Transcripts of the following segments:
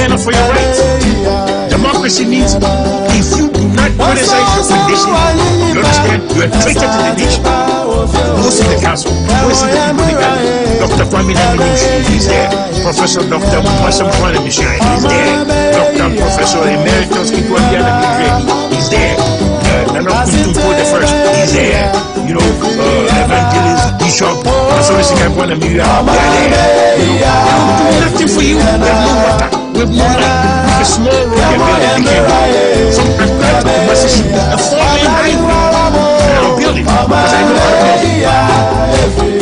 stand up for your rights. Democracy means if you do not criticize your condition, you understand, you are traitor to the nation. Go see the council. Go see the people in Ghana. Dr. Kwame Nkrumah, he's there. Professor Dr. Masam Kwana Bishai, he's there. Dr. Professor Emeritus Kyebi, he's there. Anopa Bosuo the first, he's there. You know, Evangelist Bishop, Masorici Kampwana Miriam, they're there. You know, we do nothing for you. We have no water, we have no light. We have a small road they're building. They can't from Accra to Mississippi, a 4-lane highway. And I'll build it because I know how to build it.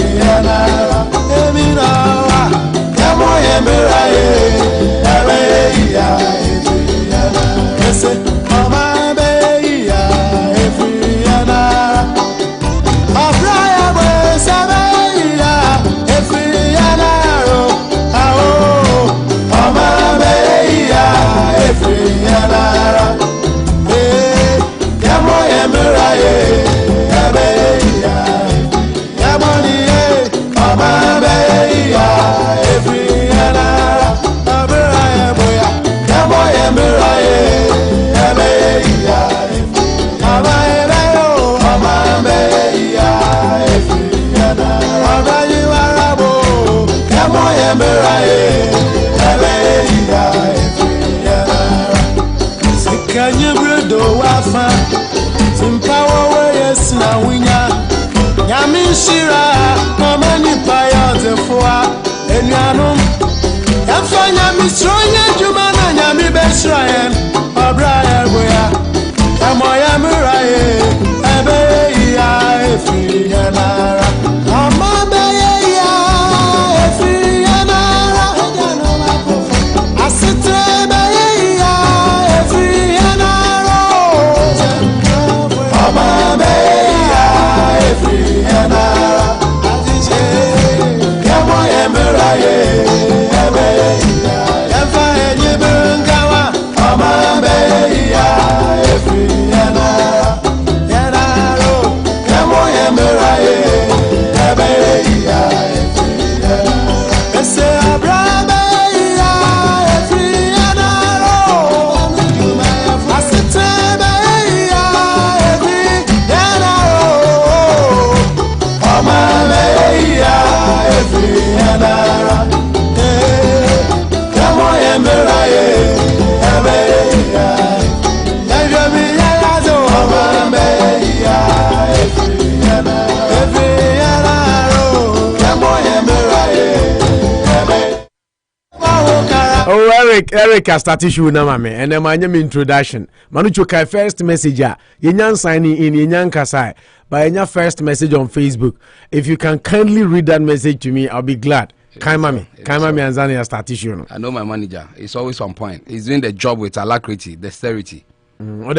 Eric has started show na mame and then my introduction. Manucho kai first message ya. Yenyan signing in yenyan kasai. But yenyan first message on Facebook. If you can kindly read that message to me, I'll be glad. Kaimami Anzani has started show. I know my manager. He's always on point. He's doing the job with alacrity, dexterity. What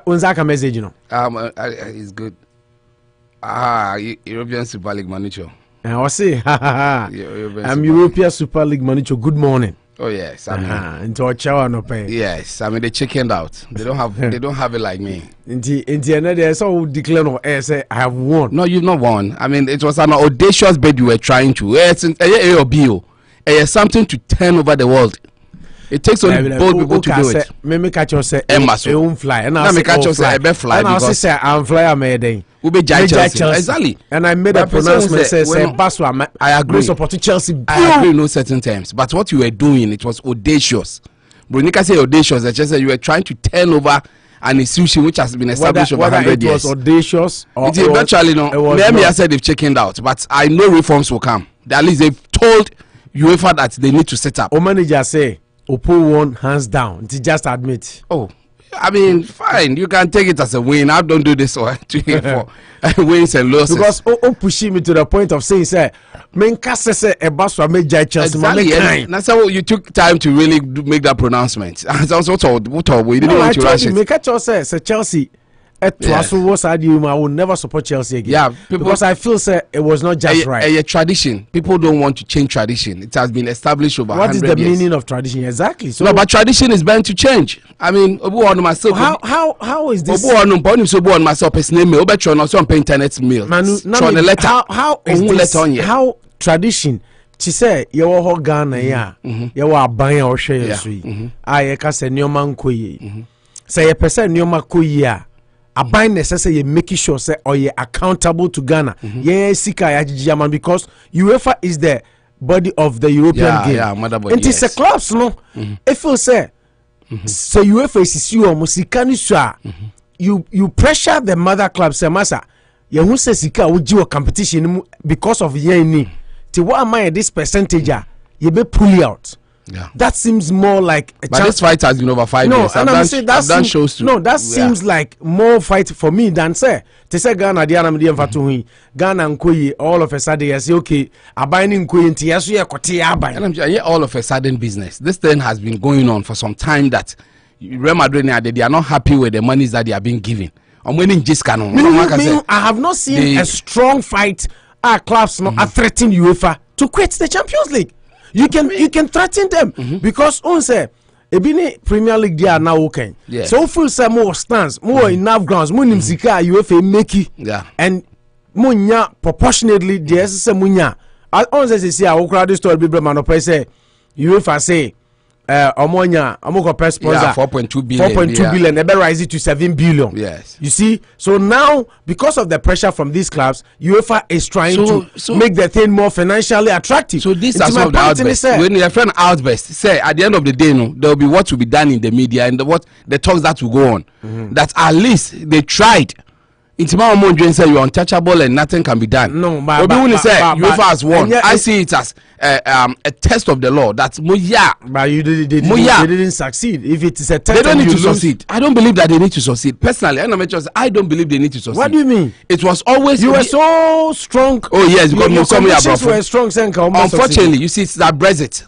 unzaka message you know? It's good. European Super League manager. I say, I'm European Super League manager. Good morning. Oh yes, into a chow no pay. Yes, I mean they chickened out. They don't have it like me. In the end, so declare no say I have won. No, you've not won. I mean it was an audacious bid you were trying to. It's something to turn over the world. It takes only bold people to do it. Me catch you say won't fly. And I catch you say I fly. And I say I'm flyer made. We be Chelsea. Exactly. And I made a pronouncement say Baswa. I agree. Support Chelsea. I agree in no certain terms. But what you were doing, it was audacious. Brunica say audacious. I just said you were trying to turn over an institution which has been established over 100 years. It was audacious. It eventually no. Maybe I said they've chickened out, but I know reforms will come. At least they've told UEFA that they need to set up. O manager say Opo won hands down. Just admit. Oh. I mean, fine. You can take it as a win. I don't do this for wins and losses. Because pushing me to the point of saying, "Say, say a boss will make Chelsea." Exactly. That's how you took time to really make that pronouncement. That's also what we didn't want to rush it. Make say Chelsea. I will never support Chelsea again. Yeah, because I feel it was not just right. A tradition. People don't want to change tradition. It has been established over 100 years. What is the meaning of tradition exactly? So, no, but tradition is bound to change. I mean, how is this? How tradition She said, you were Ghana, yeah. You were buying or share sweet. I cast a new man quay. Say a person new makuya. A buy necessary making sure say or you accountable to Ghana. Yeah, Sika Yaman because UEFA is the body of the European game. And it's a clubs, no. If you say UEFA is you almost you pressure the mother club, say Massa. You who says Sika would do a competition because of ye. To what am I this percentage? You be pull out. Yeah. That seems more like a but this fight has been over 5 years. I've done shows too. No, that seems like more fight for me than say to say Ghana Diana Medium Fatuhi, Ghana and Koyi all of a sudden I say okay, I buy in Koyi into Yasuya Kotia buy. And I'm all of a sudden business. This thing has been going on for some time that Real Madrid they are not happy with the monies that they are being given. I'm winning just canon. I have not seen a strong fight. Our clubs are threatening UEFA to quit the Champions League. You can threaten them because on say ebini Premier League they are now okay. So full say more stands, more enough grounds, more nimsika UEFA make and munya proportionately the say munya. On say I will crowd this story be Manopa say UEFA say Omonya Amoko press sponsor 4.2 billion. 4.2 billion. They rise it to 7 billion. Yes. You see, so now because of the pressure from these clubs, UEFA is trying to make the thing more financially attractive. So this is some of the outbursts. When your friend outburst say at the end of the day, no, there will be what will be done in the media and the talks that will go on. That at least they tried. Intima Omonjo say you're untouchable and nothing can be done. No, but UEFA has won. I see it as a test of the law. That's Moya. But they didn't succeed. If it is a test, they don't need to succeed. I don't believe that they need to succeed. Personally, I don't believe they need to succeed. What do you mean? It was always you were so strong. Oh yes, because some were strong. Unfortunately, you see, it's that Brexit.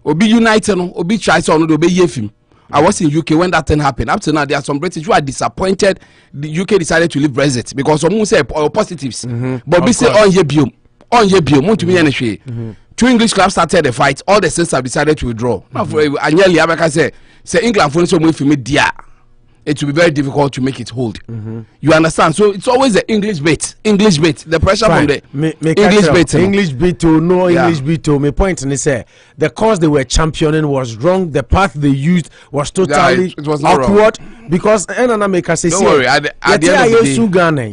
Obi United, Obi try to Obi Yefim. I was in UK when that thing happened. Up to now, there are some British who are disappointed. The UK decided to leave Brexit because some say positives. But we say on your want to be any two English clubs started the fight. All the sisters have decided to withdraw. Anyeli Abaka say England for some way for me dear. It will be very difficult to make it hold. You understand? So it's always the English bait. The pressure from the English bait. English bait to no English bait to. My point is say the course they were championing was wrong. The path they used was totally it was awkward because Enana make us say. Don't worry. At the end of the day,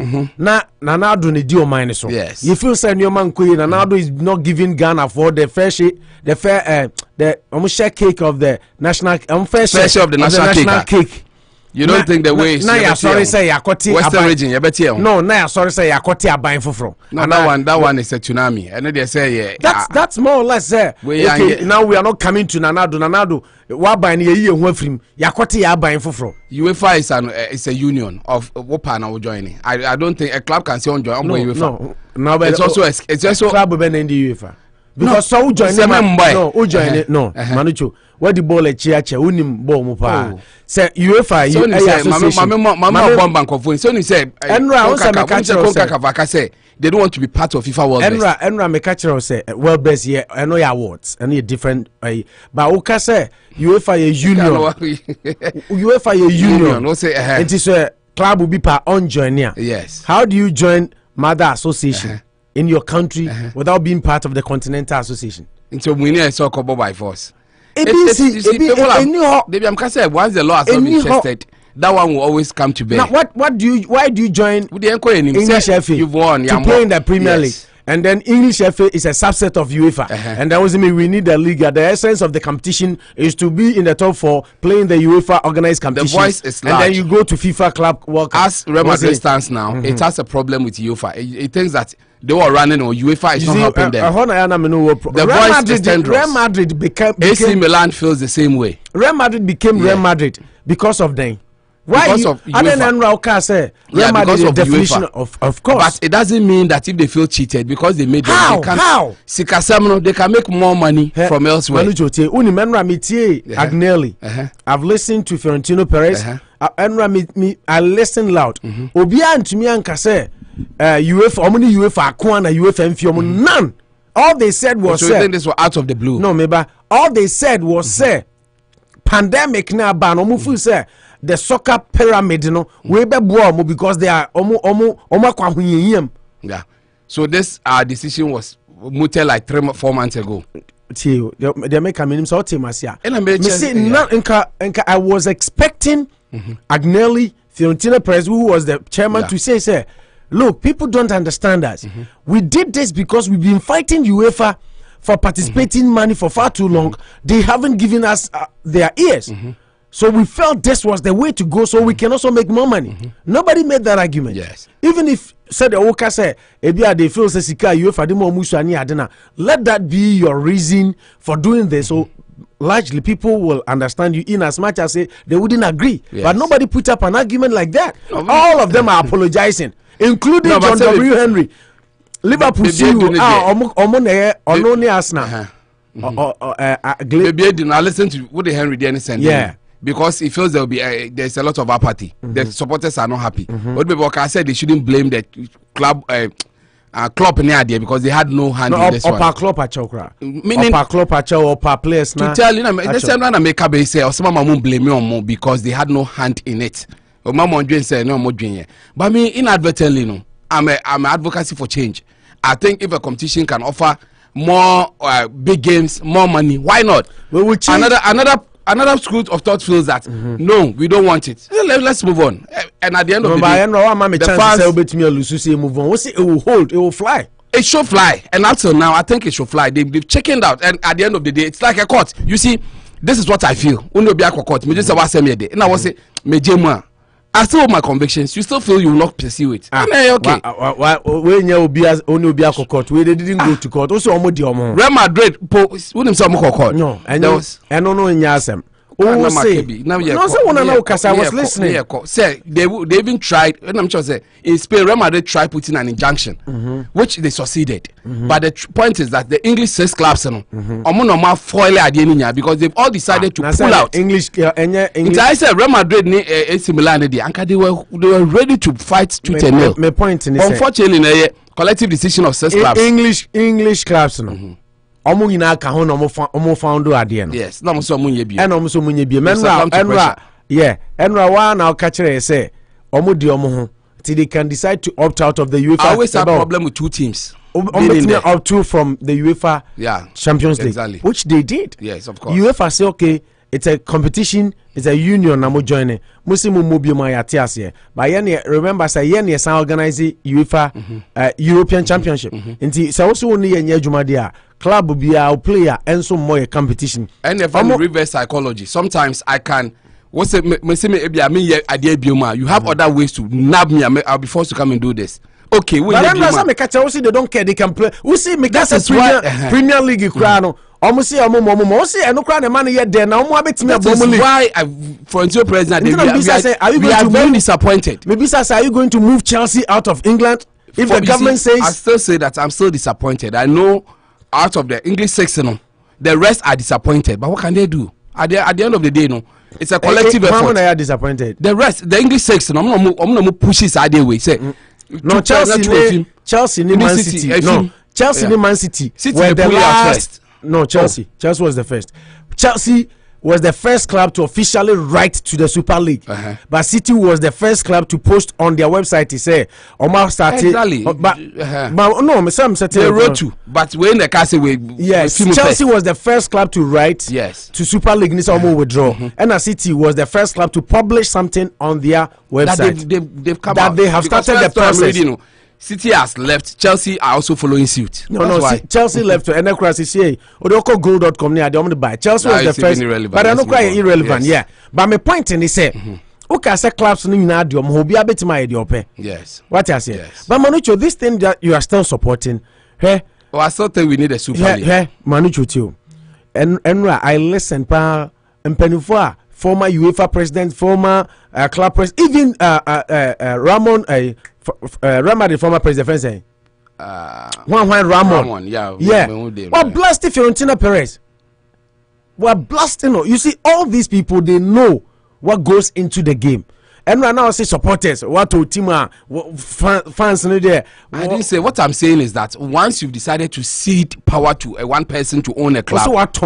Nanado ne di o mine so. Yes. You feel say Nyoman Koyi Nanado is not giving Ghana for the fair share, the almost share cake of the national fair share of the national cake. You don't think the way now you're sorry say Yakoti Western region you bet here. No, now you're sorry say Yakoti abayin fufro. No, that one is a tsunami. And they say that's more or less there. Okay, now we are not coming to Nanado. Wa bayin ye hu afrim. Yakoti abayin fufro. UEFA is a union of what partner joining. I don't think a club can say on join UEFA. No, but it's also club be in the UEFA. Because so join no Manucho what the ball a chia unim ball mu pa say UEFA mama bomb confone so you say Enra say they don't want to be part of FIFA World Best. Enra me catch say World Best here I know your awards and different but Oka say UEFA a union UEFA a union no say it is a club will be part on join here. Yes. How do you join Mother Association in your country without being part of the Continental Association? Until we need a soccer by force. Once the law has not been tested, that one will always come to bear. Now, why do you join English FA you've won, to play in the Premier League? And then English FA is a subset of UEFA. And that was mean we need the league. The essence of the competition is to be in the top 4, playing the UEFA organized competition. The voice is large. And then you go to FIFA Club World Cup. As Real Madrid stands now, it has a problem with UEFA. It thinks that they were running or UEFA is not helping them. Real Madrid became AC Milan feels the same way. Real Madrid became Real Madrid because of them. Why because of UEFA. Real Madrid is the definition of course. But it doesn't mean that if they feel cheated because they made how? They can make more money from elsewhere. Agnelli. I've listened to Fiorentino Perez. I listen loud. Obia and me and Kase UEFA, omni UEFA, Akwana, UEFA, Mfiom, none. All they said was so you think this was out of the blue? No, maybe all they said was say pandemic na ban omufu say the soccer pyramid no we be because they are omo yeah. So this decision was mooted like 3-4 months ago. They make a minimum so Masia. And I was expecting Agnelli, Fiorentina Perez, who was the chairman, to say, look, people don't understand us. We did this because we've been fighting UEFA for participating money for far too long. They haven't given us their ears. So we felt this was the way to go, so we can also make more money. Nobody made that argument. Yes. Even if said Oka say ebia they feel say sika UEFA de mo musu ani adena, let that be your reason for doing this. So largely people will understand you in as much as say they wouldn't agree. Yes. But nobody put up an argument like that. All of them are apologizing, including John W. Henry. Liverpool CEO omo ne Arsenal. Maybe I listen to what the Henry did send. Yeah. Because he feels there's a lot of apathy. The supporters are not happy. But people said they shouldn't blame the club near there because they had no hand in this one. Club at Chokra. Meaning club at Chokra players. To tell you, the same one I make up say or some won't blame me on more because they had no hand in it. Or Mama say no more doing. But me inadvertently, no, I'm advocacy for change. I think if a competition can offer more big games, more money, why not? We will change. Another school of thought feels that no, we don't want it. Let's move on. And at the end of the day, the fans move on. It will hold. It will fly. It should fly. And until now, I think it should fly. They've chickened out. And at the end of the day, it's like a court. You see, this is what I feel. Uno be a court. Me just say what say me day. And I was say me jema. I still have my convictions. You still feel you will not pursue it. Okay. When you be as only be a court, we didn't go to court. Also, Real Madrid, who themselves court. No, and I don't know in Yasem. Oh, say no, because I was listening. Say they even tried. And I'm sure say in Spain, Real Madrid tried putting an injunction, which they succeeded. But the point is that the English 6 clubs, foil because they've all decided to pull out. English. I said Real Madrid AC Milan, they were ready to fight tooth and nail. My point is, unfortunately, collective decision of 6 clubs. English clubs, no. Omo nyina ka ho no omo found ade no. Yes, na omo so munye bi. And omo so munye bi. Enra wa na o ka kire say omo di omo ho till they can decide to opt out of the UEFA. I always have a problem with 2 teams. Omo opt out from the UEFA Champions League, exactly. Which they did. Yes, of course. UEFA say okay, it's a competition, it's a union na mo join. Musimu mo bi mo yate ase. But remember say yen san organize UEFA European Championship. Nti say also woni yen adwuma de a club bia player and so more competition. And if I'm reverse psychology, sometimes I can you have other ways to nab me. I'll be forced to come and do this. Okay, we they don't care, they can play. We see me Premier League crown. Almost see and no crown money yet there now. Why Frontier President we are very disappointed. Maybe are you going to move Chelsea out of England? If the government says I still say that I'm still disappointed. I know out of the English section, the rest are disappointed. But what can they do? At the end of the day, no, it's a collective effort. Are disappointed. The rest, the English section, I'm not pushes either way. Say, no, Chelsea, Man City. No, Chelsea, Man City. Were the last. No, Chelsea. Chelsea was the first. Chelsea was the first club to officially write to the Super League. But City was the first club to post on their website to say Omar started. Exactly. But no, some they wrote to. But when the castle Chelsea was the first club to write to Super League Nisa Omo withdraw. And City was the first club to publish something on their website. They've come that out. They have started the process. City has left. Chelsea are also following suit. Chelsea left. And then say, goal.com near the buy. Chelsea was the first, but I don't quite irrelevant. Yeah, but my point in is say, okay, say clubs ni na do mo bi abeti my idiope. Yes. What I say. But Manucho, this thing that you are still supporting, I still think we need a Super League. Manucho too. And I listen pa Mpenufo, former UEFA president, former club president, even Ramon Ramon, the former president, Juan Ramon. Well, blasting Fiorentina Perez. We're blasting. You see, all these people, they know what goes into the game. And right now, I say supporters, what to team fans in there. I didn't say. What I'm saying is that once you've decided to cede power to one person to own a club, but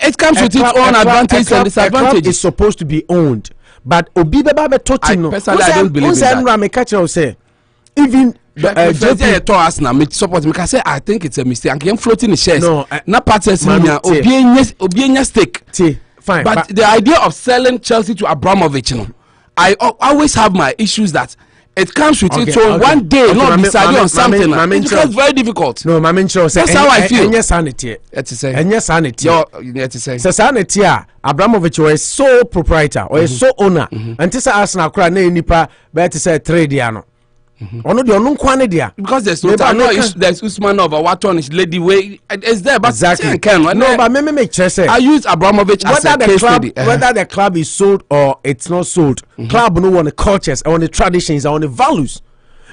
it comes with its own advantages and disadvantages. A club is supposed to be owned. But Obi Baba Totino, personally, I don't believe in that. Say, even JP Arsenal me support me. Can say I think it's a mistake. I can floating the shares. No, na partners niya obienya stake. Fine. But the idea of selling Chelsea to Abramovich, you know, I always have my issues that it comes with it. So one day, not deciding on something, it becomes very difficult. No, my mentor. That's how I feel. Yes, sanity. It's say. And yes, sanity. It's say. So sanity. Abramovich was so proprietor or so owner. And this Arsenal crowd ne nipa better say trade diano. Ono di onu kwane dia because there's no time. No, there's Usman over Watton is lady way. It's there, but exactly. No, but me say I use Abramovich as a case study. Whether the club is sold or it's not sold, club no want the cultures, on the traditions, on the values.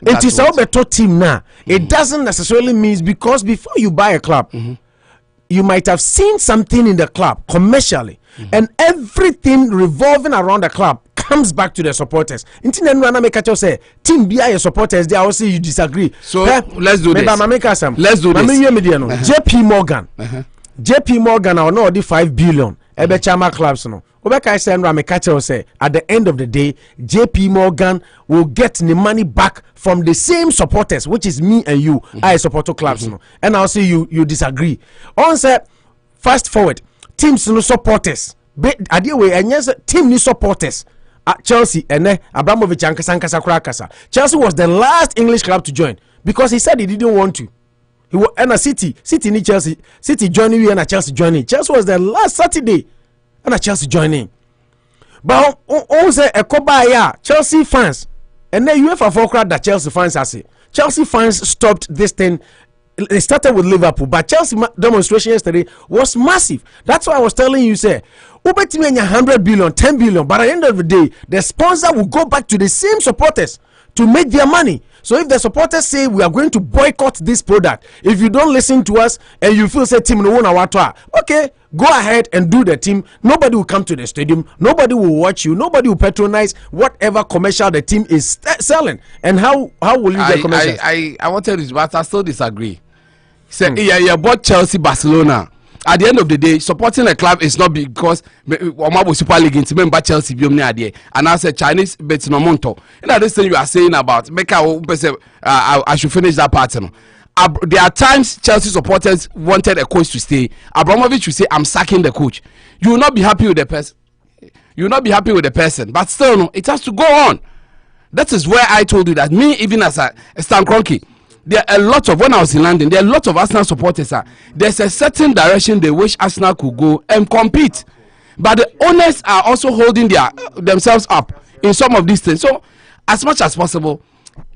It is our better team now. It doesn't necessarily mean because before you buy a club, you might have seen something in the club commercially, and everything revolving around the club comes back to the supporters. Until then, when I make a say, team be your supporters, they will say you disagree. So let's do this. Let's do this. JP Morgan. JP Morgan are not the 5 billion. Ebe chama clubs no. Obeka say Nra Mekache say at the end of the day, JP Morgan will get the money back from the same supporters, which is me and you. I support clubs no. And I'll say you disagree. On say fast forward, teams no supporters. But idea way and yes, team ni supporters. Chelsea and Abramovich and Kasa. Chelsea was the last English club to join because he said he didn't want to. He was and a City ni Chelsea. City joining you and a Chelsea joining. Chelsea was the last Saturday and a Chelsea joining. But on say a Kobaya Chelsea fans and then UEFA for crowd that Chelsea fans are say. Chelsea fans stopped this thing. They started with Liverpool, but Chelsea demonstration yesterday was massive. That's why I was telling you, say, Ubetimi 100 billion, 10 billion, but at the end of the day, the sponsor will go back to the same supporters to make their money. So if the supporters say we are going to boycott this product, if you don't listen to us and you feel say team no one okay, go ahead and do the team. Nobody will come to the stadium. Nobody will watch you. Nobody will patronize whatever commercial the team is selling. And how will you get commercials? I wanted this, but I still disagree. Say, yeah, bought Chelsea, Barcelona. At the end of the day, supporting a club is not because Omabo Super League into member Chelsea and I said Chinese bet no monto. And that this thing you are saying about I should finish that part. There are times Chelsea supporters wanted a coach to stay. Abramovich will say, I'm sacking the coach. You will not be happy with the person. You will not be happy with the person. But still, no, it has to go on. That is where I told you that me, even as a Stan Kroenke, there are a lot of, when I was in London, there are a lot of Arsenal supporters. There's a certain direction they wish Arsenal could go and compete. But the owners are also holding themselves up in some of these things. So, as much as possible,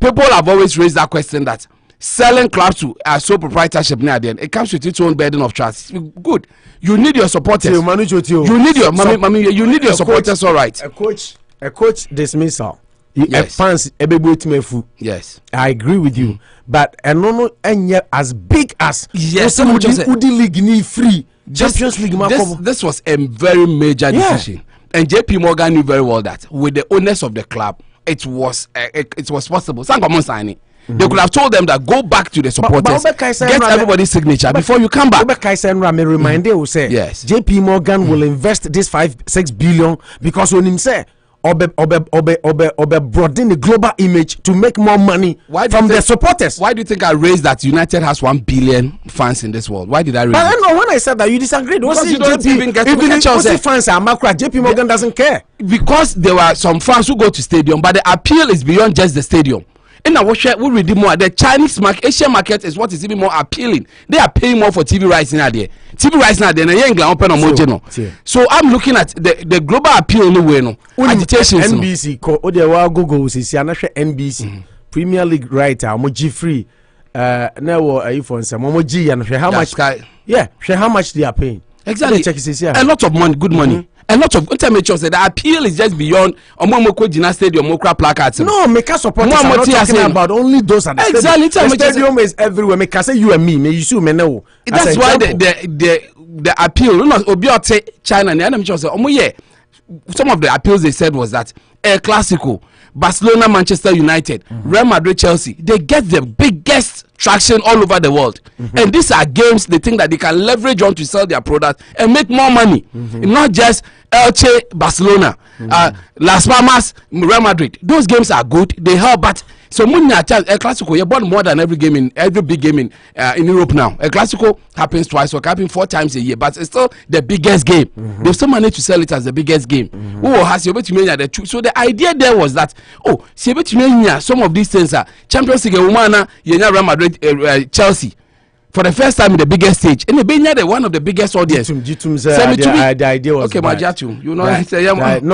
people have always raised that question that selling clubs to sole proprietorship near the end, it comes with its own burden of trust. Good. You need your supporters. You need your supporters, all right. A coach dismissal. Yes. Fans, yes, I agree with you, but no as big as league need free Champions League. This was a very major decision, and JP Morgan knew very well that with the owners of the club, it was possible. They could have told them that go back to the supporters, get everybody's signature before you come back. Remind they will say, yes, JP Morgan will invest this 5-6 billion because when him say broaden the global image to make more money from the supporters. Why do you think I raised that United has 1 billion fans in this world? Why did I raise that? I know when I said that you disagreed. Because you don't even get Chelsea fans are macra. JP Morgan doesn't care. Because there were some fans who go to stadium, but the appeal is beyond just the stadium. In our share, we read more. The Chinese market, Asian market is what is even more appealing. They are paying more for TV rights in there. TV rights now, then open on So I'm looking at the global appeal anyway. No agitation. NBC, Google, NBC, Premier League right? Moji free. Now iPhone, some Moji and how much? Yeah, how much they are paying. Exactly. A lot of money, good money. A lot of intermatches. The appeal is just beyond Omomoko Gina Stadium, Mokra placards. No, make us support. I'm not talking about only those at the exactly. Stadium. The stadium is everywhere. Make us say you and me. May you see me now. That's why the appeal. No, Obiote China. Some of the appeals they said was that El Clasico, Barcelona, Manchester United, Real Madrid, Chelsea, they get the biggest traction all over the world. And these are games they think that they can leverage on to sell their product and make more money. Not just Elche, Barcelona, Las Palmas, Real Madrid. Those games are good. They help, but So Munya chance a classical you bought more than every big game in Europe now. A classical happens twice or happens 4 times a year, but it's still the biggest game. They still managed to sell it as the biggest game. Who has you bet me the truth? So the idea there was that some of these things are Champions League Umana, Real Madrid, Chelsea. For the first time in the biggest stage, and the one of the biggest audience. The idea was okay, bad. Majatu, you know,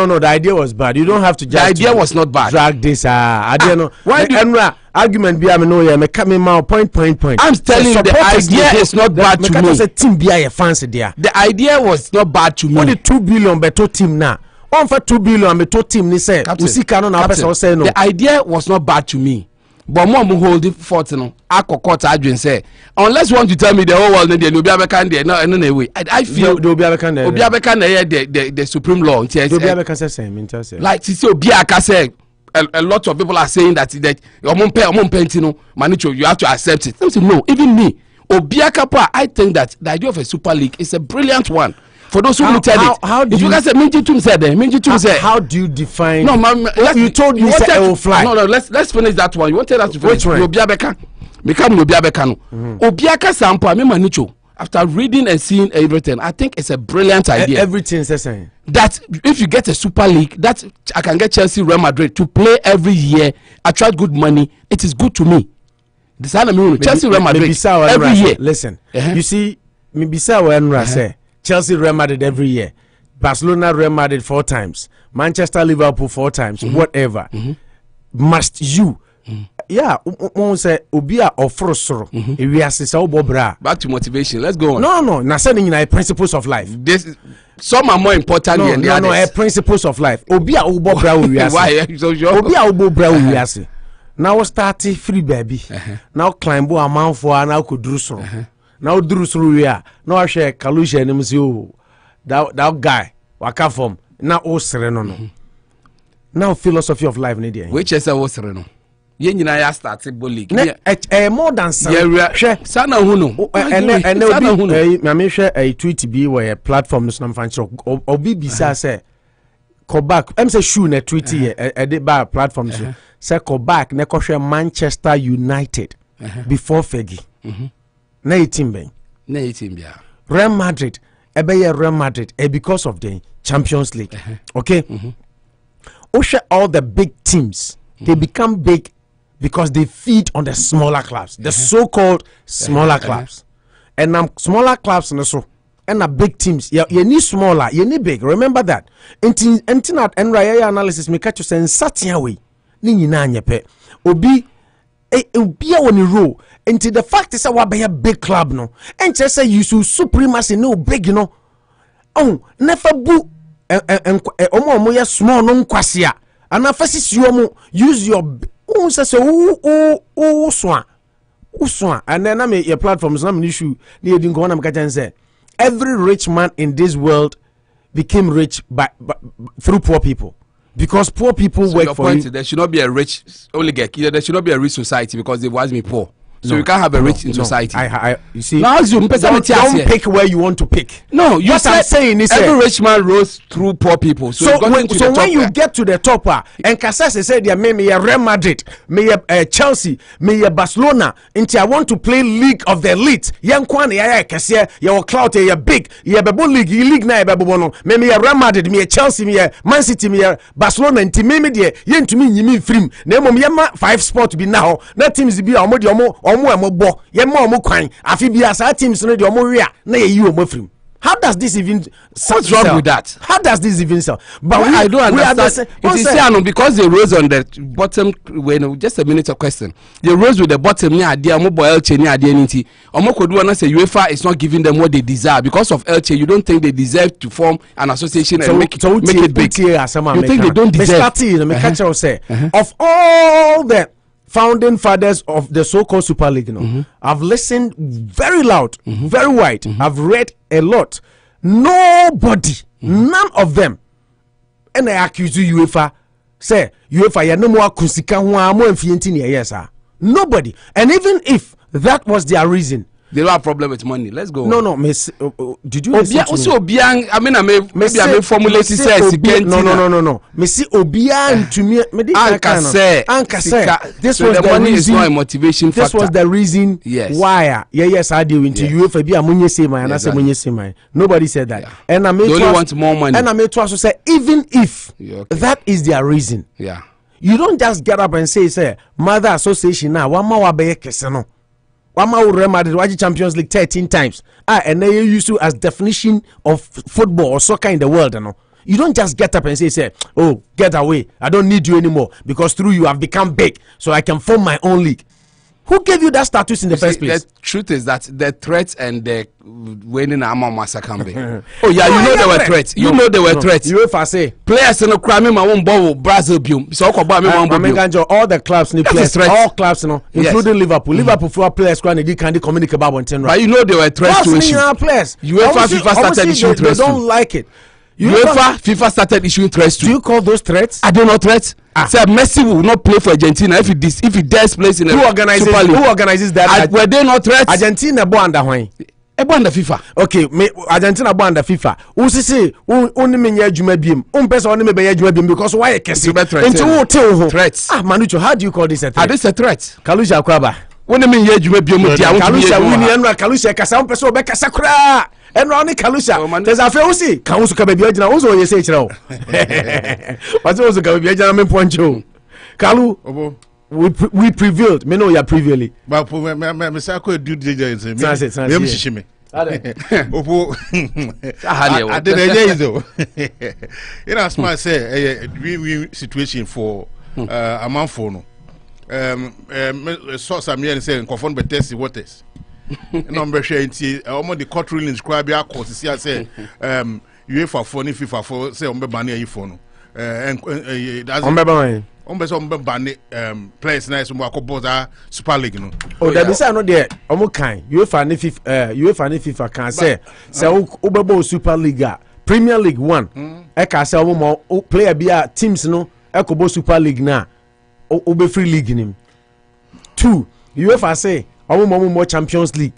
no, the idea was bad. You don't have to just. The idea was not bad. Drag this. I don't know. Why do argument be? I mean, no, yeah, me coming my point. I'm telling you, the idea is not bad to me. Team be a fancy there. The idea was not bad to me. Only 2 billion beto team now. On for 2 billion beto team. Ni say. The idea was not bad to me. But more hold it for say unless you want to tell me the whole world there will be a there no way. I feel the supreme law like to say Obiaka say a lot of people are saying that you have to accept it. No, even me Obiaka, I think that the idea of a super league is a brilliant one. For those who looked at it, how do you guys say Minjitum said? How do you define? No, you told me it will fly. No, let's finish that one. You wanted us to finish. Obiabeka, become Obiabeka. Obiaka sample. I mean, Manicho. After reading and seeing everything, I think it's a brilliant idea. Everything's the same. That if you get a super league, that I can get Chelsea, Real Madrid to play every year, attract good money. It is good to me. Chelsea, Real Madrid every year. Listen, you see, Mibisa when say. Chelsea, Real Madrid every year. Barcelona, Real Madrid 4 times. Manchester, Liverpool 4 times. Whatever. Must you? Yeah, say Obia or Frosoro. We are back to motivation. Let's go on. No. Now saying principles of life. Some are more important than the others. Principles of life. Obia Ubo Bra Why so sure? Obia Ubo Bra Now start free baby. Now climb a amount for now could do so. Now do through here. Now I share Kalusha and MCU. That guy, waka from now O Sereno. Now philosophy of life, Nidia. Which is a Sereno. Yenina started bully. More than some. Sana Huno. And share a tweet be where a platform is not fancy. Or BBC say, call back. I'm say shoe na tweet here. A bar platform. Say call back. Nekoshe Manchester United before Fegi. Na 18 Real Madrid Real Madrid because of the Champions League. Okay. All the big teams they become big because they feed on the smaller clubs, the so-called smaller clubs. And smaller clubs also and big teams. You need smaller, you need big. Remember that. Internet and analysis me catch you saying certain way. Ni nyina nyepe. Obi on the row. Until the fact is that we be a big club no. And just say you should supremacy no big you know. Oh, never boo omo ya small no kwasia. And afasi you use your swan. And then I mean your platforms na me issue ni edin go na me say every rich man in this world became rich by through poor people. Because poor people work for you. There should not be a rich oligarchy. There should not be a rich society because they was me poor. So you can't have a rich in society. You see, now don't pick where you want to pick. No, what I'm saying is every rich man rose through poor people. So when you get to the top, and Casas said, "Yeah, me Real Madrid, me Chelsea, me Barcelona. Until I want to play League of the Elite. Young Kwan, Cassia, your clout, you're big, you're Babu League na Babono. Me Real Madrid, me Chelsea, me Man City, me Barcelona. Until me yen to me you mean film. Name me 5 sport be now. That teams be omo kwan afi bia sa teams no de omo ria na ye yi omo frim. How does this even what's wrong with that? How does this even sell? But I don't understand. It is say because they rose on the bottom when just a minute of question. They rose with the bottom near idea omo boy Elche near idea nti. Omo kodu na say UEFA is not giving them what they deserve because of Elche. You don't think they deserve to form an association and make it big. You think they don't deserve? Say of all the founding fathers of the so-called Super League, I've listened very loud, very wide. I've read a lot. Nobody, none of them, and I accuse you UEFA. Say UEFA, ya no more kusika huamo mfienti ni yes. Nobody, and even if that was their reason, They don't have problem with money. Let's go. No, miss. Did you listen to me? I mean, I may formulate it. No. Missy Obiang to me. Anka say. This was the money reason. Is not a motivation factor. This was the reason. Yes. Why? Yes, I do. Into UEFA, be a munye say my, and I say munye say my. Nobody said that. Yeah. And I made. They only want more money. And I made to also say, even if that is their reason. Yeah. You don't just get up and say, Mother Association now, one more be keseno. One more Real Madrid watch Champions League 13 times. And they use you as definition of football or soccer in the world, you know. You don't just get up and say, oh, get away. I don't need you anymore because through you I've become big, so I can form my own league. Who gave you that status in the first place? The truth is that the threats and the winning Ama Masakambe. Oh yeah, you know there were threats. You know there were threats. UEFA say players in the crime my own ball Brazil bium. So all the clubs need players. All clubs, you know, including Liverpool. Liverpool for players they can't communicate about one ten. But you know there were threats to issue. Players. UEFA FIFA started issuing threats. They don't like it. UEFA FIFA started issuing threats too. Do you call those threats? I don't know threats. Say Messi will not play for Argentina if he dares place in a Who organizes that? Were they not threats? Argentina bo under when? Under FIFA. Okay, Argentina bo under FIFA. Who say only me nya adwuma biem. Person only me be adwuma biem because why kese? Into who tell who? Threats. Manucho, how do you call this a threat? This a threat. Kalusha Akwaba. Only me nya adwuma biem dia. Kalusha wini enra Kalusha kasa person be kasa kura. Enra oni Kalusha. There's a fe usi. Kan usu ka baby agina usu ye say kira o. What usu ka baby agina me poncho. Kalu. We prevailed. Me know you are previously. But me say ko due diligence. Me shishime. Opo. I did though. You know, smart say we situation for a man for no. Source am here say confirm be test waters. Number share almost the court ruling describe your court see say UEFA for ni FIFA for say on be ban here for no. Ban players na so akobota Super League no. Oh, that be say no there omo kan UEFA ni FIFA can say obebo Super League Premier League 1 e ka say omo player bia teams no ekobo Super League na obe free league nim. 2 UEFA say omo Champions League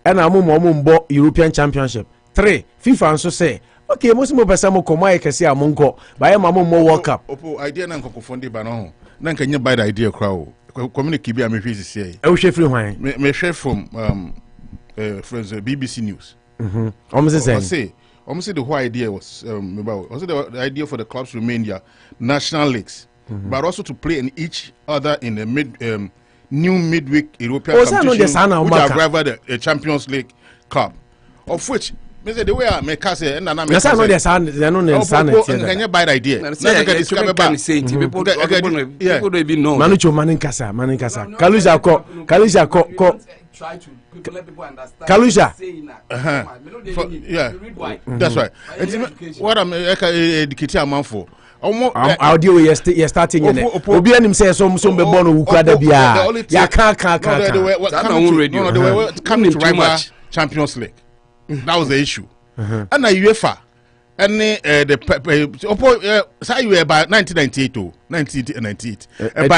and omo European Championship. 3 FIFA also say okay, most mo pesa mo koma e kese amonko ba ye mamo mo World Cup. Opo idea na nkoko fonde ba no na nka nya by the idea kra o. Communicate bi am hwe sisi e. E wo hwe free hwan? Me share from friends BBC News. Almost the whole idea was also the idea for the clubs remain their national leagues, but also to play in each other in the new midweek European competition, which have rivaled the Champions League Cup, of which the way I make say and na me say no dey bad idea. Na get discover ba people don't even know. Manin kasa. Kalusha ko try to let people understand. Kalusha. That's right. What I'm educating a man for. Audio you're starting in it. Obi anim say some be born who kwada bia. Ya kan. They were coming to rival Champions League. That was the issue. And the UEFA and the say you about 1998 or 1998. About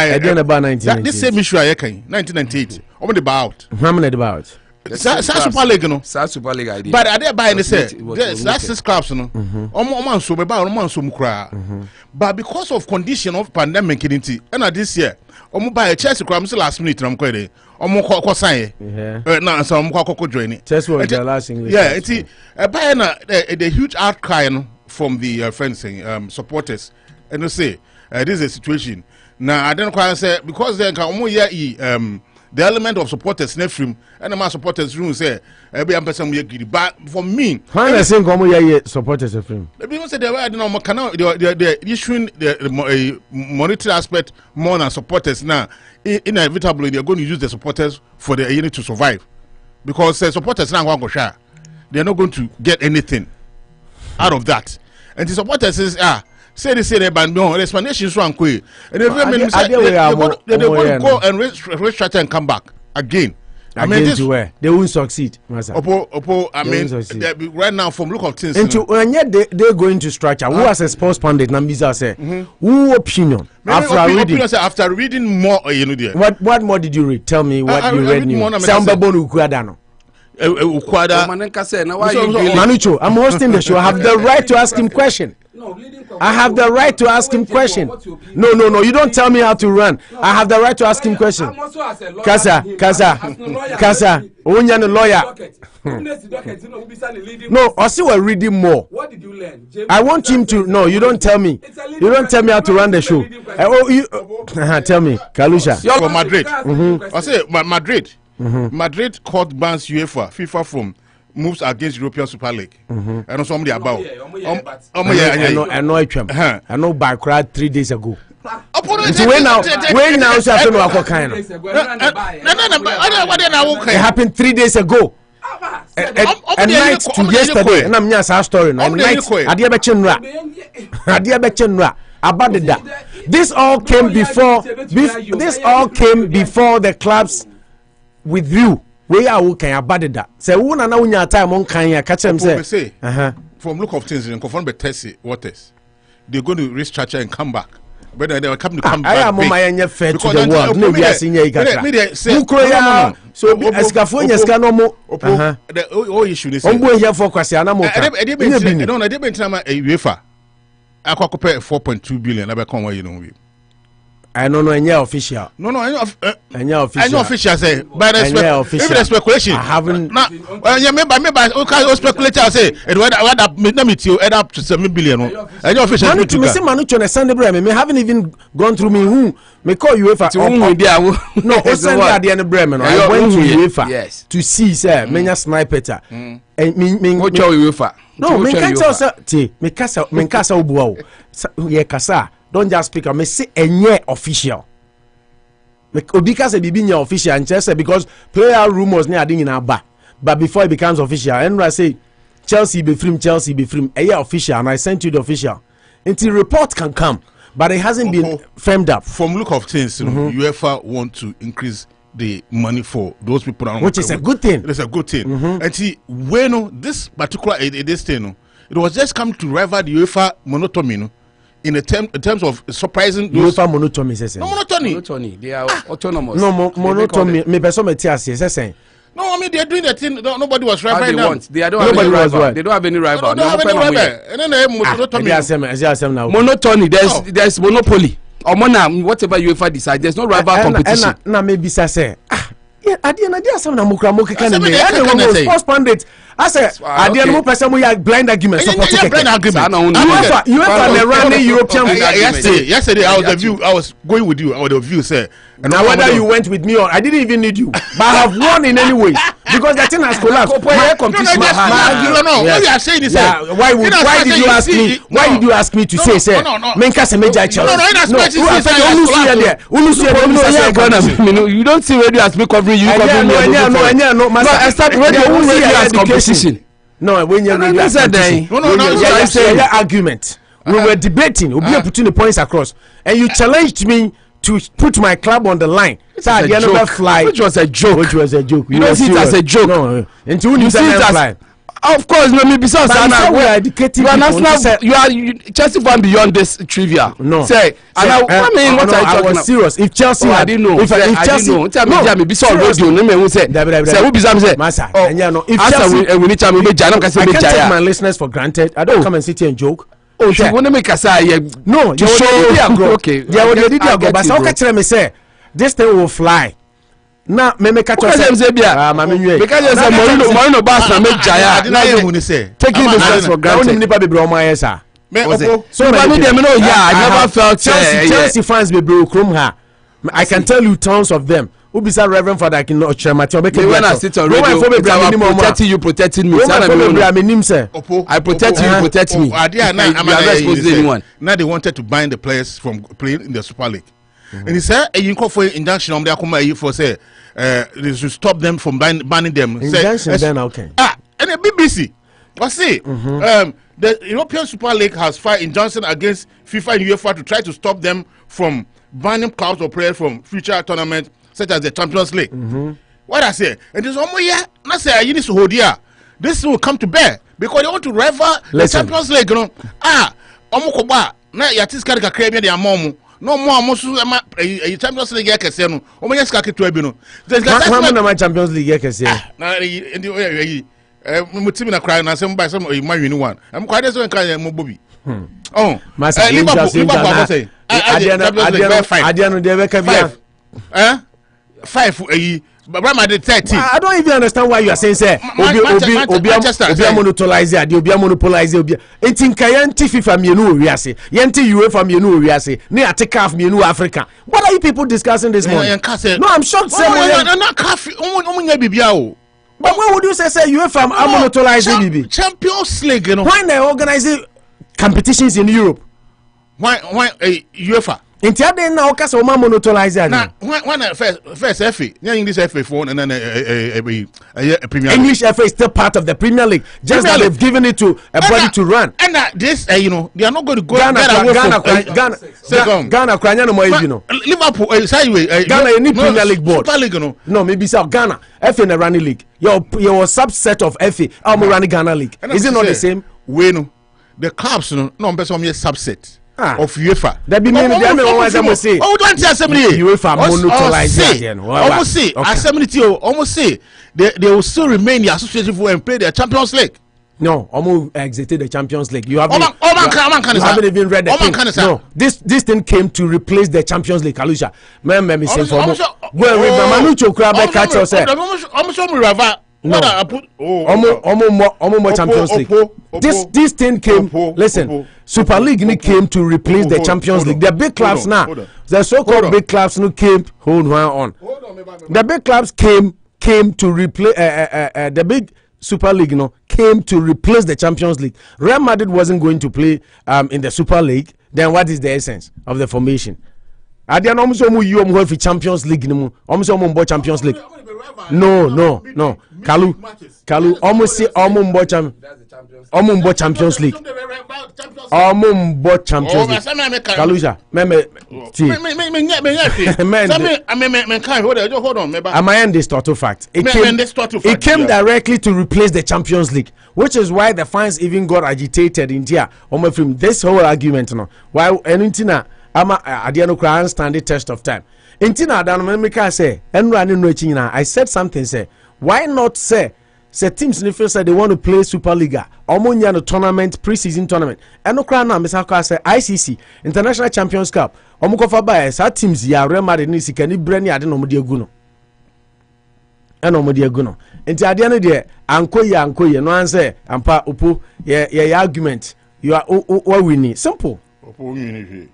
1998. This same issue I can 1998. How many about? How many about? Super League, no. Super League idea. But I did buy and say that's 6 clubs, no. Man so be about man so mukra. But because of condition of pandemic and this year, buy a Chelsea club last minute I'm quite ko sign na so ko join Chelsea was the last English. Yeah, it's buy the huge outcry from the fencing supporters and they say this is a situation. Now I don't quite say because they can the element of supporters ne film and the supporters room say every person we agree, but for me when I think supporters film people say they issuing the monetary aspect more than supporters now. Inevitably they're going to use the supporters for the unit to survive because supporters now go share, they're not going to get anything out of that, and the supporters is say but no explanation so and they want to go and restructure and come back again. I mean this where they won't succeed. I mean right now from look of things into when they're going to structure who has a sports pundit Nambiza say who opinion after reading more there. What more did you read? Tell me what you read. Ukwada. Manucho, I'm hosting the show. I have the right to ask him question. I have the right to ask him question. No. You don't tell me how to run. I have the right to ask him question. Kasa. Onya no lawyer. No, also we're reading more. What did you learn? I want him to. No, you don't tell me. You don't tell me how to run the show. Tell me, Kalusha. For Madrid. I say Madrid. Madrid court bans FIFA from moves against European Super League. And also somebody about. I know by crowd 3 days ago. When now so I don't know what kind of. It happened 3 days ago. A night to yesterday. And I'm just our story. About that. This all came before. This all came before the clubs withdrew. We are okay about that. Say who na unya time on kan ya catch them say. From look of things in confirm Tessie Waters. They're going to restructure and come back. But they will come back. I am my fair to the world. No, we are seeing you. So Escafonia Scanomo. The whole issue is here for Quasiana. I didn't tell my UEFA. I could pay 4.2 billion. I become you know. I don't know any official. No, I know official. Official say, but the speculation. I haven't. Now, maybe okay, speculate. I say, and what meet you add up to 7 billion. I know official. Manucho na Sunday bread. Me haven't even gone through me who me call UEFA. No, Sunday at the end of Bremen. I went to UEFA to see sir, menya sniper. And me what UEFA? No, me can't tell sir. Me kasa ubuao. Ye kasa. Don't just speak. I may say any official. Because it be official and just because player rumors near in our bar. But before it becomes official, and I say Chelsea be free, a year official, and I sent you the official. Until report can come, but it hasn't been firmed up. From look of things, UEFA want to increase the money for those people, which is a good thing. It's a good thing. And see, when this particular this thing, it was just come to rival the UEFA monotony. In terms of surprising those monotony. They are autonomous. No monotony. Me person me tia say. No, I mean they're doing that thing. Nobody was rival. They don't have any rival. They don't have any rival. They don't have any rival. And then monotony. There's monopoly. Or whatever UEFA decide, there's no rival competition. Na maybe say. At the end of the day, some Namukramoka can be sports pundit. I said, at the end of the day, we have blind arguments. Blind argument. You have a running European. Yesterday, I was going with you. I was the view, sir. And now whether you went with me or I didn't even need you, but I have won in any way because the thing has collapsed. No. What you are saying is why did you ask me? Why did you ask me to say, sir? Menka se meja Chelsea. No. You don't see radio as me covering you. No. Competition. No, when you're argument. We were debating. We were putting the points across, and you challenged me to put my club on the line. Which was a joke. You don't see it as a joke. No, until you see it as. Of course, no, me besides we are educating you are Chelsea fan beyond this trivia. No. Say, what are you talking about? I was serious. If Chelsea, I didn't know. If Chelsea, tell me, besides radio, no me say. Say who besides say? Massa. If Chelsea, we need to make Jana. I can't take my listeners for granted. I don't come and sit here and joke. Oh, you want to make us say? No, to show. Okay. Yeah, what did you go? But how can I say this thing will fly? Na me catch us because Morino Bass na make Jaya taking this for granted. So I never felt Chelsea fans be bro chrome her. I can tell you tons of them. Who be that Reverend Father can not share my when I sit on radio, I'm protecting me. I protect you, protect me. I'm not exposed to anyone. Now they wanted to bind the players from playing in the Super League. And he said, you call for injunction on their for say, they should stop them from banning them. Injunction then okay. And the BBC, what's it? The European Super League has filed injunction against FIFA and UEFA to try to stop them from banning clubs or players from future tournaments such as the Champions League. What I say? And there's one more year, not say you need to hold here. This will come to bear because they want to rival the Champions League. Omukoba, na yatis karika kremia their mom. no more almost a Champions League kese no o me sika keto abi no na my Champions League kese na mutim na cry na some by some man win one am quite so kan mo bobi oh Liverpool say adiano de be ka bia 5 Real Madrid 13. I don't even understand why you are saying say obi monopolize ade obi monopolize obi entin ka yanti FIFA mienu owiase yanti UEFA mienu owiase ne ate CAF mienu Africa. What are you people discussing this morning? No, I'm shocked say na CAF omunya bibia o. But why would you say UEFA monopolize bibi? Champions League, you know. Why they organize competitions in Europe? Why UEFA? Intiade na okasa o ma monopolize ade. Na when first FA, nya English FA phone and then a Premier League. English FA is still part of the Premier League. Just that they've given it to a body to run. And this you know, they are not going to go Ghana Kranya no more you know. Liverpool Ghana you need Premier League board. Super League no. No, maybe so Ghana FA na running league. Your subset of FA running Ghana league. Is it not the same? We no. The clubs no person me subset. Of UEFA. That be mean the say. Oh, don't say assembly. UEFA monopolize. Almost say assembly almost say they will still remain the association for and play the Champions League. No, almost exited the Champions League. You haven't even read the thing. No, this thing came to replace the Champions League. Kalusha, me say for well, Manucho Krabe catch us. No, more Champions League. This thing came. Listen, Super League came to replace the Champions League. The big clubs now, the so-called big clubs no came. Hold on. The big clubs came to replace the big Super League. No, came to replace the Champions League. Real Madrid wasn't going to play in the Super League. Then what is the essence of the formation? Adian almost you for Champions League no almost Champions League. No. Kalu almost say almost Champions League. Almost Champions League. Kaluja, hold on. Am I end this total fact? It came directly to replace the Champions League, which is why the fans even got agitated in here. From this whole argument, no. Why anything ama adiano kran stand the test of time. Intina adan me ka say enra ne no achi nyina I said something say why not say teams in feel say they want to play Super League omonya no tournament pre-season tournament eno kran na me say say ICC International Champions Cup omokofa ba sa teams ya Real Madrid ni sikani brani ade no mo de agu no eno mo de agu no enti ade no de ankoye no an say ampa opo ye argument you are winning simple opo winning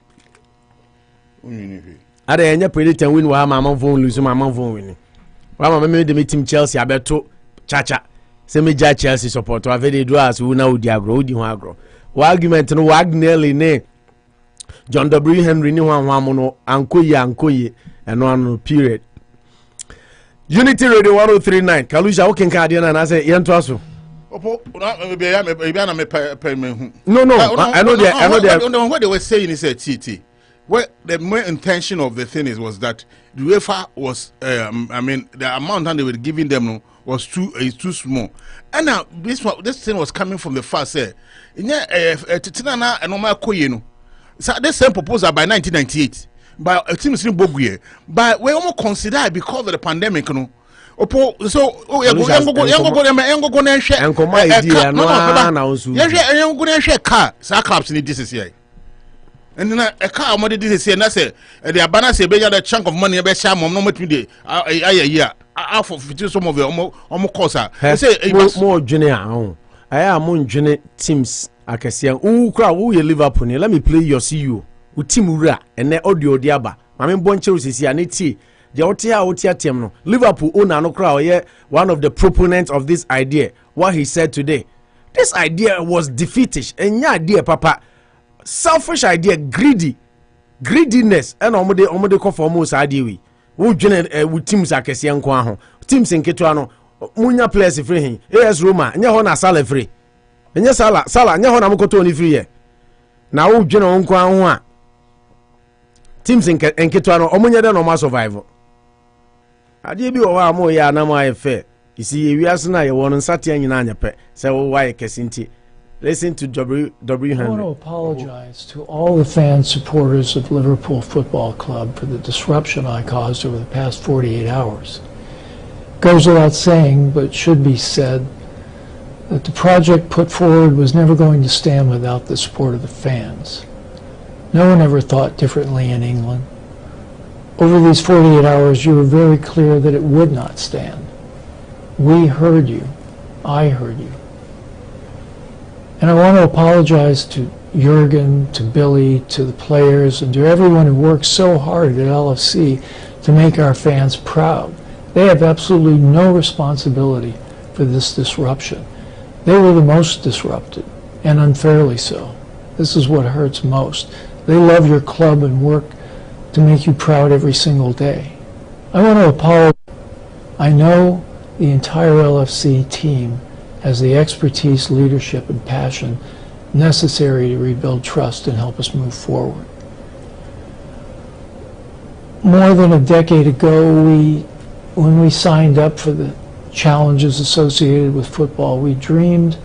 ada enya predict and win wa mama phone lose mama phone win wa mama me de team Chelsea abeto chacha se me ja Chelsea support wa ve do as we na odi agro odi ho agro wa argument no Wagnelli ne John W Henry ni ho no ankoye eno period. Unity Radio 1039 Kalusha wo kenka ade na say yento aso opo na me pe me hu no I know there what they were saying is a TT. Well, the main intention of the thing was that the UEFA was, the amount that they were giving them was too small. And now this thing was coming from the first say, so this same proposal by 1998 by a team in Boguye, but we almost consider because of the pandemic, you know. So and then a car money this year, and I say, the Abana say, a chunk of money, a sham, no more today, a year, half of some of the almost cost. I say, it was more junior. I am on junior teams. I can see, oh, crowd, who you Liverpool, let me play your CEO with Timura and the audio diaba. I mean, bon Chelsea, see, I need tea. The Otia team, no Liverpool owner, no crowd, yeah, one of the proponents of this idea. What he said today, this idea was defeatish, and yeah, dear Papa. Selfish idea, greediness, and omode ko for most idea we dwene with teams akese nko aho teams nketo no munya players free hin AS Roma nya ho na Sala free nya Sala nya ho na mkoto ni free ye na wo dwene nko aho a teams nketo no omunya de no ma survive ade bi wo wa mo ya na mo aye fe isi ewiase na ye won nsate anyina anyepe se wo wa ye kesinti Listen to W. I want to Henry. apologize to all the fan supporters of Liverpool Football Club for the disruption I caused over the past 48 hours. Goes without saying, but should be said, that the project put forward was never going to stand without the support of the fans. No one ever thought differently in England. Over these 48 hours, you were very clear that it would not stand. We heard you. I heard you. And I want to apologize to Jurgen, to Billy, to the players, and to everyone who worked so hard at LFC to make our fans proud. They have absolutely no responsibility for this disruption. They were the most disrupted, and unfairly so. This is what hurts most. They love your club and work to make you proud every single day. I want to apologize. I know the entire LFC team has the expertise, leadership, and passion necessary to rebuild trust and help us move forward. More than a decade ago, when we signed up for the challenges associated with football, we dreamed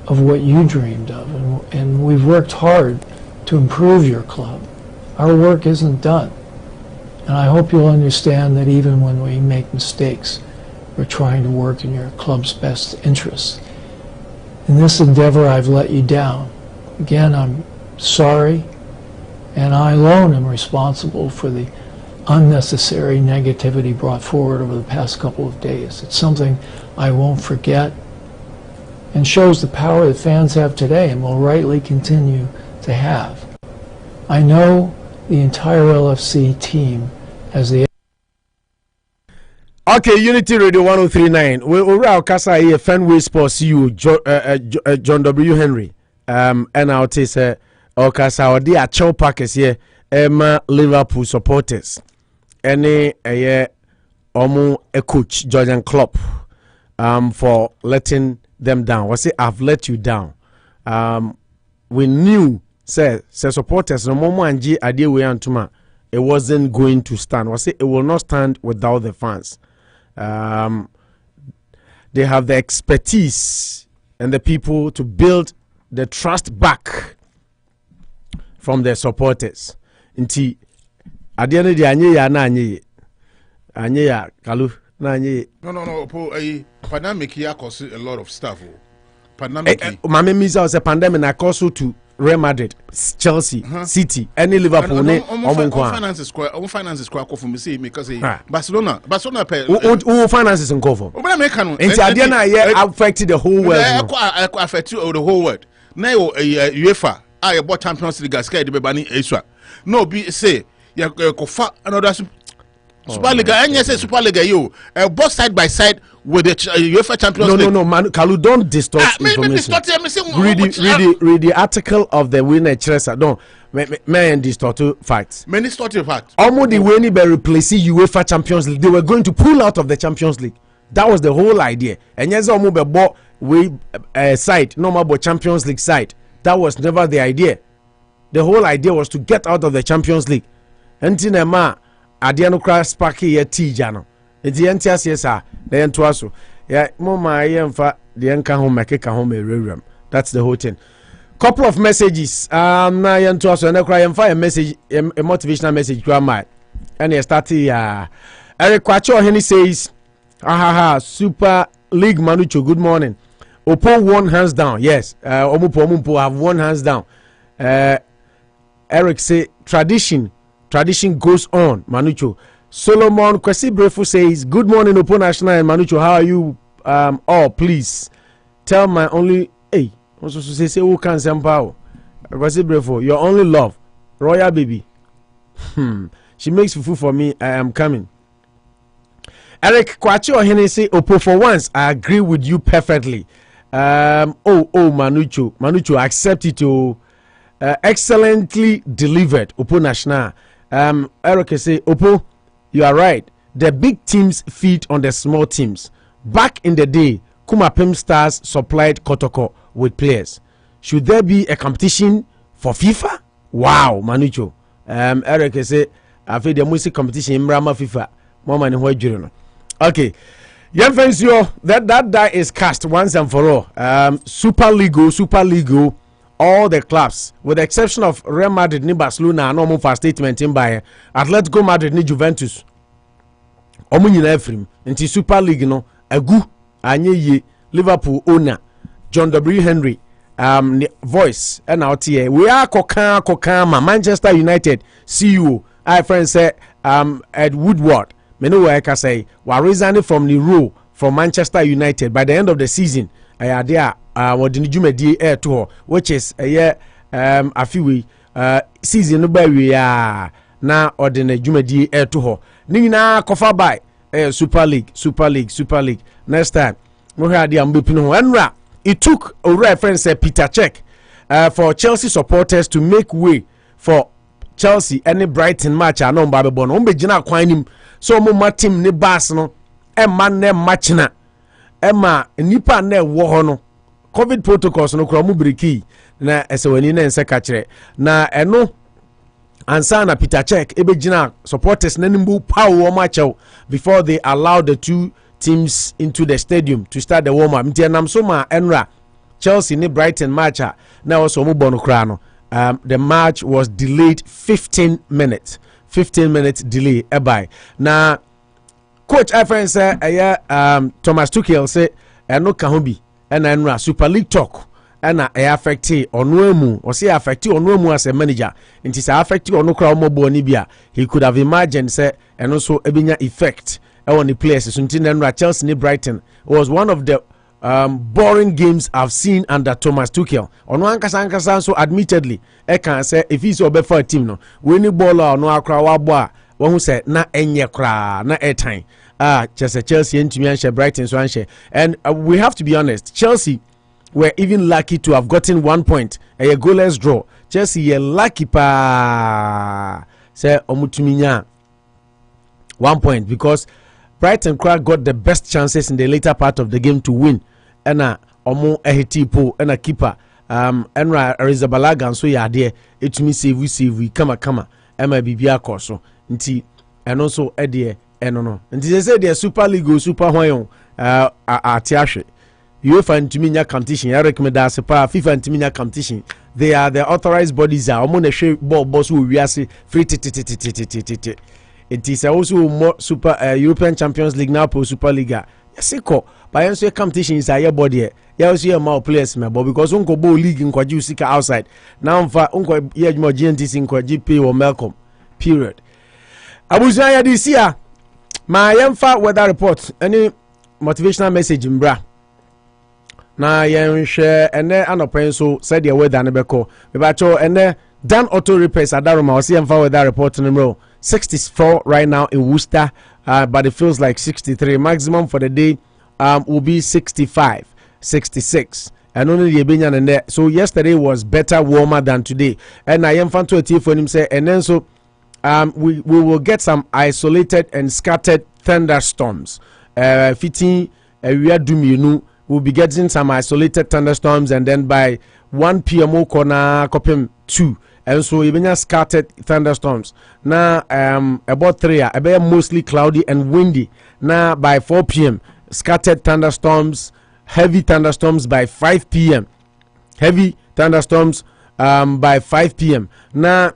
of what you dreamed of, and we've worked hard to improve your club. Our work isn't done, and I hope you'll understand that even when we make mistakes, we're trying to work in your club's best interests. In this endeavor, I've let you down. Again, I'm sorry, and I alone am responsible for the unnecessary negativity brought forward over the past couple of days. It's something I won't forget, and shows the power that fans have today and will rightly continue to have. I know the entire LFC team has the Okay, Unity Radio 1039. We're out Kasa here, Fenway Sports CEO, John W. Henry. And I'll say, Kasa, or the Achel Packers here, Emma Liverpool supporters. Any a coach, Georgian Klopp, for letting them down. We say, I've let you down. We knew, say supporters, no more and G idea we antuma, it wasn't going to stand. We say, it will not stand without the fans. They have the expertise and the people to build the trust back from their supporters. Inti at the end of the day, anye ya kalu na anye. No. Pandemic here cost a lot of stuff. Pandemic. Mame Misa was a pandemic na cost to Real Madrid, Chelsea, City, any Liverpool. Finance is quite for me see because Barcelona pay. Who finances in cover? And Adiana here affected the whole world. Affected the whole world. Now UEFA, I bought Champions League scared the bani Asia. No be say ya kofa another Super League, and yes, Super League, you both side by side with the UEFA Champions League. No, man, Kalu, don't distort information. Read the article of the winner, Chelsea. Don't, man, distort facts. Many distorted facts. Almost the winning by replacing UEFA Champions League, they were going to pull out of the Champions League. That was the whole idea. And yes, almost bought we side, no more about Champions League side. That was never the idea. The whole idea was to get out of the Champions League. Until Nema. Adiano crash parky ya tijano. Eti entias yesa, the entwaso. Ya moma yemfa the enka home makeka home rerem. That's the whole thing. Couple of messages. Na yentwaso and cry yemfa a message, a motivational message to my. And you start Eric Kwacho Henny says, Super League Manucho, good morning. Opo won hands down. Yes. Omupo have won hands down. Eric say tradition goes on, Manucho. Solomon Kwesi Brefu says, good morning, Opo National and Manucho. How are you? Oh, please tell my only. Hey, also say who can somehow. Kwesi Brefu, your only love, Royal Baby. She makes fufu for me. I am coming. Eric Kwachi Ohene say, Opo, for once, I agree with you perfectly. Manucho, accept it. Excellently delivered, Opo National. Eric say, Opo, you are right. The big teams feed on the small teams. Back in the day, Kumapem Stars supplied Kotoko with players. Should there be a competition for FIFA? Wow, Manucho. Eric say, I feel the music competition in Rama FIFA. More money, what you know. Okay. that die is cast once and for all. Super League, all the clubs, with the exception of Real Madrid, ni Barcelona, no more for statement in by Atletico Madrid, ni Juventus. Omunyina Efrim, into Super League, no, Agu, Anye Liverpool owner, John W. Henry, voice, and out here. We are Kokama, Manchester United, CEO, our friend said, Ed Woodward. Menu work I say were resigning from the role from Manchester United by the end of the season. There what the Jumedi air tour, which is a year a few season by we are now or the Jumedi air tour. Nina cover by Super League. Next time, we had the Ambipino Enra. It took a reference Peter Cech for Chelsea supporters to make way for Chelsea any Brighton match. I know Baby Bono. Umbejina kwanim. So mo matim ne bas no emma ne match na emma nipa na wo ho no covid protocols no kura mu breki na esewani na ense ka kire na eno ansa na Peter Cech ebegina supporters na nimbu power match before they allowed the two teams into the stadium to start the warm up. Ntianam so ma enra Chelsea ne Brighton match na also mo bono kura no. The match was delayed 15 minutes. 15 minutes delay by now coach friend say Thomas Tuchel say no kahobi and then Super League talk and affect onwemu or say affect onwemu as a manager it is affect onu kra omobo ni bia he could have imagined say and also ebinya effect on the players so ntin Chelsea ni Brighton was one of the boring games I've seen under Thomas Tuchel. On one kasa so admittedly, I can say if he's over for a team no, when the ball or no Accra wabwa, one who said na enye kra na airtime. Just a Chelsea and Timian Brighton so and we have to be honest. Chelsea were even lucky to have gotten 1 point, a goalless draw. Chelsea ye lucky pa say omutuminya 1 point because Brighton Craig got the best chances in the later part of the game to win. Ena omo ehitipo ena keeper enra Arrizabalaga and so ya there etumi save kama ema bibia koso nti eno so edie eno no nti they say the Super League super hwan atiahwe UEFA ntumi nya competition ya recommend as pa FIFA ntumi nya competition they are the authorized bodies are omo na hwe ball so wiase free titi. It is also more Super European Champions League now for Super League. Yes, but also competition is a body. Yeah, also more players, but because unko bo league in kwaji usika outside. Now unko yeah more GNTC in kwaji pay or Malcolm. Period. Abuzaya this year. My yemfa weather report. Any motivational message in bra. Na yen share and then Anopa so said the weather nebeko. Mebacho and then Dan Auto Repairs Adaroma or yemfa weather report number 64 right now in Worcester, but it feels like 63. Maximum for the day will be 65, 66. And only the Benjamin and there. So yesterday was better, warmer than today. And I am fan to a tea for him say, and then so we will get some isolated and scattered thunderstorms. Fitting we are doing we'll be getting some isolated thunderstorms, and then by 1 p.m. corner copim 2. And so even scattered thunderstorms. Now about 3 about mostly cloudy and windy. Now by 4 p.m. scattered thunderstorms, heavy thunderstorms by 5 p.m. Heavy thunderstorms by 5 p.m. Now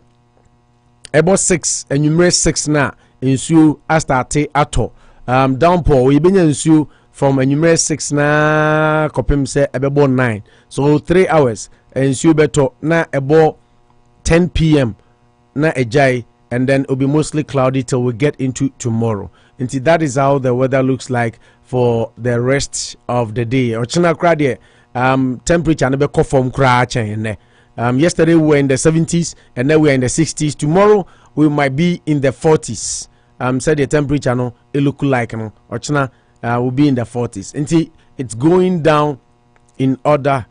about 6 and numerous 6 now ensue astarte ato. Downpour we been ensue from a numerous 6 na kopim say about 9. So 3 hours ensue beto na about 10 p.m. na ejai, and then it'll be mostly cloudy till we get into tomorrow. Until that is how the weather looks like for the rest of the day. Ochina krade temperature na be from kra chen. Yesterday we were in the 70s and then we are in the 60s. Tomorrow we might be in the 40s. Said the temperature no it look like no Ochina will be in the 40s. Until it's going down in order.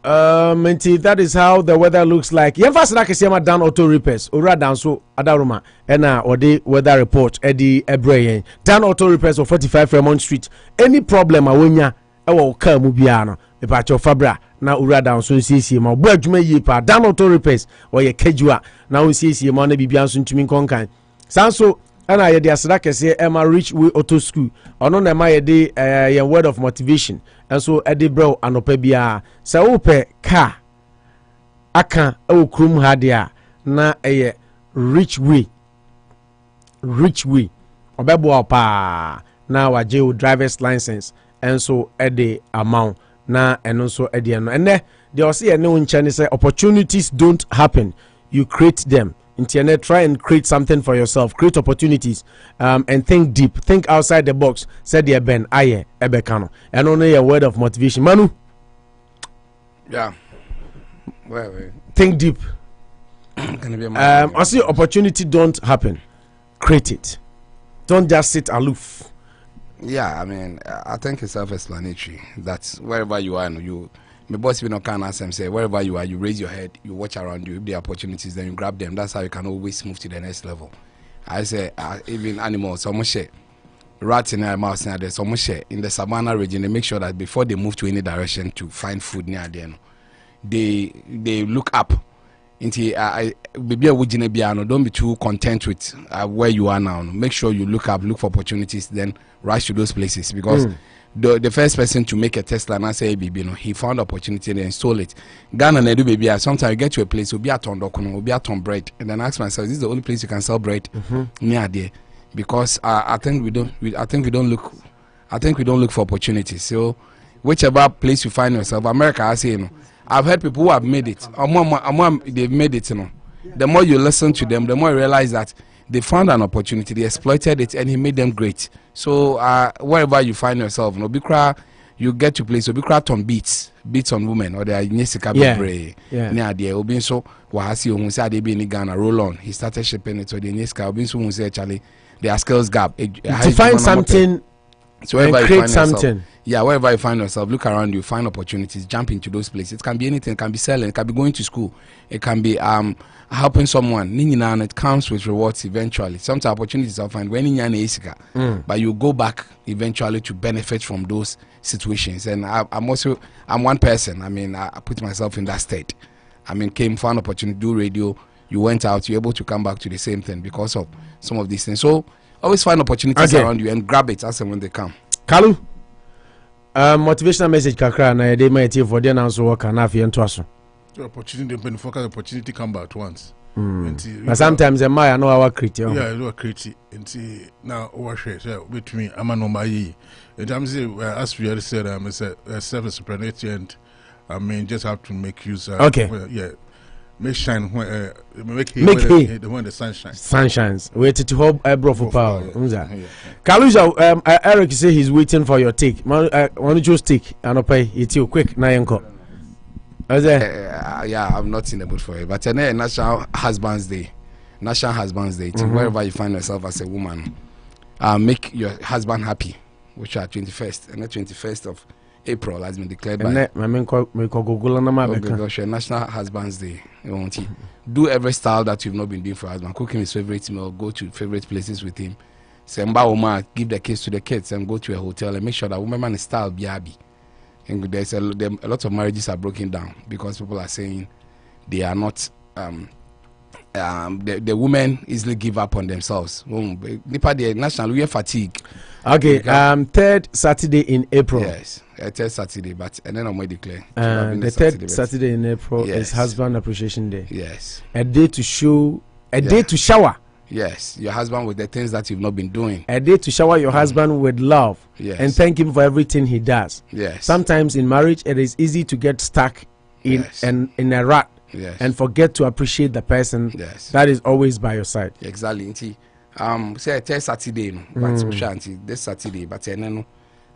That is how the weather looks like. Yemfa like sema Dan Auto Repairs. Ora dan so adaruma ena ode weather report edi ebreye. Dan Auto Repairs of 45 Fremont Street. Any problem awonya ewo ka mu bia no. E pa cho fabra na ora dan so nsiesie ma bo adwuma yi pa Dan Auto Repairs o ye kejua na o nsiesie ma na bibia so ntumi konkan. Sanso and I the asada kese Emma Rich we auto school ono na ma yede your word of motivation and so ede bro anopa bia se wo pe car aka e wo krum ha dia na rich way obebo pa na waje wo driver's license and so ede amount na eno so ede no ene they also say no nchane say opportunities don't happen, you create them. Internet, try and create something for yourself, create opportunities, and think deep, think outside the box. Said the Ben Aye Ebekano, and only a word of motivation. Manu, yeah, think deep. I see opportunity don't happen, create it. Don't just sit aloof. Yeah, I mean, I think it's self-explanatory. That's wherever you are, you. My boss, no can ask them, say, wherever you are, you raise your head, you watch around you. If there are opportunities, then you grab them. That's how you can always move to the next level. I say, even animals, some share. Rats in their mouse, there's some share. In the savannah region, they make sure that before they move to any direction to find food near them, they look up. Don't be too content with where you are now. Make sure you look up, look for opportunities, then rush to those places. Because the first person to make a Tesla and say baby, he found opportunity and install it. Ghana na do baby. Sometimes you get to a place, will be at on dokuno, will be at on bread, and then ask myself, this is the only place you can sell bread near there, because I think we don't look for opportunities. So whichever place you find yourself, America, I say, I've heard people who have made it. They've made it. The more you listen to them, the more you realize that they found an opportunity, they exploited it, and he made them great. So wherever you find yourself, you get to place. Obikra on beats on women, or they are nyesika bebre. Near the Obinso wahasi onse ade be in Ghana roll on. He started shipping it to the nyesika. Obinso onse actually there are skills gap. To find something, so and create something. Yeah, wherever you find yourself, look around you, find opportunities, jump into those places. It can be anything. It can be selling. It can be going to school. It can be helping someone. And it comes with rewards eventually. Sometimes opportunities I'll find when but you go back eventually to benefit from those situations. And I'm one person. I mean, I put myself in that state. I mean, found opportunity to do radio. You went out, you're able to come back to the same thing because of some of these things. So always find opportunities around you and grab it as and when they come. Kalu, motivational message kakra na dey my team for the now so work na afie nto aso. The opportunity, when focus opportunity come back at once. But sometimes the Maya know our critic. Yeah, you are critic. And now overshare. So with me, I'm a normal ye. And I'm saying, as we already said, I'm a self-explanatory, and I mean, just have to make use. Yeah. Make shine when make hay when the sun shines. Sun shines. Wait to hope I brought for power. Kaluja, Eric say he's waiting for your take. Want to just take and pay it you quick na yanko. Yeah, I'm not in the mood for it. But National Husband's Day. Wherever you find yourself as a woman, make your husband happy, which are 21st and the 21st of April has been declared by National Husband's Day. Do every style that you've not been doing for your husband. Cook him his favorite meal, go to favorite places with him. Give the kids to the kids and go to a hotel and make sure that woman is style biabi. And there's a lot of marriages are broken down because people are saying they are not the women easily give up on themselves. National we are fatigue. Okay, third Saturday in April. Yes, third Saturday, but and then I'm going to declare. The third Saturday in April is Husband Appreciation Day. Yes, a day to show, day to shower. Yes, your husband with the things that you've not been doing. A day to shower your husband with love. Yes. And thank him for everything he does. Yes. Sometimes in marriage, it is easy to get stuck in a rut. Yes. And forget to appreciate the person that is always by your side. Exactly. Say third Saturday, but this Saturday, but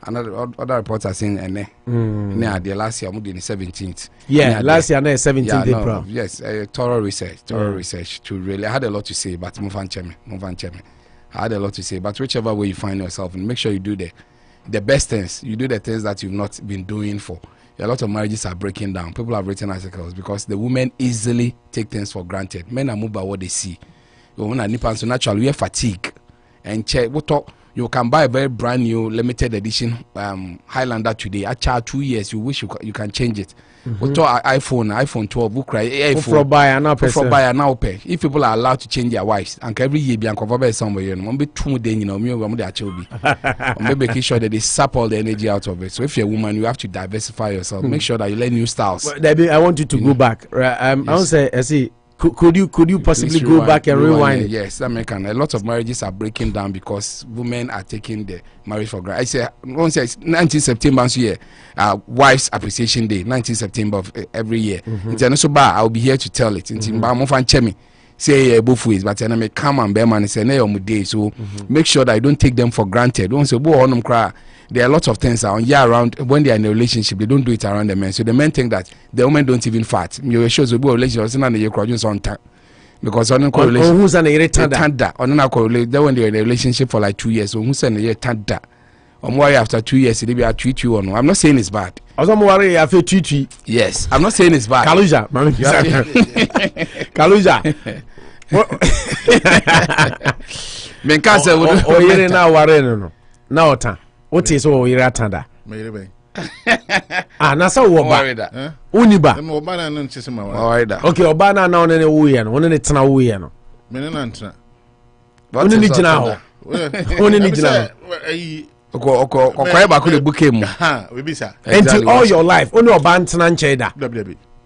other reports are saying the last year the 17th. Yeah, last year 17th April. Yes, thorough research to really. I had a lot to say, but move on, I had a lot to say, but whichever way you find yourself, and make sure you do the best things. You do the things that you've not been doing for. A lot of marriages are breaking down. People have written articles because the women easily take things for granted. Men are moved by what they see. So naturally, we have fatigue. And check what talk. You can buy a very brand new limited edition Highlander today. After 2 years, you wish you can change it. But iPhone 12, book cry iPhone for buy now pay. If people are allowed to change their wives, and every year be uncovered somewhere, you know, maybe 2 days, you know, maybe making sure that they sap all the energy out of it. So if you're a woman, you have to diversify yourself. Make sure that you learn new styles. Well, Debbie, I want you to go back. I want to say, could you possibly go back and rewind? Yes, that can. A lot of marriages are breaking down because women are taking the marriage for granted. I say, once it's 19 September year, Wives Appreciation Day, 19 September of every year. I'll be here to tell it. Say both ways, but I may come and bear money. Say day, so make sure that I don't take them for granted. Don't say, there are lots of things around when they are in a relationship. They don't do it around the men. So the men think that the women don't even fart. You show the relationship on time because on who's an irritant when they're in a relationship for like 2 years. So who's an irritant that? I'm worried after 2 years they will treat you or no. I'm not saying it's bad. I'm worried after treat. Yes, I'm not saying it's bad. Kaluja, Kaluja. Men can't say you're now worried no time. What is all your attender? Nasa Woba Uniba. Okay, Obana now in a Wuyan, one in a Tana Wuyan. Menantra. What in it now? Only need now. Could book him. Until all your life, only a bantan cheddar.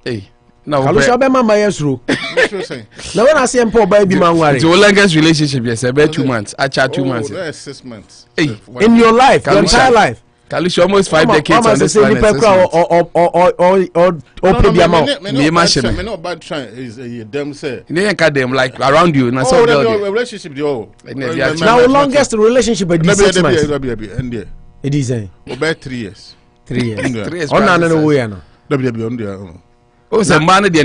Hey. No, I shall be my through. Now, when I see him poor baby man, it's the longest relationship, yes, about 2 months. I chat 2 months. 6 months. Hey, in your life, your entire life. Kalish almost 5 decades on this planet. Me no bad try is them say. They can't them like around you. Now, relationship now longest relationship is 6 months. It is about 3 years. 3 years. On another way, no. Oh, the man, the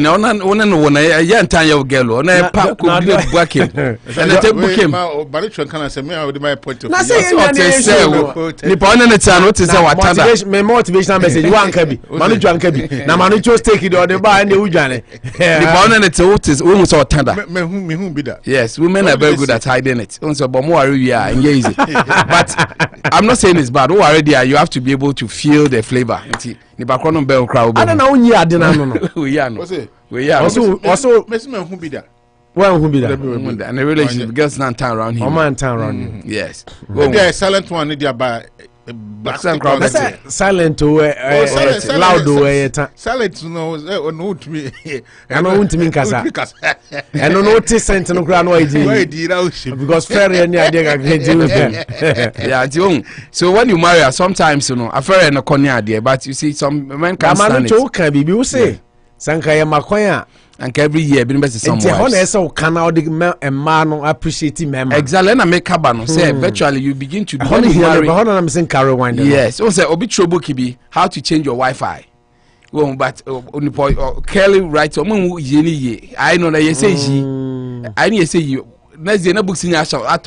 one a time your girl, and I could book him. And I take book him. But can I say me with my point of view? Nippon and it's what is our motivational message. One Kyebi, Manu Kyebi. Now Manu just take it or the bar and the Ujane. Nippon and it's what is almost our tender. Me who be that? Yes, women are very good at hiding it. Also, but more we are engaged. But I'm not saying it's bad. Oh, already you have to be able to feel the flavor. Ni background bell crowd. I don't know when you are no. We are also Messi who be that? Well, who be that? And the relationship girls not town around here. Man town around here. Yes. Maybe a silent one they are by black crowd. Silent loud silent no to me. I know to me kasa. I don't notice sent no ground because fair any idea I can do with them. Yeah, so when you marry her, sometimes a fair and a corner there, but you see some men can't stand it. Can be you say Sankaya Makoya. And every year, been better some man appreciating member. Exactly, and I make cabano say virtually you begin to marry. Yes, also obi trouble kibi how to change your Wi-Fi. Well, but Kelly writes I know that you say I need to say you next day no books in our shop how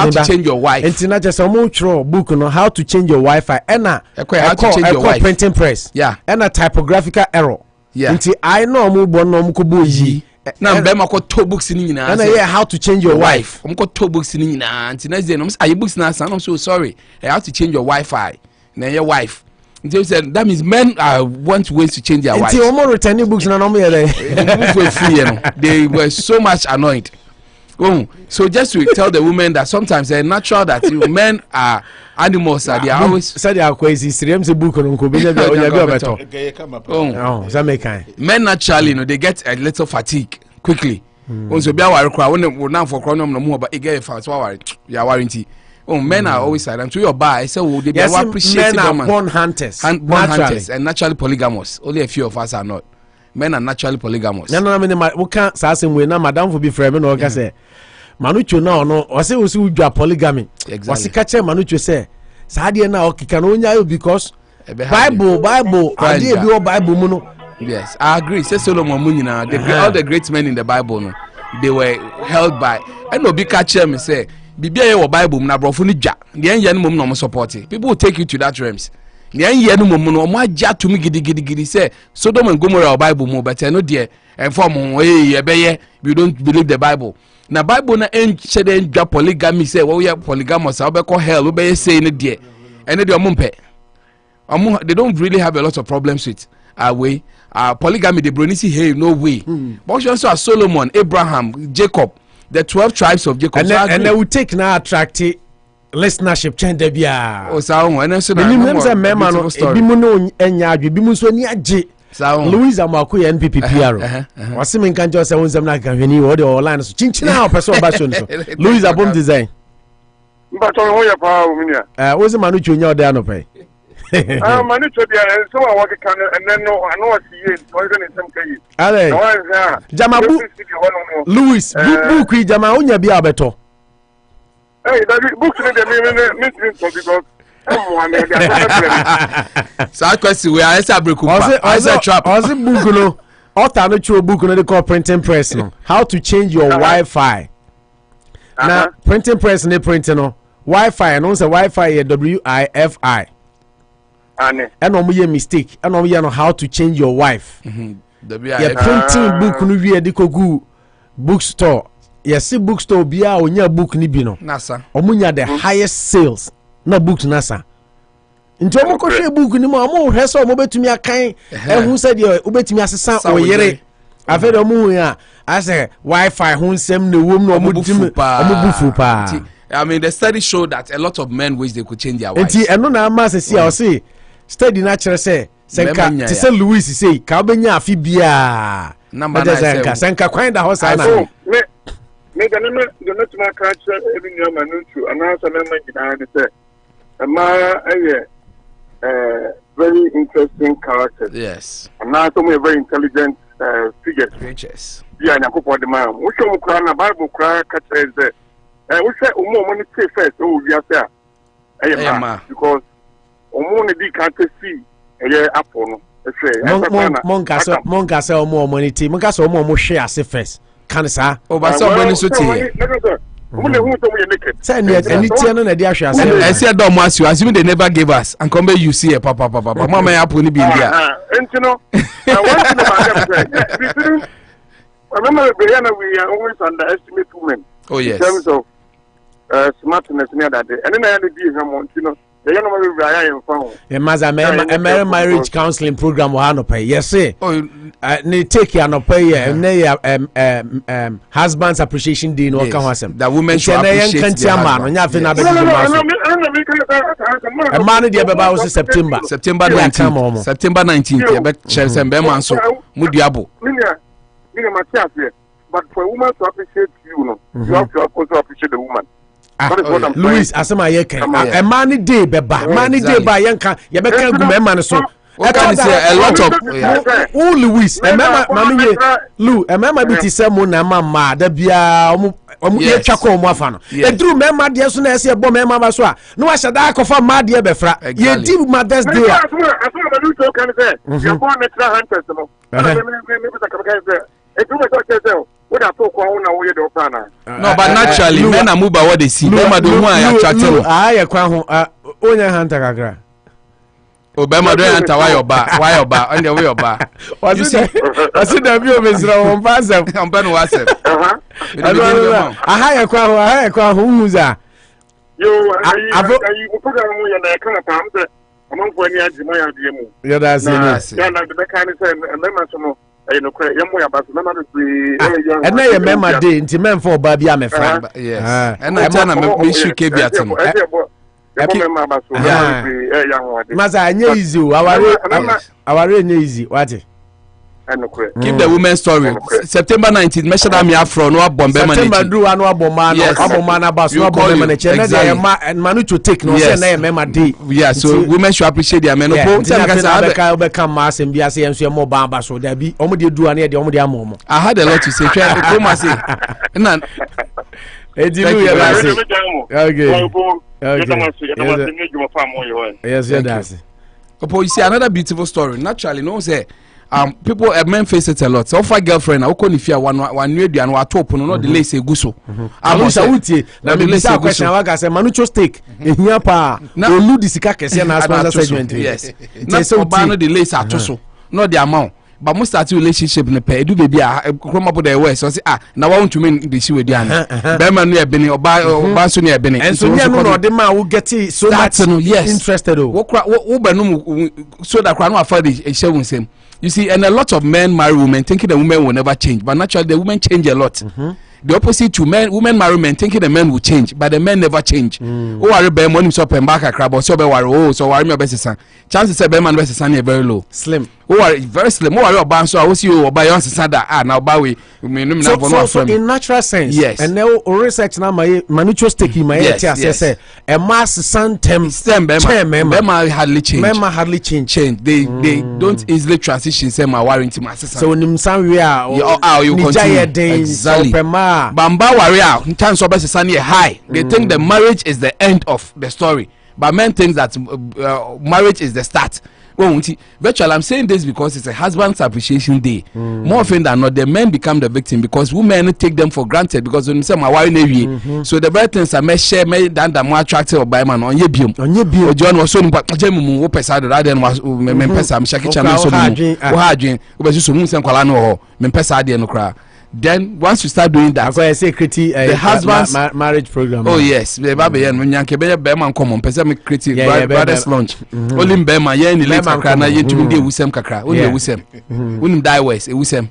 to change your wife. And not just a mutual book on how to change your Wi-Fi and how to change your wife printing press. Yeah, and a typographical error. Yeah, I know now Bema got 2 books in how to change your wife. I'm got 2 books in next day. I'm books now, I'm so sorry. I have to change your Wi-Fi. Now your wife. Said that means men want ways to change their wife. Until returning books they were so much annoyed. So just to tell the women that sometimes they're natural that men are animals that they are always said they are crazy. Book men naturally, they get a little fatigue quickly. Also, be our crowd when now for chronom no more, but it get fast. You warranty. Men are always silent. To your bar, I say, they appreciate men are born hunters, and naturally polygamous. Only a few of us are not. Men are naturally polygamous. No, we can't say now. Madam will be friend. No, can say. Manucho no. I say we do polygamy. Exactly. Wasi kache Manucho say. Sadia na okikanonya because Bible. Idea be Bible muno. Yes, I agree. Say Solomon Munina. All the great men in the Bible, no, they were held by. And no be catch me say. Bibia your Bible na brofo ni dwa. The yen mum no support. People will take you to that realms. The yen mum no mo agya to me gidi say Sodom and Gomorrah Bible mo but no there and for mo you don't believe the Bible. Na Bible na enche den dwa polygamy say we are polygamous we be call hell we be say no there. And dey omumpe. They don't really have a lot of problems with way. Polygamy, the Bronisi, hey, no way. But also as Solomon, Abraham, Jacob, the 12 tribes of Jacob. And they will take now attractive listenership Chendebia. Oh, so and then so names a member Bimuno Enya, Bimuso Niaji. Louisa Maku NPP PR. Was Simin can just say one Zamaka or the Orlando Chinchina person Bashon. Louisa Bomb Design. But on your power, was a Manuchu in your Danope. Manuchu, so I want to come and then no, I know I see you in some case. Ale Jamabu Louis Book Jamaunya Biabeto. Hey, that book because so question we are trap. Was it book no? Alternative book no they call printing press no. How to change your Wi-Fi. Now printing press no printing no. Wi-Fi no say Wi-Fi is WIFI. And no me mistake. And no know how to change your wife. Yeah, printing book no we dey go bookstore. Yes, bookstore bia onya book ni bi no. Nasa. Omunya the highest sales. Na book nasa nti omo ko hwe book ni mo hwe so omo betumi akan ehun se de obetumi asesa oyere afede omo ya ase Wi-Fi hun sem na wom na omo bufu pa. I mean, the study showed that a lot of men wish they could change their wives. Nti eno na ama se o se study na kire se senka ti se Louis say ka obenya afi bia number na senka kwan da hosa na me ga na to my culture every new manuchu anasa na magina de say very interesting characters. Yes. And now some very intelligent figures. Creatures. Yeah, and Akufo-Addo man. We show Quran, Bible Quran catches there. We say money say first. Oh, we are there. Because money di can't see. Apple. Monka say money tea. Monka say mo share say first. Can say. Oh, but somebody so tea. Say anything no na dey ahwe ase. I say don mo asu assume they never gave us and come you see papa mama ya poni bi dia. Entino. One thing about them, remember we are always underestimate women. Oh yes. In terms of smartness near that day. And then I had to be him, you know. The young man will be in phone. Yeah, maza marriage counseling program wa no pay. Yes say. Oh, ne take ya no pay and husband's appreciation day no kan wasem. That women should appreciate their husband. Nya fe na be do man dey be ba was September 19th. September 19th. Ya be Chelsea be man so mudiabo. Me ma here. But for a woman to appreciate you, no, you have to also appreciate the woman. Louis asema yeke a man day beba man day ba yenka ye beka gu mema so I can say a lot of Louis e mema mama ye Lou e mema bi ti se mo na mama da bia omu ye twako omu afa no e duru mema de so na ese e bo mema ba so a no wa shada akofa ma de befra ye di Mother's Day I do so can say you born natural hunters no no, but naturally, men are moved by what they see. Bema do who are attractive. I ho onya hunter kakra. O bema do hunter why your bar on the way your bar. You see that view Mr. on pass am ben wasem. Aha kwa ho muza. You program you na kana tam among for any ajima ya die mu. Yeah, that's it. Yeah, na the kind say mema so no and now your member day into men for baby I'm a friend. Yes. And I tell them we should keep at him. Maza easy. Our easy. What? Keep the women's story. September 19th, measure that me afro no bomb man. September do anu aboma no aboma na baso aboma man che na dey manu to take no say na member day. Yeah, so women should appreciate their men. Opo tell me say be come mass and bia say enso mo ba baso da bi omo dey do anu dey omo dey amomo. I had a lot to say. Try to come say. Na Edilu ya la say. Okay. Yes, that's. Opo, you see another beautiful story. Naturally, no say people men face it a lot. So for girlfriend, I can if you one new and what top no delay say guso. Amusa uti na me say question I say manucho steak ehia pa olu di sika kese na sponsor segment. Yes. Na so ba no delay say atoso. No the amount. but most start relationship ne pe edu baby kroma po the way so say na wa want to mean the see we dey na be man no e beni oba so ne e beni and so no the man will get so much interested wo benum so that kra no afford e share won same. You see, and a lot of men marry women thinking the women will never change, but naturally the women change a lot. The opposite to men, women marry men thinking the men will change, but the men never change. Oh, I remember money so pen back a crab or so be worry. Oh, so worry me best son. Chances say be man best son is very low. Slim. Oh, very slim. Oh, I ban so I will see you buy your son that now buy we so in natural sense. Yes. And now research now my manucho sticky my say a mass son stem be man hardly change. Men hardly change. They don't easily transition say my warranty my sister. So nim san we are you continue. Exactly. Bamba warrior in terms of best high. They think the marriage is the end of the story, but men think that marriage is the start. Virtually, I'm saying this because it's a husband's appreciation day. More often than not, the men become the victim because women take them for granted because when you say my wife so the better things are share than the more attractive by man on your biom. Or John was so jamu pesado rather than was pesa am shaki channel so hardin so mun sen kwala no men pesa de no kra. Then once you start doing that, I say create the husband's marriage program. Oh yes, be ba be when yanke be man common person me create brothers lunch. Only be man ye ni late kakra na ye tumi dey wusem kakra. Only wusem. Unim die west, wusem.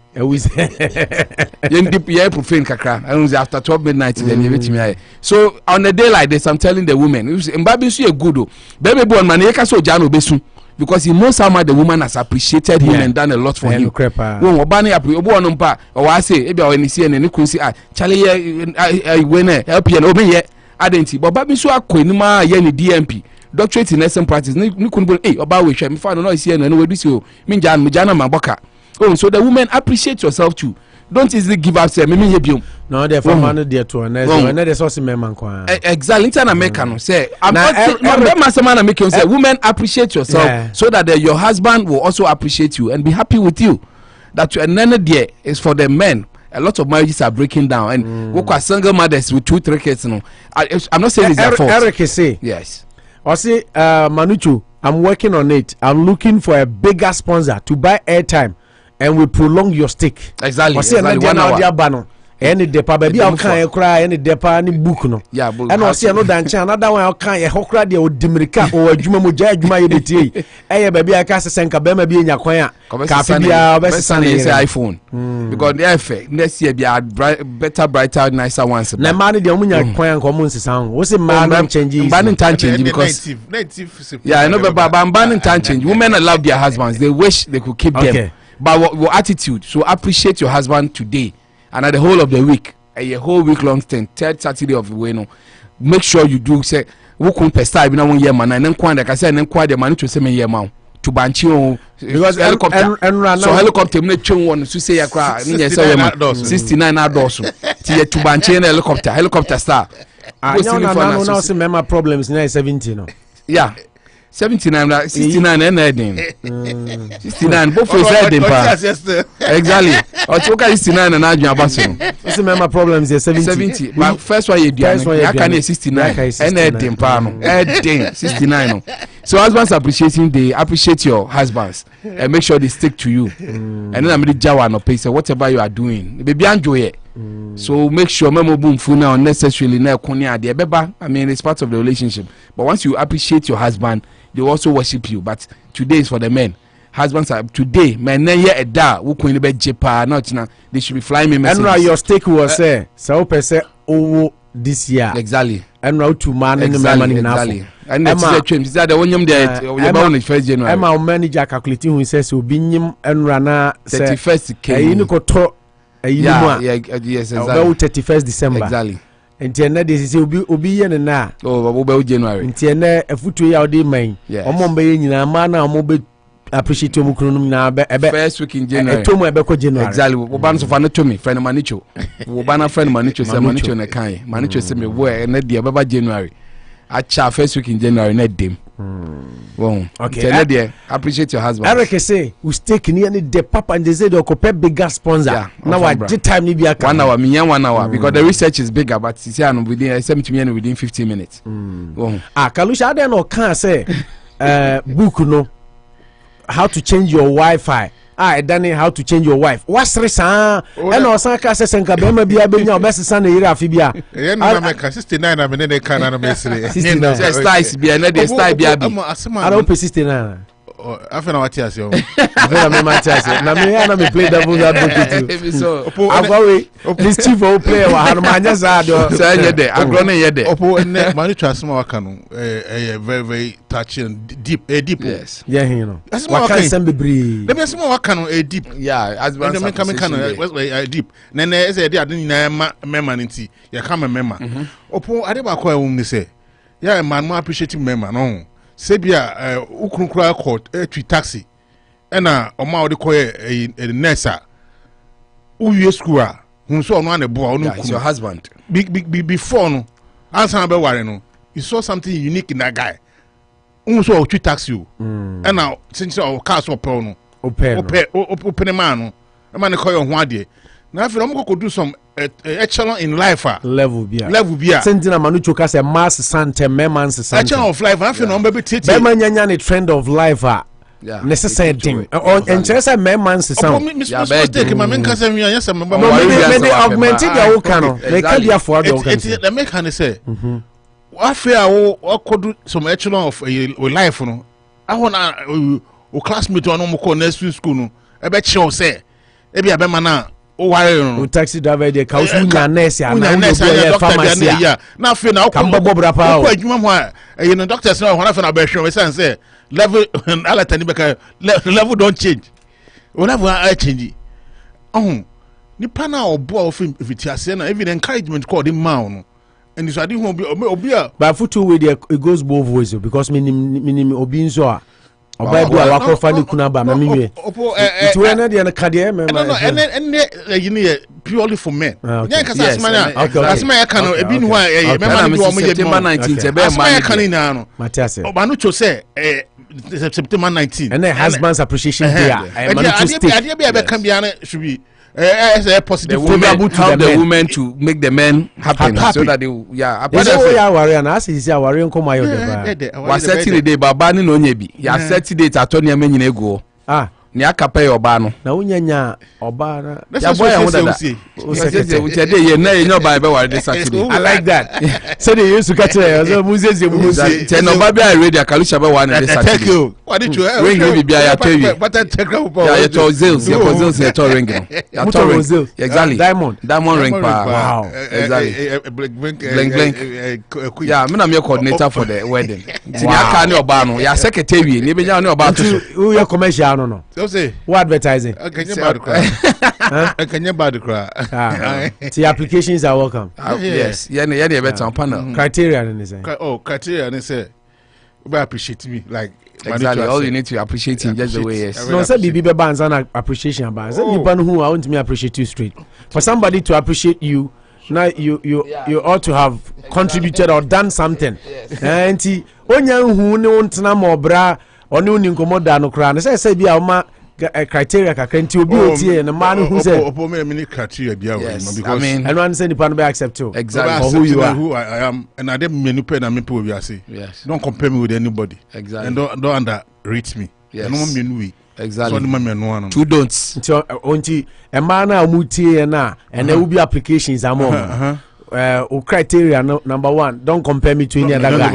Ye deep ye profane kakra. And after 12 midnight then you betimi aye. So on a day like this I'm telling the women, mbabi so ye good o. Be me born man ye ka so jano besu. Because he knows how much the woman has appreciated him and done a lot for him. When Obani Obo pa or I say, maybe when you see and you could see, Charlie, I win help you and open yet. I didn't. But Babi so a queen ma yenny DMP. Doctorate in SM practice. You couldn't be about which I'm found no see and no do so. Minjan Mijana Mabaka. Oh, so the women appreciate yourself too. Don't easily give up. Say, me you. No, therefore, man, dear to another source in man. Exactly. It's an American. Say, I'm not man make you say, women appreciate yourself so that your husband will also appreciate you and be happy with you. That another day is for the men. A lot of marriages are breaking down, and we are single mothers with 2-3 kids. No, I'm not saying it's their fault. Eric is say yes. I say, Manucho, I'm working on it. I'm looking for a bigger sponsor to buy airtime. And we prolong your stick. Exactly. Exactly. 1 hour. Any depa baby I can cry any depa any book no. Yeah, and I see another another one I can hokra de odimirika o adwuma mo ja adwuma ye betie. Eh baby I can senka be ma bi enya kwan a. Ka fi bia obesesa na say iPhone. Because the effect next year be better brighter nicer ones. Na man de omunya kwan ko mo nsesa ho. Wo se man change. Man time change because yeah, I know but man time change. Women love their husbands. They wish they could keep them. But what attitude? So appreciate your husband today and at the whole of the week, a whole week long thing, 3rd Saturday of the week. No, make sure you do say who can pesta even 1 year man and then quite like I said and then quite the money to 7 year man to banchi because helicopter and so helicopter me twen one to say yakra ni say 69 adults to banchi helicopter star. No say member problems na 70 no. Yeah. 79 69 and heading 69 both for heading exactly or toka 69 and adwan abaso what's the member problems is 70 but first one you do I can 69 and heading pa no heading 69 so husbands they appreciate your husbands and make sure they stick to you and then I'm the jawa no pay say whatever you are doing baby enjoy it. So make sure memo boom funa unnecessarily na kuni ade beba. I mean it's part of the relationship. But once you appreciate your husband, they also worship you. But today is for the men. Husbands are today men na ye eda wo kuni be jepa not na they should be flying me messages. And your stake was say so person owo this year. Exactly. And now to man in the money exactly. And that's the dream. Is that the one there you born on 1st January. Emma manager calculating who says obi nyim enrana 31st K. You ko to yes, exactly. 31st December. Exactly. Ntiene de sisi obi ye na. Oh, obi January. Ntiene efutu ya odi man. Omo mbe ye nyina ma na omo be appreciate omo kunu na be first week in January. Etomo ebe ko January. Exactly. Oba no so fa no to me, friend Manicho. Oba na friend Manicho say Manicho na kan. Manicho say me wo na de baba January. Acha first week in January na dem. Well, okay. There, appreciate your husband. Eric say we stake near the papa and they say they could pay bigger sponsor. Yeah, now at the time ni be 1 hour, me 1 hour because the research is bigger, but see within 70 million within 15 minutes. Kalusha I don't know can say book no how to change your Wi-Fi dane how to change your wife wasre saa and osan ka sesenka be ma bia benya obesesa na yire afi bia e na me ka 69 na me ne ka na mesre 69 styles bia na the style bia bi ara o 69 after na wati ase o after na me mati ase na me na me play double advocate so agwawe this chief o player wa hanu manya za do say ye de agro na ye de opo ne mani transma waka no very very touching deep deep yes yeah he no waka sembebri let me asema waka no deep yeah as well as coming can deep nene ese de ade nyina mema nti ye ka mema opo ade ba kwa won ni say yeah man mo appreciate mema no sebia ukunkura court twi taxi ena oma odi koye nessa uwie school a hun so ono anebo ono your husband before no answer be ware no you saw something unique in that guy un so twi taxi o ena since o car so pe no open man no e man koye ho ade na afi no ko do some echelon in life level bia sentina manucho ka say mass sante meman sante echelon of life afi no be tete be manyanya ne trend of life necessary thing and say meman sante yeah mistake ma men ka say me yes me augment the whole canon they can be afford the make can say afi a kodu some echelon of life no I want o classmate on mo ko nursery school no e be chew say e bia be mana o ware no taxi driver dey kaus unya nurse ya na unya pharmacy ya na fe na ko bobra pa o adwuma ho a no doctors na ho na fe na be hwe we say level ala tani be ka level don't change o level a change ni pana obo of fitiase na even encouragement called him man and so I didn't obi but for two way there it goes both ways because minim obi nso a oba bi a wakofa ni kuna ba mamiwe to ena de na kade me no ene purely for men nya kasa asma ya kan ebi ni ho me man do mo ye bi 19 be man ya kan na no Matiase oba no cho say September 19 and husband's appreciation day I manage to stay ade bi be kan bia na should be as a positive favorable to the women to make the men happy. So that they warrior na asisi warrior nko mayo de ba wa set the day baba ni no nya bi ya set date atoni ame nyina ego ni akapa ya oba no na unyanya oba na ya boy ya dada we dey ye na enyo ba be ware this Saturday I like that so they used to catch so muzie ten oba bi ready akalusha be one this Saturday thank you what did you ring we bi ya tewi but take ya to zils ya to ring ya to ring exactly diamond ring pa wow exactly blink yeah me na me coordinator for the wedding tin ya ka ni oba no ya secretary ni be nya ni oba to so who your commercial no say what advertising can you bad cry the applications are welcome yes yeah better panel criteria and say criteria and say we appreciate me like exactly all you need to appreciate him just the way yes no say bibi be bands and appreciation bands say nipa no who I want me appreciate you straight for somebody to appreciate you now you ought to have contributed or done something and onya hu ne wontena mobra oni uni nkomoda no kra na say bia o ma criteria kakra nti obi otie na ma no hu say opo me criteria bia we because I mean anyone say nipa no be accept you exactly for who you are who I am and I dem menu pe na me pe obi ase yes don't compare me with anybody exactly and don't underrate me yes. No menu we exactly so no menu no two don'ts nti e ma na amutie na and there will be applications among criteria number 1 don't compare me to any other guy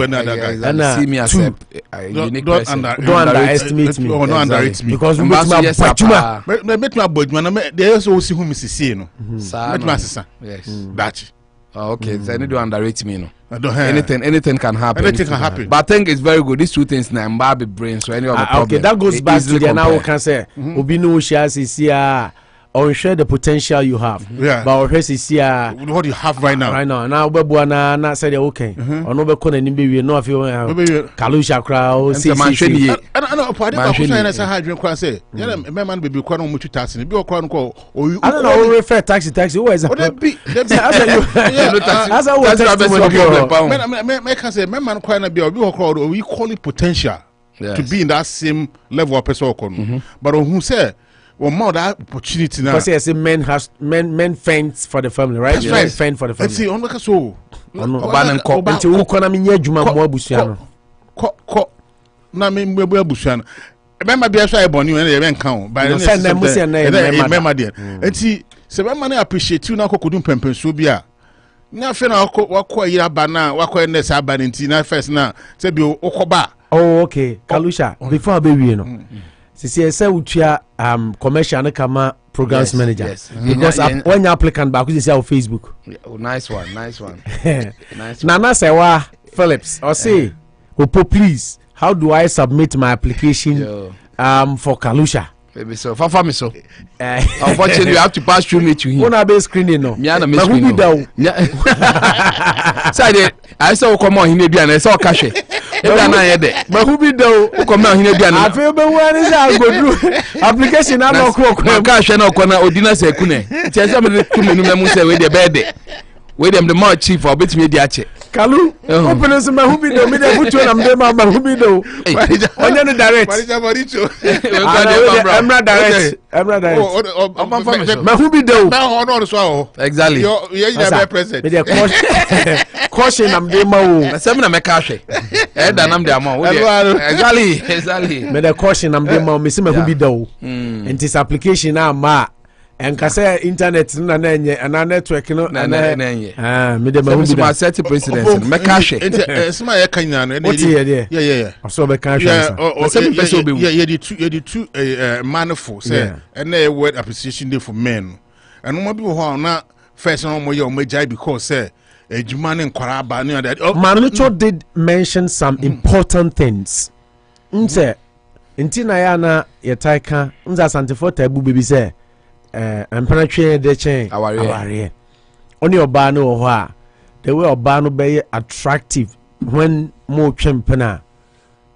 and see me as a unique person don't underestimate me don't underrate me because we make me abojuma na they also see who me see no make me asesa yes that okay so don't underrate me no anything can happen but I think it's very good these two things na mbabe brain so any of the problem okay that goes back to the now can say obi no share see or share the potential you have but or see what you have right now now bebu na say okay ono be ko na ni be wie no afi kalusha kra o see ana opade ba ko say na say hadwen kra say ya me man be kwa no mutu taxi ni bi okra no ko I don't know refer taxi who is that me can say me man kwa na bi obi okra we call it potential to be in that same level of person okon but who say well, more that opportunity now. Because yes, men fend for the family, right? That's right. Fend for the family. Let's see, on the so. Until who can I mean? You juma more busiano. Na me busiano. remember be so ebony when they ben kan by the send them remember there enti se be man appreciate you na kokodun pempenso bi a na fe na wakọ yira ba na wakọ ness aba nti na first na se bi okoba. Oh, okay. Kalusha, before we no. See, say utia commercial na kama programs manager. Yes. Because when you applicant back you see on Facebook. Oh, nice one. Nice one. Nana Sewa Phillips, or say, Opo, please, how do I submit my application for Kalusha? Maybe so. Fafa me so. Unfortunately, you have to pass through me to him. Una be screening no. Me ana me screening. Say I saw come on him bia na say o ka hwe. E bia na ye de. Ma who be do come on him bia na. Afi be wani say go do application na no ko ka hwe na ko na odina say kune. Ti say me to me no me say we de be de. We dem the more chief for bit me di ache. Kalu, open some who be do me dey put you am dey ma who be do. Onye no direct. Emra direct. Ma who be do. Exactly. You president. Me caution am dey ma o. Na say me na me ka hwe. E da nam dey ama. Exactly. Me dey caution am dey ma me say ma who be do. And this application na ma and kase internet na enye na network no na enye me dem who be my set president me ka hwe esma ye kanya no yeah so be ka hwe some person be you the two manful say and na word appreciation day for men and mo bi ho na first no mo ye o majai because say ejuma ne nkwara ba ne that Manucho did mention some important things nse ntina ya na yetaika nza santifo tabu baby say empanatwe de chen aware oni oba no ho a the way oba no be attractive when mo twempena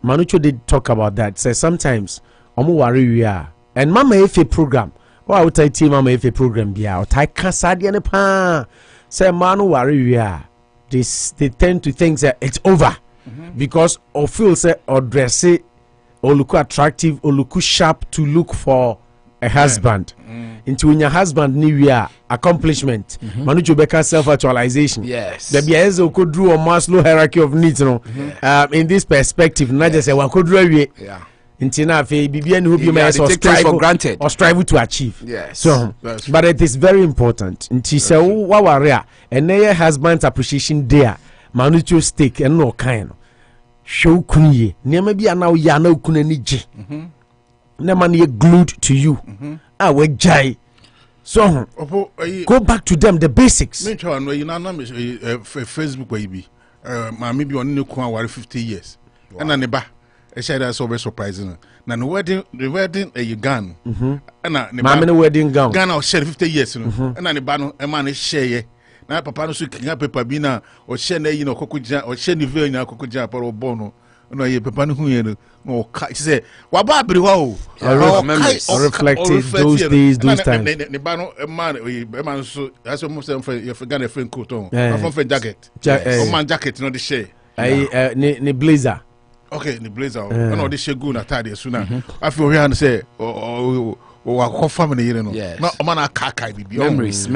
Manucho did talk about that say sometimes omo ware wi a and mama efe program wa utai team mama efe program bia utai kasade ne pa say manu ware wi a they tend to think that it's over because or feel say or dress it or look attractive or look sharp to look for a husband into your husband new year accomplishment Manucho Beka self-actualization. Yes, the BIS could draw a Maslow hierarchy of needs, in this perspective not just say what could draw into na fe bibia who be my strive for granted or strive to achieve. Yes, so but it is very important into say what warrior and their husband's appreciation there Manucho stake and no kind show kunye nema bia na ya na kunani je na man ye glued to you we jai so go back to them the basics. Me try no you na Facebook wey be ma me be on ne ko aware 50 years and na ne ba e share that so very surprising na the wedding a gun and na ne ba wedding gown Ghana o share 50 years no and na ne ba no e ma ne share na papa no so kinga paper bi na o share na yi no kokoja o share ni veil na kokoja para o bono no ye papa no hu ye no ka say wa ba abiri ho reflecting those days those times ne ba no man so as mo say you forget a friend coat on from jacket o man jacket no the share ne blazer okay the blazer no the share go na tade so na afi o here say wa family you know no man aka bibi memories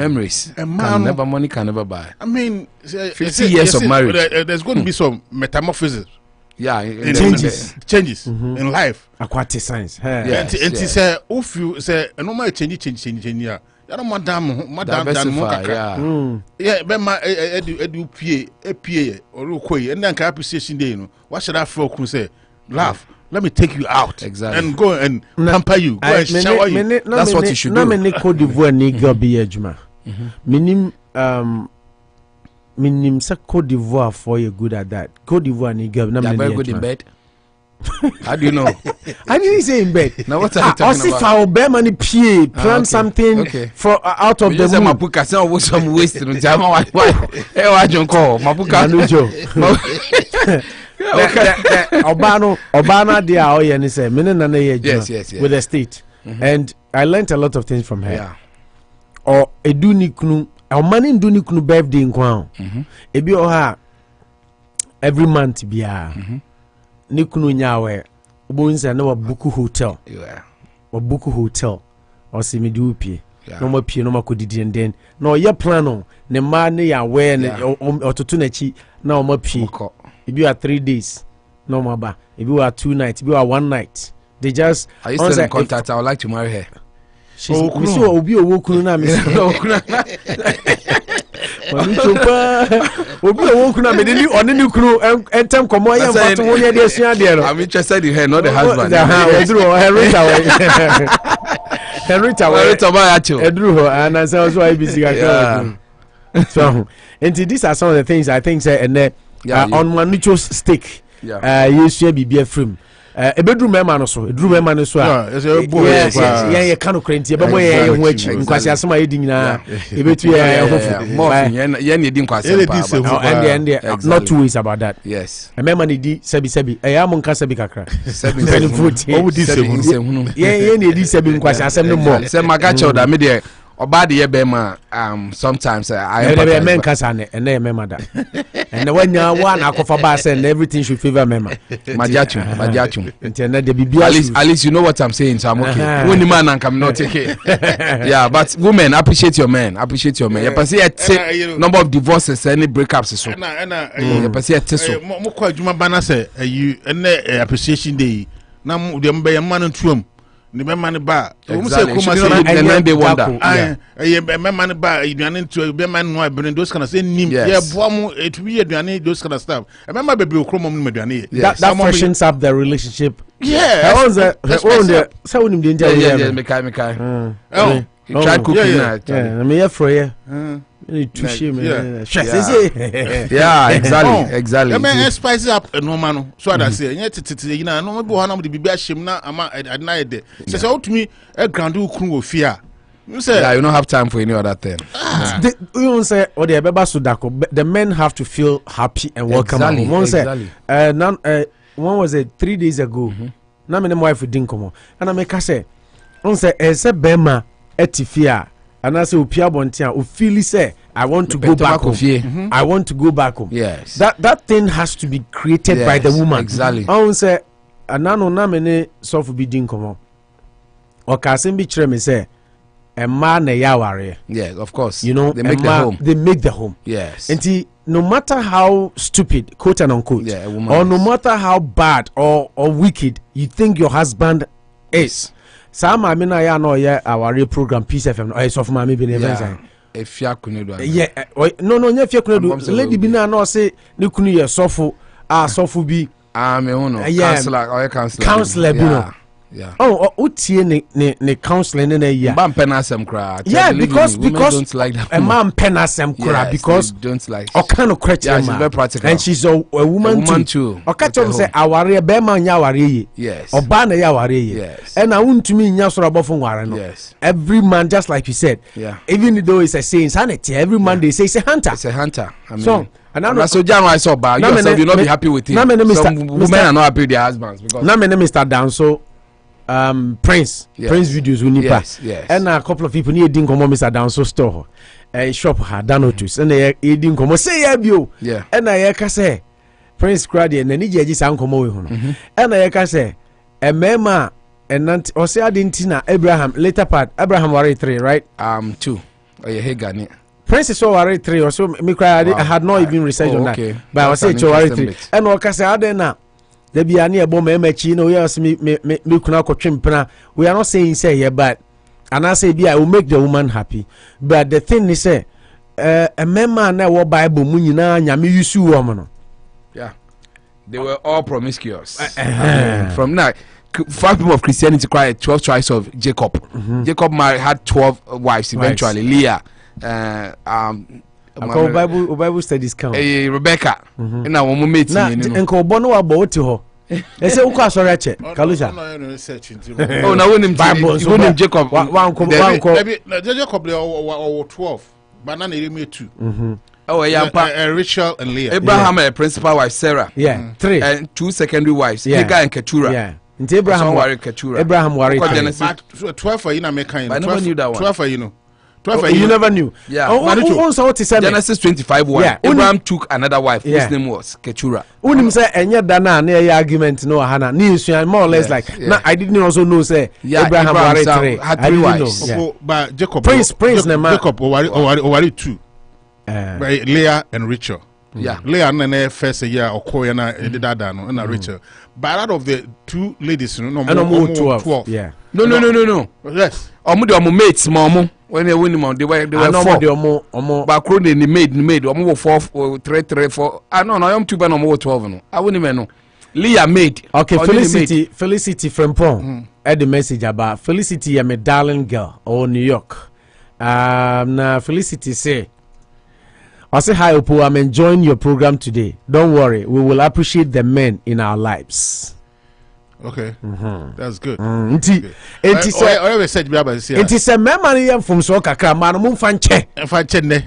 money can never buy. I mean 50 years of marriage there's going to be some metamorphosis changes in life aquatic science and say if you say no more change ya no madam kaka yeah be ma edu pie orukoi and then appreciation day no what should I feel kun say laugh let me take you out and go and pamper you go and shower you that's what you should do na me Cote d'Ivoire ni gabi adwuma minim sa Cote d'Ivoire for you good at that. Cote d'Ivoire ni girl. They're very good in bed. How do you know? I didn't say in bed. Now what are you talking about? If I obey money pay, plan something for out of the moon. Mapuka say we some waste no jama why? Eh wa jon call Mapuka Anujo. Obana dia oye ni say me na na ye with the state. And I learned a lot of things from her. Yeah. Or eduni kunu money nduni kunu birthday nkwa ebi o ha every month bia ni kunu nyawe obonsa na wa book hotel wa book hotel o si me du pie no ma pie no ma kodidi den na o ye plan no ne ma ne ya we ne ototo na chi na o ma pie ebi wa 3 days no ma ba ebi wa 2 nights ebi wa 1 night they just. Are you still in contact? I would like to marry her. She's Obi Owokunu na me. Obi Owokunu me dey oni ni kunu entem komo ya mfato won ya dey sua dey no. I'm interested in her, not the husband. Henrita Edru ho and I say also IBC ka. So, and these are some of the things I think say and on my neutral stick. You share be frame. A bedroom man so, a bedroom man so. Yeah, kind of cranty, but boy, which because you some eating na. And not 2 weeks about that. Yes. A man di sebi. I am on Kasabi Kakra. 7 foot. What would this say? Yeah, need 7 questions. 7 more. Say magacho da me there. Obadi ye bema sometimes I am men kasane and they remember that. And when you one Akufo-Addo and everything should favor mema. Majachu. At least you know what I'm saying, so I'm okay. When the man and come not take it. Yeah, but women appreciate your men. You can see a number of divorces, any breakups so. You can see a so. Mo kwa juma bana say you appreciation day. Na the man and twum. The man ba we say and they wonder man ba aduane to be man no abene those kind of say nim yeah boam it be aduane those kind of stuff remember baby okromom no aduane that freshens up the relationship yeah so unim the inter yeah mekai you try cooking yeah me here for you exactly. I mean, spice up no man. So I say, you know, no more than the baby shim na ama at night. So to me, a grand crew of fear. You say, yeah, you don't have time for any other thing. You don't say, or the Beba Sudako. The men have to feel happy and welcome. Exactly. One was 3 days ago. Now my wife didn't come on, and I make her say, "On say, as a bema etifia." And I say, Upia Bontia, Ufili say, I want to go back home. I want to go back home. Yes. That thing has to be created by the woman. Exactly. I won't say, Anano Namene Sofu Bidin Komo. Or Kasim Bichre say, a man a yaware. Yes, of course. You know, they make the home. They make the home. Yes. And no matter how stupid, quote and unquote, or no matter how bad or wicked you think your husband is. Some I mean I know our program Peace FM of Mami been event. If you could no if you could lady bina no say you couldn't hear sofu be counselor bino. Yeah. Oh, utie ne counseling in a year. Man penasem cry. Yeah, because don't like that. A man penasem cry because don't like. Or kind of crutch. Yeah, she's very practical. And she's a woman too. Or catch on say aware be man yaware. Yes. Or ban yaware. Yes. And I want to mean nyasoro abofo nware no. Yes. Every man, just like you said. Yeah. Even though it's a saying sanity, every man they say it's a hunter. It's a hunter. I mean, so and I'm so John I saw bad. You will not be happy with him. Some women are not happy with their husbands because. Now my name is Mr. Danso. Prince videos we need yes. And a couple of people need didn't come Mr. Danso store shop had Danotus and they didn't come say yeah and I can say Prince Crady and any judges and come over and I can say a mema and or say I didn't Abraham later part Abraham worry 3 right 2 oh yeah hey Gani Prince is so worry 3 or so me cry I had not even research on that but I was say worry 3 and or can say I then there be any abo mechi no yes me kuna kotwempena we are not saying say yeah but and I say be I will make the woman happy but the thing is say a man na wo bible mu nyina nyame yusu wo no yeah they were all promiscuous from now 5 people of Christianity cry 12 tribes of Jacob Jacob had 12 wives eventually Leah Bible studies count. Rebecca. Na wo mo mate ni no. Enko obo no abo oti ho. Ese wo kwa sori eche. Kalusha. Oh na wonim Bible. Wonim Jacob. Wanko. Jacob le 12. But na ere me 2. Oh yeah, Rachel and Leah. Abraham a principal wife Sarah. Yeah. 3. And 2 secondary wives, Hagar and Keturah. Yeah. Into Abraham worried. 12 for you na make kind. I never knew that one. 12 for you know. 12 you never knew. Yeah. Genesis 25 1. Yeah. Abraham took another wife. His name was Keturah. Unim say enya dana na argument no hana. Ni more or less like. Now I didn't also know say Abraham had 3 wives. But Jacob Prince na man. Jacob worried 2. By Leah and Rachel. Yeah. Leah and first year or Koyana Dada and Rachel. But out of the two ladies, no more 12. Yeah. No. Yes. Omo mates, mama. When they win them, they were 4. But crowd they made. Omo 4, 3, 4. I know. I'm 2, but I'm 12. No, I wouldn't even know. Leah made. Okay, Felicity from Pong. Had the message about Felicity. I'm a darling girl. Or New York. Now Felicity say. I say hi, Opo. I'm enjoying your program today. Don't worry, we will appreciate the men in our lives. Okay, that's good. It is a memory from so kakra man mum fanche.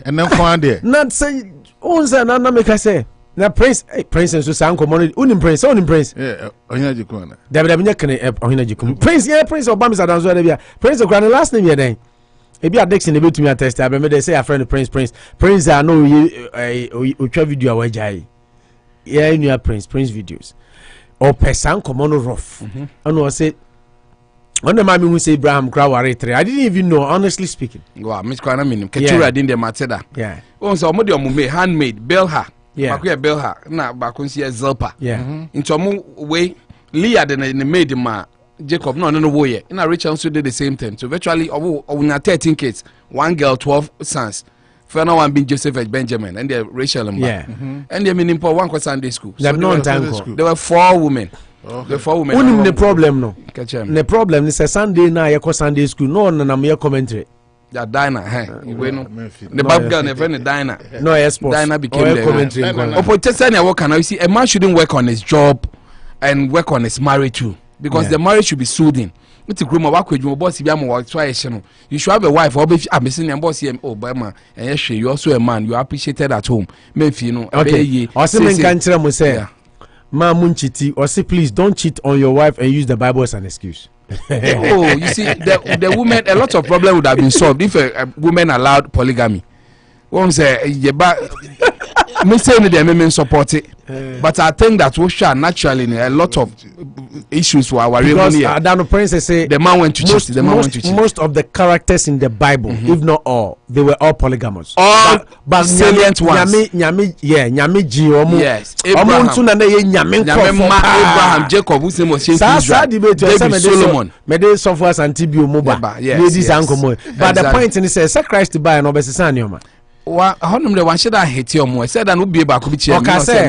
And then find there. Not say, unsa na make us say. Na prince so sanko money unim prince. Yeah, Ohina Jikuna. David Abinya can Ohina Jikum. Prince, yeah, Prince Obama is adanzo there. Prince of Grand last name here then. Ebi Adexin ebe to me attest. I remember they say a friend Prince. I know you video awajai. Yeah, you are Prince videos. Or person common rough. And I said, when the mommy who say Abraham Krawari 3, I didn't even know, honestly speaking. Wow, Miss Kwana minim. Ketura din de mateda. Yeah. So omodi omume handmade belha. Yeah. Bakuya belha na bakunsi zelpa. Yeah. Into omu way Leah the made ma Jacob no way. Na Rachel also did the same thing. So virtually owu 13 kids, 1 girl, 12 sons. Final one being Joseph and Benjamin and the Rachel and and they meaning for one Sunday school. So there were 4 women. The 4 women. Only the problem no. The problem is a Sunday na you Sunday school no na me commentary. That Dinah, the bad girl never in Dinah. No export. Dinah became the commentary. You see, a man shouldn't work on his job and work on his marriage too, because the marriage should be soothing. You should have a wife. I'm missing a boss here. Oh, Bama, and yes, you're also a man. You are appreciated at home. Maybe you know. Okay. Or something can tell me say, "Ma munchiti," or say, "Please don't cheat on your wife and use the Bible as an excuse." Oh, you see, the woman, a lot of problems would have been solved if a woman allowed polygamy. One say, me saying the women support it, but I think that we shall naturally a lot of issues for our because Adano Prince say the man went to cheat. The man went to cheat. Most of the characters in the Bible, if not all, they were all polygamous. All but salient ones. Yes. Abraham, Jacob, whose name was Israel, David, Solomon. But the point is, say Christ by and obey the one should hate your more. Said and would be about a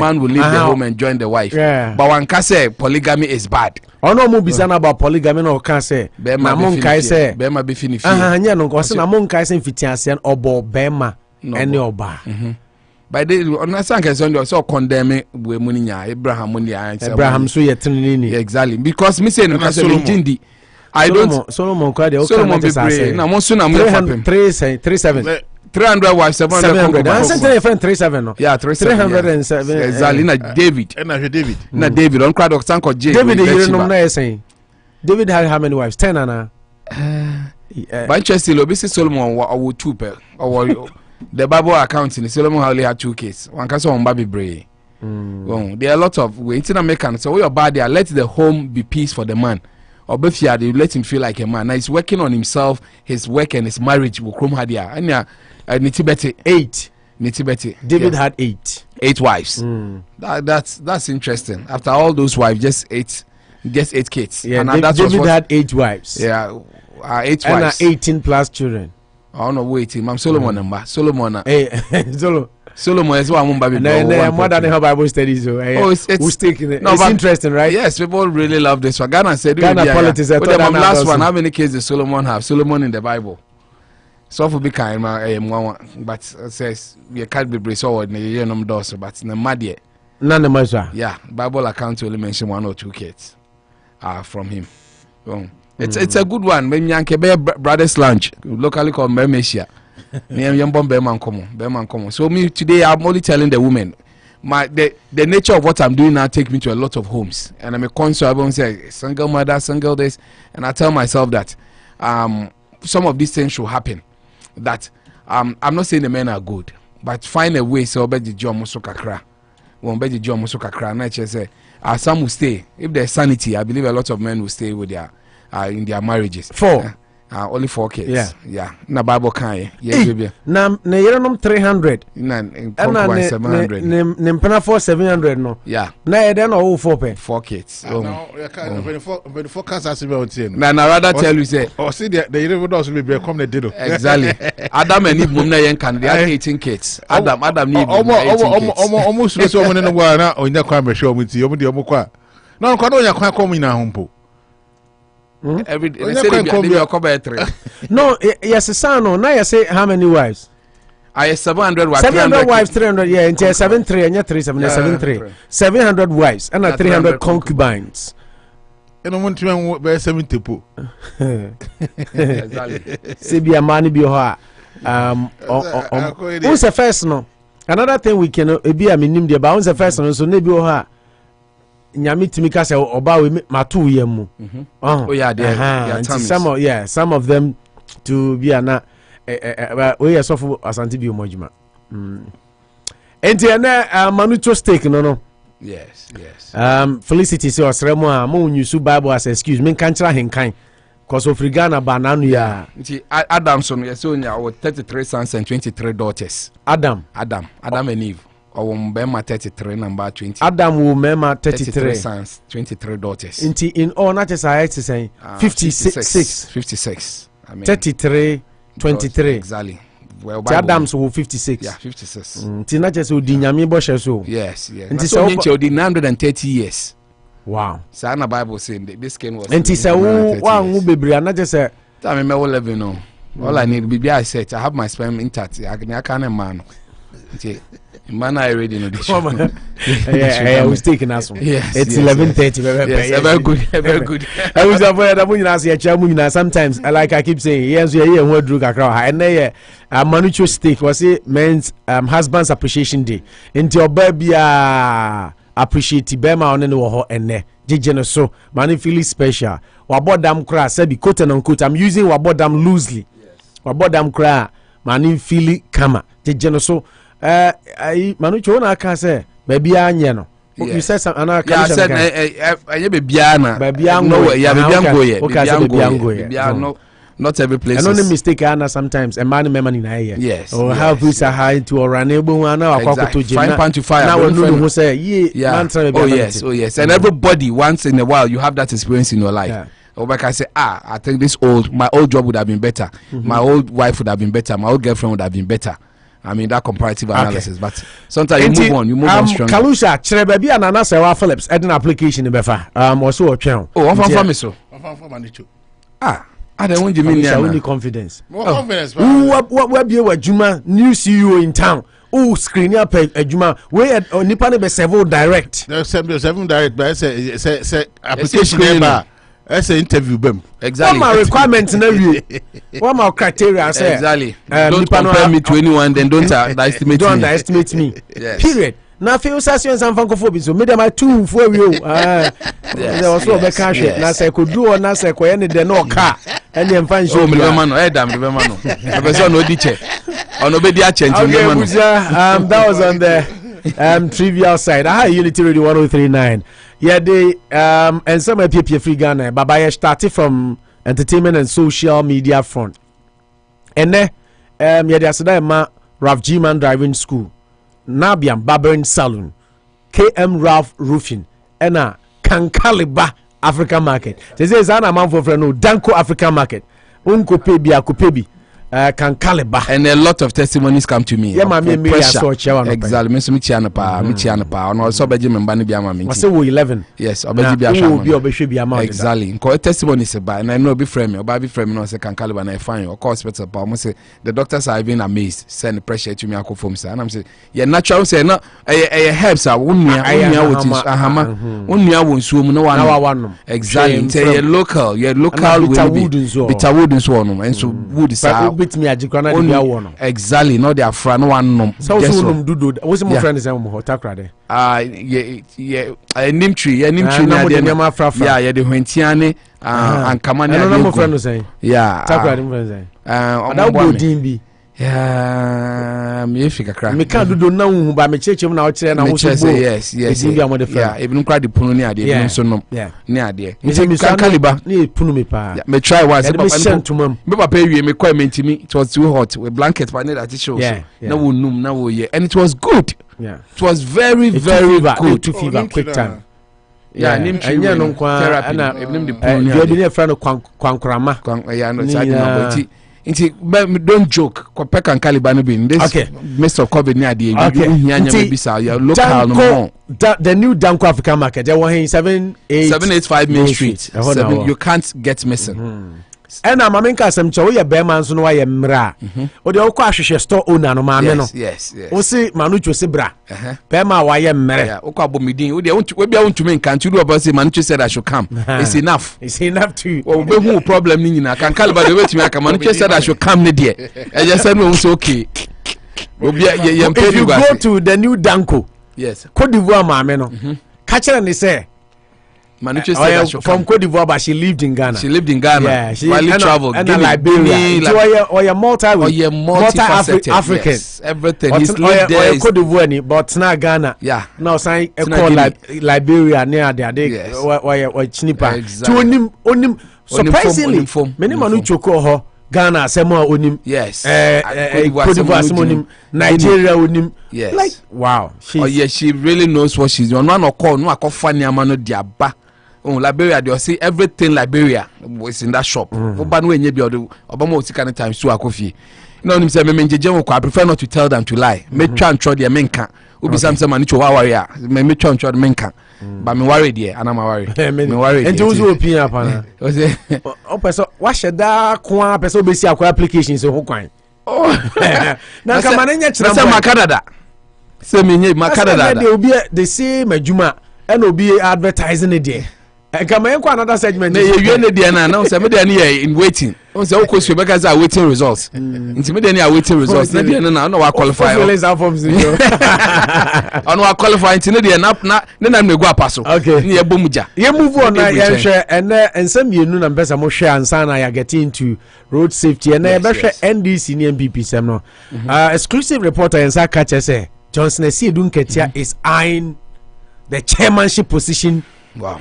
man will leave the home and join the wife. But one can say polygamy is bad. Oh no, Mubisana about polygamy or can say Bema Kai say Bema be finished. No, Gosan among Kaisen Fitiasian or Bema and your bar. By the on a sank as on your so condemning with Munia, Abraham so yet exactly because me saying Jindi. I don't Solomon cried the Solomon be brave. Now, most soon I'm 337. 300 wives, 700. I sent a friend 37. Yeah, 307. Exactly. David. Na David. On crowd of Sanko J. David, you know, saying David had how many wives? 10, Anna. Manchester, Lobisi Solomon or 2 per. Or the Bible accounting, Solomon only had 2 kids. One can on Baby Bray. There are a lot of ways in American. So we are bad there. Let the home be peace for the man. Or Befia, they let him feel like a man. Now he's working on himself, his work and his marriage will come hard here. And Nitibeti 8. David had 8 wives. That's interesting. After all those wives, just 8 kids. Yeah, and David had 8 wives. Yeah, 8 wives. And 18 plus children. I don't know waiting. I'm Solomon number. Solomon. Solomon is one baby. More than her Bible studies. It's taking it. No, it's interesting, right? Yes, people really love this one. Ghana said Ghana politics. Last one, how many kids does Solomon have? Solomon in the Bible. So for be kind, but says we can't be braced forward. You know, but no matter. None of my yeah, Bible account only mention 1 or 2 kids from him. It's a good one. When Yankee Brothers Lunch, locally called Mermesia. So me today, I'm only telling the women, the nature of what I'm doing now take me to a lot of homes, and I'm a conscious. I won't say single mother, single this, and I tell myself that some of these things should happen. That I'm not saying the men are good, but find a way so be the job musukakra. Won't be the job musukakra. And I just say some will stay if there's sanity. I believe a lot of men will stay with their in their marriages. 4. Only 4 kids. Yeah. Yeah. Na Bible can ye. Na yerenom 300. Na 700. Nempena for 700 no. Yeah. Na yeden o 4 kids. Now you can 24 cars as well tin. Na rather tell you say or see the yerenom also be come the dido. Exactly. Adam and Eve mum na yen can they are 18 kids. Adam need 18 kids. Almost so one no go na onya kwa me show muti omo de omo kwa. Na kwa no nya kwa come na hompo. Every day they 3. No, yes, son. No, now you say how many wives? I 700 wives. 700 wives, 300. Yeah, into 73 and 73. 700 wives and 300 concubines. And I want to be 70 po. See, be a money be her. Who's the first no? Another thing we can be a minimum the bounds the first no, so maybe her. Nyami timika say oba we matu yemu. Oh yeah, they are some of them to be ana we are so for asante bi omojuma. Enti na manucho stake no. Yes. Felicity say osremo a mo nyusu Bible as excuse me kan kira henkan cause of Ghana bananu ya. Nti Adamson yes so nya 33 sons and 23 daughters. Adam and Eve. Or Mbema 33 number 20. Adam will member 33 sons, 23 daughters. In all not just I say 56. I mean 33, 23. Exactly. Well, Adams will 56. Yeah, 56. Tina just would dinyami boshe so. Yes. And so 930 years. Wow. Sana Bible saying this skin was. And tis a one who be not just a time me will live no. All I need be I said I have my sperm intact. I can't man. Man, I already know this. I was taking us one. Yes, it's 11:30. Yes, very good. I was avoid that sometimes, like I keep saying, yes, we are here. What drew Accra, and there, Manucho Steak was it men's husband's appreciation day. Into your baby, appreciate Bema on any war and ne. Jijeno so mani feel special. Wabodam kra sabi quote and unquote. I'm using wabodam loosely. Wabodam kra mani feel kama. Jijeno so. Manucho na aka say baby anye no. You said some ana I said anye baby ana. Baby ango. Yeah, baby ango. Baby no. Not every place. And only mistake ana sometimes a man memani na here. Yes. Or how visa high to or enable one now exactly. Frying pan to fire. Now who say yeah. Oh yes. And everybody once in a while you have that experience in your life. Yeah. Or like I say, I think my old job would have been better. My old wife would have been better. My old girlfriend would have been better. I mean that comparative analysis, but sometimes you move on strong. Kalusha, Cherebebi and Manasseh Phillips had an application in Befa. Also a channel. Oh, one from me so. I don't want you mean only confidence. More confidence. What be a Juma new CEO in town? Oh, screen up a Juma. Where Nippon be several direct. There's 7 direct, but say application number. That's an interview, bem. Exactly. What my requirements in every. What my criteria say? Exactly. Don't compare me to anyone, then don't underestimate don't underestimate me. Yes. Period. Now, feel sessions and francophobia. So, made my 2 for you. There was no cash. Now, say, could do or not say, any the no car. And then find you. Man, the person no teacher. Or nobody change. That was on the trivial side. Unity Radio 103.9. Yeah, they and some people free Ghana, but I started from entertainment and social media front. And then yeah, there's a Ralph G Man Driving School, Nabian Barbering Saloon, KM Ralph Roofing, and Kankaliba African Market. This is an amount for no Danko African Market. Unko Pebi Kankaliba. And a lot of testimonies come to me. Yeah, my exactly. Me chiana and also Benjamin Kunbuor. I say 11. Yes, exactly. Because testimonies about and I know be frame or be frame no say Kankaliba na fine. Of course, better but I say the doctors are even amazed. Send pressure to me Akufo-Addo and I'm say yeah natural say no helps are unia wonsuo no one. Exactly. Say your local bitter wood and so on and so wood is bit me ajikwana de bia wo no exactly no their fra no one nom so nom dudu wo se mo friend say mo hotakra de nimtree na de ma fra yeah de hwentia ankama na no mo friend say yeah takra de mo friend say that go din bi Yeah, me fika kra. Me can do na hu ba me cheche na o kire na wo so bo. Yes. Yeah, even cry the punu ni ade even so no. Yeah. Ni ade. Me say caliber ni punu me pa. Me try once me papa wie me call me ntimi. It was too hot with blanket but that it show. Na wo num na wo ye and it was good. Yeah. It was very good. To fever quick time. Yeah, nim anya no kwa ana even the punu ni ade. Bi ne friend kwankrama. Yeah, no side number don't joke. Kopeka and Caliban no be in this midst of COVID near the local no. The new Danko African market. They were in 785 Main Street. You can't get missing. And I'm a some chow ya bearman so no why mra. O de okwa hwehwe store owner no ma me no. Yes. O se manucho se bra. Bearman why mre. Okwa bomidin. O de we bia wontumi nkan tu do about say manucho said I should come. It's enough. It's enough to. O be hu problem ni nyina kan Caliber de wetumi aka manucho said I should come ne de. I just said no so okay. If you go to the new Danko. Yes. Cote d'Ivoire ma me no. Catch her and say Manucho said from Cote d'Ivoire, but she lived in Ghana. Yeah, she traveled. And Liberia. Multi-African. Yes, everything. He's lived there. Cote d'Ivoire, but not Ghana. Yeah. Now, sign call Liberia near there. They Chinipa. To surprisingly, many Manucho call her Ghana, Samoa onim. Yes. Cote d'Ivoire onim. Nigeria onim. Yes. Like wow. She really knows what she's doing. No one call no akofani amano diaba. Liberia they say everything Liberia was in that shop. Oba no enye bi odo obama otika time so akofi. No nim say me njeje wo I prefer not to tell them to lie. Me twa ntro de menka. Obi sam say manicho wa worry a. Me twa ntro de menka. But me worry there and I'm worried. Me worried. And those opinion upon. O say o person wa sheda kwa person be see akwa application so ho kwan. Na kama nenya chira ma Canada. Say me nye ma Canada. They say majuma and obi advertising it there. Kama yenko another segment. Na ye ne there na say me there ne in waiting. On say okosue because are waiting results. Nti me there ne are waiting results. Na there na wa qualify. On wa qualify nti ne there na me go apaso. Okay. Ne ye bomuja. Ye move on na ye hwe ene ensem yenu na mpesa mo hwe ansa na ya get into road safety ene ye be hwe NDC ni MPP sem no. Exclusive reporter ensa catch say Johnson Esiedu Nketia is eyeing the chairmanship position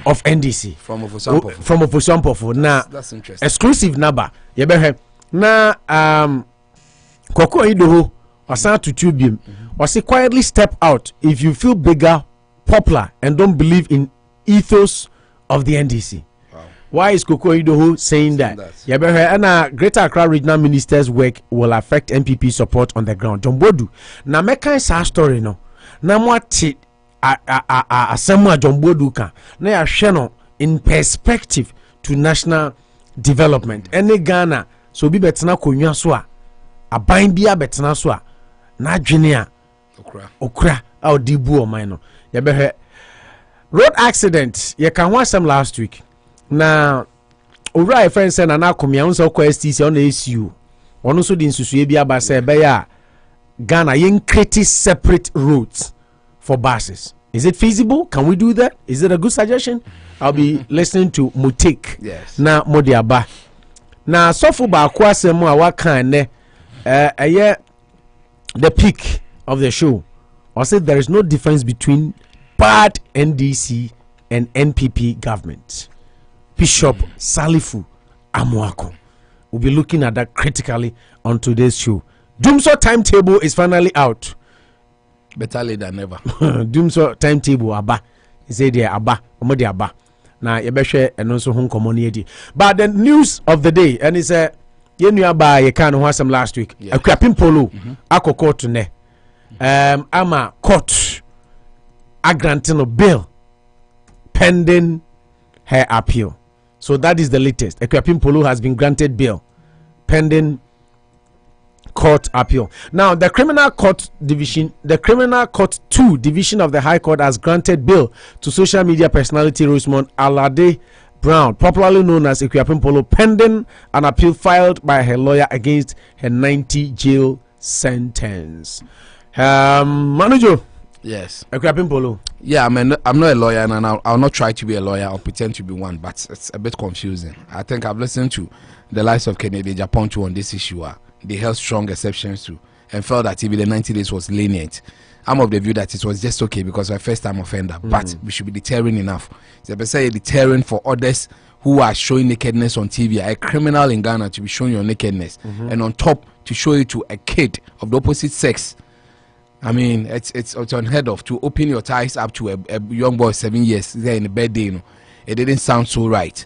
of NDC from Ofosuampo. From Ofosuampo. Now that's interesting. Exclusive number. You better na Akufo-Addo wasan to tubium. Was quietly step out if you feel bigger, popular, and don't believe in ethos of the NDC. Wow. Why is Akufo-Addo saying that? You better and Greater Accra Regional Minister's work will affect MPP support on the ground. John Boadu. Na meka sa story no. Na mwati asema John Boadu ka na ya hwe no in perspective to national development. Any Ghana so bi betena konwa so a aban bia betena so a na adwene a okra a odibu o man no. Ye behwe road accident ye kan ho asem last week. Na owura friend say na akomia unso kwa STC on ACU. Ono so di nsusue bi aba say be ya Ghana yen create separate roads for buses. Is it feasible? Can we do that? Is it a good suggestion? I'll be listening to Mutik. Yes. Na Modiaba. Na sofu ba kwa semu a waka ne the peak of the show. I said there is no difference between bad NDC and NPP government. Bishop Salifu Amuako. We'll be looking at that critically on today's show. Doomso timetable is finally out. Better late than never. Doomso timetable aba. He said there aba. Omodi aba. Na yebehwe eno so ho nkomo ne edi. But the news of the day and is yenu aba ye kan ho asem last week. Akuapim polo akoko to ne. Ama court granting a bail pending her appeal. So that is the latest. Akuapim polo has been granted bail pending court appeal. Now the criminal court 2 division of the High Court has granted bail to social media personality Rosemond Alade Brown, popularly known as Akuapim Polo, pending an appeal filed by her lawyer against her 90 jail sentence. Manager. Yes. Akuapim Polo. Yeah, I'm not a lawyer and I'll not try to be a lawyer or pretend to be one, but it's a bit confusing. I think I've listened to the likes of Kennedy Japan on this issue. they held strong exceptions to and felt that even the 90 days was lenient. I'm of the view that it was just okay because we're a first-time offender, but we should be deterring enough. So if I say deterring for others who are showing nakedness on TV, a criminal in Ghana to be showing your nakedness, and on top to show it to a kid of the opposite sex. I mean, it's unheard of to open your ties up to a young boy 7 years there in the birthday. You know, it didn't sound so right.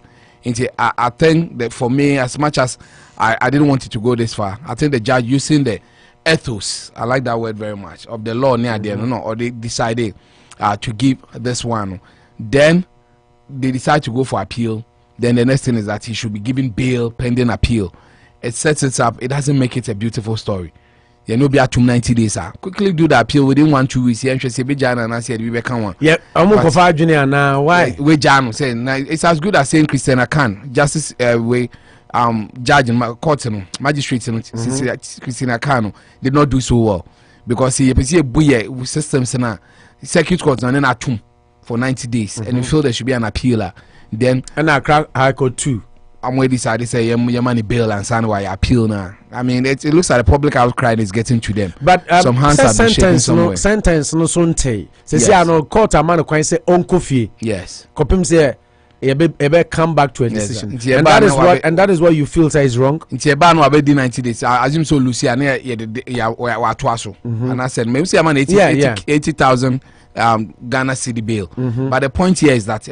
I think that for me, as much as I didn't want it to go this far, I think the judge using the ethos, I like that word very much, of the law near the end, or they decided to give this one. Then they decide to go for appeal. Then the next thing is that he should be given bail pending appeal. It sets it up. It doesn't make it a beautiful story. You know, be at 90 days. Quickly do the appeal within 1 2 weeks. Yeah, and I said we become one. Yeah, I'm going for junior now. Why? We Jano saying it's as good as saying Christian Akan. Justice we judge in court, magistrate Christian Akano did not do so well because he buye systems na circuit court and then atum for 90 days and you feel there should be an appealer. Then and Accra High Court too. I'm where decided to say your money bail and sign why appeal now. I mean, it looks like the public outcry is getting to them. But some hands have been shaking somewhere. Sentence no sonte. Say I know court a man can say onkofi. Yes. Kopim say ebe come back to a decision. Yes, and that is what you feel say is wrong. Nti eba no abedi 90 days. I assume so Lucia na ya wa twaso. And I said maybe say a man 80,000 Ghana cedi bail. But the point here is that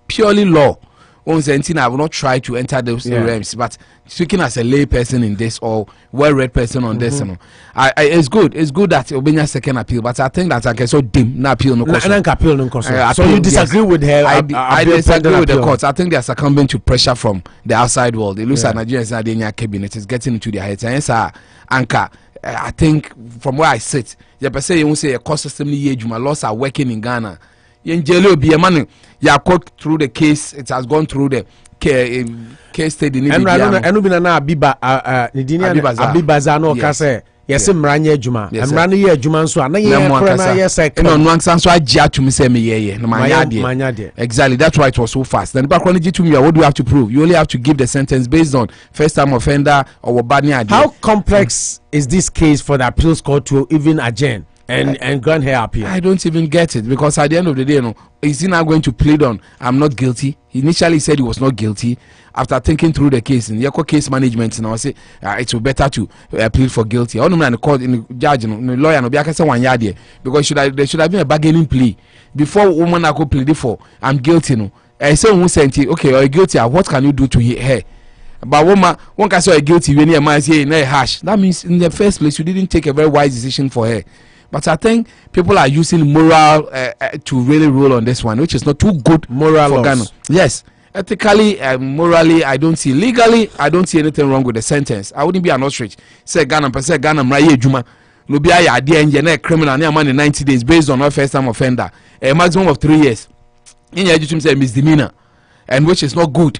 purely law. I will not try to enter those realms, but speaking as a lay person in this or well-read person on this, you know, it's good. It's good that Obenya second appeal, but I think that I can so dim na appeal no cost. So you disagree with her? I disagree with the courts. I think they are succumbing to pressure from the outside world. It looks like Nigerians are in Kyebi. It is getting into their heads. And anchor. I think from where I sit, you say you won't say a court system my laws are working in Ghana. Yenjelo be a man. You cut through the case. It has gone through the case study. And Anubina Abiba Abibaza no kase. Yes, Mranye Juma. And Rani Juma so na yes I no nwansan so agya to me say me ye no manya. Exactly, that's why it was so fast. Then back when you to me, what do you have to prove? You only have to give the sentence based on first time offender or bad idea. How complex is this case for the appeals court to even adjourn and grant her appeal? I don't even get it, because at the end of the day, you know, is he now going to plead on I'm not guilty? He initially said he was not guilty. After thinking through the case in Yako case management, and I say it's better to plead for guilty. I don't know in the court, in the judge, in the lawyer, no be aka say 1 year there, because there should have been a bargaining plea before woman I could plead for I'm guilty. No, I say who sent it? Okay, you're guilty. What can you do to her? But one can say guilty when your man say no hash. That means in the first place you didn't take a very wise decision for her. But I think people are using moral to really rule on this one, which is not too good moral for Ghana. Yes, ethically, morally, I don't see. Legally, I don't see anything wrong with the sentence. I wouldn't be an ostrich. Say Ghana, per se Ghana, mraye juma. Lubia ya idea engineer criminal near man in 90 days based on our first time offender, a maximum of 3 years. In your education, say misdemeanor, and which is not good.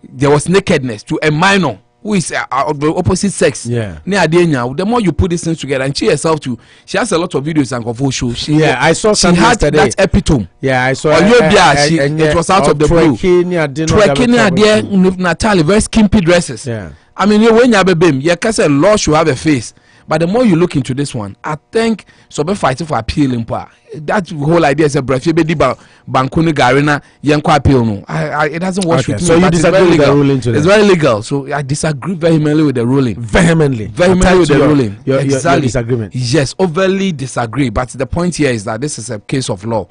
There was nakedness to a minor who is of the opposite sex. Yeah. The more you put these things together, and she herself too, she has a lot of videos and Akufo shows. I saw some yesterday. That epitome. Yeah, I saw. It was out of the blue. Twerking there, Natalie, very skimpy dresses. Yeah. I mean, when you have a beam, you can say law should have a face. But the more you look into this one, I think so be fighting for appealing power. That whole idea is a breath. You be Bankuni Garina, Yanko appeal no. It doesn't work with me. So you disagree with the ruling today? It's very legal. So I disagree vehemently with the ruling. Vehemently with the ruling. Your disagreement. Yes, overly disagree. But the point here is that this is a case of law.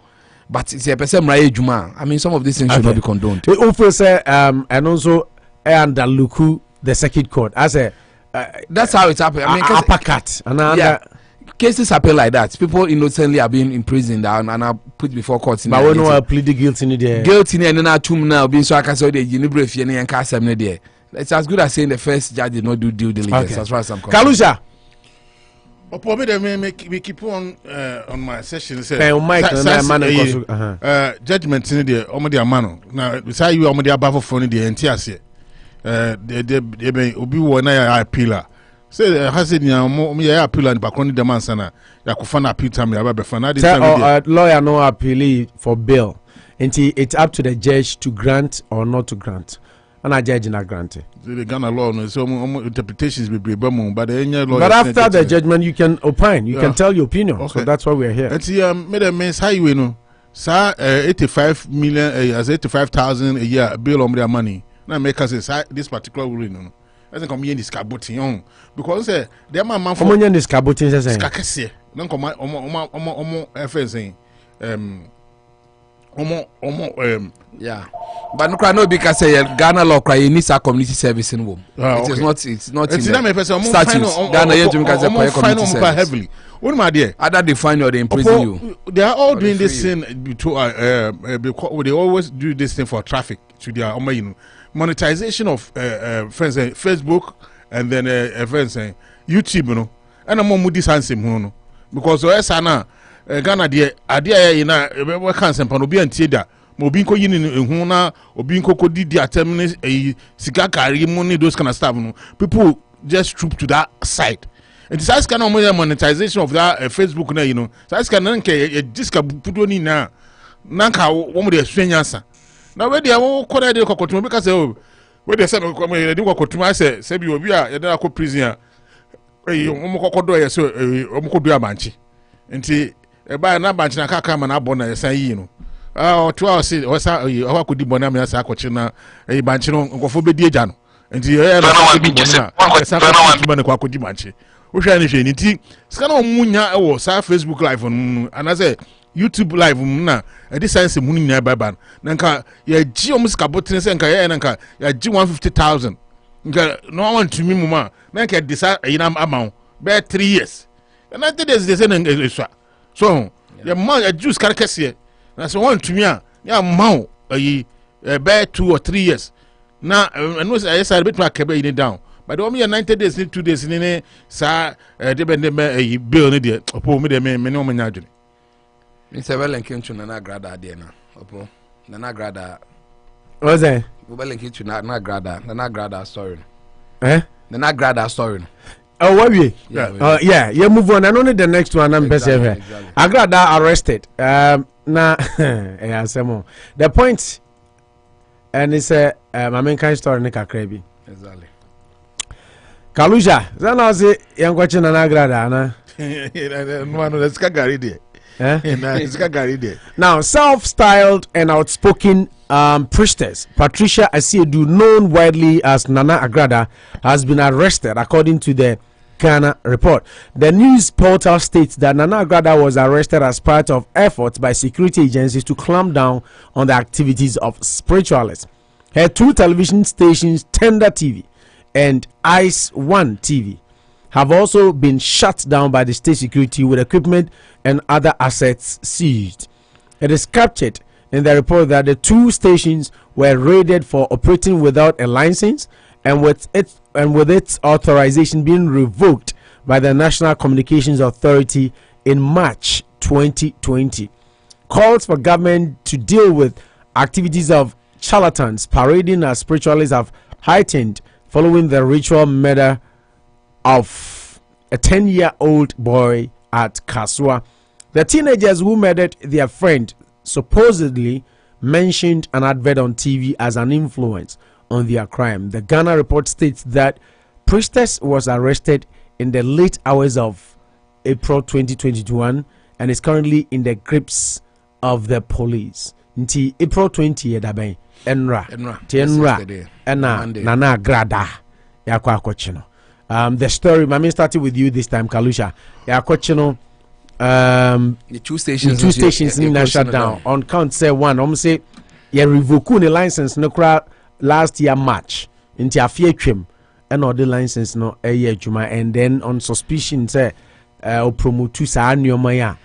But it's a person Mraye Juma. I mean, some of these things should not be condoned. We also say and also and Luku the circuit court as a. That's how it's happened. I mean, uppercut. Cases happen like that. People innocently are being imprisoned and are put before courts. But when we plead guilty in there. Guilty and then I tomb now being so I can say the Unibref and Casam there. It's as good as saying the first judge did not do due diligence as far as I'm concerned. Kalusha. We keep on my session. Judgment in the Omodia Mano. Now, beside you, Omodia Bavo phone the NTS. Obi wona appealer say has ya appealer in background demand sana ya kufana appeal time ya befana this lawyer no appeal for bail until it's up to the judge to grant or not to grant. and I judge na grant. The Ghana law no so interpretations be but but after the judgment you can opine, you can tell your opinion. Okay. So that's why we're here. And made a mess highway no. Sir, 85 million as 85,000 a year bill on their money. Now make us say this particular ruling no. Doesn't come in this caboting because there man for money in this caboting say skakese. Non come omo saying yeah, but no because Ghana law cry needs a community service in womb. It's not in the statutes. Ghana you can say community service heavily. What my dear? Either they find you or they imprison you. They are all doing this thing because they always do this thing for traffic to their monetization of friends Facebook and then friends YouTube, you know. And I'm more this handsome because Sana Ghana dear idea we can't send obi antieda mo bi nko yini ehun na obi nko ko di determine sika kari money those kind of stuff no people just troop to that side and this is kind of monetization of that Facebook na you know so this kind nke diska pudo ni na nka wo mo de suanyansa na we de wo ko na de kokotumo because we de say no ko me de kokotumo say bi obi a ye de akọ prison a mo kokodo ye so mo kodo abanchi nti eba na banchi na kaka ma na abo na yesan yi no to a say o sa o akodi bona me asa akọchi na banchi no nkofo bedi eja no nti na akodi bona asa akodi kwa akodi banchi o hwa ni hwe ni nti sika na omunya e wo sa Facebook live no ana say YouTube live na edi sense mu nya baba na nka ya ji o musika botin se nka ya na nka ya ji 150,000 nka no want to me mu ma na nka disa yina amount be 3 years and I think they say na so your man a juice carcass na so want to me ya mau be 2 or 3 years na and no say I bit mark be in down but the me 90 days 2 days ni sa de be bill ni de opo me de me no manya adwene me say well and kinchu na grada de na opo na grada what's that we well and kinchu na grada story na grada story. Oh, what we? Yeah, move on. And only the next one. I'm exactly. Agrada arrested. Na, yeah, some the point, and it's a my main kind story. Nika Kyebi. Exactly. Kaluja. Then I say, young watching an Agrada, na. No, that's Kagari there. It's Kagari there. Now, self-styled and outspoken priestess Patricia Asiedu, known widely as Nana Agrada, has been arrested according to the Ghana report. The news portal states that Nana Agrada was arrested as part of efforts by security agencies to clamp down on the activities of spiritualists. Her 2 television stations, Tender TV and Ice One TV, have also been shut down by the state security with equipment and other assets seized. It is captured in the report that the 2 stations were raided for operating without a license and with its authorization being revoked by the National Communications Authority in March 2020. Calls for government to deal with activities of charlatans parading as spiritualists have heightened following the ritual murder of a 10-year-old boy at Kasua. The teenagers who murdered their friend supposedly mentioned an advert on TV as an influence on their crime. The Ghana report states that priestess was arrested in the late hours of April 2021 and is currently in the grips of the police. Nti April 20 daben enra Nana Agrada yakwa akochino. The story, Mami, started with you this time, Kalusha. Yakochino. The 2 stations in shut down on count say 1 say you revoke the license no cra last year March into a fear trim and all the license no a year juma and then on suspicion say promote to sa nyoma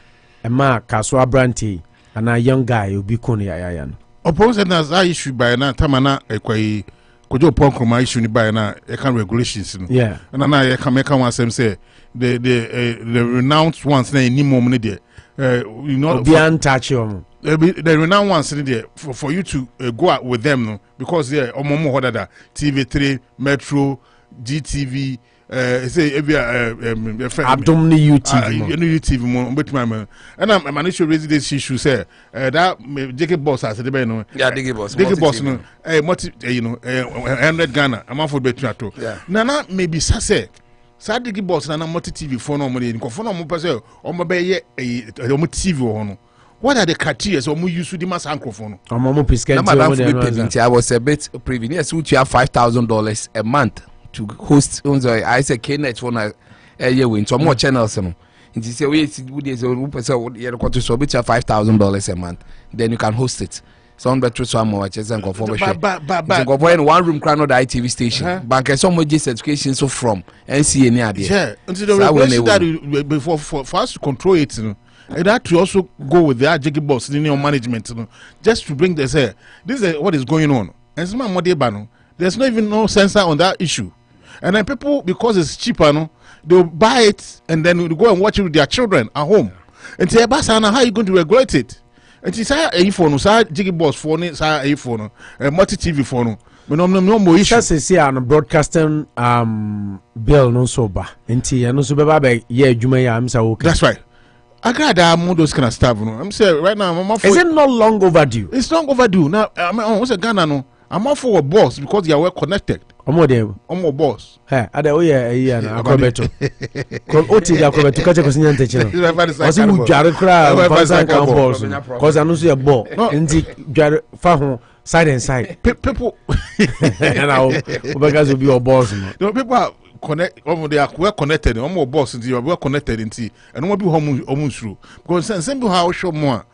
a ma Kaswa Branty and a young guy will be kuni yayan opposed as I issue by na tamana ekwai kojo ponko ma issue ni by na e kan regulations no yeah and na e kan make one say the renounced ones na any mom there you know be untouchable the renowned ones there for you to go out with them no because yeah omomo hodada TV3 Metro GTV say Adom ni UTV mo bet my and I'm managed to raise this issue say that JK boss as the no JK boss no you know 100 Ghana am for bet to nana maybe say JK boss na multi TV phone no money ko phone no person o mo be ye o TV ho. What are the criteria so we use the mass microphone? I was a bit previous. You have $5,000 a month to host. I say Knet phone a year win. So more channels. And you say we you have $5,000 a month. Then you can host it. Some better some more just and go for in one room crown of the ITV station. Bank some more just education so from NC any idea. Yeah, until the before for us to control it. You know. And that to also go with the JK boss in your management, you know, just to bring this here. This is what is going on. And there's not even no censor on that issue. And then people, because it's cheaper, no, they'll buy it and then they'll go and watch it with their children at home. And say, Basana, how are you going to regulate it? And she say, a phone, say JK boss phone, say a phone, a multi TV phone. No more issue. Just say on broadcasting bill no sober. And no sober yeah, Jumaya, I'm so okay. That's right. I got that those kind of stuff. You know? I'm saying right now, is it not long overdue? It's long overdue. Now, I'm Ghana. No, I'm all for a boss because you are well connected. I'm more boss. Hey, I don't yeah, na Akufo-Addo. Oti Akufo-Addo kache kusinya nteche. Osi ujare kra fansa kan boss. Cause I know say ball. Ndi jare fa ho side and side. People and I will be your boss. No, people are connect. They are well connected. More boss. They are well connected. And no be home through. Because same how show more.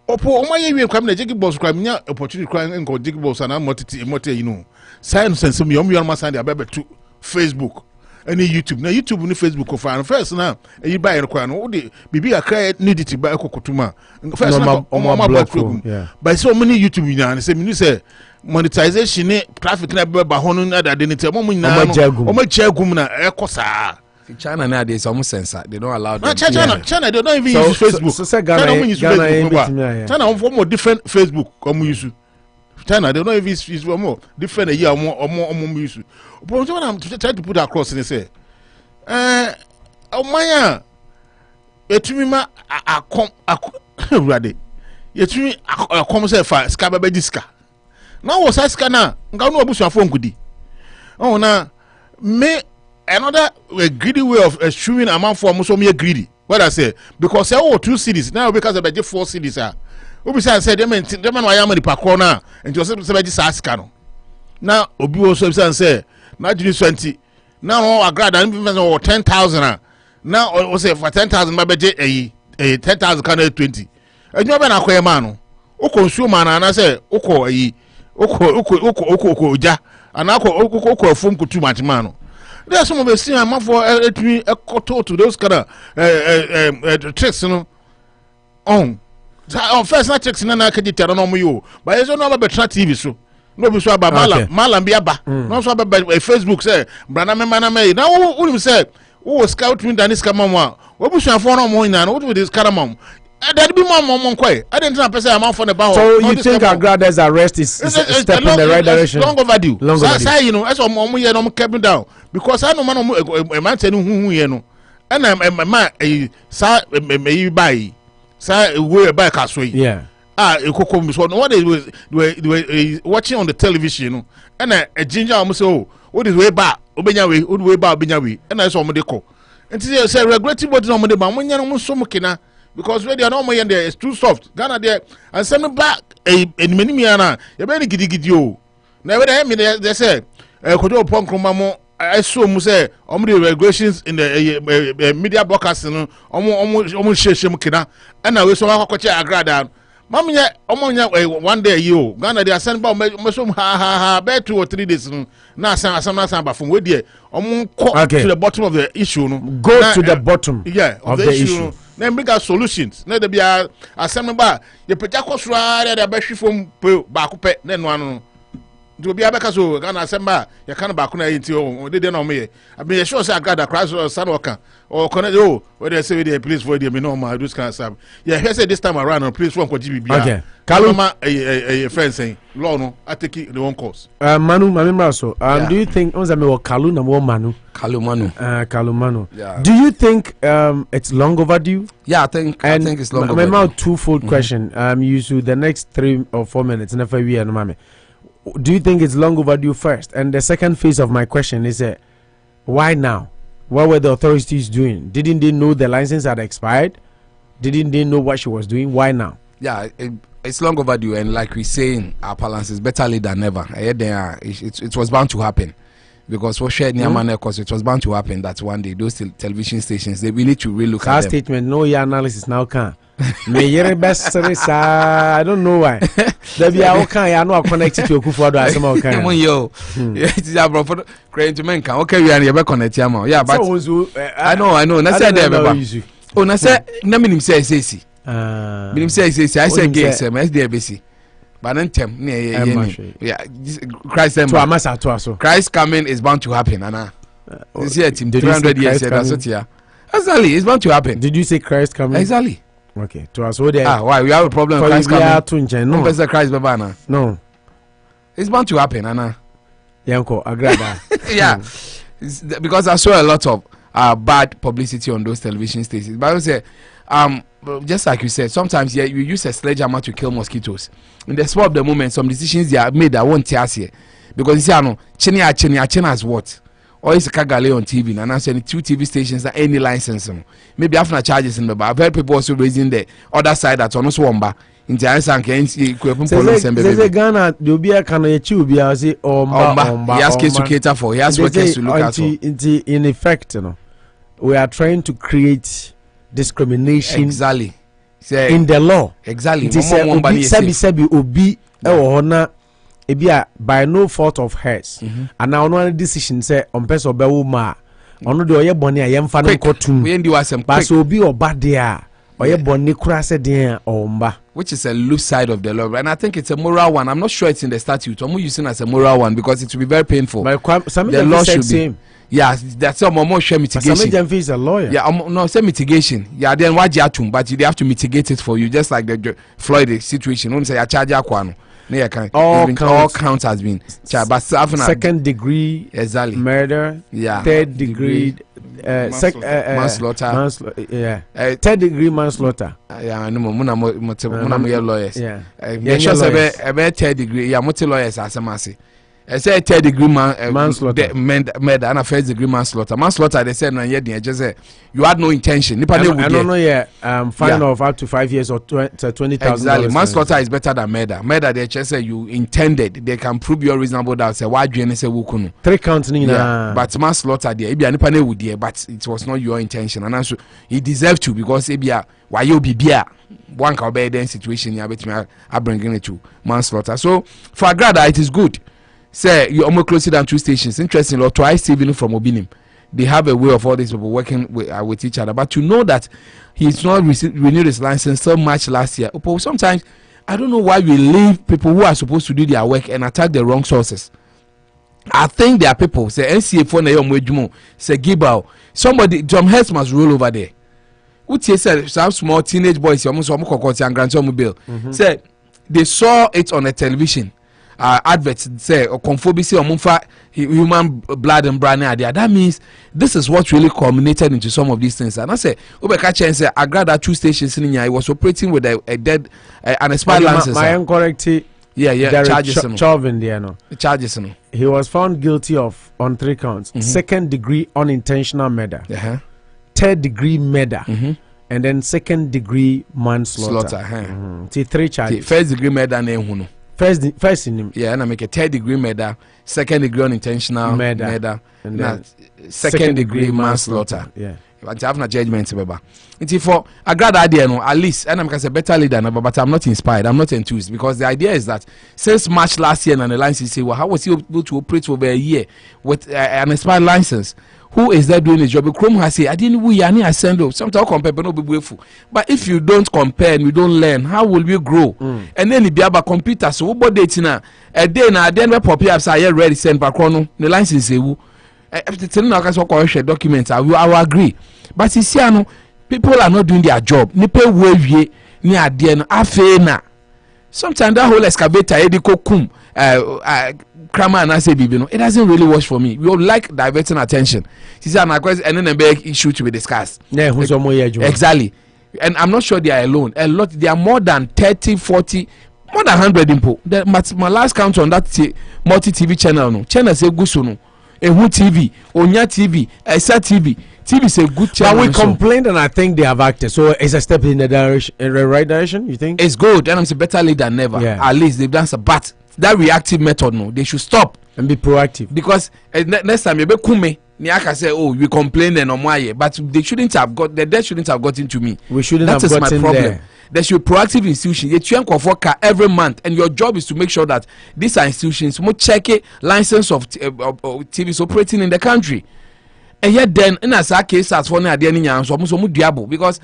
Opo oma ye kwam na JK boss kwam nya opportunity kwam nko JK boss na mote you know. Sign sense me you ma send abebe to Facebook any YouTube. Na YouTube ni Facebook ko fa first na e buy kwam no de bibi akra need it buy kokotuma. First na oma block program. But so many YouTube nya say me say monetization ni traffic na be ba hono na da de ni te mo nyina no oma chagum na e kosa. China nowadays almost censor. They don't allow them. China they don't even use Facebook. So Ghana, China more different Facebook. China they don't even use more different year more use. But what I'm trying to put across and say, Maya, etumi ma akom ready. Etumi akom say fa ska baba diska. Now was aska na nga no abusu afon kudi. Oh na me another greedy way of showing amount for almost me greedy. What I say because there were 2 cities now because of the 4 cities are. Obi say them man why am the parkour now and just say this aska no. Now obi also say now June 20 now Accra and even 10,000 now or say for 10,000 my budget 10,000 can 20. And you na akoye man no. O consumer na say oko oko ja and oko form ko too much man no. There's some of the same amount for to those kind of tricks, you know. On first, not tricks in an academy, no more. But there's no about TV, so no be so about Malam Biaba, no so about Facebook, say, Branham Maname. Now, who said, oh, scout win Danis Kamama, what was your phone more in what with this caramon? That be more quay. I didn't say I'm for the bow. So you think Agrada's arrest is a step in the right direction? Long overdue. Say, you know, that's what Momu Yanom kept down. Because I know a man telling who you know. And I'm a man, may buy. Say, we're back as way. Yeah. What is watching on the television, and a ginger almost so, what is way back? Obenyawe, would way back Benyawe, and I saw Medico. And today I say, regretting what is on the man when you're almost so mukina. Because when they are not more there, it's too soft. Ghana there and send me back a many miana. You're very giddy you. Never they say, could you punk mamo? I saw Muse, the regulations in the media broadcasting, almost shame kina, and I was so Agrada. Mamma, one day you, Ghana, they are sent by Muslim ha, bear 2 or 3 days. Now, some from where dear, to the bottom of the issue. Go to the bottom of the issue. Then bring out solutions. Let there be a assembly bar. You put your cost right at the best from Bakupe, then one. do be abeka so Ghana Semba ya kan ba kuna yinti o de na me I mean sure say Agrada crash or san oka or connect where they say they please for them no ma those kind of stuff. Yeah, he say this time around please for GBB. Okay. Kaluma a friend saying law no I take the one course. Manu Maso. Do you think on me Kalu na Manu? Kalu Manu. Yeah. Do you think it's long overdue? Yeah, I think it's long overdue. My twofold question. You should the next 3 or 4 minutes never we and mame. Do you think it's long overdue first? And the second phase of my question is why now? What were the authorities doing? Didn't they know the license had expired? Didn't they know what she was doing? Why now? Yeah, it's long overdue, and like we saying, our balance is better late than never. It was bound to happen because for shared near money, because it was bound to happen that one day those television stations they really to relook at them. Statement, no your analysis now can. I don't know why. There be our kind. I know I connected to Akufo-Addo as some kind. Come on, yo. Yeah, bro. For creating to men can okay. We are never connected. Yeah, but I know. Na say there, baba. Oh, na say na minim say. Minim say. I say gay say. My there basi. But then tem. Yeah. Christ coming is bound to happen, Anna. This year, team 200 years. That's what. Yeah. Exactly, it's bound to happen. Did you say Christ coming? Exactly. Okay, to us, what why we have a problem? Christ coming. No, Christ, Babana. No, it's bound to happen, Anna. Yanko, Agrada. Yeah, because I saw a lot of bad publicity on those television stations. But I would say, just like you said, sometimes you use a sledgehammer to kill mosquitoes. In the spur of the moment, some decisions they are made that won't tell us here, because you see, I know, China has what. Or is Kagale on TV and answer any 2 TV stations that any license. Maybe after charges in the bar. I've heard people also raising the other side that's on Swamba. In the answer, can see police and baby. Ghana, you'll be a can of you be a say, he has case to cater for, he has workers to look at. In effect, we are trying to create discrimination. Exactly. In the law. Exactly. By no fault of hers, and now no decision say on person be woman ono de oye boni ayemfa no kotum we ndi wasem but so be oba there oye boni kura se den omba, which is a loose side of the law, and I think it's a moral one. I'm not sure it's in the statute. I'm using as a moral one because it will be very painful. The law should be. Yeah, that's some more share mitigation. Some is a lawyer. Yeah, no, say mitigation. Yeah, then why jatum, but they have to mitigate it for you, just like the Floyd situation. When say I charge aquano. All counts has been but second degree exactly murder, yeah, third degree manslaughter, yeah, third degree manslaughter. Yeah, no muna lawyers. Yeah, sure say third degree. Yeah, multi lawyers asemase. I say third degree manslaughter, murder, and a first degree manslaughter. Manslaughter, they said no, just say you had no intention. I don't know. Yeah, fine of up to 5 years or 20,000. Exactly. Manslaughter is better than murder. Murder, they just say you intended. They can prove your reasonable doubt. Say why you say wukunu. 3 counts. Yeah. But manslaughter, there, but it was not your intention, and also he deserved to because why you be beer. One can be then situation. Yeah, but I bring it to manslaughter. So for Agrada, it is good. Say you almost closer than 2 stations. Interesting, or twice even from Obinim. They have a way of all these people working with each other. But to know that he's not renewed his license so much last year. Sometimes I don't know why we leave people who are supposed to do their work and attack the wrong sources. I think there are people say NCA for Nayomo say Gibao. Somebody John Hess must roll over there. What he said, some small teenage boys almost and grandson bill. Say they saw it on a television. Adverts say or conformity or mumfa human blood and brain idea. That means this is what really culminated into some of these things. And I say Ubeka and say Agrada 2 stations in India, he was operating with a dead an expired license. My incorrect. Yeah, charges charges. He was found guilty of on 3 counts. 2nd degree unintentional murder. 3rd degree murder. And then 2nd degree manslaughter. 3 charges. 1st degree murder First in him. Yeah, and I make a 3rd degree murder, 2nd degree unintentional murder, and then 2nd degree manslaughter. Yeah. But I have no judgment, Baba. It's for Agrada idea, at least, and I'm a better leader, but I'm not inspired, I'm not enthused, because the idea is that since March last year, and the license say, well, how was he able to operate over a year with an expired license? who is there doing his job? Chrome has said, I didn't we are near send sometimes compare but no be grateful. But if you don't compare and you don't learn, how will we grow? And then it be about computers. So what date now? A day now, then we pop up say ready send back chrono. The license say who tell now can so correct documents. I will agree. But you see, people are not doing their job. Ni pay we ni ade no afe na. Sometimes that whole excavator ediko kum Kramer and I say bibi no, it doesn't really work for me. We would like diverting attention. She said my question and then a big issue to be discussed. Yeah, who's exactly. And I'm not sure they are alone. A lot, they are more than 30, 40, more than 100 people. My last count on that multi TV channel no. Channel say gusu no. Ehu TV, Onya TV, Esa TV. TV is a good channel. But we complained and I think they have acted. So it's a step in the direction, in the right direction, you think? It's good and I'm saying better late than never. Yeah. At least they've done some, but that reactive method no, they should stop and be proactive. Because next time you be kume, Niaka say, oh, we complain and on but they shouldn't have got that shouldn't have gotten to me. We shouldn't have gotten my problem. There. There should be proactive institutions. You train for every month, and your job is to make sure that these are institutions more check a license of TVs operating in the country. And yet then in a case as for na so diabo because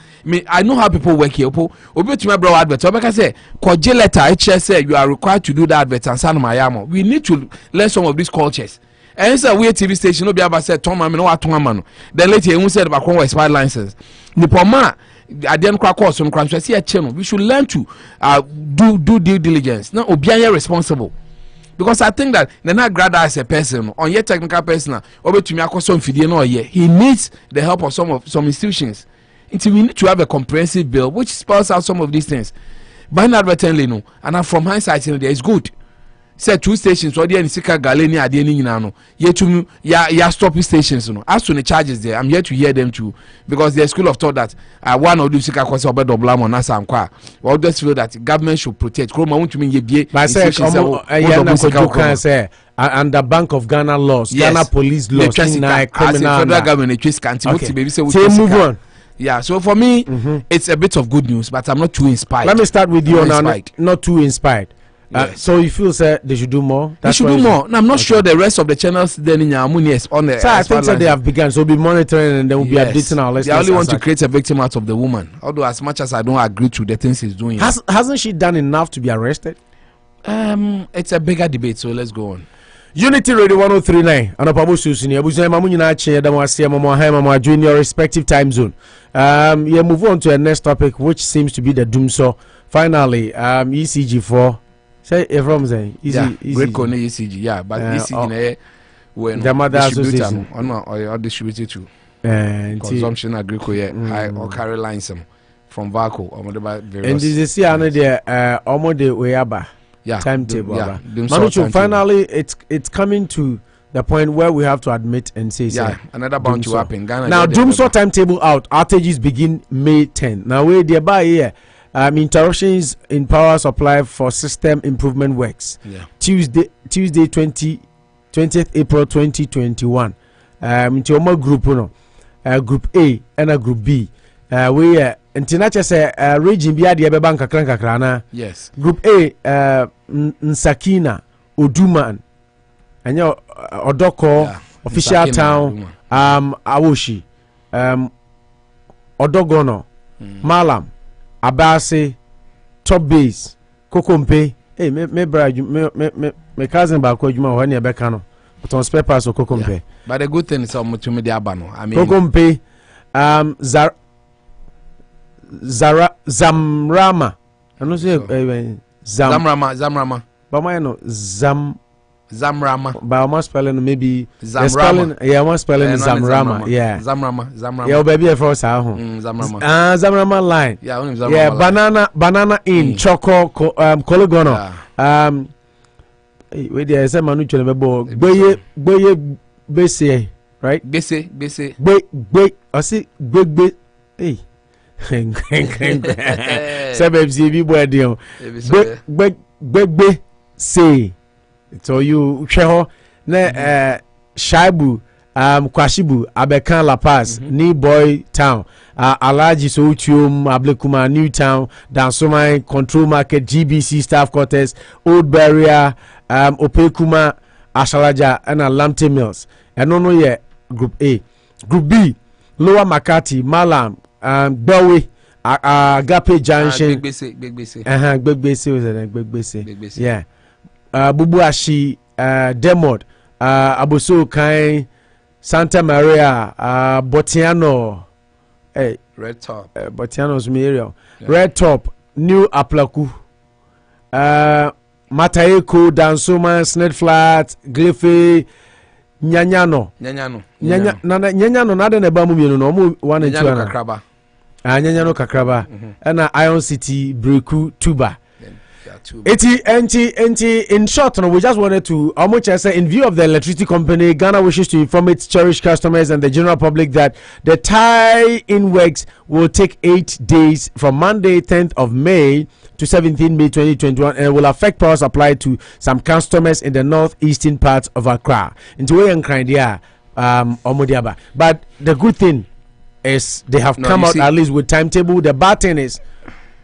I know how people work here. Obi to my bro advert. So I say koje letter HS say you are required to do that advert and San Mayamo. We need to learn some of these cultures. And it's a weird TV station no be about say Tom no what no. Then later he said about expired license. Nipoma I didn't crack course on crime. So I see a channel. We should learn to do due diligence. Now obianye responsible. Because I think that they're not grad as a person on your technical person over to me he needs the help of some institutions. Until we need to have a comprehensive bill which spells out some of these things. But inadvertently no, and from hindsight there is good. Say 2 stations or the Sika Galeni at the end yet to ya stopping stations no. As to the charges there, I'm here to hear them too. Because the school of thought that one or do Sika Kwasi Obedo Blam on Nasa Nkwa. Well just feel that government should protect. Kroma want to mean ye be but say under Bank of Ghana laws, yes. Ghana police laws, criminal federal government move on. Yeah, so for me, it's a bit of good news, but I'm not too inspired. Let me start with you on not too inspired. Yes. So you feel they should do more? They should do more. No, I'm not sure the rest of the channels then in Yamuni on the. So I think that they have begun. So we'll be monitoring and then we'll be updating our listeners. They only want to create a victim out of the woman. Although as much as I don't agree to the things he's doing, hasn't she done enough to be arrested? It's a bigger debate. So let's go on. Unity Radio 103.9 Anopa Bosuo senior abuzo mamu nyina ache da mo ase mama ha mama join your respective time zone. You move on to the next topic which seems to be the doomso. Finally, ECG4 say from say easy great corner ECG but ECG when the mother association or distributed to consumption agricole high or carry lines from Vaco or various. And this is there almost the way aba timetable. Manucho, finally it's coming to the point where we have to admit and say another bound to happen. Ghana now doomso timetable out, outages begin May 10. Now we thereby here interruptions in power supply for system improvement works. Tuesday 20th April 2021. Into more group group A and a group B. We international say region bi ade be bank kakra na. Yes. Group A Nsakina Oduman anya Odoko official Nsakina, town Awoshi Odogono Malam Abase Top Base Kokompe hey me cousin ba ko adwuma ho na be ka no but on spare parts of Kokompe. But the good thing is to me the abano. I mean Kokompe Zamrama. I don't say Zamrama. But I know Zamrama. But I'm spelling maybe Zamrama. Yeah, I'm spelling Zamrama. Yeah. Zamrama. Yeah, baby for us Zamrama. Zamrama line. Yeah, only Zamrama. Yeah, banana in Choco Cologono. Wait there, say Manu Chole boye bese, right? Bese. Be I see be hey. Sebebsi bi boadio be say so you hwe na Shaibu Kwashibu Abekan La Paz New Boy Town Alaji Soutium Ablekuma New Town Dansomai Control Market GBC Staff Quarters Old Barrier Opekuma Ashalaja and Lamte Mills and no ye Group A Group B, Lower Makati, Malam, Belwe, Agape Junction. Big Bese. Big Bese. Yeah. Bubuashi, Demod, Abosuo Kai, Santa Maria, Botiano, Red Top. Botiano's area. Yeah. Red Top, New Aplaku, Mataeko, Dansuma, Sned Flat, Gliffy, Nyanyano, nada nebamu mienu no mu 1 and 2 Kakraba. Nyanyano Kakraba, and Iron City, Breku, Tuba. In short, we just wanted to, how much I say, in view of the electricity company, Ghana wishes to inform its cherished customers and the general public that the tie-in works will take 8 days from Monday, 10th of May to 17th May 2021, and will affect power supply to some customers in the northeastern parts of Accra. But the good thing is they have come out at least with timetable. The bad thing is,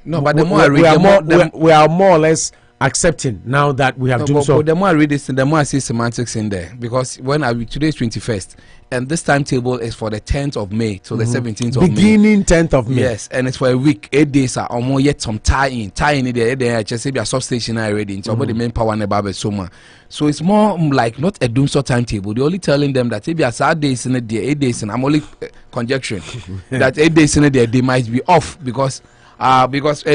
no, but the more I read, we are more or less accepting now that we have done so. But the more I read this, the more I see semantics in there. Because when today is 21st, and this timetable is for the 10th of May to the 17th of May. Beginning 10th of May. Yes, and it's for a week. 8 days are almost yet some tie-in. Tie-in there, I just say be a substation already. It's about the main power and soma. So it's more like not a doomsday timetable. They're only telling them that if you are 8 days in a day, 8 days, and I'm only conjecturing that 8 days in a day they might be off because a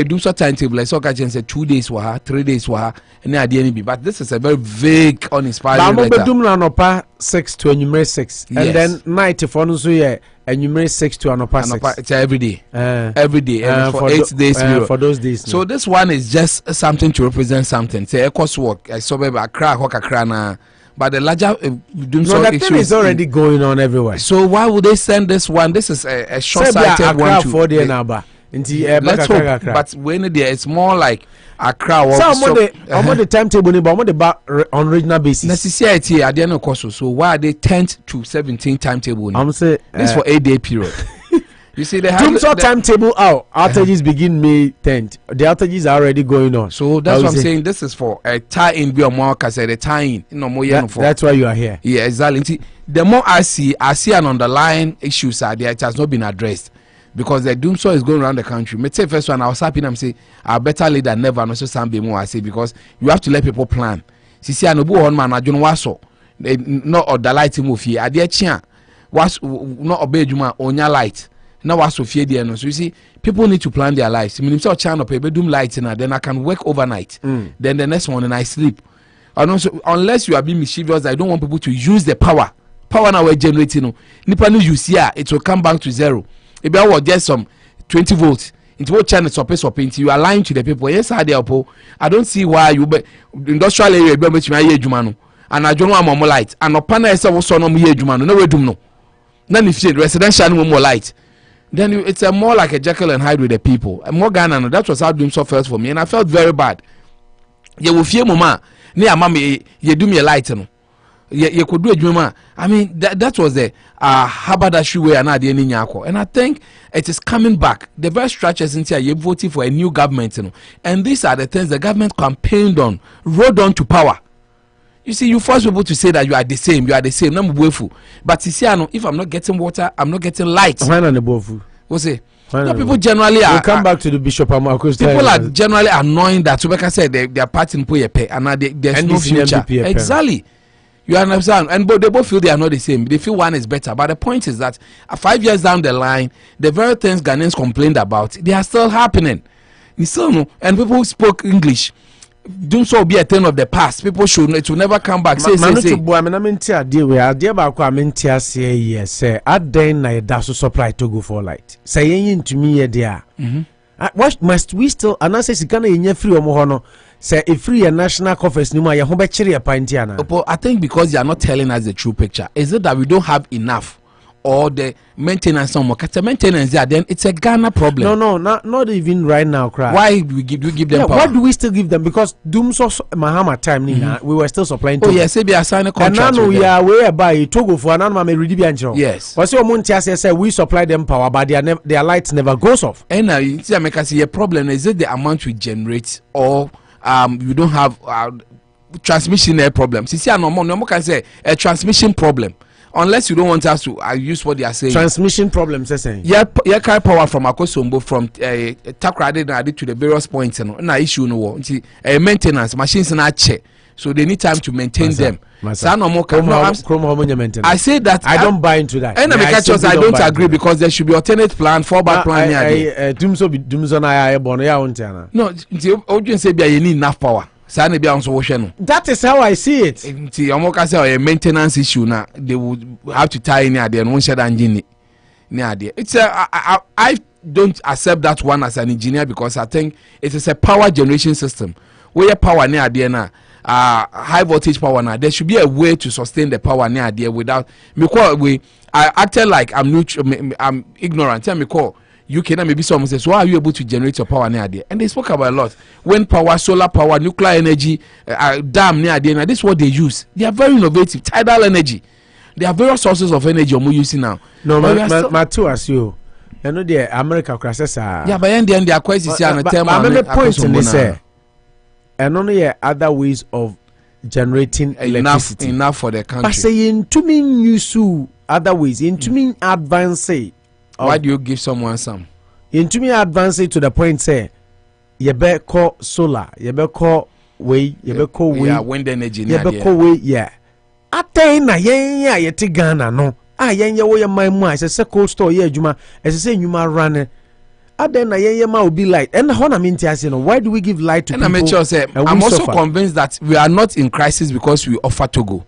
doomsday timetable, like so can say 2 days waha, 3 days waha, and then DNB. But this is a very vague, uninspiring letter. Anopa 6 to enumerate 6, and then night for enumerate 6 to Anopa 6. It's every day, and for 8 days for those days. So this one is just something to represent something. Say Eco's work. I saw Accra na. But the larger that thing is already going on everywhere. So why would they send this one? This is a short-sighted one. Let's hope. But when it's more like Accra. The timetable on regional basis. Necessity at the end of course. So why are they 10th to 17th timetable? I'm saying this for 8 day period. You see, they have timetable out. Outages begin May 10th. The outages are already going on. So that's what I'm saying. This is for a tie-in. Be a more a tie-in. That's why you are here. Yeah, exactly. The more I see an underlying issues are there. It has not been addressed because the doomsday is going around the country. Me say first one, I was happy. I'm say I better late than never. And also some be more I say because you have to let people plan. See, I know one man. I don't want so. Not or the light move here. I dear chia was not obey Juma on your light. Now what's so fear there? So you see, people need to plan their lives. I mean, if I channel pay bedroom lights then I can work overnight. Then the next morning I sleep. And also, unless you are being mischievous, I don't want people to use the power. Power now we're generating. Nipa no use here, it will come back to zero. If I will get some 20 volts into what channel until you are lying to the people. Yes, I don't see why you industrial area be much my jumano. And I don't want more light. And no panel is also no more jumano. No way do no. None if you residential no more light. Then it's a more like a Jekyll and Hyde with the people. And more Ghana, that was how doing so first for me, and I felt very bad. You will fear mama, near mommy, you do me a light, you could do a dreamer. I mean, that was the haberdashery way and the Nyako. And I think it is coming back. The very structures in here, you're voting for a new government, and these are the things the government campaigned on, rode on to power. You see, you force people to say that you are the same. But you see, if I'm not getting water, I'm not getting light. What's it? No, people generally are. We'll come back to the Bishop Amako's. People are generally annoying that, so like I said, they are parting pay and there's no future. Exactly. You understand? And they both feel they are not the same. They feel one is better. But the point is that 5 years down the line, the very things Ghanaians complained about, they are still happening. You still know. And people who spoke English. Doom so be a thing of the past. People should it will never come back. Say. Supply to go for light. Say to me there. What must we still announce Ghana in free or say a free and national conference numa ya hobechiri pantiana. I think because they are not telling us the true picture. Is it that we don't have enough? Or the maintenance on maintenance there, then it's a Ghana problem. No, not even right now, Cry. Why do we give them power? Why do we still give them? Because Doomso Mahama time we were still supplying. Oh yes, we are signing a contract. And now we are whereby Togo for an anima may. Yes. But so Montias say we supply them power, but their lights never goes off. And now you see, I see a problem. Is it the amount we generate, or you don't have transmission problems? You see, no more can say a transmission problem. unless you don't want us to use what they are saying. Transmission problems, saying. Yeah, carry power from Akosombo from Takrade to the various points. No issue no. Maintenance machines na check, so they need time to maintain them. I say that I don't buy into that. And I don't agree because there should be alternate plan, fallback plan. No, you say you need enough power. That is how I see it. A maintenance issue now. They would have to tie in there and one shed engine. It's I don't accept that one as an engineer because I think it is a power generation system. Where power near there now. High voltage power now. There should be a way to sustain the power near there without I acted like I'm ignorant. Tell me call UK now maybe someone says, why are you able to generate your power near there? And they spoke about a lot. Wind power, solar power, nuclear energy, dam near there. Now this is what they use. They are very innovative. Tidal energy. There are various sources of energy we're using now. No, my two as you. You know the America crisis. Yeah, but then they are quite sincere on the term. I remember points in this. And only other ways of generating electricity enough for the country. But saying to me, you other ways. Into me, advance. Why do you give someone some? Into me, advance to the point say, you better call solar, you better call way, you better call way, wind energy, you better call way, yeah. Attain na ye te Ghana no. Ye way my ma. It's a cold store yeah, Juma. As I say, you ma run. Then ye ma will be light. And how I mean to why do we give light to people? And I'm also convinced that we are not in crisis because we offer to go.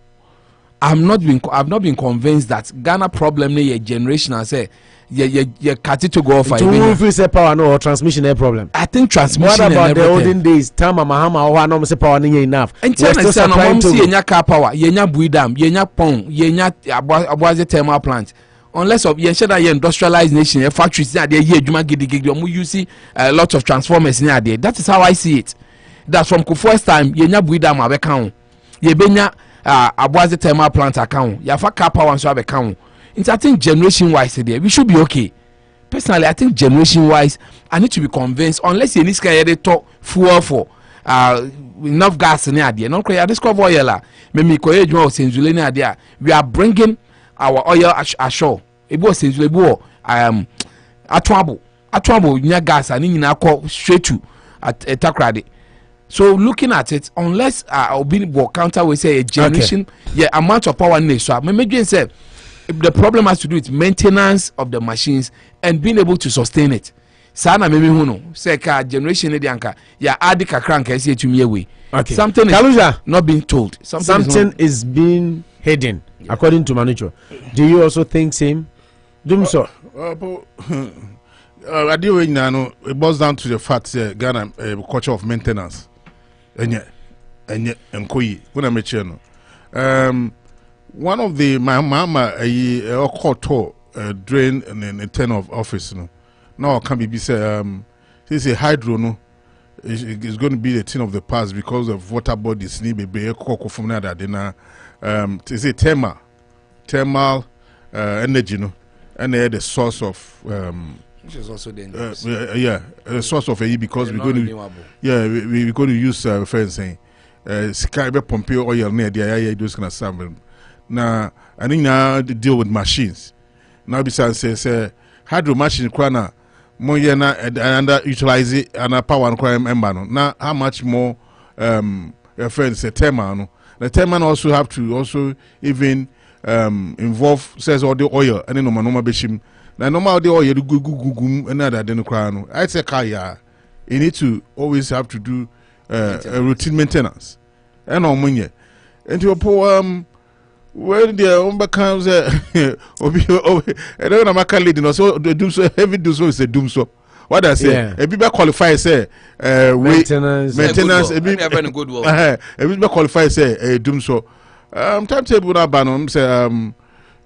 I've not been convinced that Ghana problem ne generation I say you cut it to go off. To say power no or transmission a problem. I think transmission. What about the olden days? Tama Mahama or no say power ni enough. And tell me say no see yenya car power, yenya buidam, yenya pong, yenya abuaze thermal plant. Unless of you that industrialized nation, factories there here juma gidi you see a lot of transformers near there. That is how I see it. That's from Kufuor's time. Yenya buidam abekang. Yebenya abuaze thermal plant account. Yafa car power and so abekang. I think generation wise today we should be okay. Personally, I think generation wise I need to be convinced unless you need to talk fuel for enough gas in there. No, I discover oil. We are bringing our oil ashore. It was atwabo near gas and in our straight to Takrade. So looking at it, unless counter we say a generation, amount of power needs. So maybe say the problem has to do with maintenance of the machines and being able to sustain it. Sana maybe say generation edianka adi kakranka say to me away. Okay. Something is not being told. Something is being hidden, according to Manucho. Do you also think same? Dumso. It boils down to the fact that Ghana culture of maintenance. One of the my mama caught drain in the turn of office. Now can be say this a hydro no. It's going to be the thing of the past because of water bodies need be from that then is a thermal energy no, and they're the source of which is also dangerous. The source of because we're going to use friends saying sky pump oil near the those kind of stuff. Now I think now they deal with machines. Now besides say hydro machine crana more under utilize it and power and crime ember. Now how much more friends say thermal. The thermal also have to also even involve says all the oil and then no beshim. Now normal the oil you go another than the I say kaya you need to always have to do a routine maintenance. And on money. And to a when the comes I don't know my leading so the doom so heavy do so is a doom so. What I say, a bit qualify say maintenance a bit good work. A bit qualify say a doom so timetable na ban say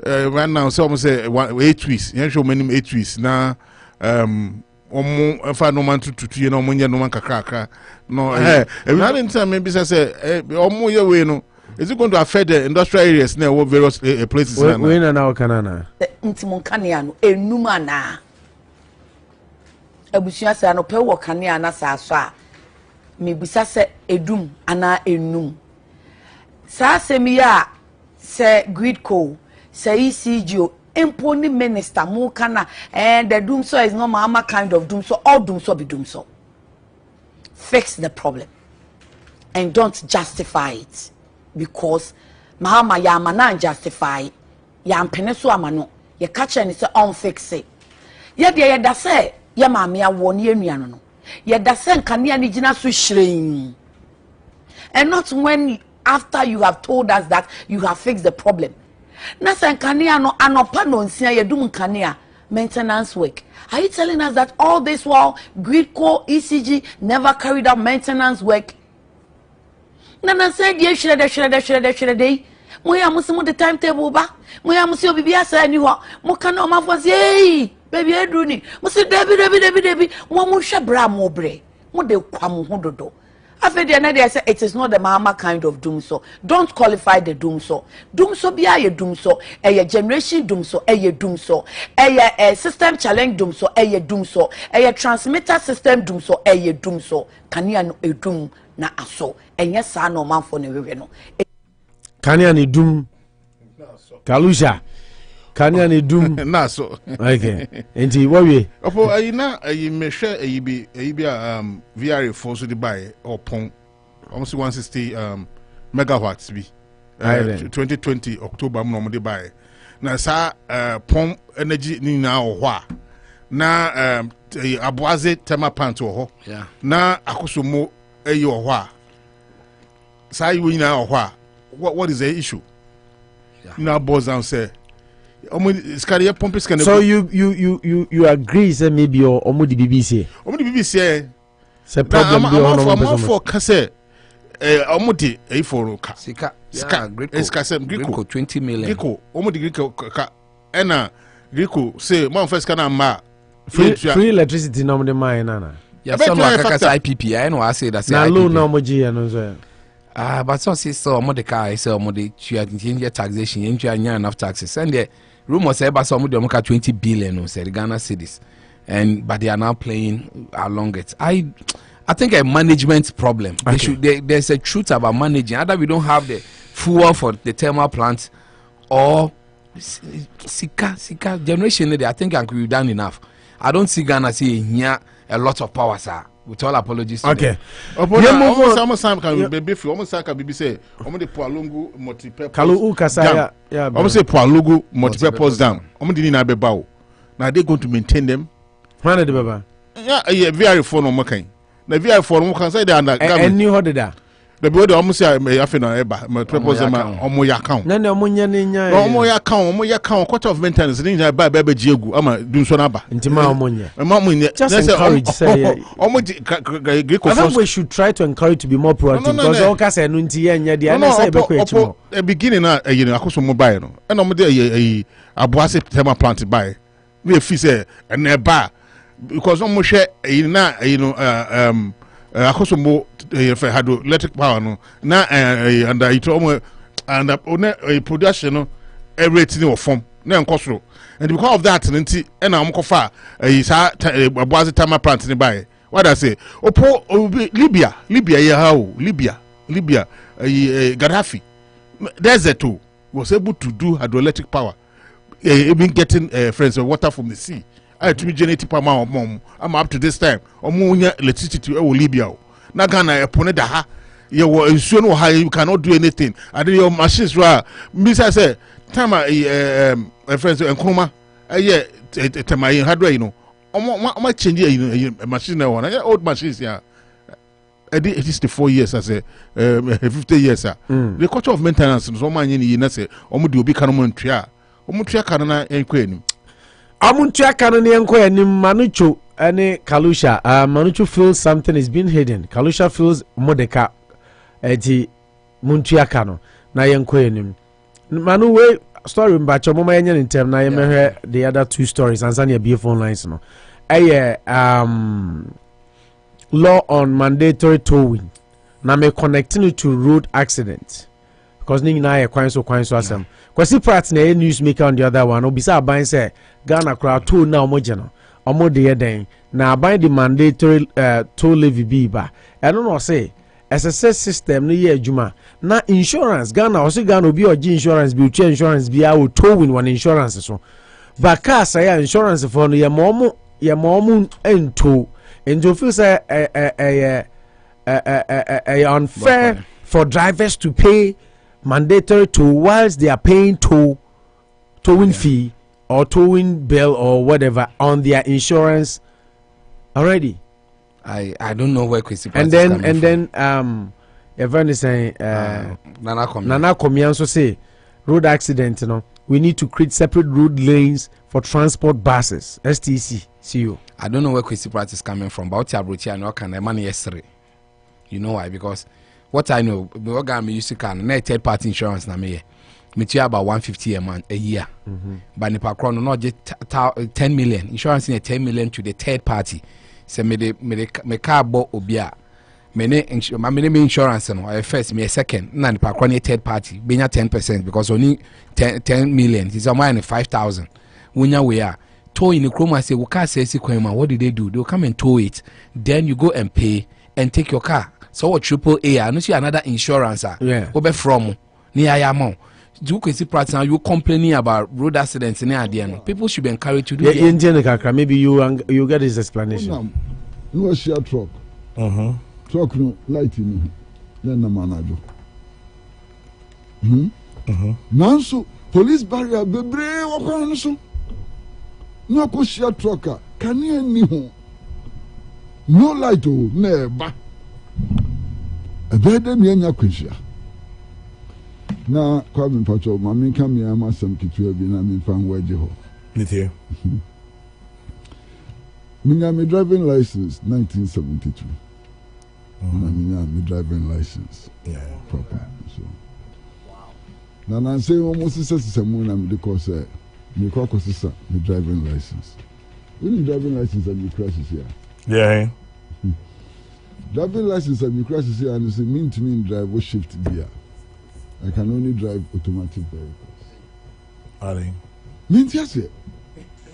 right now so almost say 8 weeks. You show many 8 weeks now no man to you know money no man kakra no every time maybe say omo way no. Is it going to affect the industrial areas now or various places? We now canana. Intimunkania enumana. Ebusia se anope wo kania na sa so a mebisa se edum ana enum. Sa asemi ya se grid co say ECG imponi minister mukana and the doom so is not mama kind of doom so all doom so be doom so. Fix the problem and don't justify it because mahama ya mana justify ya mpeneso amano ye catch and say on fix it. Ye de da say ye maame awo ne anuano no ye da say nkania ne gina so hrein and not when after you have told us that you have fixed the problem. Na say nkania no anopa no nsia ye dum nkania maintenance work. Are you telling us that all this while Gridco ECG never carried out maintenance work? Nana said ye shred moya musimu the timetable ba moya musi obibi asa ni ho mo kana o mafo say baby edru ni musi debi mo hwe bra mo bre mo de kwam ho dodo afede na dey say it is not the mama kind of doom so don't qualify the doom so bia ye doom so a generation doom so a doom so a system challenge doom so a doom so a transmitter system doom so a doom so kania no edum na aso enye sa no manfo ne wewe no kania ni doom kalusha kania ni doom na so okay enti wawe opo ayina ayi mehwe ayi bi VR force the buy or pon almost 160 megawatts bi 2020 October mo de buy na sa pon energy ni na ho a na aboaze tema pant ho na akosomo ayi ho a sa yi ni na ho a what is the issue na boss down say so you agree say maybe or omudi BBC say problem be on for kase omudi e for ka sika Gridco 20 million Gridco omudi Gridco ka ena Gridco say man first kana ma free electricity no the mine na ya so no akaka IPP I know I say that say na low na omoji no so but so omudi ka say omudi change taxation nya enough taxes and the rumors say about some of 20 billion say Ghana cedis and but they are now playing along it. I think a management problem. Okay. There's a truth about managing. Either we don't have the fuel for the thermal plant or sika generation. I think we've done enough. I don't see Ghana see here a lot of power, sir. With all apologies. Okay. Almost time can be free. Almost time can be say. Almost the Poalungu multi-purpose. Kalu Kasaya. Yeah. Almost say Poalungu multi-purpose dam. Almost didn't have a bow. Now they going to maintain them. When did the baba? Yeah, very phone on Makai. The VR phone can say they are under. And new how did that? The boy almost say me afina eba. My purpose omo ya account. Na omo nya ne nya. Omo ya account quarter of maintenance ni nya ba jiegu ama dun so na ba. Ntima omo nya. Omo nya. Just encourage say. Omo I think we should try to encourage to be more proactive because all ka say no nti ya nya de na say be ko etimo. The beginning na akoso mobile no. E no mo de aboase thermal plant buy. We fi say na ba because omo hwe na akoso mo for hydroelectric power no na and it almost and a production no rate ni form na nkosoro and because of that nti na amkofa sa aboaze thermal plant ni buy what I say opo Libya yeah how Libya Gaddafi desert too was able to do hydroelectric power even getting friends of water from the sea. I to be genetic power mom I'm up to this time omunya electricity Libya na Ghana epone da ha you cannot do anything and your machines were Mr. say time friends enkroma tema hardware you know omo change machine na one old machines yeah it is the 4 years as a 50 years the culture of maintenance so man yin na say omo de obi kan mo ntwa omo ntwa kan na enkwa amuntu akano ne enko anim manucho ane Kalusha manucho feels something is being hidden. Kalusha feels modeka eti muntu akano na yenko anim manu we story mbacho mama yenye ntem na yemehwe the other two stories answer your beautiful lines no law on mandatory towing na me connecting to road accident because ningi na ye kwan so asem kwasi part na newsmaker on the other one obisa aban say Ghana crowd toll na omoje no omo de den na aban the mandatory toll levy bi ba eno no say SSS system no ye adwuma na insurance Ghana also Ghana obi oji insurance bi uche insurance bi a towing one insurance so but car say insurance for no ye momo ento feel say unfair for drivers to pay mandatory toll whilst they are paying towing fee or towing bill or whatever on their insurance already. I don't know where Kwesi and then everyone is saying Nana Komi also say road accident, you know, we need to create separate road lanes for transport buses. STC CEO. I don't know where Kwesi practice coming from, but I know can money yesterday. You know why? Because what I know, me used to can na third party insurance na me about 150 a year. But Nipa Crown not just 10 million insurance in 10 million to the third party. So me car bought obia. Me insurance no. First me second. Na Nipa Crown third party. Benya 10% because only 10 million. It's around 5,000. Unya we are. Tow in the chroma say we can't say what did they do? They'll come and tow it. Then you go and pay and take your car. So what AAA? I know see another insurance. Yeah. Where from? Near Yamo. Do you practice now? You complaining about road accidents in the people should be encouraged to do it. Maybe you get his explanation. No share truck. Truck no light in then the manager. Now so police barrier bebre wakon so. No ko share trucker. Can you any no light oh never. A better me anya kwishia. Na Kwame Pacho, mami come here, ma some kitwe bi na me fan waje ho. Niti. Me driving license 1972. Me driving license. Yeah. Proper. So. Wow. Na say almost sesame na me dey say me call kosisa me driving license. When you driving license and you crash here. Yeah. Driving license and you crash here and say mean to me drive or shift gear. I can only drive automatic vehicles. Are they? Means yes,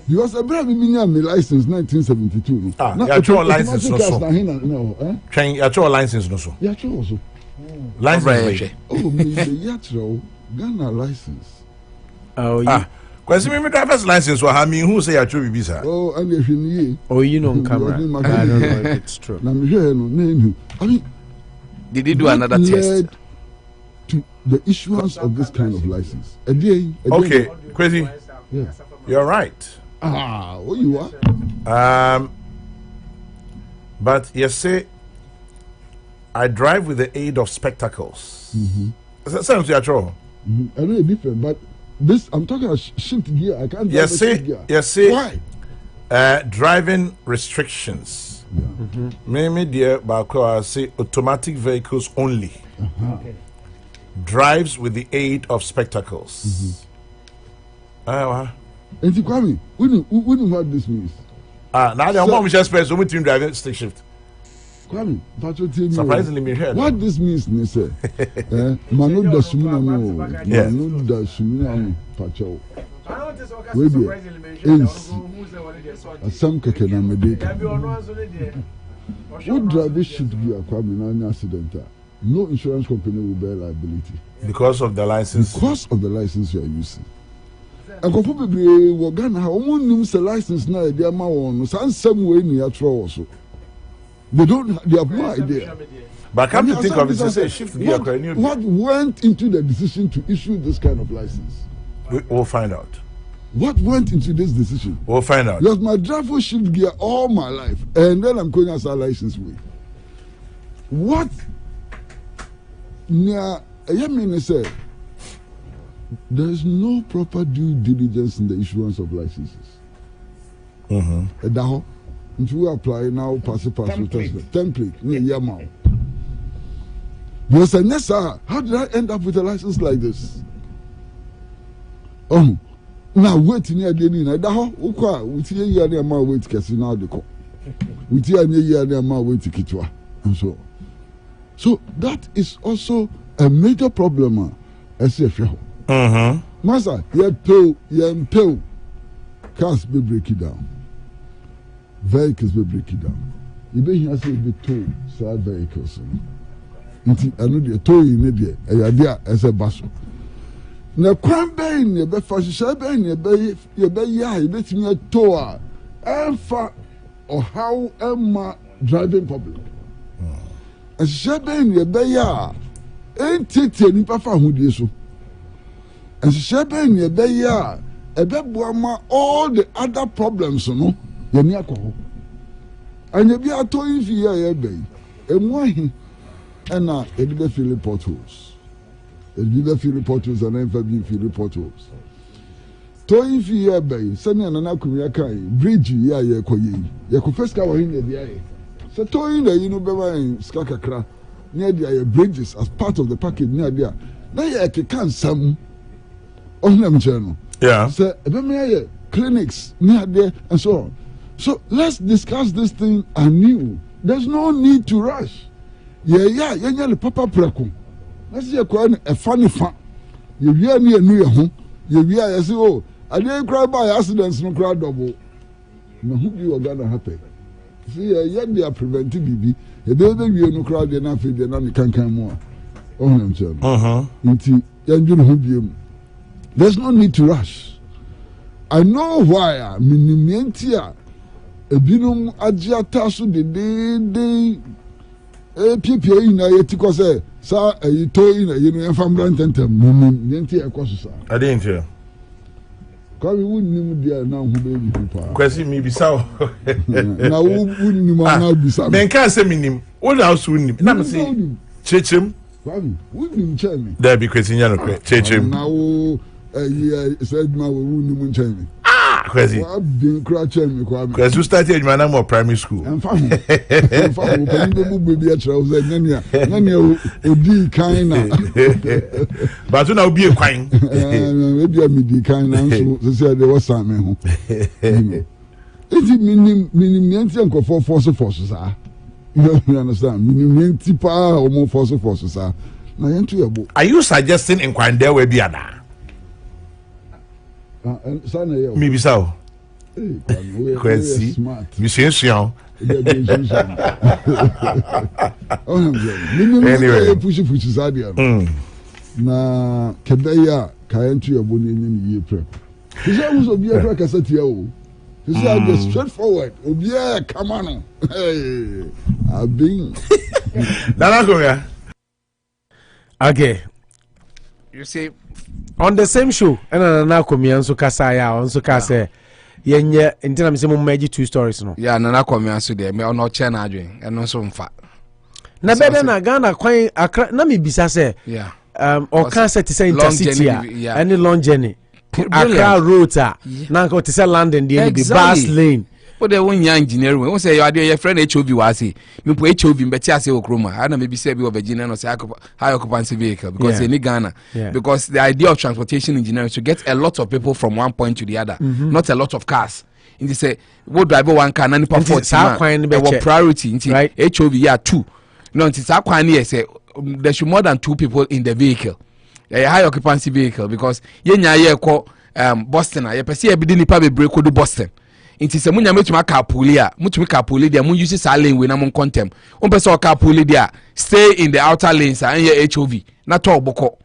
because I brought me license 1972. Your license no so. No, Train your license no so. Yeah, also. License. Oh, me the Ghana license. Oh yeah. Because me driver's license wa me who say your visa. Oh, and if you oh, you know camera. I don't know if it's true. I mean, did he do another test? To the issuance of this kind of license. Okay, Crazy. Yeah. You're right. What you are? But you say I drive with the aid of spectacles. That sounds true. I know it's different, but this I'm talking about shift gear. I can't drive shift gear. You see, why? Driving restrictions. Maybe dear Bakwa say automatic vehicles only. Okay. Drives with the aid of spectacles. And you Kwame, we know what this means. Now the mom just press we team driving stick shift. Kwame, me surprisingly me heard. What this means, me say. Manu da sumina mo. Manu da sumina mo pacho. We be some keke na medeka. What driver should be a Kwame na any accident? No insurance company will bear liability. Because of the license? Because of the license you are using. And Kofu we Ghana, how many license now? They are my some way near also. They have no idea. But come to think of it, say shift gear. What went into the decision to issue this kind of license? We'll find out. What went into this decision? We'll find out. Because my driver shift gear all my life, and then I'm going as a license way. What? Now, say there is no proper due diligence in the issuance of licenses. If you apply now, pass template. Yeah, because Nessa, how did I end up with a license like this? Now waiting near the end. With here near my way to Casino de Co. With here near my way to Kitwa, and so on. So that is also a major problem. Masa, you cars be break it down. Vehicles be break it down. You be here say be tow sad vehicles. nti anu de toyi ne de eyade a ese baso na kwan bɛn ne bɛfa hyehyɛ bɛn ne yɛbɛyɛ a yɛbɛtumi ato a ɛmfa ɔhaw ɛma driving public hyehyɛ bɛn ne yɛbɛyɛ a ɛntiatia nipa fa ahodie so hyehyɛ bɛn ne yɛbɛyɛ a ɛbɛboa ma all the other problems no yɛni akɔ hɔ anya bi atɔ yi fi yɛ yɛbɛ yi emu ahi ɛna yɛde bɛfili potholes Edida fili potholes and then fili potholes. Toyi fi ye bay, sani anana kumya kai, bridge ya ye koye. Ye ko first ka wa hin dia ye. So toyi na yinu beba in Akra near dia bridges as part of the package near dia. Na ye ke kan sam. Ohnam channel. Yeah. So ebema ye clinics near there and so on. So let's discuss this thing anew. There's no need to rush. Yeah, the papa preko. Let's say a funny fan. You hear me a new home. You hear, I say, oh, I didn't cry by accidents, no cry double. No, who you are gonna happen? See, yet they are preventing BB. A baby, you no crowd enough, they're not can come more. Oh, I'm saying, there's no need to rush. I know why Minimientia, a binum adjatasu de PPA in a yetikose. Sa you told you know family tentem nti ekoso sa I didn't hear kwa we wunnim dia na hu be bi pa kwesi mi bisa na wunnim na bisa men kan se minim wo na so wunnim na me se chechim kwa we wunnim chemi da bi kwesi nya no chechim na wo said ma wo wunnim chemi kwesi wa bin kra chemi kwa me kwesi started eduma na more primary school en fa ho pani be bu bi a chira wo nania odi kan na but so na obi e kwan e bia mi di kan na so se de was am ho iti minim nti enkofo force sa you understand minim nti pa o mo force sa na yentu yebo are you suggesting in kwande we bia na mi bisa o kwesi mi sensuon anyway push sadia na kebeya kayentu yebo ni nyim ye prep this is obi e prep kasatia o this is just straightforward obi e kama no hey abin dana ko ya okay you see on the same show and na komia nso kasa ya onso kasa yenye ntina mse mo magi two stories no yeah na komia so de me ono che na adwen eno so mfa na bede na Ghana kwan Accra na me bisa se yeah or cancer to say intercity any long journey Accra route na ko to say London dey be bus lane o de won ya engineering we say you ade your friend HOV wa say me po HOV mbeti ase okroma ana me bi say bi Virginia no say high occupancy vehicle because in Ghana because the idea of transportation engineering is to get a lot of people from one point to the other not a lot of cars in the say we drive one car na nipa 40 man priority into HOV yeah 2 no it's that kwan here say there should more than 2 people in the vehicle a high occupancy vehicle because yenya ye ko Boston ye pese e bi di nipa bebre ko do Boston inti se munya metuma carpool a mutumi carpool dia mun use sa lane we na mun contem on pese o carpool dia stay in the outer lanes and your HOV na to oboko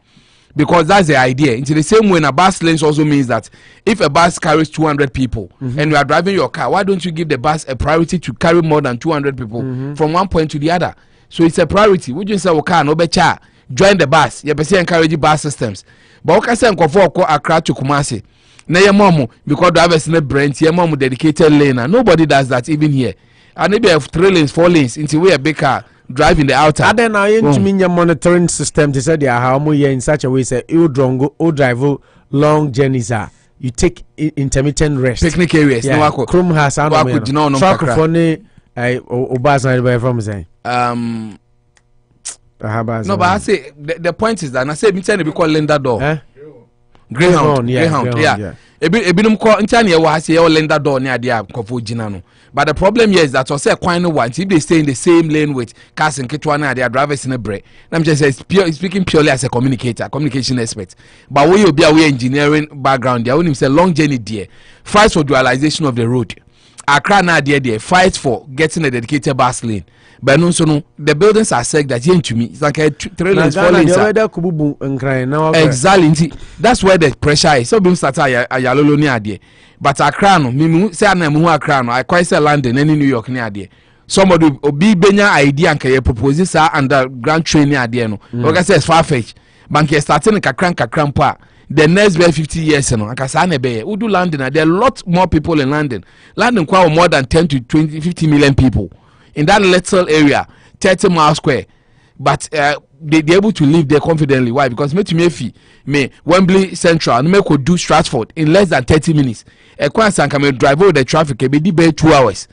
because that's the idea into the same way na bus lanes also means that if a bus carries 200 people and you are driving your car why don't you give the bus a priority to carry more than 200 people from one point to the other so it's a priority would you say o car no be cha join the bus you pese encourage bus systems but o ka say nkofo ko Accra to Kumasi na your mom because drivers in Brent your mom dedicated lane and nobody does that even here and maybe have 3 lanes 4 lanes into where a big car drive in the outer and then now into your monitoring system to say they are how much in such a way say you drive long journeys you take intermittent rest picnic areas no wako Chrome has truck for ne obasa from saying no but I say the point is that I say me tell you call Linda door Greyhound yeah. Ebinum ko ntane ye wa se ye Linda door ne ade akofo gina no but the problem here is that o say kwan no want if they stay in the same lane with cars and ketwa na their drivers in a break I'm just speaking purely as a communication expert but we obi a we engineering background there when him say long journey there fight for dualization of the road Accra na there fight for getting a dedicated bus lane. But no, so no, the buildings are said that to me. It's like a 3 lanes, 4 lanes. Exactly. That's where the pressure is. So being started a yellow near there. But Accra no, me say I'm Accra no. I quite say London, any New York near there. Somebody be benya idea and can propose this underground train near there no. Like I say, it's far fetched. Bank starting kakran pa. The next 50 years, you know, we do London. There are a lot more people in London. London quite more than 10 to 20, 50 million people in that little area, 30 miles square. But they're able to live there confidently. Why? Because me Wembley Central and me could do Stratford in less than 30 minutes. A Kwanzaa can drive over the traffic. Be 2 hours.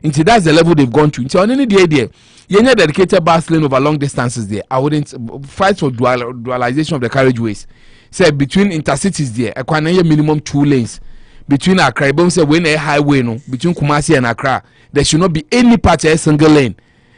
Until that's the level they've gone to. Until on any day, you need dedicated bus lane over long distances there. I wouldn't fight for dualization of the carriageways. Say between intercities there, a minimum 2 lanes. Between Accra, say when a highway no, between Kumasi and Accra, there should not be any part a single lane.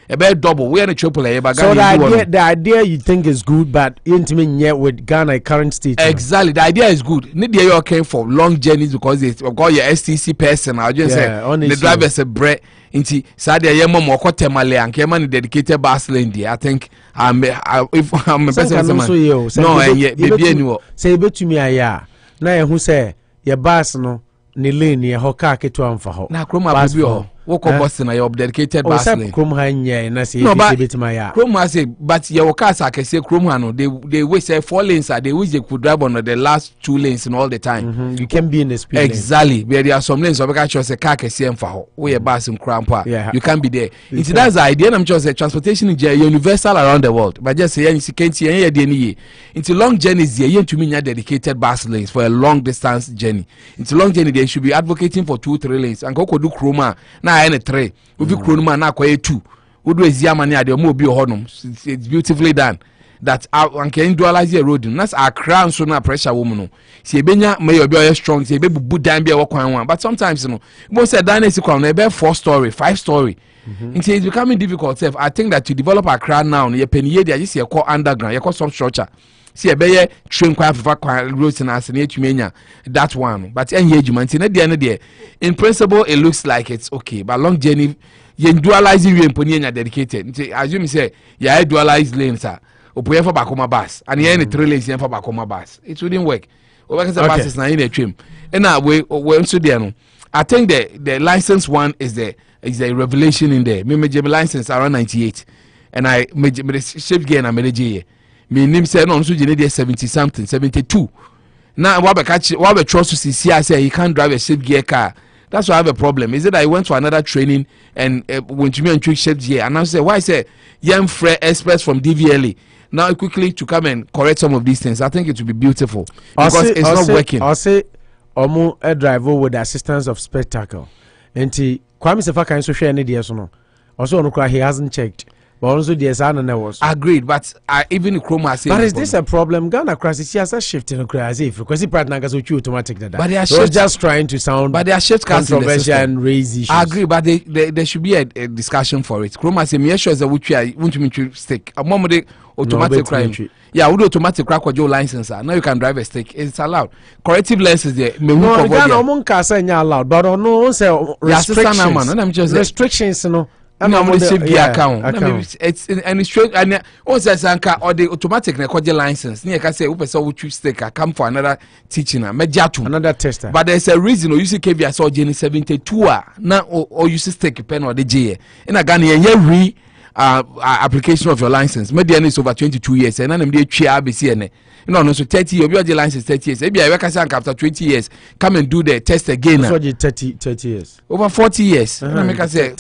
About double. We are the triple. So the idea you think is good, but intimate yet with Ghana current state. Exactly, the idea is good. Need the you came for long journeys because they got your STC person. I just say the drivers a bread. Into Sadia Yemo Moko Temale and Keman dedicated bus lane there. I think if I'm a person, no, and yet baby say bet to me aya. Now who say your bus no ni lane ye hoka ke to amfa ho. Na kroma bio. Woko Boston I dedicated bus lane. Kroma nye na say bet my ya. Kroma say but your cars I can say kroma no they wish 4 lanes they wish they could drive on the last 2 lanes and all the time. You can be in the speed exactly lane. There are some lanes so because say car can see for ho. We bus in Krampa. You can be there. It's that's the idea I'm just say transportation is universal around the world. But just say you can't see any day into long journeys there you to mean dedicated bus lanes for a long distance journey. Into long journey they should be advocating for 2-3 lanes and go do kroma na any 3 we be kroma na kwa 2 we do eziama ne ade mo bi honum. It's beautifully done that and can dualize the road that's our crown so na pressure woman no see ebenya may be strong see be bubu dan be e kwan one but sometimes you know most say dan is kwan na be 4 story 5 story it's becoming difficult. I think that to develop a crown now you penny there just you call underground you call some structure see a be train kwa roads and as na that one but engagement in there in principle it looks like it's okay but long journey you dualize you empony dedicated assume say yeah dualize lanes opoye for Bakoma bus and here any 3 lanes for Bakoma bus it wouldn't work over the buses na in a trim and now we so there no I think the license one is a revelation in there me license around 98 and I made shape gear and I made me name say no so you 70 something 72 now what trust to see I say he can't drive a shape gear car. That's why I have a problem. Is it that I went for another training and when to me and trick shaped gear and I say why say young fresh experts from DVLA now quickly to come and correct some of these things. I think it will be beautiful because it's not working. I'll say omo a driver with the assistance of spectacle. And Kwame Sefa can so share any ideas no. Also on he hasn't checked. But also the Sana was agreed, but even Chroma say. But is this a problem? Ghana crisis has a shift in crazy because the partner goes with you automatic that. But they are just trying to sound but they are shift controversial and raise issues. I agree, but there should be a discussion for it. Chroma say me sure is that which I want to stick. A moment they automatic crime. Yeah, we do automatic crack with your license. Now you can drive a stick. It's allowed. Corrective lenses there. No, Ghana won't say allowed, but no say restrictions. No. No, save gear account. It's and it's straight and also sanka or the automatic na code license. Near can say we person which stick come for another teaching another tester. But there's a reason or you see Kyebi saw Jenny 72 now or you see stick pen or the J. In a Ghana application of your license. Median is over 22 years and then they chia ABC. No, so 30 years, your license 30 years. Maybe I work after 20 years, come and do the test again. So 30 years. Over 40 years. Make I say,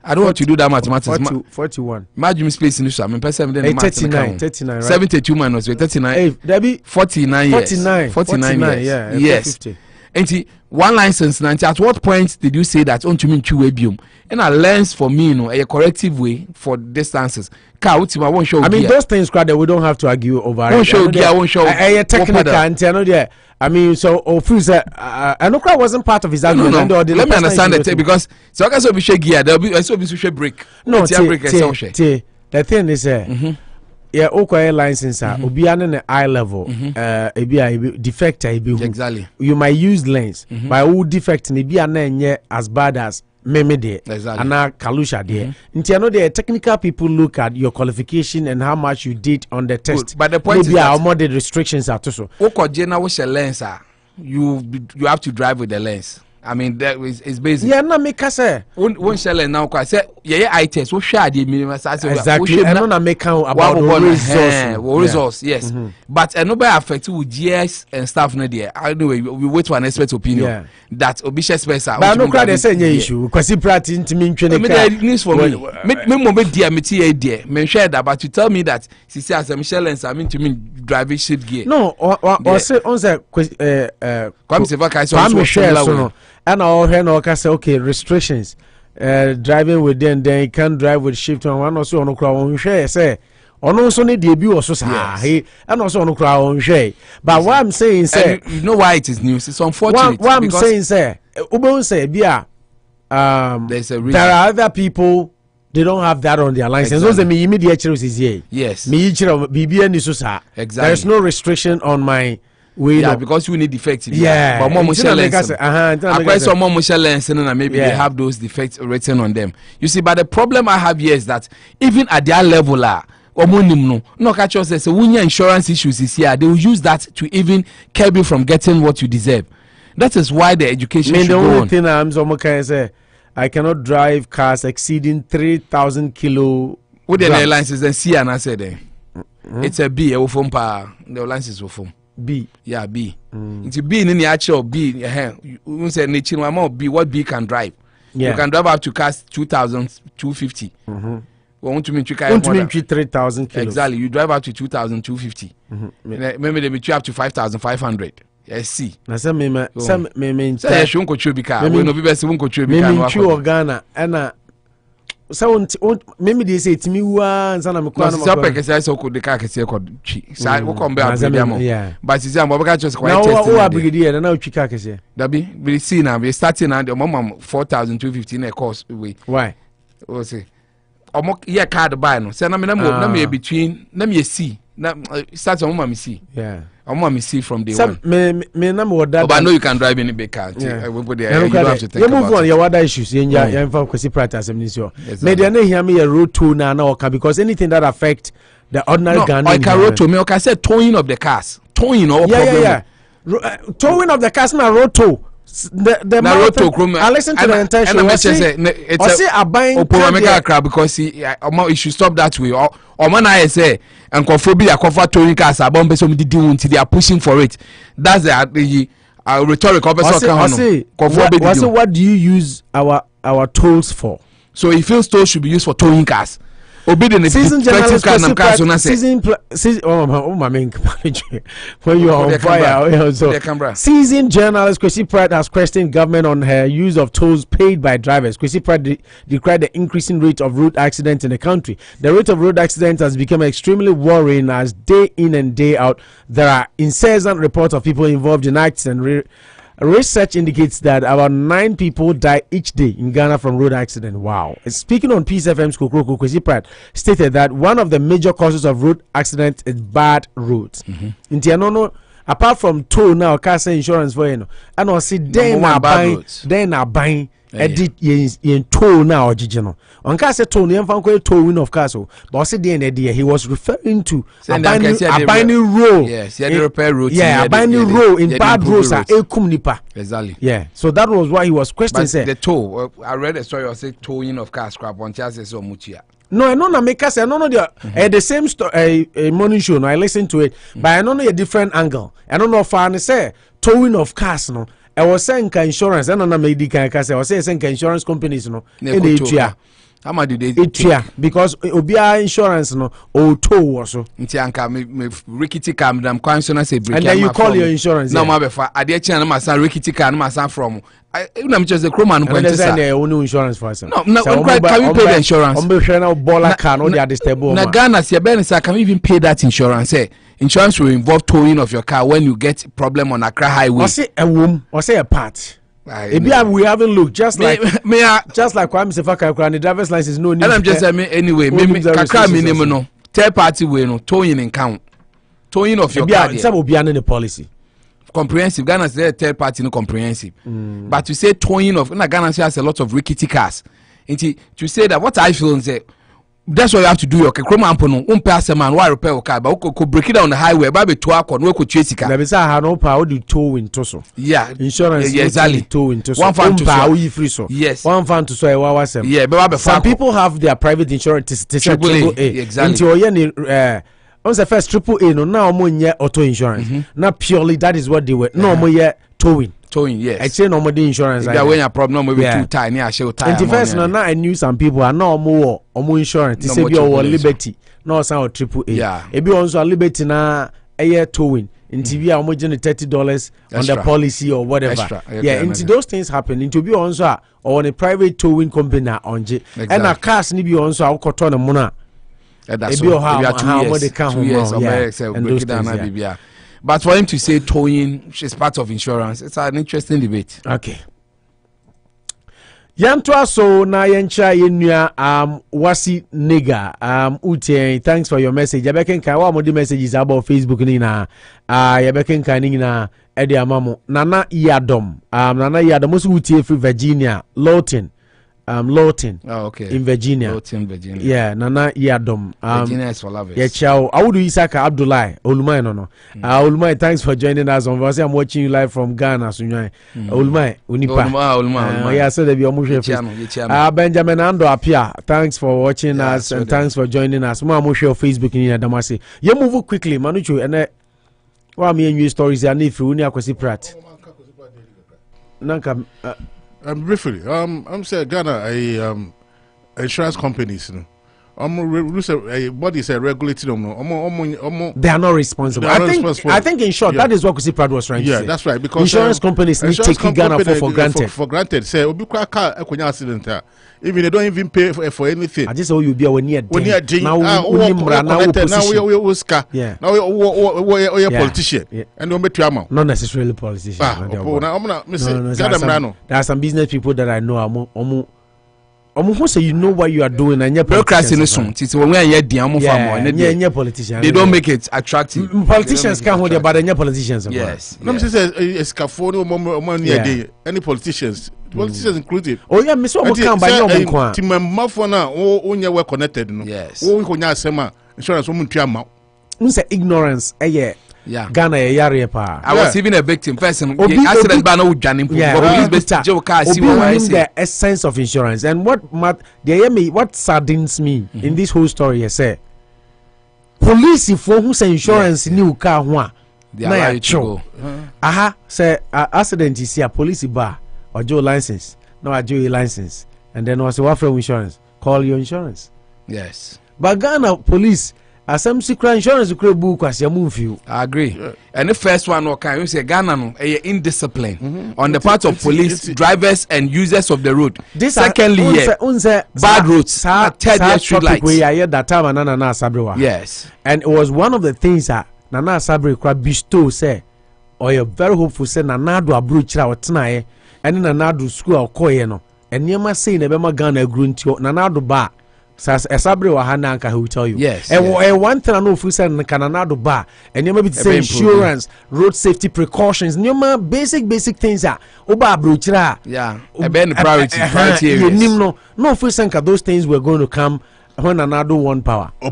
I don't want to do that mathematics. 41. Imagine space in this. I'm person. 39, right? 72 minus 39. Hey, Debbie. 49 years. 49 years. Yeah. Yes. 50. And one license. At what point did you say that on to mean Kyebi? And I learns for me, a corrective way for distances. I mean, those things that we don't have to argue over. Won't show gear, won't show. Technical and I mean, so Anopa wasn't part of his argument. No. Let me understand that because so I can so be shake gear. There will be also be social break. No, the thing is, yeah, okay license obi an eye level ebi defect exactly. You might use lens but who defect ne bi an enye as bad as meme there and kalusha there. Nti no the technical people look at your qualification and how much you did on the test. Good. But the point is that more the restrictions are too so. Okojena with a lens you have to drive with the lens. I mean that is basic. Yeah, na make say one shell now quite say yeah eye test what share the minimum exactly. I don't make about results yes. But nobody affected with GS and stuff no there. Anyway, we wait for an expert opinion that obisha special. But no crowd say issue because practice intimi ntwene car. News for me mo be there me tie there. Me share that but you tell me that sisi as Michelle and I mean to me driving shit gear. No, or say on say come se va kai so and all here no say okay restrictions driving with them then you can't drive with shift one also on crowd on share say on also need the bi also say and also on crowd on share but what I'm saying say you know why it is news it's unfortunate what I'm saying say ubon say bia there's a reason. There are other people they don't have that on their license. Exactly. So me immediate chiro is here. Yes. Me chiro BBN ni so sa. Exactly. There is no restriction on my way. Yeah, because you need defects. Yeah. But more muscle lens. I some more muscle lens and maybe they have those defects written on them. You see, but the problem I have here is that even at their level no catch us say when your insurance issues is here, they will use that to even curb you from getting what you deserve. That is why the education should go on. The only thing I'm so can say I cannot drive cars exceeding 3,000 kilo. With the airlines is then C and I said it's a B. The license will form B. Yeah, B. It's a B in the actual B. You say nature more B. What B can drive? Yeah. You can drive up to cars 2,250. Want to mean 3,000 kilos. Exactly. You drive up to 2,250. Maybe they be up to 5,500. Yes, see. Na say me say shun ko chubi ka. We no be best won ko chubi ka no. Me chu Ghana na so me dey say timi wa nsa na me kwa na mo. So peke say so ko de ka kese ko twi. Sa wo ko mbe abiri am. But see am be ka chose quite testing. Na wo abiri na twi ka kese. Dabi we see na we starting na the mama 4,250 na cost we. Why? O say omo ye card buy no. Say na me between na me see. Na start on mama see. Yeah. I'm going to see from day one. But I know you can drive any big car. Yeah. You don't have to think move on. Your other issues. You practice. Maybe hear me a road tow now because anything that affect the ordinary Ghanaian. I can road tow. Me, I said towing of the cars. Towing or problem. Towing of the cars. My road tow. I listen to the intention. I say I buying Accra because you should stop that way. Or man I say and Kofobi Akofa towing cars about person they are pushing for it. That's the rhetoric of what do you use our tolls for? So he feels tolls should be used for towing cars. Obedient season journalist when you are on fire. Seasoned journalist Kwesi Pratt has questioned government on her use of tolls paid by drivers. Kwesi Pratt decried the increasing rate of road accidents in the country. The rate of road accidents has become extremely worrying as day in and day out there are incessant reports of people involved in accidents. Research indicates that about 9 people die each day in Ghana from road accident. Wow. Speaking on Peace FM's Kokroko, Kwesi Pratt stated that one of the major causes of road accidents is bad roads. Apart from toll now, car insurance for and also then are buying edit yen toll now original. On car say toll yen fan towing of cars, but also the idea he was referring to a binding road. Yes, he had repair roads. Yeah, a binding road in bad roads are nipa. Exactly. Yeah, so that was why he was questioning. The toll, I read a story. I say towing of cars scrap on chances so much here. No, I know na make us. I don't know the same story. A morning show. No, I listen to it, but I don't know a different angle. I don't know if I say towing of cars. No, I was saying insurance. I don't know maybe can I was saying insurance companies. No, how much do they take? Because obia insurance no or tow also. Ntianka me rickety car madam kwansona say break. And then you call your insurance. No ma be fa ade channel ma san rickety car ma san from. I am just the crewman point to say no insurance for us. No, can we pay the insurance? On be no baller car no they stable. Na Ghana say ben say can we even pay that insurance? Insurance will involve towing of your car when you get problem on Accra highway. Or say a womb or say a part. We haven't looked just like Kwame Sefaka and the driver's license no need. And I'm just saying anyway, maybe Accra minimum no. third party way no towing in count. Towing of your car. Some will be under the policy. Comprehensive. Ghana says third party no comprehensive. But to say towing of Ghana has a lot of rickety cars. And to say that what I feel and say that's what you have to do. Okay, chroma ampono, pass a man, why repair a car, but could break it down the highway, baby to our no could chase car. There is a Anopa do towing toso. Yeah, insurance, exactly. Towing toso. One fan to buy free so. Yes, one fan to so I was yeah, but some people have their private insurance. Triple A, exactly. Into on the first triple A, no now more auto insurance. Not purely that is what they were. No more towing. Towing, yes. I say no more insurance. If when a problem maybe too tiny, I show time. And the first now I knew some people are no more insurance. They say be our Liberty, no sound triple A. Yeah. It be also Liberty na a year towing. In TV, I'm getting $30 on the policy or whatever. Extra. Yeah, into those things happen. Into be also on a private towing company on J. And a cars ni be also our cotton and mona. That's how they come home. But for him to say towing is part of insurance, it's an interesting debate. Okay. Yantua so na yencha yenua wasi nigga Ute, thanks for your message. Yabeken ka wa mo di messages about Facebook ni na yabeken ka ni na edi amamo Nana Yadom Nana Yadom osu Ute free Virginia Lawton. Lawton. Oh, okay. In Virginia. Lawton, Virginia. Yeah, Nana Yadom. Virginia is for lovers. Yeah, ciao. Audu Isaka Abdullah. Olumai no. Olumai, thanks for joining us on Voice. I'm watching you live from Ghana. Olumai, Unipa. Olumai. Yeah, so there be almost Benjamin Ando Apia. Thanks for watching us and thanks for joining us. Mo share Facebook in Damasi. You move quickly, Manuchu, and wa me new stories ya if uni akwesi prat. Nanka briefly, I'm saying Ghana, insurance companies, you know, bodies are regulating them. They are not responsible. I think in short, that is what Kusi Prad was trying to say. Yeah, that's right. Because insurance companies need to take Ghana for granted. For granted, say, obi kwa car accident. Even they don't even pay for anything. I just say you be when you now we ska. Yeah. Now we politician. And we bet you amount. Not necessarily politicians. There are some business people that I know. Who say you know what you are doing and you're politicians. They don't make it attractive. Politicians can't hold about any politicians. Yes. Let me say any politicians included. Oh yeah, Miss Omo by your Timamafona were connected. Yes. Insurance ignorance. Yeah. Ghana yare pa. I was even a victim person. Accident ban no janim. The essence of insurance and what saddens me in this whole story is say police for who say insurance new car one. They aha say accident is here police bar or Joe license no a Joe license and then was what from insurance call your insurance. Yes. But Ghana police some secret insurance could book as you move you. I agree. And the first one, okay, you say Ghana no indiscipline on the part of police, drivers, and users of the road. Secondly, bad roads. Yes. And it was one of the things that Nana Sabri could bestow, say, or you're very hopeful, say, Nana do a brooch out tonight, and then Nana do school or coyeno. And you must say, never Ghana green to Nana do bar. Sas Sabri wa Hananka who will tell you. Yes. And one thing I know if we send Cananado bar and you maybe say insurance, road safety precautions, basic things are Oba Bruchra. Yeah. A priority areas. No if we send those things were going to come when another one power. I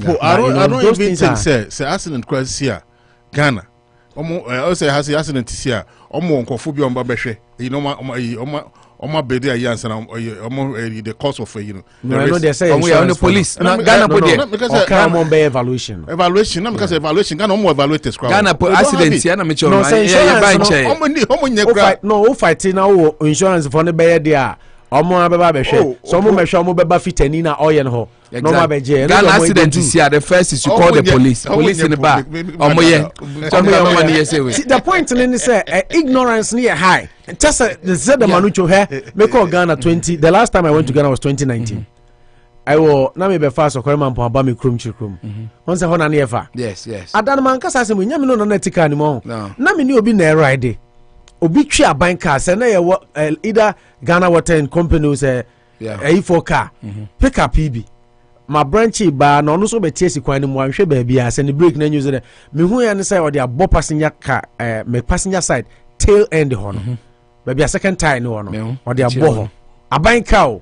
don't even think say accident crisis here. Ghana. Also has the accident here. Nkofobia on babehwe. You know my baby yes and the cost of I know they say we are on the police. Ghana put there. Come on, be evaluation. Evaluation, because evaluation. Ghana more evaluators. Ghana put accidents here. Na me choro. No, fighting now insurance for the bear there. Omo abeba behwe. So mo mehwe omo beba fitani na oye no ho. No ma beje. Ghana accident is here. The first is to call the police. Police in the bar. Omo ye. The point is say ignorance near high. Just said the Manucho here. Me call Ghana 20. The last time I went to Ghana was 2019. I will na me be fast or man po aba me krum chikrum. Once ho na na efa. Yes. Adan man kasa se me nyame no na tika ni mo. Na me ni obi na ride. Obi twi aban car say na ye either Ghana Water and Company say A4 car pick up PB ma branch ba na ono so be tie sikwan ni mu anhwe ba bia se ne break na news de me hu ya ne say o de abo passenger car me passenger side tail end ho no ba bia second tire ni ho no o de abo ho aban ka o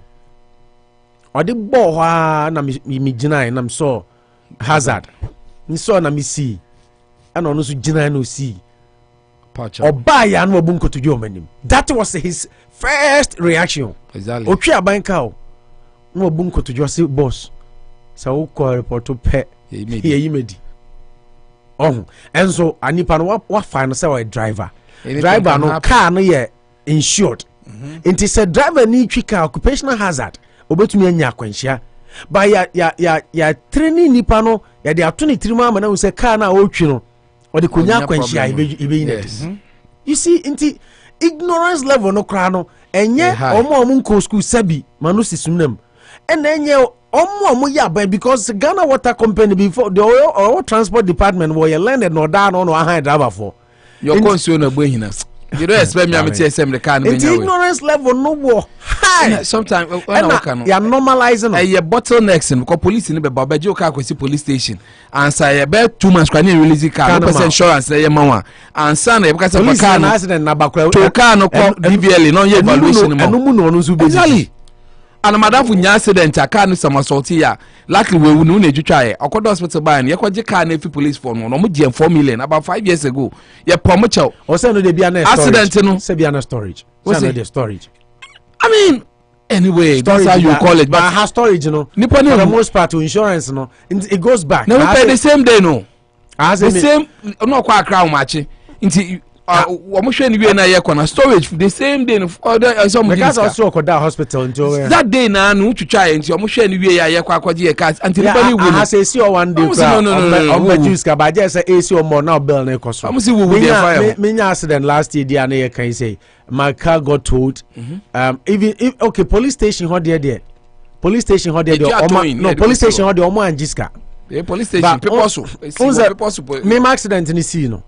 de bo ho na me gina na me so hazard ni so na me see ana ono so gina na o see oba ya no obu nkoto jo manim. That was his first reaction. Exactly. Otwi aban ka o no obu nkoto jo say boss sa wo call report to pe ye medi oh and so anipa no wa find say a driver no car no ye insured it is a driver ni twi car occupational hazard obetumi anya akwanhia ba ya training nipa no ya de ato ni tirima ama na wo say car na o twi no o de konya akwanhia ibe yin. You see inti ignorance level no kra no enye omo nko school sabi manu sisumnam and enye omo ya by because Ghana Water Company before the oil transport department were landed no down on a driver for your concern no bohina. You don't expect me to TSM the car. The ignorance level no more high. Sometimes you are normalizing. You bottlenecks because police in the Babajo car go see police station and say about 2 months can release the car. No insurance na mawa. And son because of car accident na bakwa. To car no DVL no evaluation mo. Exactly. And madam fu nya accident aka no somersault ya luckily we no na edwetwa ye okodo hospital buy na yekoje car na fi police for no mo je 4 million about 5 years ago ye promote o say no dey be an accident no say be an storage o say no dey storage. I mean anyway storage, that's how you call it, but has storage for the most part to insurance no it goes back no we pay the same day no the same no kwa Accra o machi nti omo hwe ni we na ye kona storage the same day no some because also koda hospital until that day na no twitwa nti omo hwe ni we ya ye kwa akwaje ye cars anti nobody will has a see one day no juice ka ba je say AC o more now bill na ekoso omo see we will fire me accident last year dia na ye kan say my car got towed even if okay police station ho there police station ho there no police station ho there omo anjiska police station people so me accident ni see no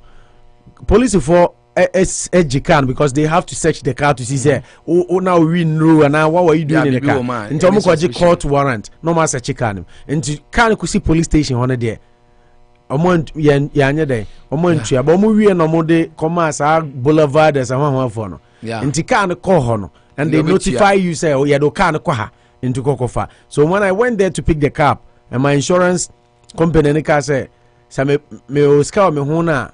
police for Ejikan because they have to search the car to see say now we know and now what were you doing in the car into omo court warrant no ma search car into car ku see police station on there omo ya nya there omo ntua ba omo wie no mo de commerce boulevard as one for no into car no call ho no and they notify you say oh yeah do car no kwa ha into kokofa. So when I went there to pick the car and my insurance company ni car say me oska me ho na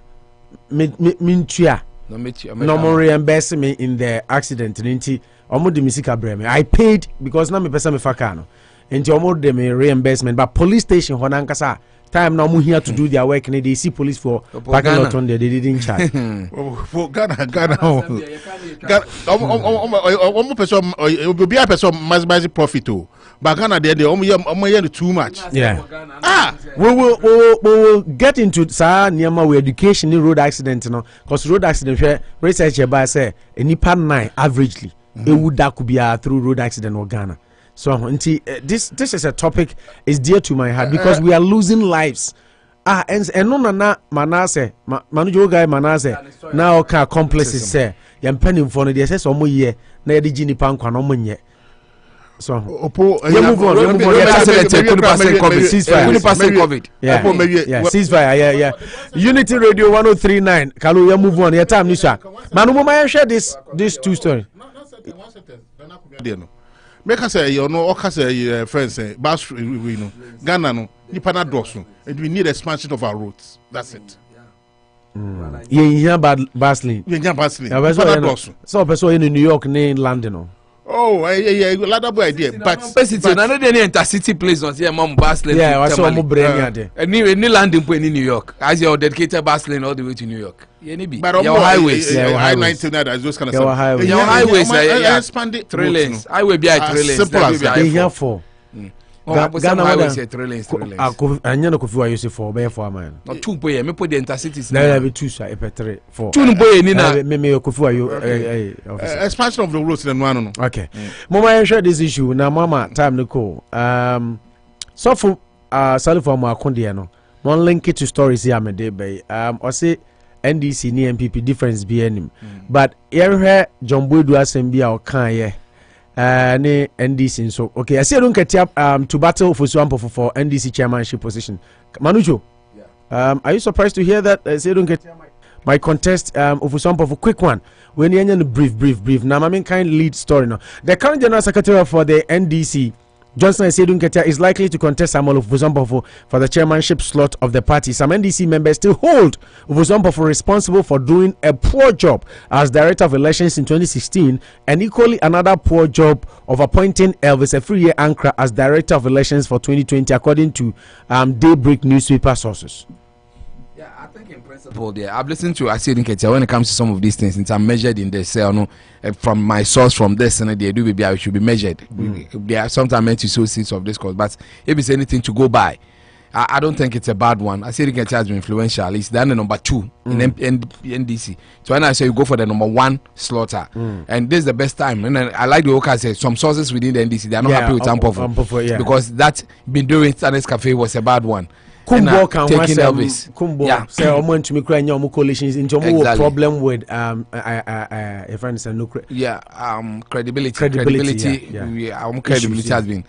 mintua no more reimburse me in the accident nti omo de misika breme I paid because na me pesa me faka no nti omo de me reimbursement but police station ho nankasa time na omo here to do their work and they see police for parking lot on there they didn't charge for Ghana omo person obi a person maximize profit o but Ghana they omo too much. Yeah. We will get into Niama with education in road accident no because road accident research about say nipa 9 averagely it would that could be through road accident or Ghana. So this is a topic is dear to my heart because we are losing lives. And no na Manasseh manujo guy Manasseh now ka accomplices say yam penny for no dey say some year na ye di nipa nkwa no monye. So move on. Ceasefire. Yeah. Unity Radio 103.9. Kalu, you move on. Your time, Nisha. Manu, I share this two stories. Make us say you know, or say friends say, Bas we know Ghana no, nipa na dosu, and we need expansion of our roads. That's it. Yeah, Baslin. So, person in New York, in London, no. Oh, yeah, ladder idea. But none of the intercity place on here, Mom Baslin. Yeah, I saw more brain there. And new landing point in New York. As your dedicated Baslin all the way to New York. But your highways, I-19 that those kind of stuff. Your highways, expanded 3 lanes. Highway be 3 lanes. Simple as that. They here for. Ghana highways 3 lanes. Anya no Kofi use for be for man. Not 2 boy, me put the intercities. There be 2 sir, 3 4. 2 boy ni na me Kofi you expansion of the roads in one no. Okay. Mama share this issue na mama time no call. So for Salifo mo akonde no. One link it to stories here me dey be. O say NDC ni MPP difference be anim. But here John Boadu asem bia o kan ye. ne NDC so okay I see don't get to battle for Swampo for NDC chairmanship position. Manujo, are you surprised to hear that? I say don't get my contest of Swampo for quick one. When you end brief. Now I mean kind lead story now. The current general secretary for the NDC, Johnson Sedun Ketia, is likely to contest Samuel Ufusompo for the chairmanship slot of the party. Some NDC members still hold Ufusompo responsible for doing a poor job as director of elections in 2016 and equally another poor job of appointing Elvis Afriye Accra as director of elections for 2020 according to Daybreak newspaper sources. Yeah, I think in principle, I've listened to Asidin Ketia when it comes to some of these things. It's measured in the cell. No, from my source from this and they do maybe I should be measured. They are sometimes meant to sow seeds of discourse, but if it's anything to go by, I don't think it's a bad one. Asidin Ketia has been influential. He's done the number 2 in NDC. So when I say you go for the number 1 slaughter, and this is the best time. And I like the work I said. Some sources within the NDC they are not happy with Ampofu because that been doing Stanis Cafe was a bad one. Kunbuor can taking Elvis. Kunbuor say omo ntumi kra nya omo coalitions into omo problem with if I understand no credibility credibility has been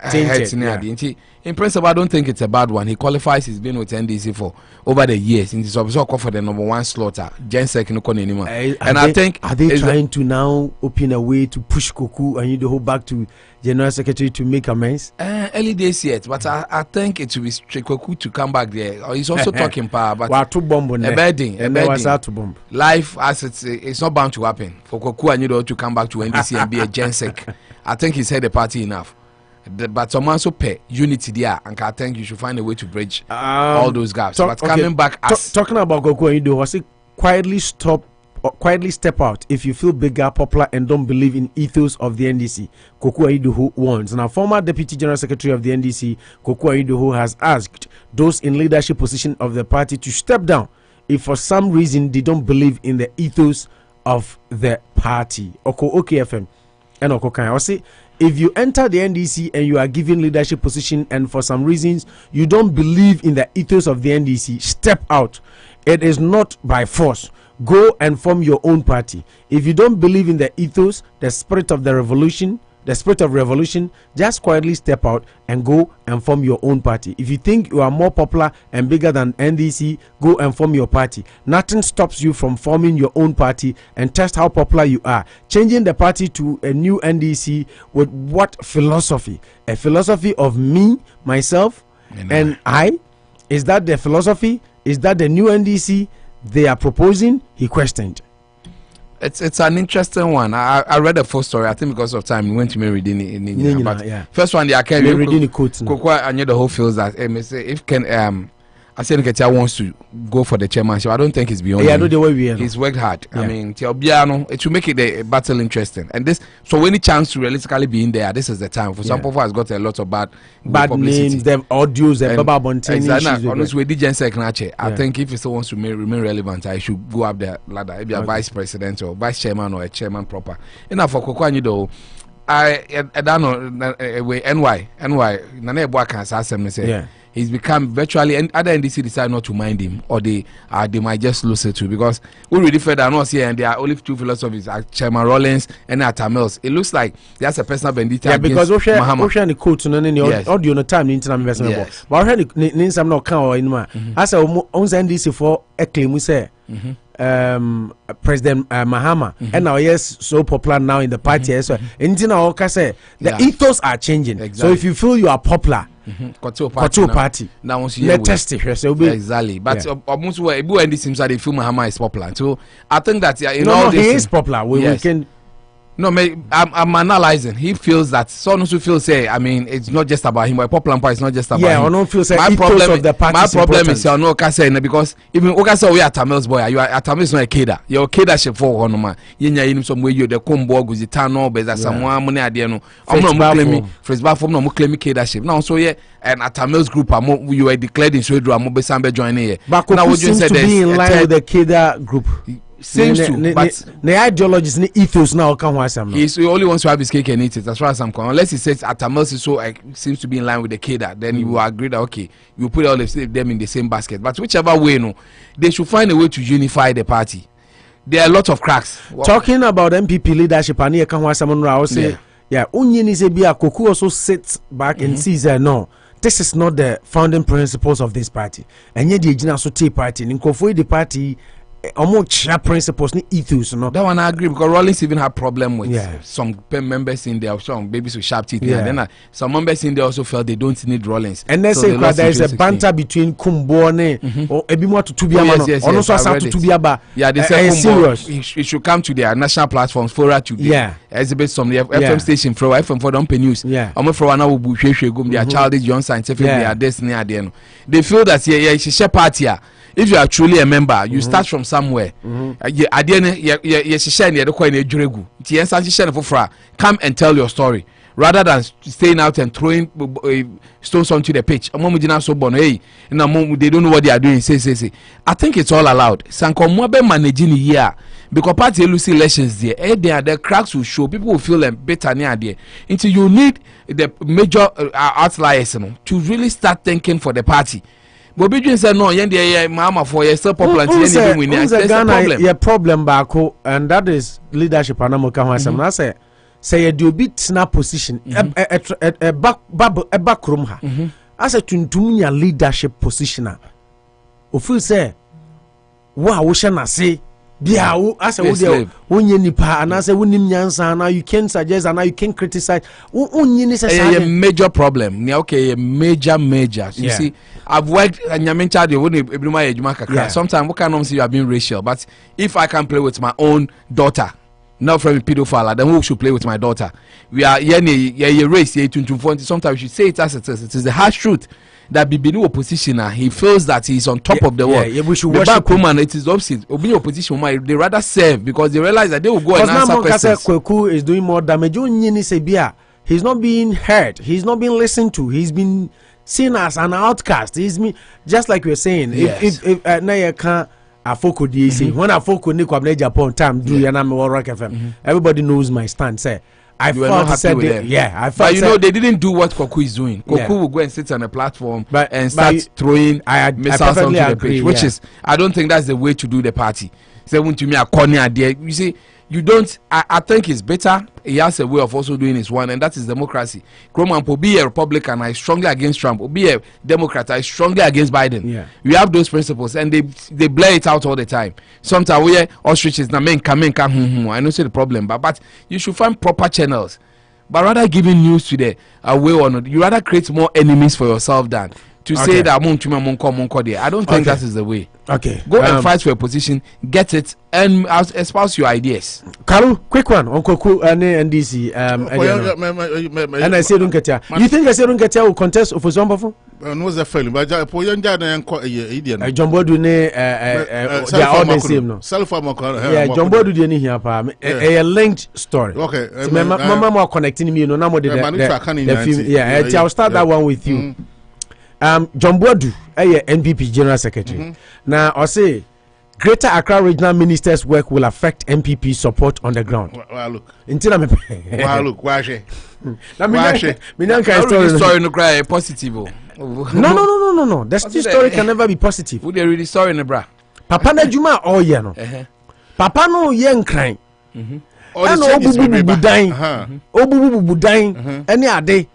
tainted. In principle, I don't think it's a bad one. He qualifies. He's been with NDC for over the years. And he's also called for the number 1 slaughter. Jensek no kon anymore. And I think are they trying to now open a way to push Koku and you to hold back to General Secretary to make amends? Early days yet, but I think it will be Koku to come back there. He's also talking power, but a bedding. Life as it's not bound to happen for Koku and to come back to NDC and be a Jensek. I think he's had the party enough. But someone so pay unity there, and I think you should find a way to bridge all those gaps. Coming back as talking about Goku and was it quietly step out if you feel bigger, popular, and don't believe in ethos of the NDC. Koku Aidoho warns. Now, former Deputy General Secretary of the NDC, Koku Aidoho, has asked those in leadership position of the party to step down if for some reason they don't believe in the ethos of the party. OKFM and Okokan. I say, if you enter the NDC and you are given leadership position and for some reasons you don't believe in the ethos of the NDC, step out. It is not by force. Go and form your own party. If you don't believe in the ethos, the spirit of revolution, just quietly step out and go and form your own party. If you think you are more popular and bigger than NDC, go and form your party. Nothing stops you from forming your own party and test how popular you are. Changing the party to a new NDC with what philosophy? A philosophy of me, myself, and I? Is that the philosophy? Is that the new NDC they are proposing? He questioned. It's an interesting one. I read the full story. I think because of time we went to me reading it. But first one, I can't reading the quote. I knew the whole feels that if I said Ketia wants to go for the chairmanship. I don't think it's beyond him. The way we are. He's worked hard. I mean, it will make it a battle interesting. And this, so any chance to realistically be in there, this is the time. For some people, has got a lot of bad names, them audios, them Baba Bontini. I think if he still wants to remain relevant, I should go up the ladder. Maybe a vice president or vice chairman or a chairman proper. Enough for Kokwanyi though. I don't know. NY. Nane Boa can say. He's become virtually, and other NDC decide not to mind him, or they might just lose it too, because we really fed are not here, and there are only 2 philosophies, Chairman Rollins and Atamels. It looks like there's a personal vendetta. Yeah, because Ocean the quote no audio no time in investment. But Ocean the some no count or in ma. As on NDC for a claim we say. President Mahama and now so popular now in the party so the ethos are changing. So if you feel you are popular, party now test it exactly. But almost where NDC they feel Mahama is popular. So I think that he is popular. We can. No, I'm analyzing. He feels that someone who feels I mean, it's not just about him. My popular party is not just about him. I don't feel my problem is no because even Okasa we are Tamils boy. You are Tamils not a Keda. You're Keda ship for one man. You some way you the Kunbuor Guzitano, but that's someone money idea no. I'm not claiming first back from no claiming Keda ship. Now so and at Tamils group you were declared in Sweden. I'm Besambe joining here. But now would you say be in line with the Keda group? Seems to, but the ideologies, the ethos now come once. He only wants to have his cake and eat it, as far as I'm concerned. Unless he says Atamels is so seems to be in line with the Keda, then you will agree that okay, you put all of them in the same basket. But whichever way, they should find a way to unify the party. There are a lot of cracks. Talking about MPP leadership, and here come someone say Yeah, Unyini Sebia Koku also sits back and sees no. This is not the founding principles of this party. And yet the Ejina Sote party, Nkofo the party, almost principles, ni ethos, no. That one I agree because Rollins even have problem with some members in there, some babies with sharp teeth. And then some members in there also felt they don't need Rollins. And they say there is a banter between Kunbuor or Ebimo to Tubiama. Yeah, they say Kunbuor, it should come to their national platforms for us today. Yeah. Exhibit some FM station for FM for Dumpe News. Yeah. I'm for one hour they are childish, young scientific, they are destiny at the end. They feel that it's a party. If you are truly a member, you start from somewhere. At the end, come and tell your story rather than staying out and throwing stones onto the pitch. They don't know what they are doing. Say. I think it's all allowed. Sankomobe managing here because party Lucy elections there. The cracks will show. People will feel them better near there. Until you need the major outliers to really start thinking for the party. But Bridget said no, mama for you still popular. There's a problem. Yeah, problem bako, and that is leadership. I say you do bit snap position. A back room ha. As a tuntunya leadership positioner. Ofu say, wow, we shall say. Biawo as a wonye nipa and as a wunim nyansa na you can suggest and you can criticize wonye necessary a major problem a major you see I've worked nyamencha de woni ebrima ejuma kakra sometimes what can say you are being racial but if I can play with my own daughter not from a pedophile then who should play with my daughter we are race sometimes we should say it as it is the harsh truth that Bibini oppositioner he feels that he's on top of the world. We should the back woman it is opposite. Obini opposition they rather serve because they realize that they will go and answer questions. Kweku is doing more damage. He's not being heard. He's not being listened to. He's been seen as an outcast. He's been just like we're saying. Yes. If Afoko DC when Afoko ni kwabne Japan time do yanam Rock FM. Everybody knows my stand. Say. I thought with them. I thought. But you know they didn't do what Koku is doing. Koku will go and sit on a platform and start throwing missiles onto the pitch, which is I don't think that's the way to do the party. Say when to me a corner idea. You see, you don't. I think it's better. He has a way of also doing his one, and that is democracy. Kroman will be a Republican. I strongly against Trump. Will be a Democrat. I strongly against Biden. Yeah. We have those principles, and they blare it out all the time. Sometimes we ostriches na men come. I know see the problem, but you should find proper channels. But rather giving news to the way or not, you rather create more enemies for yourself than to say that monko there. I don't think that is the way. Okay. Go and fight for a position, get it, and espouse your ideas. Karu, quick one. Uncle NDC. And I say don't get ya. You think I say don't get ya will contest for some before? No, was a failing, but John Boadu they are all the same no. Yeah, John Boadu didn't hear pa. A linked story. Okay. Mama connecting me no na mo the film. Yeah, I'll start that one with you. John Boadu, NPP General Secretary. Now, I say, Greater Accra Regional Minister's work will affect NPP support on the ground. Look. Story no cry positive. No. The story can never be positive. Who they really sorry no bra. Papa na juma all year no. Papa no yen crying. And obubu budan any ade.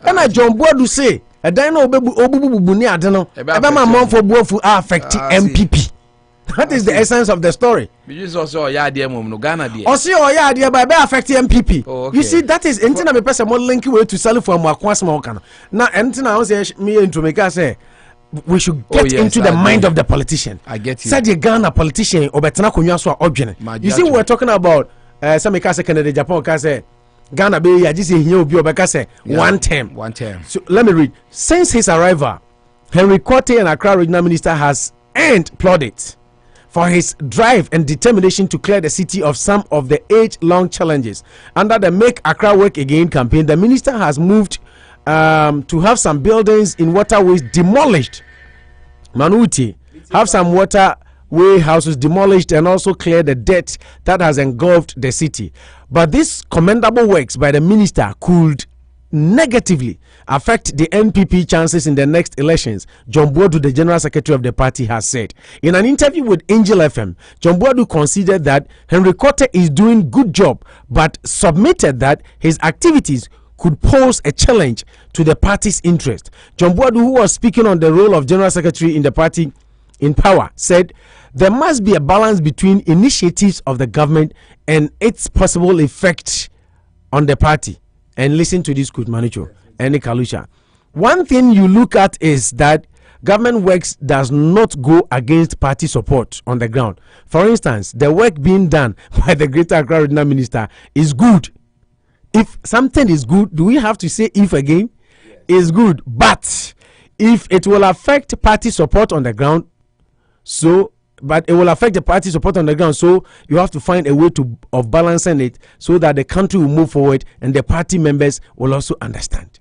And John Boadu say a dino obubu ni adeno. Eba ma mon for bofu affect MPP. That is the essence of the story. You also ya mom no Ghana there. Also ya there by affect MPP. You see that is entina me person more link way to sell for mo akwasma okano. Na entina I say me into make say we should get into the mind of the politician. I get you. Said the Ghana politician obetena konwa so odwene. You see we're talking about some make say Canada Japan can say Ghana be ya just here obi obeka say one term. So let me read. Since his arrival, Henry Quartey and Accra Regional Minister has earned plaudits for his drive and determination to clear the city of some of the age-long challenges. Under the Make Accra Work Again campaign, the minister has moved to have some buildings in waterways demolished. Manuti, have some waterway houses demolished and also clear the debt that has engulfed the city. But these commendable works by the minister could negatively affect the NPP chances in the next elections, John Boadu, the General Secretary of the party, has said. In an interview with Angel FM, John Boadu considered that Henry Kotte is doing good job, but submitted that his activities could pose a challenge to the party's interest. John Boadu, who was speaking on the role of General Secretary in the party in power, said there must be a balance between initiatives of the government and its possible effect on the party. And listen to this, good Manicho and Kalusha. One thing you look at is that government works does not go against party support on the ground. For instance, the work being done by the Greater Accra Regional Minister is good. If something is good, do we have to say if again? Is good. But if it will affect party support on the ground, but it will affect the party support on the ground, so you have to find a way of balancing it so that the country will move forward and the party members will also understand.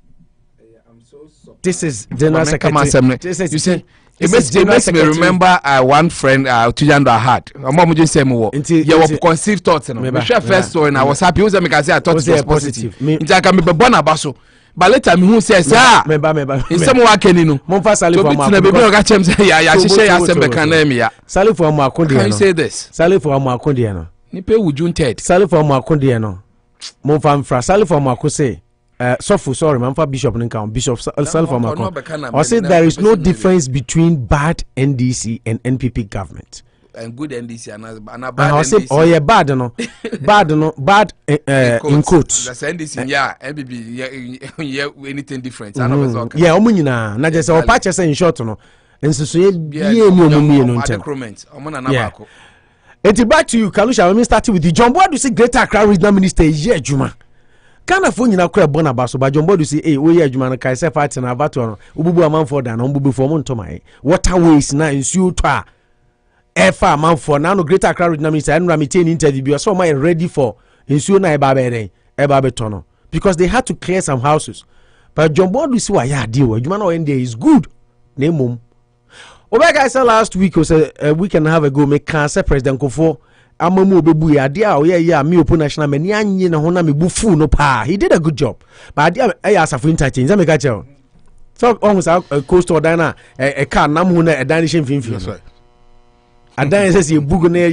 This is General Secretary. You say it makes me remember one friend Tujando I had. Mom just say more. You conceived thoughts. Me share first so and I was happy. Because I thought it was positive. I can be born abaso. But later me who says in some way can you know. Monfa Salif for my. Baby I catch him say ya she share asembe kanem ya. Salif for my akondi. Can you say this? Salif for my akondi no. Ni pe wu June 3rd. Salif for my akondi no. Monfa mfra Salif for my akose. Sorry, man, for Bishop Ninkam, Bishop Salif. I said there is no difference between bad NDC and NPP government. And good NDC and bad NDC. Oh yeah, bad no, bad in quotes. That's NDC, yeah, NPP, yeah, anything different. Yeah, omunyina. Na just say patch say in short no. Ensusu ye no adequate. Yeah. It's back to you, Kalusha. Let me start with you. John Boadu say Greater Accra Regional Minister ye Juma. Kana phone nyina kra bona baso ba John Boadu say we ye adwuma no kai se party na abato no ububu amanfo da no ububu fo mo ntoma waterways na nsuo to a efa amanfo na no Greater Accra Regional Minister and Ramite interview bi so my ready for nsuo na eba beto no because they had to clear some houses. But John Boadu say wa ya ade o adwuma no end is good na emom Obega said last week was a week and a half ago make cancer President Akufo Amamu obebu ya dia o ya me open national mani anye na ho na me bufu no pa. He did a good job. But dia asafo interchange make catch you. So almost a coastal dana a car na mu na e dan shin finfin. That's right. Adan says you bugu na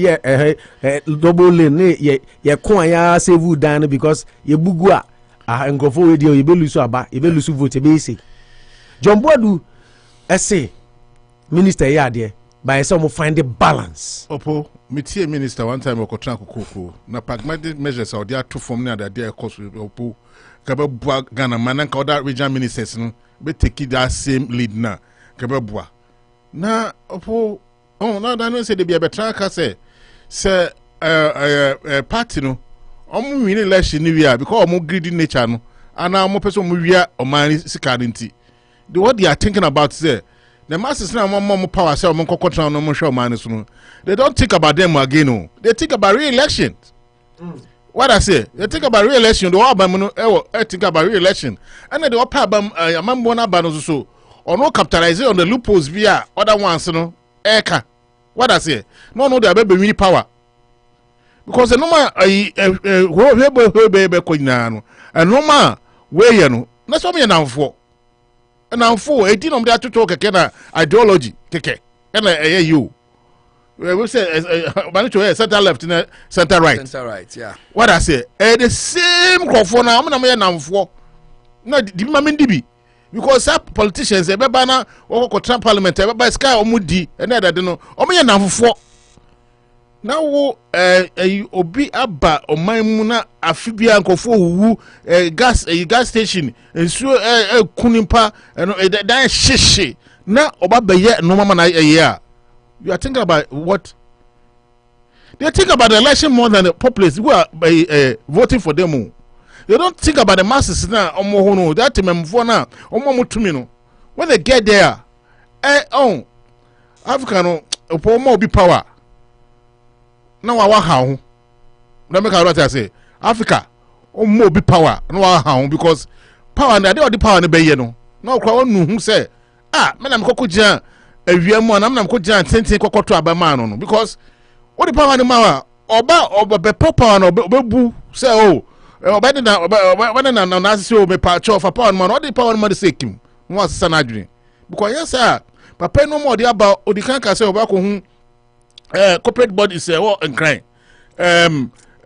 double lane ye kon ya save dan because ye bugu a nkofo we dia ye belusu aba ye belusu vote be say. John Boadu say Minister ya there by some find the balance. Opo metie minister one time okotran kokoko na pragmatic measures are there to form na there cost opo kaba bua Ghana man ka other regional ministers no be take that same lead na kaba bua na opo na no say dey be betra ka say party no omu win election ni wia because omu greedy nature no ana omu person omu wia omani sikarinti what they are thinking about say the masses now more power say omo control no mo show man so no they don't think about them again no they think about re-election. What I say they think about re-election the one no think about re-election and then the one bam amambo na ba no so or no capitalize on the loopholes via other ones no eka what I say no they be win power because the normal be ko nyina no and normal way no na so me na mfo na mfo edi no mde to keke na ideology keke na you we say Manicho center left and center right yeah what I say the same crofo na am na me na mfo na di mama ndibi because some politicians e be ba na wo ko Trump parliament e be ba sky omudi e na dade no o me na mfo na wo obi aba oman mu na afibia nkofo wu gas station ensu kunimpa no dan hihye na oba beye no mama na a you are thinking about what they think about the election more than the populace who are voting for them. They don't think about the masses now omo no that memfo na omo mutumi no when they get there Africa no omo obi power na wa ha na make what I say Africa omo obi power na wa ha because power na dey power na be ye no na okwa wonu hu say me na me kokogya awiamu na me na me kokogya tenten kokoto abama no because what the power ni ma oba be power no bebu say obedi na say o me pa cho for power man, what the power man say kim. Mo asesa na adwene. Because yes sir, papa no more dey about odikan ka say obako hu corporate bodies say what and crime.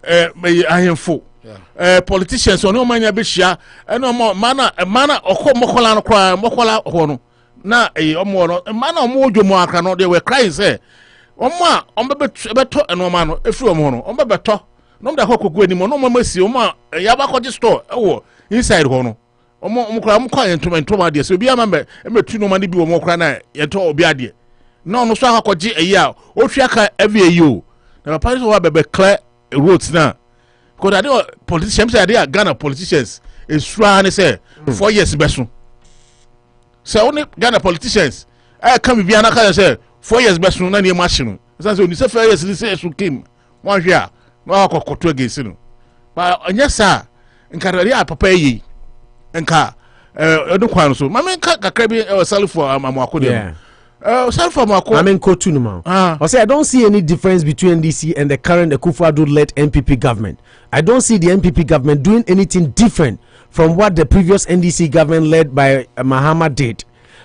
Ahemfo. Politicians on no manya be hia no mana okomokola no kwa mokola ho no na omo no mana omo odwomo aka no they were crying say omo a omo beto enoma no efiri omo no omo beto no da kokogu ani mo no omo masi omo ya ba koje store ewo inside ho no omo kra kwa entoma de so obi amambe emetu no ma ne bi omo kra na yeto obi ade no no so akoje eyi a ohwi aka every eyi o na papa so wa bebe clear roads na because I do politicians say they are Ghana politicians is trying say 4 years beso. So only Ghana politicians I come be anaka say 4 years beso na near machine. So you say 4 years this is came one year no akokoto against no. But anya sir nka dey papa yi nka edo kwan so mama kakra bi self for amako dem. I don't see any difference between NDC and the current Akufo-Addo led NPP government. I don't see the NPP government doing anything different from what the previous NDC government led by Mahama did.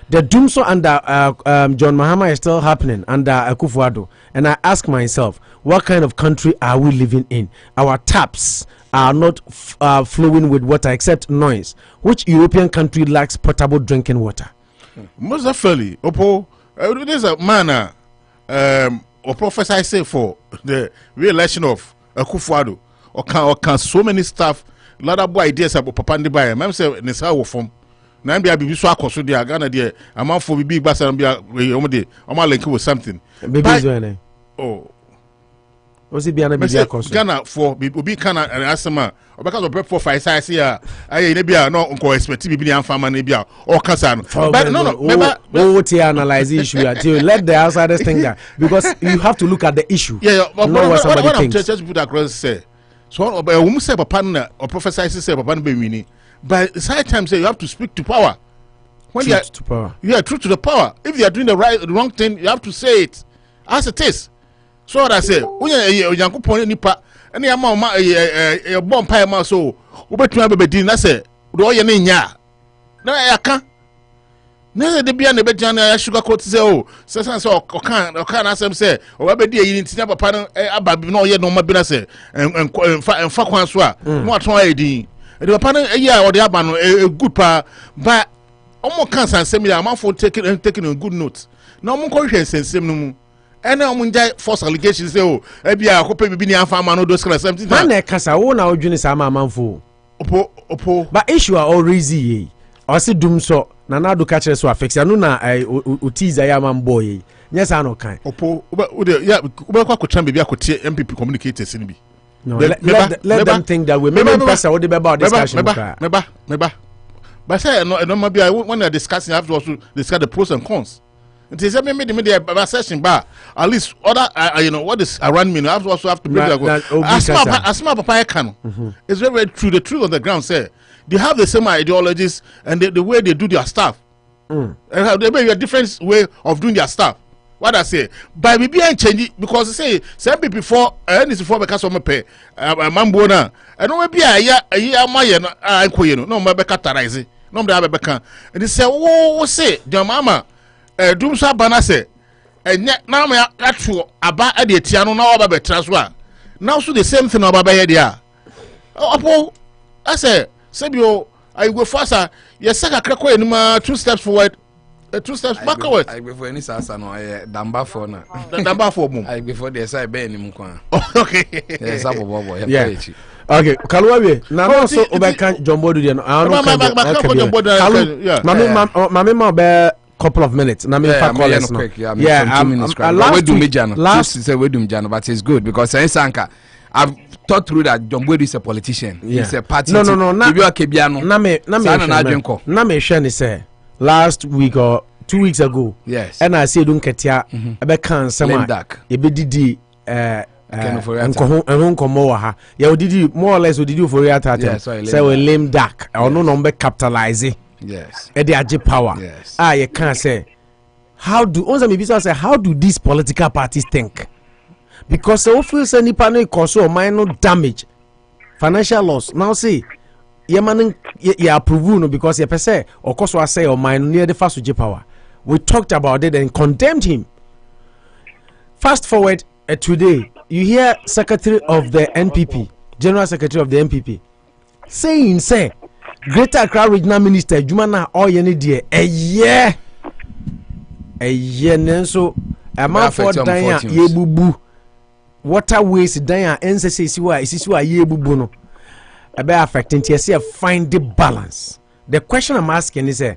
The doomsday under John Mahama is still happening under Akufo-Addo. And I ask myself, what kind of country are we living in? Our taps are not flowing with water except noise. Which European country lacks potable drinking water? Most definitely, Opo. There's a man, or professor I say for the re-election of Akufo-Addo, or can so many stuff, a lot of ideas about Papa Ndibaye. I'm saying in this hour form. Now be a big so I they are Ghana there. I'm out for big bass and be a I'm link with something. Baby, oh, was it be an Ghana for be kind of an asthma or because of breakfast for I see I no uncle expect to be a farmer nebia or Casan. But no, analyze the issue until let the outsiders think that because you have to look at the issue. Yeah, what I'm just put across say. So, almost say a partner or professor say a partner be winning. But it's high time say you have to speak to power. When truth to power. Yeah, truth to the power. If you are doing the wrong thing, you have to say it as it is. So what I say, when you Yankupon nipa, any amount a bomb pie mouse so Ubetu Abedin, I say, do your name ya. No, I can't. Never the be an Abedjan sugar coat say, oh, so can ask them say, or Abedi in Tinapa Pan, no yet no Mabina say, and Fakwanswa, what try the panel a year or the Aban a good pa, but almost cancer and semi amount for taking a good note. No more conscience and same. And now false allegations say, oh, maybe I hope maybe near farmer no those kind of something. Man, Casa, one now, Junis, I'm a man for. Opo. But issue are all easy. I see doom so. Nana do catch us so affects. I know na utiza ya man boy. Yes, I know kind. Opo. Yeah, we could try maybe I could see MPP communicators in me. No, let them think that we maybe pass what about discussion. Maybe. But say no, maybe I when they're discussing, I have to also discuss the pros and cons. It is maybe the media session, but at least other what is around me. I also have to bring Asma Papa can. It's very true. The truth on the ground say they have the same ideologies and the way they do their stuff. And they may a different way of doing their stuff. What I say, by me being changing because say some people before and it's before because of my pay Mambona and no maybe a year my no maybe catarize no maybe can and they say oh say your mama. Doomsa Banase, and now me actual about at the Tiano now about Betraswa. Now, so the same thing about Bayadia. Oh, I say, Sabio, I go faster. Yes, I crack away 2 steps forward, 2 steps backward. I before any sasa no, Damba for now. Damba for moon. I before the side Ben Mukwan. Okay, yes, yeah. Okay, Kalwawe. Now also Obekan John Boadu. I don't know. Couple of minutes. Last week, but it's good because Sanka, I've thought through that John Boadu is a politician. He's a party. No. Last week or 2 weeks ago. Yes. And I said, don't get ya. I can't say that. Didi more or less what did you for your title? So a lame duck. I no number capitalizing. Yes. Eddie power. Yes. You can't say how do these political parties think? Because so feels any panel cause or minor damage financial loss. Now see, you approve no because you say or cause I say or mine near the fast power. We talked about it and condemned him. Fast forward today, you hear Secretary of the NPP, General Secretary of the NPP, saying, say, Greater Accra Regional Minister, Jumana Oyeni dear, a year, so a man for Daya, Yebubu, waterways, Daya, NCC, Yebubuno, about affecting TSC, find the balance. The question I'm asking is a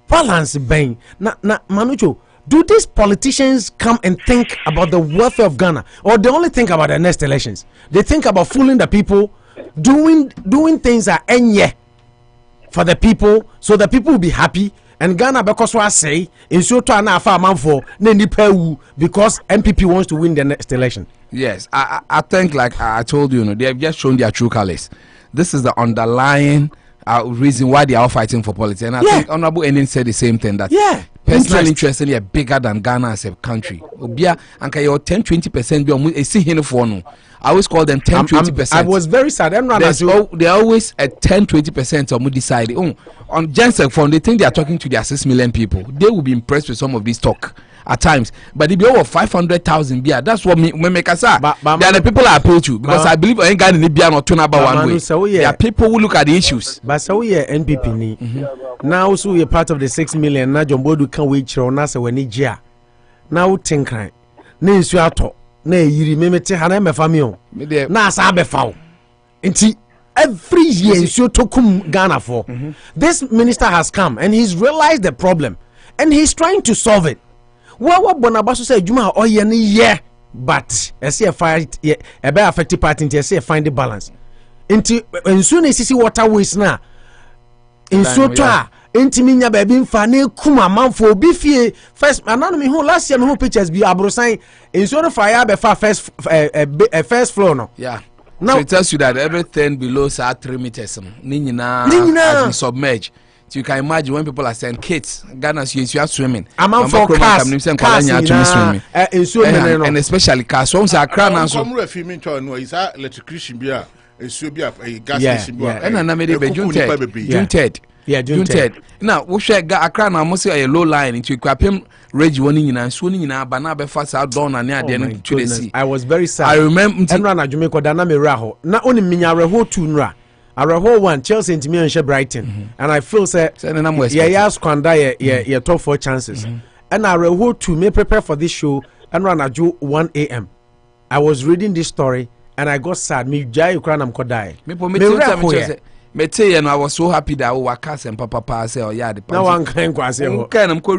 balance, bang, na Manucho. Do these politicians come and think about the welfare of Ghana, or they only think about the next elections? They think about fooling the people, doing things that enye for the people, so the people will be happy. And Ghana, because what I say, in so to an man for because MPP wants to win the next election. Yes, I think like I told you, they have just shown their true colors. This is the underlying reason why they are fighting for politics. And I think Honorable Enin said the same thing, that personal interest in bigger than Ghana as a country. Obia anka your 10-20% be almost a see here for no. I always call them 10-20%. I was very sad. They're always at 10-20% of decide. On Jensen Fund, they think they are talking to their 6 million people. They will be impressed with some of this talk at times. But if you over 500,000 beer, that's what me make us say. They are the people I appeal to, because I believe in Ghana beer not turn about one way. There are people who look at the issues. But so we are NPP ni. Now so we are part of the 6 million. Now Boadu can wait for us when he now think right. Na isu ato na yiri memete hana me famio. Na asa be fawo. Nti every year isu tokum Ghana for. This minister has come and he's realized the problem and he's trying to solve it. What Bonabaso said, Juma or ye, but I see a fight, a better affected party, and I see a find the balance. Into and soon as you see waterways now, in Sota, Intiminia baby, Fanny Kuma, man for Biffy, first, anonymous who last year, who pictures be Abrosine, in sort of fire before first floor. No, yeah. Now so it tells you that everything below 3 meters, Nina submerged. So you can imagine when people are saying kids, Ghana, you are swimming. I'm out for cars, and especially cars. So Accra now. So is that electrician beer? It should be a gas station. And I made it June 3rd. Yeah, June 3rd. Now we share Accra now. Must say a low line into Kwapem Rage one in and swooning in Banabe fast out down and near the end to the sea. I was very sad. I remember Enrana Jamaica Daname Raho. Not only Minyareho Tunra. I whole one Chelsea into me and Brighton, and I feel say yeah top 4 chances, and I whole to me prepare for this show and run at 1 a.m. I was reading this story and I got sad. Me jai ukranam kodai. Me and I was so happy that our cast and Papa say, oh yeah, the no one can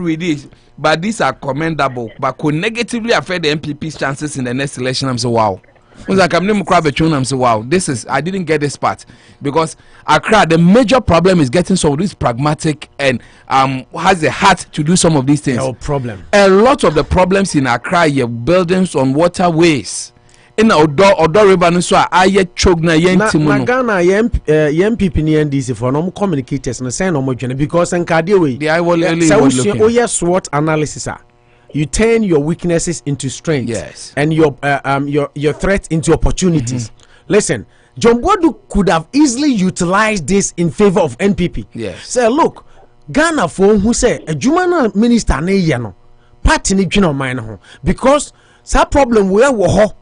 read this, but these are commendable, but could negatively affect the MPP's chances in the next election. I'm so wow. Like I'm so wow, this is I didn't get this part because Accra, the major problem is getting some of this pragmatic and has the heart to do some of these things. No problem. A lot of the problems in Accra are buildings on waterways. In Odo River, so I choke na yentimuno. Ghana MPP ni NDC for no communicators no say no more because NKD the I will only SWOT analysis. You turn your weaknesses into strengths, yes, and your threats into opportunities. Listen, John Boadu could have easily utilized this in favor of NPP. Yes. Say, look, Ghana for who say a Jumana minister ne yano party ni dwina mind ho because that problem where wo ho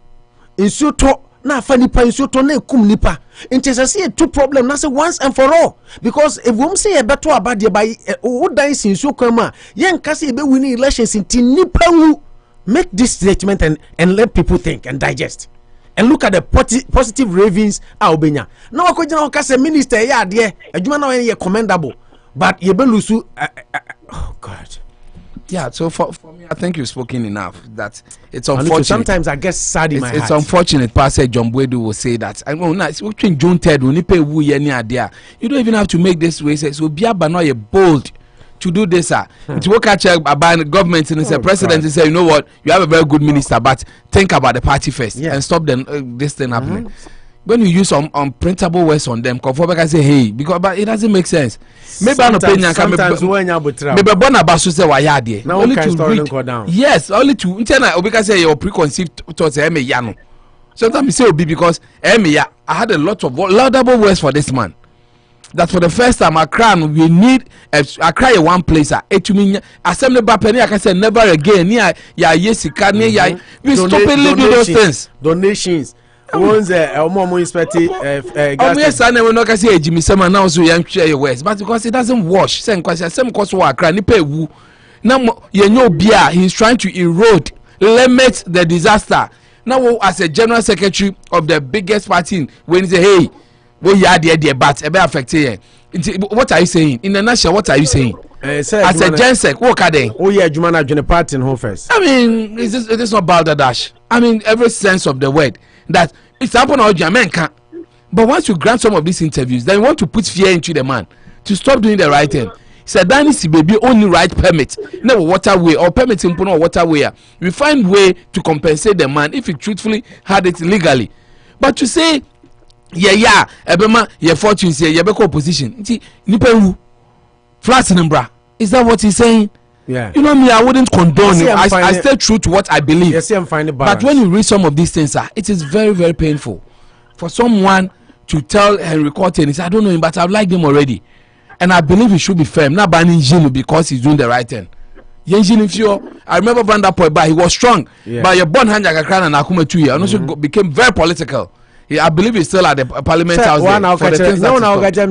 insuto na fa nipa insuto na ekum nipa. Say two problem na say once and for all because if we say a better about the by who dies in so come yen kasi be winning elections in nipa wu make this statement and let people think and digest and look at the positive ravings Albania now akojina okase minister ya de adwuma na ye commendable but ye be lusu oh god. Yeah, so for me, I think you've spoken enough. That it's unfortunate. Sometimes I get sad in my heart. It's unfortunate. Pastor John Boadu will say that. I know now. Between June 3rd, when you pay wu any idea, you don't even have to make this way. So be a bold to do this. To work at about the government and the president and say, you know what, you have a very good minister, but think about the party first and stop this thing happening. When you use unprintable words on them, conform I say hey because but it doesn't make sense. Maybe an opinion can be maybe Bonabaso say why there. Only to read. Yes, only to internet because say your preconceived thoughts yano. Sometimes I say Obi because I had a lot of laudable words for this man. That for the first time Accra we need Accra one place it mean assembly bapeni I can say never again we stop doing those things. Donations once omo inspect yes I never know can say Jimmy Sama now so you share your words but because it doesn't wash same cause Accra ni pay wu now you know bia he's trying to erode limit the disaster now as a general secretary of the biggest party when he say hey well, yeah, dear, but a bit affected. What are you saying? In a nutshell, what are you saying? As a gensec, what are they? Oh, yeah, Jumana Junior Party in home first. I mean, it is not balderdash. I mean, every sense of the word that it's happened on Jamaica. But once you grant some of these interviews, then you want to put fear into the man to stop doing the right thing. Said Danny baby only right permit, no waterway or permit in Puno waterway. We find way to compensate the man if he truthfully had it legally. But to say, yeah, ebema your fortunes here, your opposition. Nipa who flats in bra. Is that what he's saying? Yeah. You know me, I wouldn't condone it. I stay true to what I believe. Yes, I'm finding balance. But when you read some of these things, it is very, very painful for someone to tell Henry Cotton, he said, I don't know him, but I've liked him already. And I believe he should be firm, not banning Jinu because he's doing the right thing. I remember Van der Poel, but he was strong. Yeah. But your born hand and Akuma 2 years and also became very political. I believe he's still at the parliament house.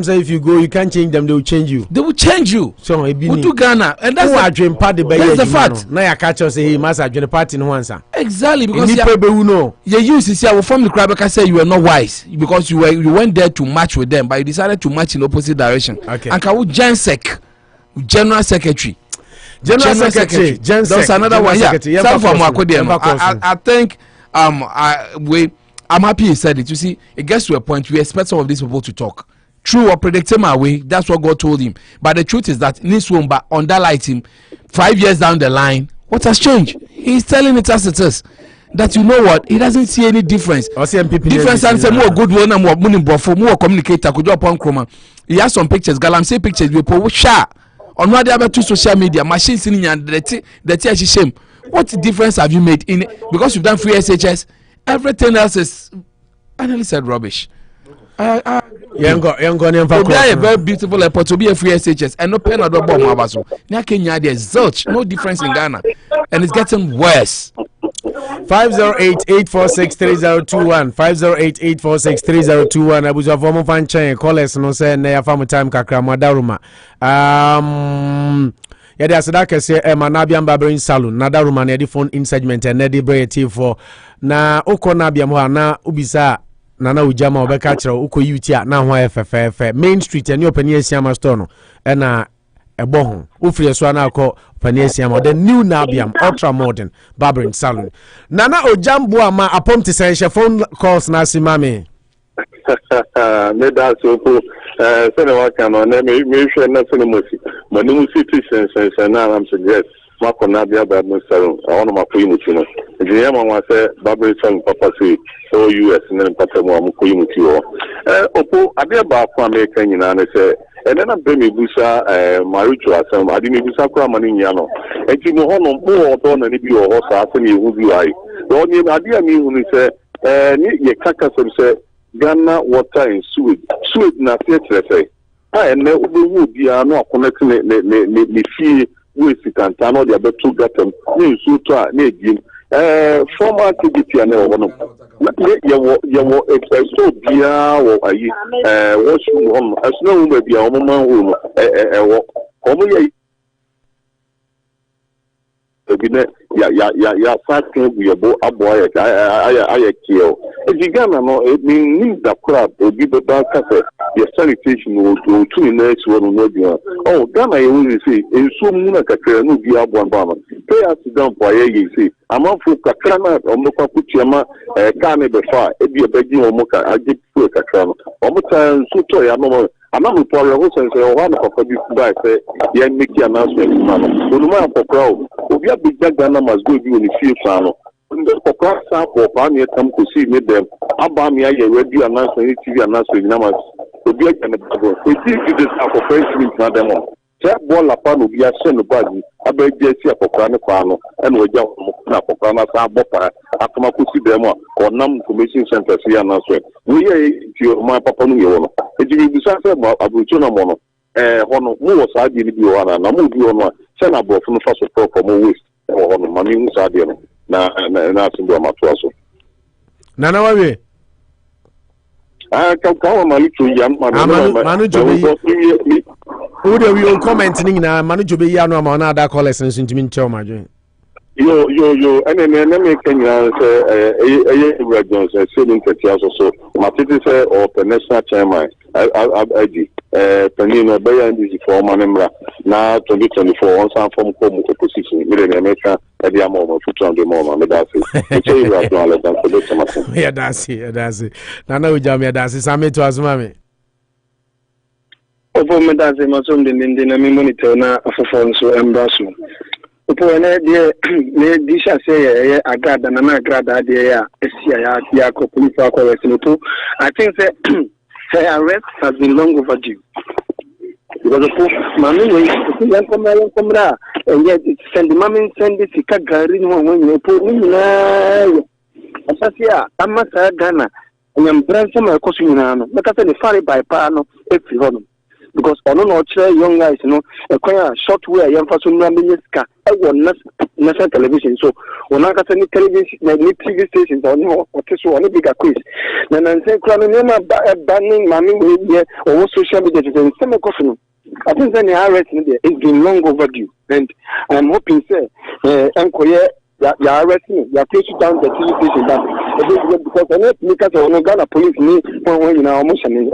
Say if you go, you can't change them. They will change you. They will change you. So we do Ghana, and that's the fact. Now you catch us say he must have joined the party in one. Exactly because you used to say I will form the crowd because say you were not wise because you went there to match with them, but you decided to match in opposite direction. Okay. And Kawu Jensec, General Secretary. General Secretary. There's another one. Yeah. I think I'm happy he said it. You see, it gets to a point we expect some of these people to talk. True or predict him away, that's what God told him. But the truth is that Niswomba underlight him 5 years down the line. What has changed? He's telling it as it is. That you know what? He doesn't see any difference. Difference and say more good one and more money for more communicator could drop on chroma. He has some pictures, galamsey pictures, we put share on what the other two social media machines in the shame. What difference have you made in it? Because you've done free SHS? Everything else is, I nearly said rubbish. A very beautiful airport to be a free SHS and no pen or bomb. There's zilch, no difference in Ghana, and it's getting worse. 508-846-3021 508-846-3021 abuja form fan chain callers no say na ya fam time kakra madaruma ya de asada kese Manabiam Barbering Salon nadaruma na de phone in segment and de brete for na okona biam ho na ubisa nana ujama obeka kire uko yutia na ho FFF Main Street and open Asiama store no na eboho ufiri so na akọ Asiama the new Nabiam ultra modern barbering salon nana ojambo ama apomte say phone calls na simame me da so ko se na waka no na me hwe na se no mosi manu citizens na am suggest mako na bia barbering salon ono makoyi muti no je yama wa se barbering salon papa say so US na papa mo amokoyi muti o opo abia ba kwa America nyina na se and then I'm bringing Busa, Marichu, some I didn't Busa Kramaniano. And you know, more on any view or horse, and you would be like. The only idea me when he said, Yakaka said, Ghana water and sewage, not yet, say. And there would be no connecting the fee with it and Tano, the other two got them, Sutra, Negin, former activity and one. You so dear or what's wrong? As no maybe a woman who fucking we a boy, I kill. If you gonna know, it means the crowd will give the back cafe. Your sanitation will do 2 minutes. Oh, Ghana, you will see, in so many no be up one bomber. Pay us down for you see. I'm off for Kakrana or Moka Kuchama, Kane before, it be a begging or Moka, I get to a Kakrana. Almost so toy, I'm not a power horse and say, one of you buy, say, yeah, make the announcement, man. So the man for crowd, if you have big Ghana must go you in the field, man. The class for Pamia come to see me them. Abamia, you ready announcement, TV announcement, numbers. To be a kind of we see this for French, not them all. That ball upon will be a son of body. I beg Jessie for Crana Pano, and we jump for Crana Sabota, Atamakusi demo or Nam Information Center here announcement. We are my papa no. It will be something about Abutuna Mono. Hono more side in the Buana, Namu Buana, send up from the first of from waste or Mami Sadian. Na Simba Matuaso. Nana Wabi. I can come Manu who do we commenting now? Manu Jobi Yano Manada College and Sentiment Choma. Yo, and then make Kenya say, Jones, selling 30 hours or so. Matiti say, or the national chairman, Penino Bay and this for Manembra. Now 2024, on some form of position, Million America, at the amount of 200 more. Yeah, that's it. Nana Ujamia, that's it. Same to us, mammy. Opo medaze masomde ndina monitor na afofonso embraso. Opo ene ne disha say agrada na agrada de ya esia ya ko police arrest no. I think say her arrest has been long overdue. Because mami we come na and yet send the sika gari no when you put na asasia amasa Ghana and branch my kosu no because the fare by pa no every hono. Because on young guys, a short way, young person, national television. So, when I got any television, TV stations, or no, or a bigger quiz. Then I'm saying, banning money or social media, and some coffin. I think the arrest it's been long overdue, and I'm hoping, sir, you are arresting, you are taking down the TV station because I know because Ghana police need when you are almost in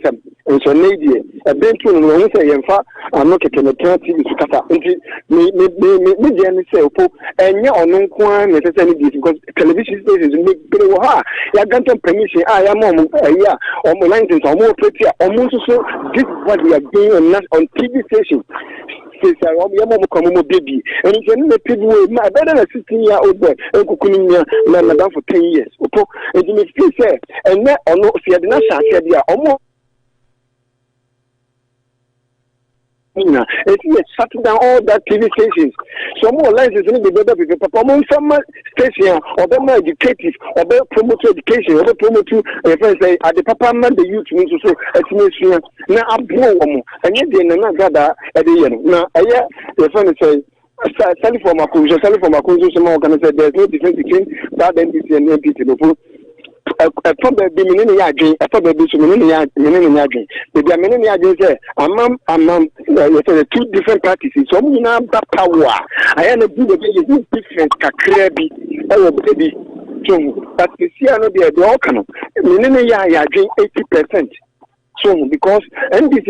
some. And so, lady, a bench when we say, in fact, I'm not taking a TV to cut up. Me, say, and you are no one necessarily because television stations make pretty hard. You got permission, I am on my license, or more pretty, almost so this is what we are doing on TV station. Baby, and it's a people my better than 16-year-old boy, and cooking madam for 10 years. And you may say, and that or no, see, I did not say, almost. If you shut down all that TV stations, some more licenses will be better because performance some station or better educative or better promote education or promote to say at the papa man the youth means so estimation now I blow and yet they not gather at the end. Now I hear the friend say selling for my some organization there's no difference between that NDC and NPT. A problem be meaning yarding, a problem be meaning yarding. The meaning yarding say, among the two different practices. So, we now have power. I am a good different, Kyebi, baby. But the Siano de Okano, meaning yarding 80%. So, because NDC,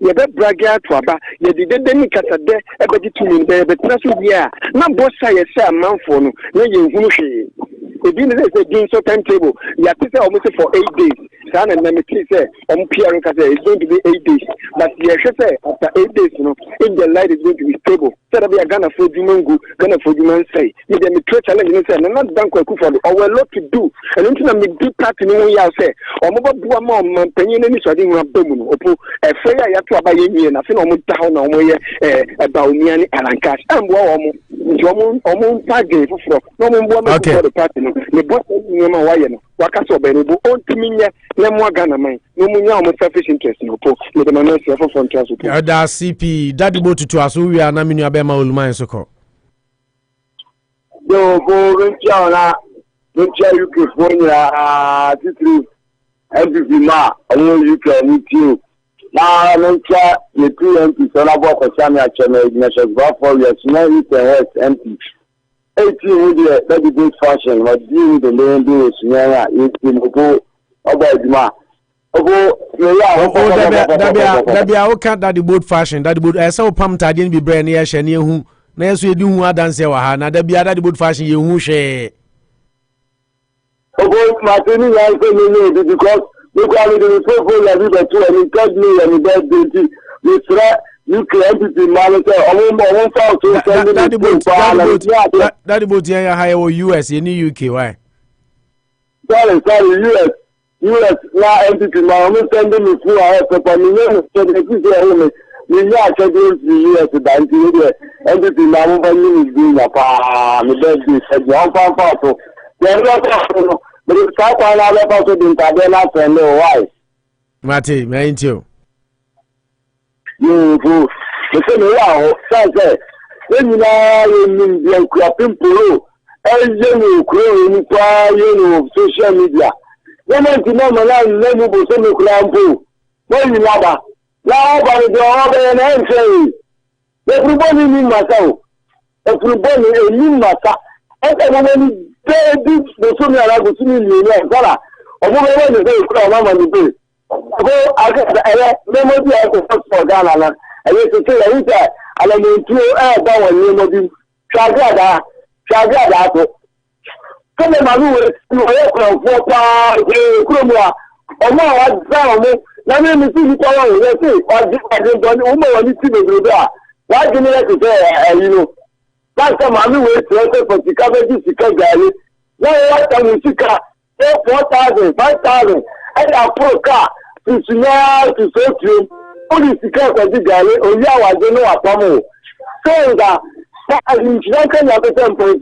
you bet bragger to Abba, you didn't cut a day, everybody to me there, but that's what we are. Not both sides, a month for no, you if you say so timetable, you have to say almost for 8 days. San and Nemeti say, it's going to be 8 days. But you should say after 8 days, if the light is going to be stable. So that we are gonna for Jumangu, gonna for Juman say. If they make challenge and say, I'm not done Akufo-Addo, or we're lot to do. And until I make deep part in the say, or mobile Buamon, Penny, so I didn't have Bomu, or a fair to about you and I feel almost down on way about me and cash. And almost 5 days for no one for the party. The boss name Wayne, Wakaso Benubu, on to me, Lemwa Ghana, no more selfish interest in the Manasseh from Transit. CP, Daddy Boatu to us, we are Namini Abema Ulman Soko. Yo, go Rinchiana, Rinchia California, Titri, every ma, only you can meet you. Now, Rinchia, the 2 MPs, Anopa Bosuo, Channel, National for your small West MP. 18 with the good fashion, but deal with the land do Sunyana, you go about Juma. Dabia, can't that the boat fashion, that the boat, I saw Pam Tadin be brand near Shani who, Nancy, you do more than say, Wahana, Dabia, that the boat fashion, you who share. Martini, I say, because look at the people that live at 2 and tell me and the bed, you threat. You can't be manager. That about higher or US in the UK, why? Sorry, US now entity. I'm sending me through our you are scheduled to years to dance with everything now is doing a far, the best said, one far. So, there's no problem. But it's quite a lot about it in Tabella and no why. Mate, me ain't you. You go. The same way, say, when you are in the cropping Peru, and you know, social media. When I know Malan, let me go to the Clampo. When you love her, now by the other and answer. Everybody in myself. Everybody in myself. Everybody did the sooner I was in the Gala. Or whatever the day, Mama, the day. Go, I get the memory of the first for Ghana. I used to say, I mean, 2 hours down and name Chagada. Come on, Malu, you are for Krumwa. Or more, what's down? Let me see you call let's see. I didn't done woman when you see the why do you like to say, you know? That's the Malu way to for the coverage. Now, what time you see car? 4,000, 5,000. And I put a car to Sunya to sort you. Only the car for the guy, or you are going to know a problem. So that. You can have a temple, so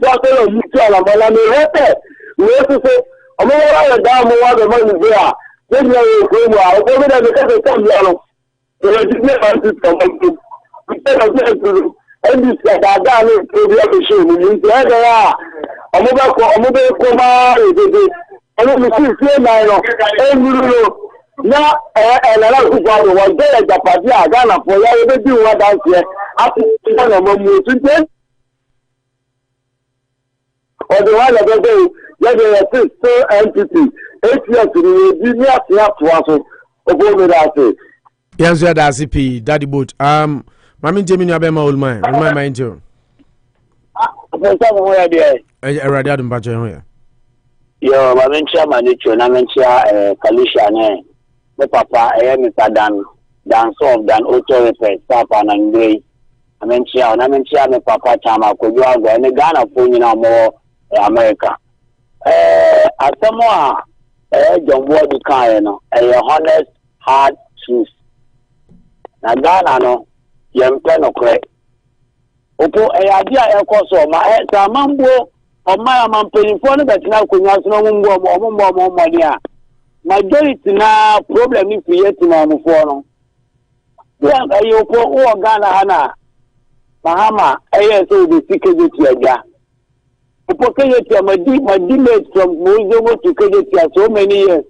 you tell them, and I we also say, I'm over down more the money there. Then you go out, over there because of some yellow. So I didn't have to come to and this guy down to the other show. You say, I'm over Coma, and then you see, and you know. Now, and a lot of people was there at the party, I got for you, do what I say. After one of them, or the one of the day, let me assist so entity. 8 years to be near to us. Yes, you're the CP, Daddy Boat. Mammy Jimmy, you have a old man. My mind you. I read out in Bajan. Yo, Mamma Chairman, Namencia, Kalisha, the papa, I am Mr. Dan Soft, Dan Auto Repair, Papa and Gray. Namencia, the papa Chama, could you have any Ghana for you know more America? At some more, John Boadu kind, a honest, hard truth. Now, Ghana, no, young pen of crack. Opo, a idea, a course of my head, a mambo, or my man paying for the now could not know more money. Majority now problem is creating on the phone. Yeah, you put Ghana Hana, Mahama, ASO, the secret here. Upokayeti, my dealers from Mozomo to Kajetia so many years.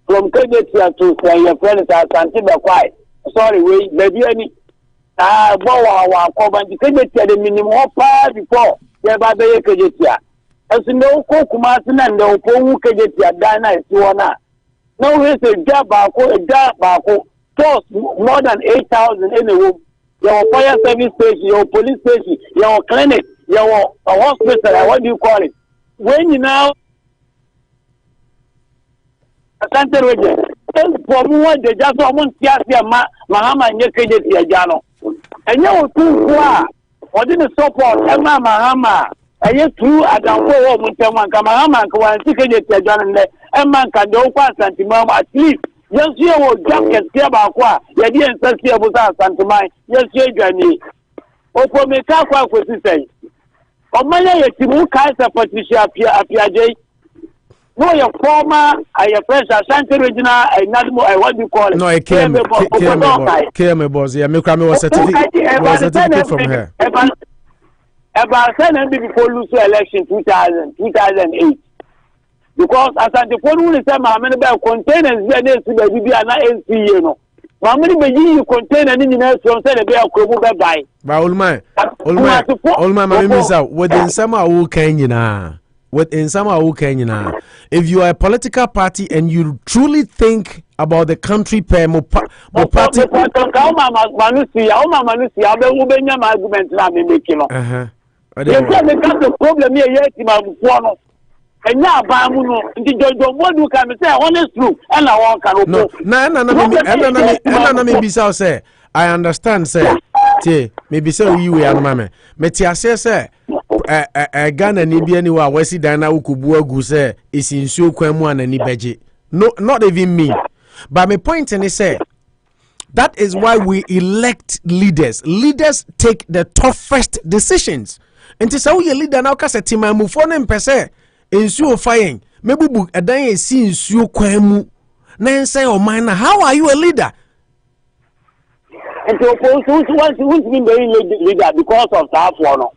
From Kajetia to your friends at Santiba Quai. Sorry, wait, baby, any. Bowa, Coban, Kajetia, the minimum part before, thereby the Kajetia. As you know, Kokumatin and the Opomu Kajetia, Dana, Suana. No, it's a job, cost more than 8,000 in a room. Your fire service station, your police station, your clinic, your hospital, what do you call it? When you now Santa Region, for more they just want to Mahama and Yakajano. And you too far, or didn't support Emma Mahama. And yet, true, I don't go home with Mahama, and Tikajano, Emma can do Santimama at least. Yes, you will jump and see about what you didn't say about Santimai. Yes, you journey. Opo me ka kwa kwesi o manya yetimu kaisa Patricia Apiaje no your former your fresh Ashanti regional I what do you call it no I came boss yeah me was certificate from her about 10 before lose election 2008 because Ashanti for who say ma me be containers there dey to be na NCA no ma me be you container ni na so say dey be akrobu be buy ba olman ma me misa within some awu kan nyina within some awu kan nyina if you are a political party and you truly think about the country per mo party manusia be wo benya ma argument na me make no the problem here yet ma buo no enya abamu no nti jojo Boadu can say honest truth and I want can no na me bisa say I understand say tie maybe say you we anoma me tie ase say Ghana ni bia ni wa wasi dan na ukubu agu say isinsuo kwan mu anani beje no not even me but my point is say That is why we elect leaders. Leaders take the toughest decisions. And to say we leader now kase tima mu for nem pese ensuo fayen mebubu edan esi ensuo kwanu na ense o man na how are you a leader? And to who's been very leader because of that one.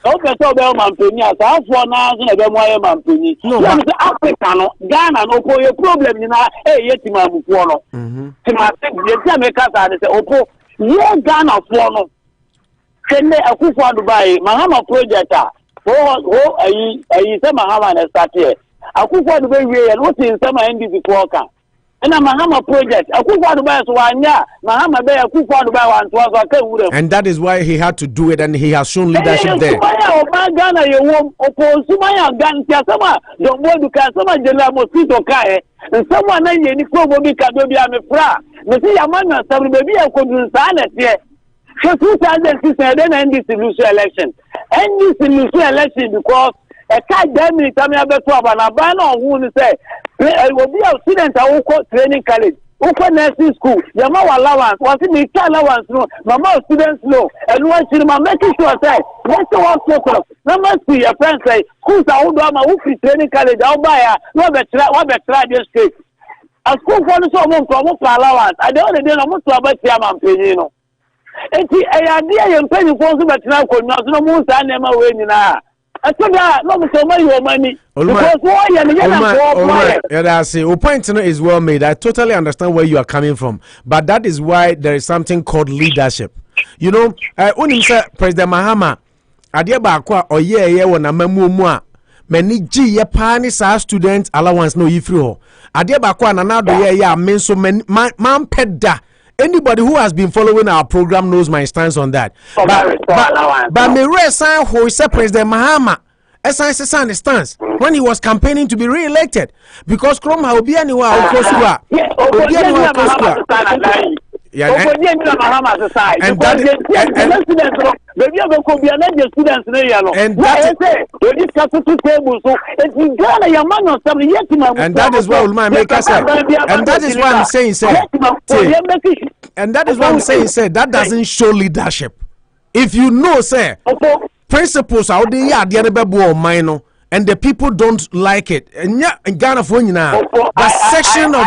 Okay, so be man peni as that one na so be mo man peni. No, Africa no Ghana no ko your problem ni na yetima mu fo no. Tima ye make us say opo ye Ghana fo no. Kenne Akufo-Addo bai Mahama project ayi say Mahama na start here. Akufo-Addo bai we no tin say ma NDC ko kan. And Mahama project, Akufo-Addo bai so anya, Mahama bai Akufo-Addo bai wan to so kan wure. And that is why he had to do it, and he has shown leadership there. Sumaya o Ghana ye wo opo Sumaya Ghana tia sama don Boadu ka sama jela mosquito kai. And someone na ye ni ko bo bi ka do bi amefra. Me si yamana sabri be bi e ko dun sa na tie. So 2006 then NDC lose election. NDC lose election because a card damage time you beto abana bana who say will be a student who go training college, who go nursing school. Yama allowance, what me allowance no, mama students low, and one should make sure say let's go focus. Number 3 your friends say schools are who do who training college, I'll buy what better just take. A school for the so allowance. I don't know no much about chairman pay no. Enti idea you pay for so better now ko no mo sa na ma we nyina. No, so money. Your point is well made. I totally understand where you are coming from, but that is why there is something called leadership. You know, President Mahama, adia ba kwa oye wona mamu mu a mani gi ye pa ni sa student allowance no yifri ho. Adia ba kwa nanado ye amenso man peda. Anybody who has been following our program knows my stance on that. But me resign who said President Mahama stance when he was campaigning to be re-elected because Kroma will be anywhere. And that is what Ulma make us say. And that is why I'm saying, and that is why I'm saying, that doesn't show leadership. If you know, say, principles out there, and the people don't like it. And Ghana for now, the section of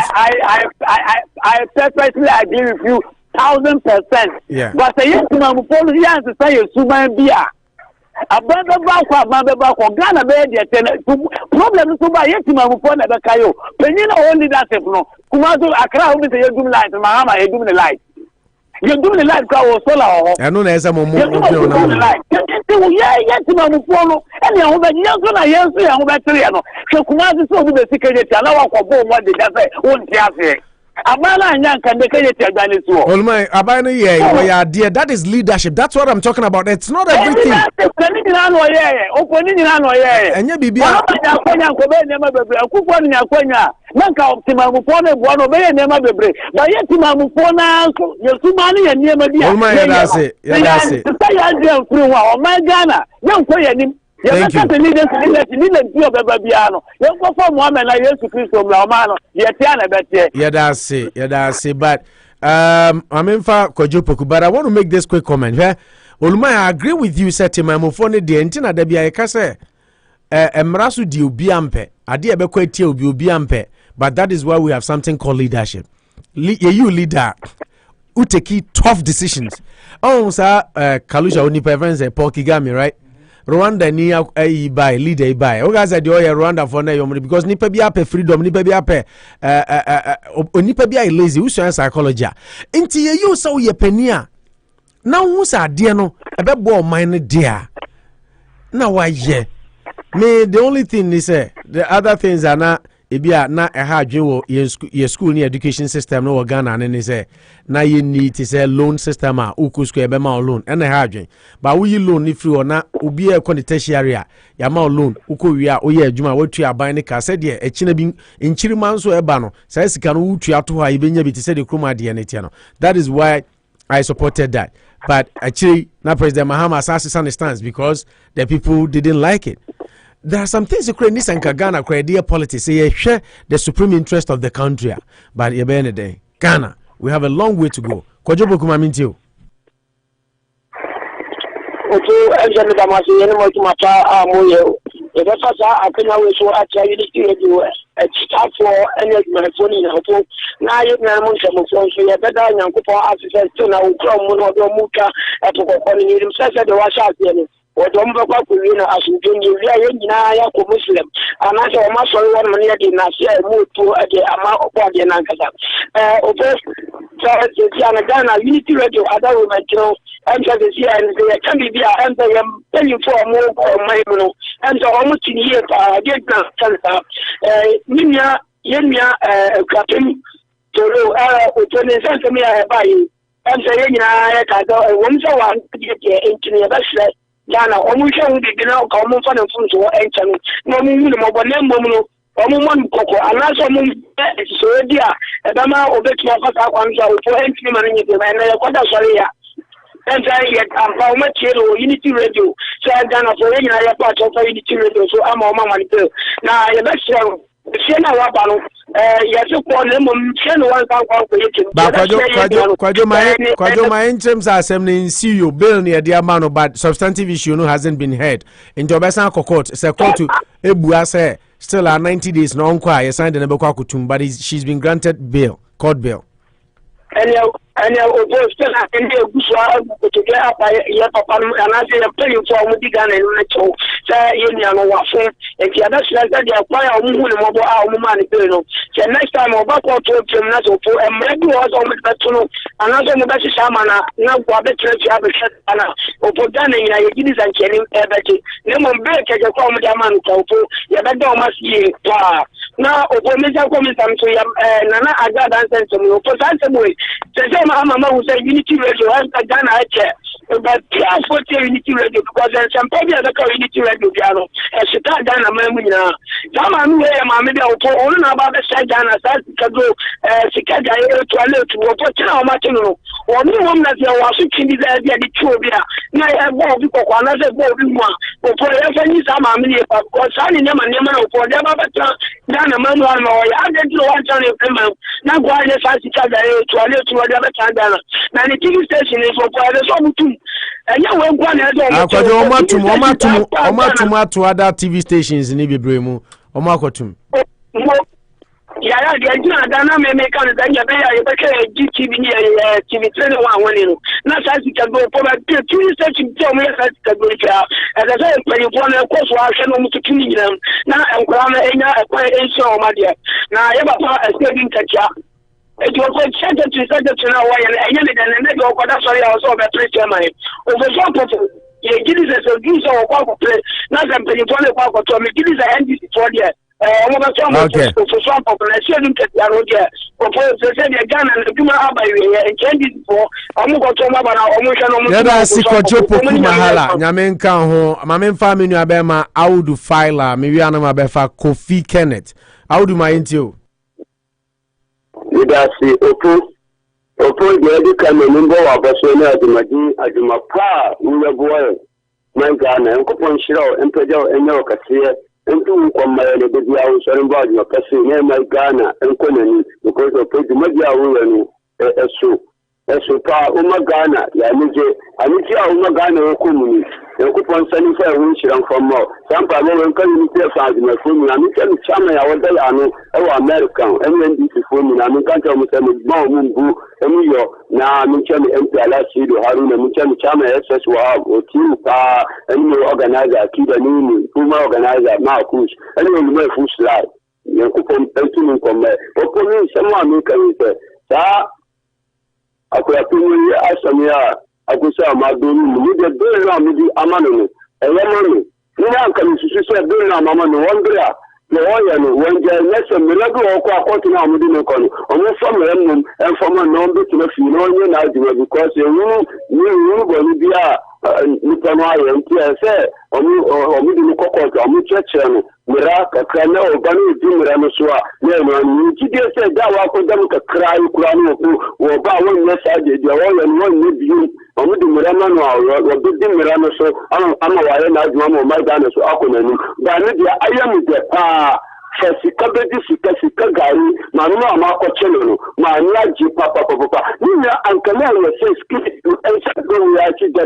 I perfectly agree with you 1,000%. Yeah. But the yes, man, policy has to say Suman Bia. A brother Bako, Ghana be problem to buy yes, man, for the Kayo. Penina only that if no, Kumazu Accra will be the Yum light, Mahama, you do the light. You do the light car or solar. I know there's a moment. Yes, man, follow. And you have a yes, Triano. So Kumazu so the secretary, and I walk about what they just say, won't you? That is leadership. That's what I'm talking about. It's not everything. Thank you. But I'm in for Kojopoku, but I want to make this quick comment. Oluma, I agree with you, Seti Mamofone, the Entina de Biakase, Emrasu di Ubiampe, Adia Bequeti Ubiampe, but that is why we have something called leadership. You leader. Who take tough decisions. Oh, sir, Kalusha Unipevense, Paul Kigami, right? Rwanda ni buy leader buy. O guys said you Rwanda for na yomri because nipa bi ape freedom, nipa bi ape nipa bi lazy. Who say psychology? Inti ye you so ye penia. Now who say ade no ebe bo man dia. Now why ye? Me the only thing is the other things are not ebia na eha adwen ye school ni education system no Ghana ne say na ye need to say loan system a uku school ebe ma loan and eha adwen but we loan ni free na obi e ko tertiary a ya ma loan uko wi a oye adwuma watu aban ne ka say de e kina bi nchiri manso eba no say sika no wutu ato ha ibenya bi te say de kroma de ne tie no. That is why I supported that. But actually na President Mahama assassin stands because the people didn't like it. There are some things you create this and Ghana create politics. Say share the supreme interest of the country. But you be any day Ghana we have a long way to go. Kojobo Kumamintio. Okay, and then the Damasi and Mata Moyo. If I can always actually do a start for any of my phone in a phone. Now you know, so you better than Kupa as to now, Crom, Muka, at himself at the Washa. Or don't go back with you as you do the Muslim. And I saw my son 1 minute in Nasia moved to the amount of body and Ankasa. Ghana Unity Radio, other women, and the year, and they can be there, and they am paying for more or my mono, and the almost in here, I get now, Minya, Yemia, Captain, to send me a buy, and the Yena, once I want to get into the best. Ghana, almost the now common fun and food or entering. No minimum of them, Omuman Coco, and last woman, so dear, a dama of the 12 hours for entry money, and I got a Sharia. And I yet am how much Unity Radio. So I've done a foreign part of Unity Radio, so I'm a mamma. Now, I best show. Siena Wabano, yes, Kwajo, my interims are assembling CU bill near the amount, but substantive issue hasn't been heard. In Tobasan court, it's a court to Ebuase, still are 90 days non quiet, signed in Kutum, but she's been granted bail, court bail. And I was still in the to get up by your papa, and I say I'm paying for Mudigan and Metro, say in Yano, and the other says that they acquire a woman mobile our money. So next time I'll back out to a gymnasium for a maybe was on the Batuno, another Mobile Samana, now Bobby Church, Abishana, or Podana, Yidis and Kenny, Ebeti, Lemon Beck, as a common man, Yabado must be far. Now, Major Commission to Nana Agada and to me, for Sansamui. Mama who said Unity Radio has Ghana chair, but class 40 Unity Radio because there's some probably other Unity Radio piano. And she can't Ghana Mamma. Some way, Mamma, all about the side Ghana, Sakago, Sikaga to a little to what Matino, or no one that you are watching the Trubia. Now I have more people, another boarding one, or for every Sammy, because I never know for them, but Ghana Mamma, I didn't know what Johnny Clement. Now, why the Sakaga to a little to other. Now the TV station is for the two. And you won't go to other TV stations in Ibibremu. Omakotum. Yeah, I may make on the GTV TV 21. Not as you can go for a TV station. Tell me as I said, when you want to course, I can to clean them. Now I'm going to acquire a my dear. Now I have a saving catch up. It was a center to now, and I never got sorry, I was over 3 money. Over some you give us a goose or a play, not a penny for the park to me, give us a handy for the for some population that are here. Propose the gun and the Puma Abbey and changes for Mahala, Yamenka, Mamen family, Abema, Audu Fila, Miriana Mabefa, Kofi Kenneth. How do my intio? Lidasi Opo the come and number of Basona Adumapa, Ulaboy, Mangana, and Copon Shiro, and Pedro and Yokasia, and two from my Lebedia, Sarimba, your cousin, my Ghana, and Conani, because of Pedro Ulan, a soup. Esupa umagana ya nije anitia umagana okumuni ekupon sani fa winchiran from sampa le nkan ni te fa di mafuni na mi tell chama ya wada ya no e wa American NDC funi na mi kan ta mo tell mo mbu emi yo na mi tell MP ala sido haruna mi tell chama SS wa o team pa eni organizer kida nini kuma organizer ma kush eni mo fu slide ekupon pentu ko me oponi sama mi kan te ta Akuyapini Asamia, Akusa Maduru, with the Bill Amanu, a Yamanu. Nina can say Bill Amanu, one day, the oil, when there is a miracle or quoting on Mudinocon, or from them and from a number to the Finonian argument because you will be Nipanaya and TSA, or Mudinocot, or Muchachan, Miraka, Kana, or Banu Dimranosua, you just said that I could them cry, or Bowen, yes, I did, the oil and one with you, or with the Mirano, or the Mirano, so I'm a wire, my Ghana, so Akunan, but I am the Fasika bedi sika gari manu amakochelo mania ji papa niya ankala ya say skip to ensure go ya chi da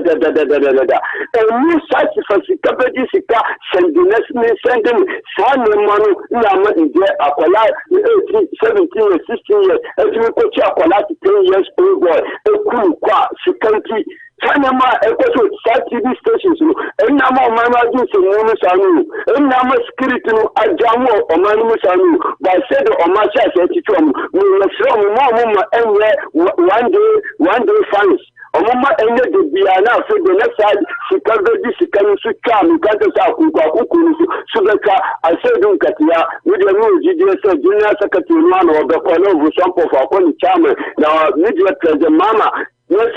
and such fasika bedi sika sendiness me sending sane manu na ma ide akola 18 17 16 years every coach akola 10 years old boy ekuru kwa sikanti Tanama Equato TV stations, and Nama Manadu Sanu, and Nama Skiritu Ajamo or Manumusanu, by said or Masha Etitum, we will show Mama and one day fans. Omama ended the Biana for the next side, Chicago, this can come, Kata Kuku, Subeka, I said, Katia, with the new GDS, Junior Secretary or the Polo, some of our chairman, now, media president Mama. Yes,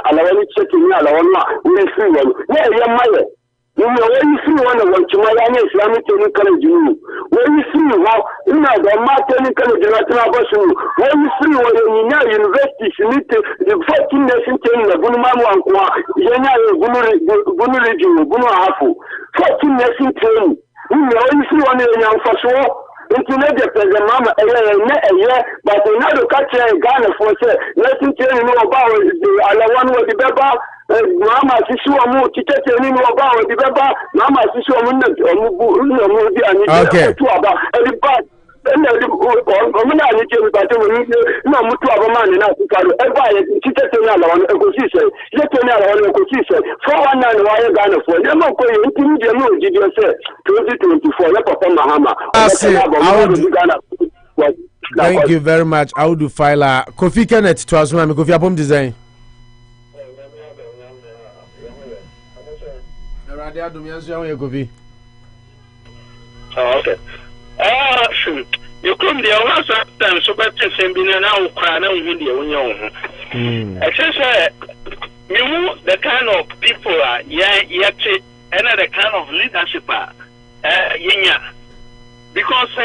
alawani chekini alawana we free one. Yeah, yeah, mother. You know when you free one of Chumaya Islamic college you. When you free how you know the Martin college when you free one in university the 14 nation chain the Bunumamu and Kwa Bunu Hafu 14 nation chain. You know when you free one in young for internet the mama but another catcher Ghana for say let's tell you about the Alawan with the Baba Mama Sisuamu Tite about the Baba Mama Sisuamu okay. Everybody omuna ni je ba te woni na mutu abama na tukaru eba tite te na lawan ekosise je te na lawan ekosise 419 wa ye Ghana for dem ko ye ntimi je no jide se 2024 ya papa mahama thank you very much. I would do file a Kofi Kenneth to asuma me Kofi abom design radio adum yanso ya Kofi. Okay. You come there once time so better send be now cry now in the union. The kind of people are yet another kind of leadership because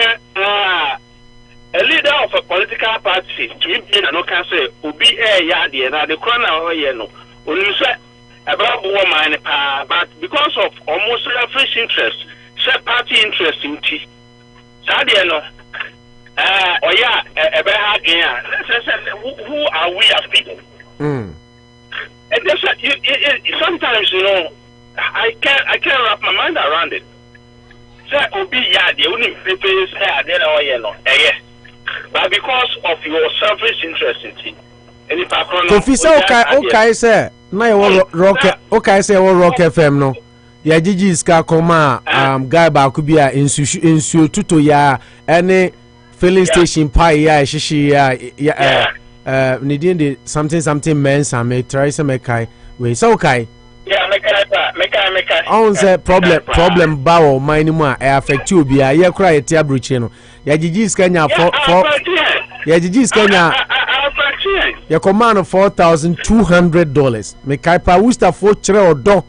a leader of a political party to me no can say obi yadi na the corner or no only say about woman but because of almost selfish interest say party interest in tea no who are we as people? And sometimes I can't wrap my mind around it. But because of your selfish interest in it, okay, sir. Now rock FM no. Ya Gigi ska koma guy ba ku bia ensu tuto ya any filling station pie ya shishi ya need something mensa me try some kai we so okay mekai on say problem ba o mine mu a affect you bia ye kura ye tia bruche no ya Gigi ska nya for ya Gigi ska nya ya command $4,200 mekai pa wusta for chere odo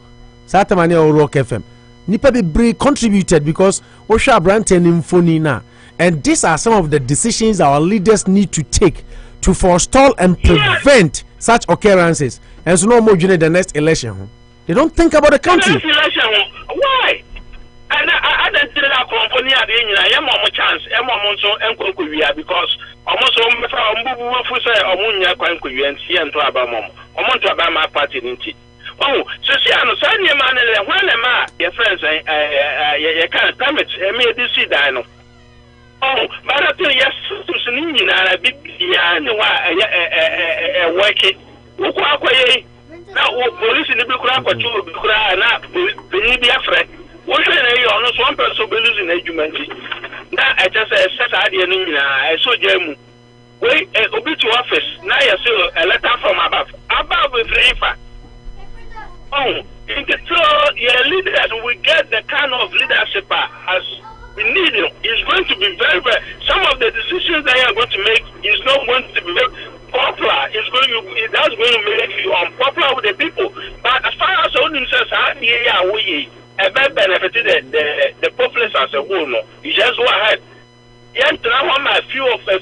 Satamani or Rock FM. Nipa be contributed because Osha Branton infoni na. And these are some of the decisions our leaders need to take to forestall and prevent such occurrences. And so no more during the next election. They don't think about the country. The next election, why? And I don't tell that company at the end, I am on chance, I'm on because almost almost party. Oh, so see, I'm sorry, man. When am I, your friends, you can't come it, me this see dino. Oh, but I tell you, yes, to Sunin, and I be working. Now, police in the Bukra, but you cry and be a friend. What should I honest one person be losing argument? Now, I just said, I saw Jemu. Wait, Obi to office. Now, you see a letter from above with Rifa. Oh, in the your leaders will get the kind of leadership as we need. It's going to be very, very. Some of the decisions that you are going to make is not going to be popular. That's going to make you unpopular with the people. But as far as all says, we benefited the populace as a whole. No, you just go ahead. A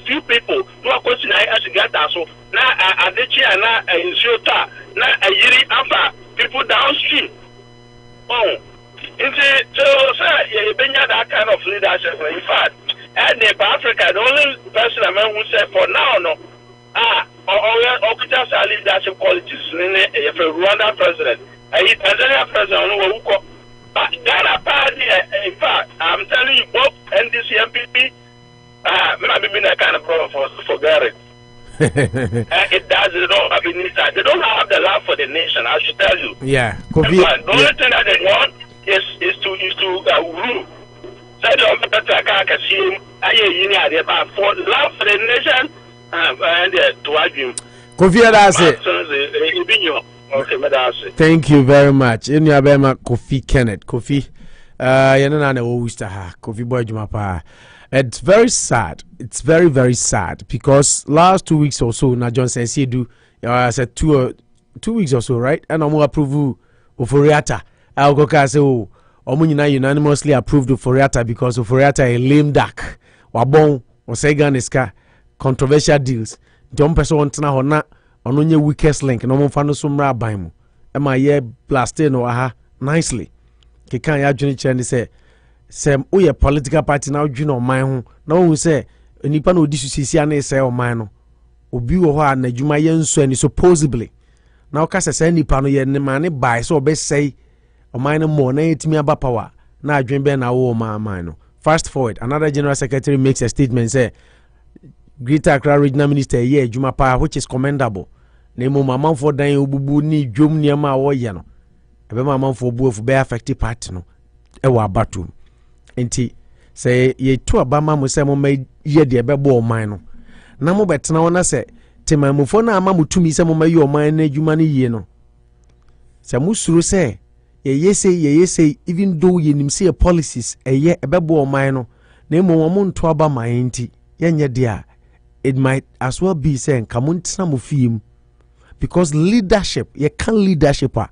few people who are questioning as you get that. So now, I did now in Shota, now a year after. People downstream. Oh, So you bring that kind of leadership. In fact, and in Africa, the only person who said for now, no, or just leadership qualities. If a Rwanda president, a Tanzania president, but Ghana party, in fact, I'm telling you, both NDC and PP, maybe been that kind of problem for Garrett. It does. They don't have the love for the nation. I should tell you. Yeah. The only thing that they want is to rule. So they don't better see for love for the nation and to argue. Kofi, thank you very much. In your bema, Kofi Kenneth. Kofi, Kofi boy Jumapa. It's very sad. It's very, very sad because last 2 weeks or so, now John says he do. I said 2 weeks or so, right? And I'm going to approve Oforiata. I'll go say, oh, Omunina unanimously approved Oforiata because Oforiata a lame duck. Wabon or Seganiska controversial deals. John person want na hona on your weakest link. No more fan of some rabbimu. Am I ye blasting or aha nicely? Kikan ya Johnny Chen say. Sem oye political party now you know my ho na won say nipa no odi susisi ana say o man no obi wo ho na dwuma ye nso ani supposedly na o ka say nipa no ye ne mane buy so be say o man no more na yetimi aba power na adwen be na wo man no. Fast forward, another general secretary makes a statement say Greater Accra regional minister ye dwuma pa which is commendable na mo mamanfo dan obubu ni dwom niam a wo ye no ebe mamanfo obuofu be affect party no e wa abatu. Enti say ye to abama mo say mo ma ye de bebo oman no na mo betena wona say temamufo na ama mutumi say mo ma ye oman na adwuma ne yie no say musuru say ye say even though ye nim say policies ye bebo oman no na mo mo nto abama enti ye nye de a it might as well be saying come on tina mo fiem because leadership ye can leadership a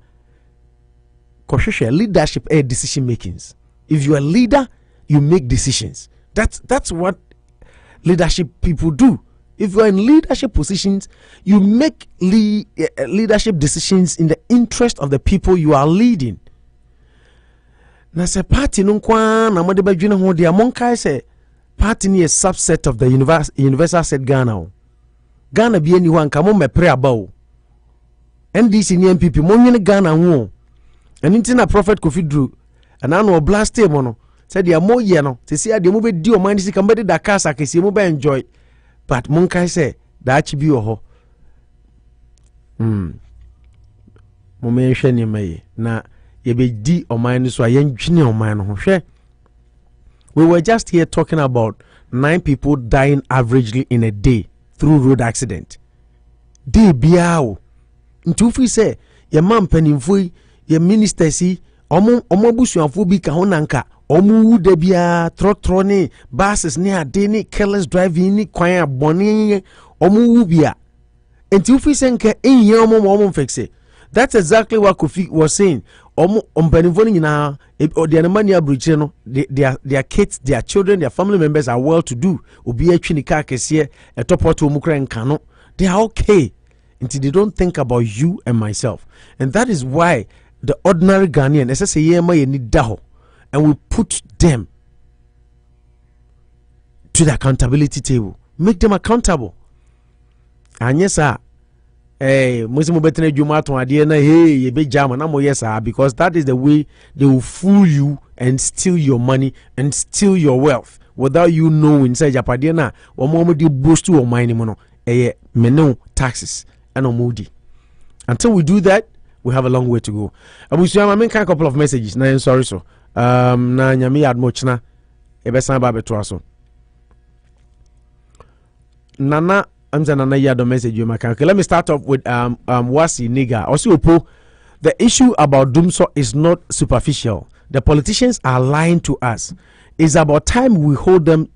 kohwehwe leadership decision makings. If you are a leader, you make decisions. That's what leadership people do. If you are in leadership positions, you make leadership decisions in the interest of the people you are leading. Na se party no kwa na mo de badwene ho de amonkai se party ni a subset of the universal set Ghana. Ghana bi ani ho anka mo mepre aba o. NDC ni MPP mo nwene Ghana ho. Eni na Prophet Kofi Drew and I know blast him no said ya mo ye no se sia de mo be di o man si kan be de Dakar sakesi mo be enjoy but mon kai say da chi bi o ho mo me hwe ni mai na ye be di o man so ayen dwine o man no hwe. We were just here talking about 9 people dying averagely in a day through road accident. Day biao ntu fi say ye man panimfo ye minister si omo busuanfo bi ka honanka omo wu da bia trotro ne buses ne ade ne careless driving ne kwan abone omo wu bia enti ufi senke enye omo fixe. That's exactly what Kofi was saying. Omo ompanifo ni nyina odi anamani abruchire no their kids, their children, their family members are well to do. Obi atwi ni car kese etopoto omu kra nka no. They are okay until they don't think about you and myself. And that is why the ordinary Ghanaian, and we put them to the accountability table. Make them accountable. And yes, sir. Because that is the way they will fool you and steal your money and steal your wealth without you knowing. Say Japadiana, or moment you boost to money, taxes and omudi. Until we do that, we have a long way to go. I mean, a couple of messages. Na sorry so. Na nyami admochna ebesan ba betwaso. Nana amza nana yado message you make. Okay, let me start off with Wasi Niga. Also, the issue about Dumso is not superficial. The politicians are lying to us. It's about time we hold them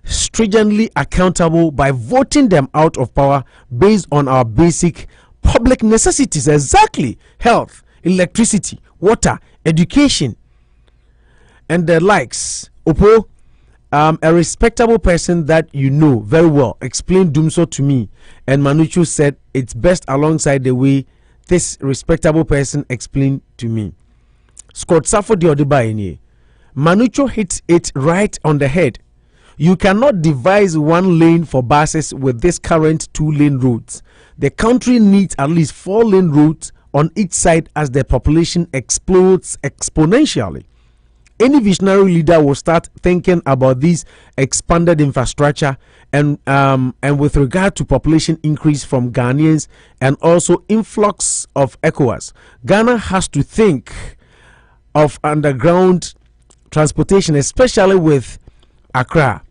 stringently accountable by voting them out of power based on our basic public necessities. Exactly. Health, electricity, water, education, and the likes. Opo, a respectable person that you know very well explained Dumso to me, and Manuchu said it's best alongside the way this respectable person explained to me. Scott Safford the Odibaini. Manucho hits it right on the head. You cannot devise one lane for buses with this current 2-lane roads. The country needs at least 4-lane roads on each side as the population explodes exponentially. Any visionary leader will start thinking about this expanded infrastructure and with regard to population increase from Ghanaians and also influx of ECOWAS. Ghana has to think of underground transportation, especially with Accra.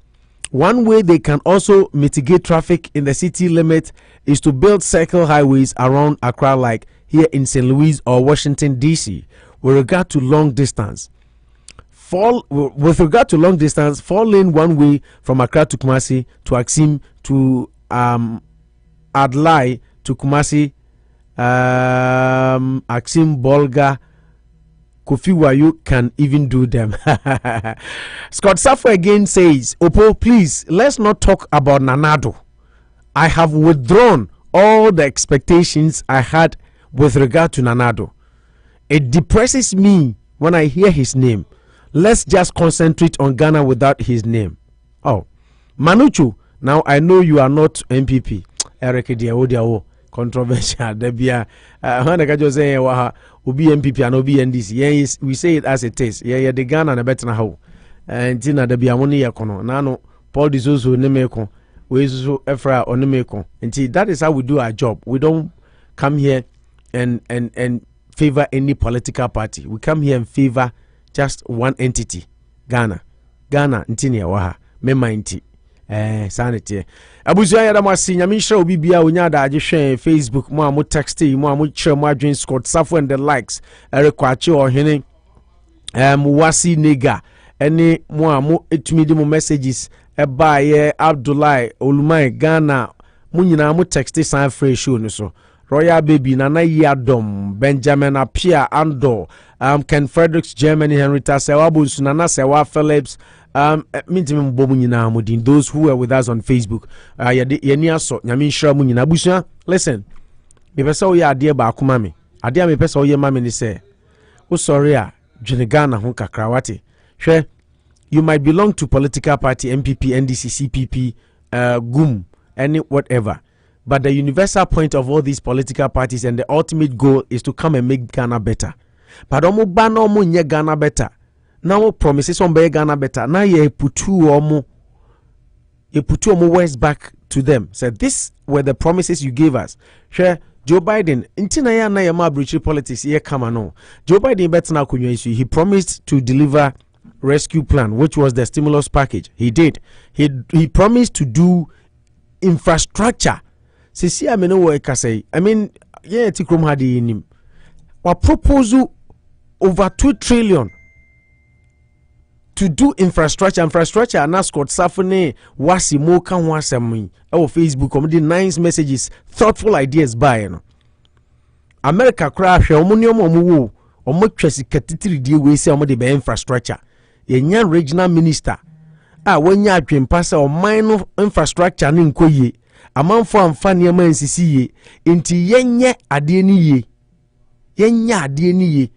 One way they can also mitigate traffic in the city limit is to build cycle highways around Accra, like here in St. Louis or Washington, D.C. With regard to long distance, 4-lane one-way from Accra to Kumasi to Axim to Adlai to Kumasi, Axim, Bolga, Kofi Wayo can even do them. Scott Saffo again says, Opo, please, let's not talk about Nanado. I have withdrawn all the expectations I had with regard to Nanado. It depresses me when I hear his name. Let's just concentrate on Ghana without his name. Oh, Manuchu, now I know you are not MPP. Eric Diawo, controversial. Debia, when I just say, Obi MPP and Obi NDC. Yes, we say it as it is. Yeah, the Ghana and a better how. And Tina Debia Moni Yakono. Nano, Paul Dizozo Nemeko, Wezu Efra or Nemeko. And that is how we do our job. We don't come here and favor any political party. We come here and favor just one entity, Ghana ntini ya waha mema inti sanity abuzu ya da mwasi nyamisha obibia onya da agehwe Facebook mo amu texting mo amu chere mo adwen Scott Saffo and the likes erekwache ohene wasi nega ene mo amu etumi di mo messages eba ye Abdullahi Olumai Ghana mo nyina mo texting san fresh show no so Royal Baby, Nana Yadom, Benjamin Apia Ando, Ken Fredericks, Germany, Henrietta Sewabus, Nana Sewa Phillips, Mintimum Bomunina Mudin, those who are with us on Facebook. Yenia so, Yamin Shramunina Busha. Listen, me pesa ya dear Bakumami. Adia me pesa ye mammy say, oh, sorry, Jenegana Honka Krawati. Sure, you might belong to political party, MPP, NDC, CPP, GUM, any whatever. But the universal point of all these political parties and the ultimate goal is to come and make Ghana better. But omo bana omo nye Ghana better. Now promises on be Ghana better. Now ye putu omo words back to them. Said these were the promises you gave us. Share Joe Biden. Intina ya na yama breach politics ye kama no. Joe Biden better na kunyo issue. He promised to deliver rescue plan, which was the stimulus package. He did. He promised to do infrastructure. Sisi amene wo ekasai. I mean, yeah, tikrom hadi nim. Wa proposal over 2 trillion to do infrastructure na Scott Saffo ne wasi mo kan wasam on Facebook come the nice messages, thoughtful ideas by no. America crash omo ne omo wo omo twesi katitiri die we say omo de be infrastructure. Yenya regional minister wanya adwempa se o man infrastructure ne nkoye. Amanfo amfa nneema nsisi ye enti yenye ade ni ye.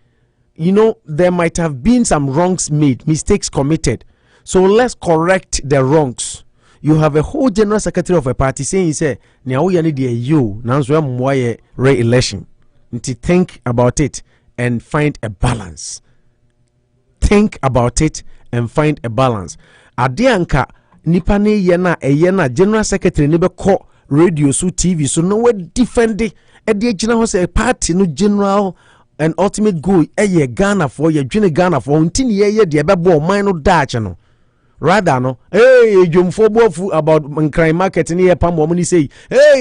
You know, there might have been some wrongs made, mistakes committed. So let's correct the wrongs. You have a whole general secretary of a party saying, say, "Nya wo yani de you now so am re-election." Nti think about it and find a balance. Think about it and find a balance. Adianka nipa ne yena general secretary ne be call radio so TV so no we defend it e de gina ho say party no general and ultimate goal Ghana for ye dwene Ghana for ntini ye de be bo man no daach no rather no jomfo bofu about nkran market ne ye pam wo ni say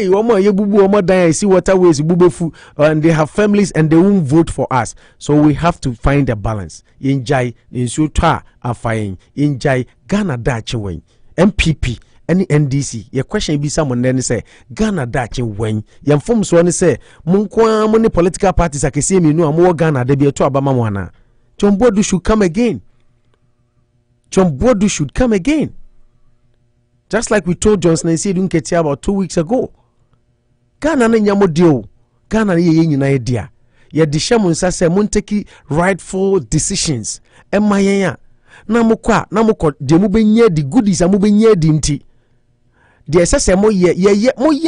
wo mo ye bubu wo mo dan see waterways bubefu and they have families and they won't vote for us, so we have to find a balance. Injai insu twa afayin injai Ghana daach wen MPP any NDC your question be someone then say Ghana dachi when yam form so ne say munkwa money political parties akese me no am Ghana de be to abama mwana. Boadu should come again. Boadu should come again. Just like we told Johnson and said about 2 weeks ago. Ghana na nyamo dio. Ghana ye nyina dia. ye di shemu nsa se mun take rightful decisions emma yen na mokwa na mokọ de mu benye di goodies amu benye di nti de sese mo ye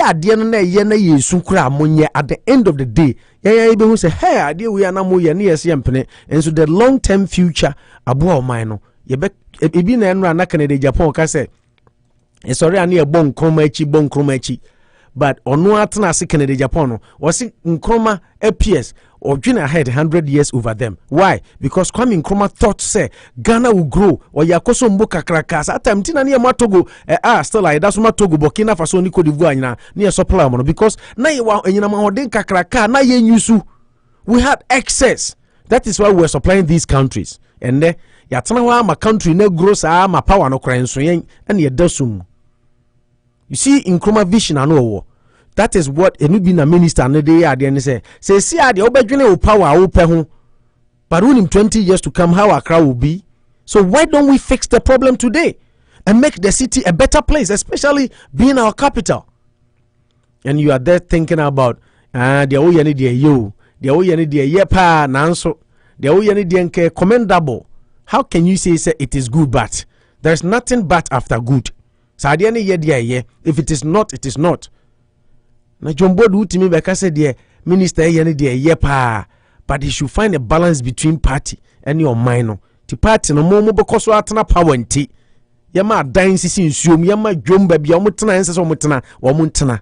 ade no na ye na yesu kura monye at the end of the day ye be hu say hey ade we na mo ye na yes yempene and so the long term future abo o man no ye be ebi na enra na Canada Japan ka say e sorry ani e bon kroma achi but onu atena ase Canada Japan no was nkroma appears or Junior ahead 100 years over them. Why? Because Kwame Nkrumah thought say Ghana will grow or yakoso mboka krakas at time tina near Matogo still like that's Matogo Burkina Faso ni Cote d'Ivoire near supply mono because na ye wa enyina ma hoden kakraka na ye nyusu. We had excess. That is why we are supplying these countries. And there yatena wa ma country na grow sa ma power no kran so yen and ye dasum. You see Nkrumah vision ano. That is what Enubina minister no dey ade say see ade obedwene o power o pe ho but in 20 years to come how Accra will be. So why don't we fix the problem today and make the city a better place, especially being our capital? And you are there thinking about the oyani de yo, the oyani de yepa nanso, the oyani de nke commendable. How can you say it is good but there's nothing but after good? So if it is not, it is not. Na John Boadu to me because said the minister yene de yepa but he should find a balance between party and your minor. The party no more because so atena power nti. Yama dan sisi nsuom yama dwom ba bia omutena ense omutena omutena.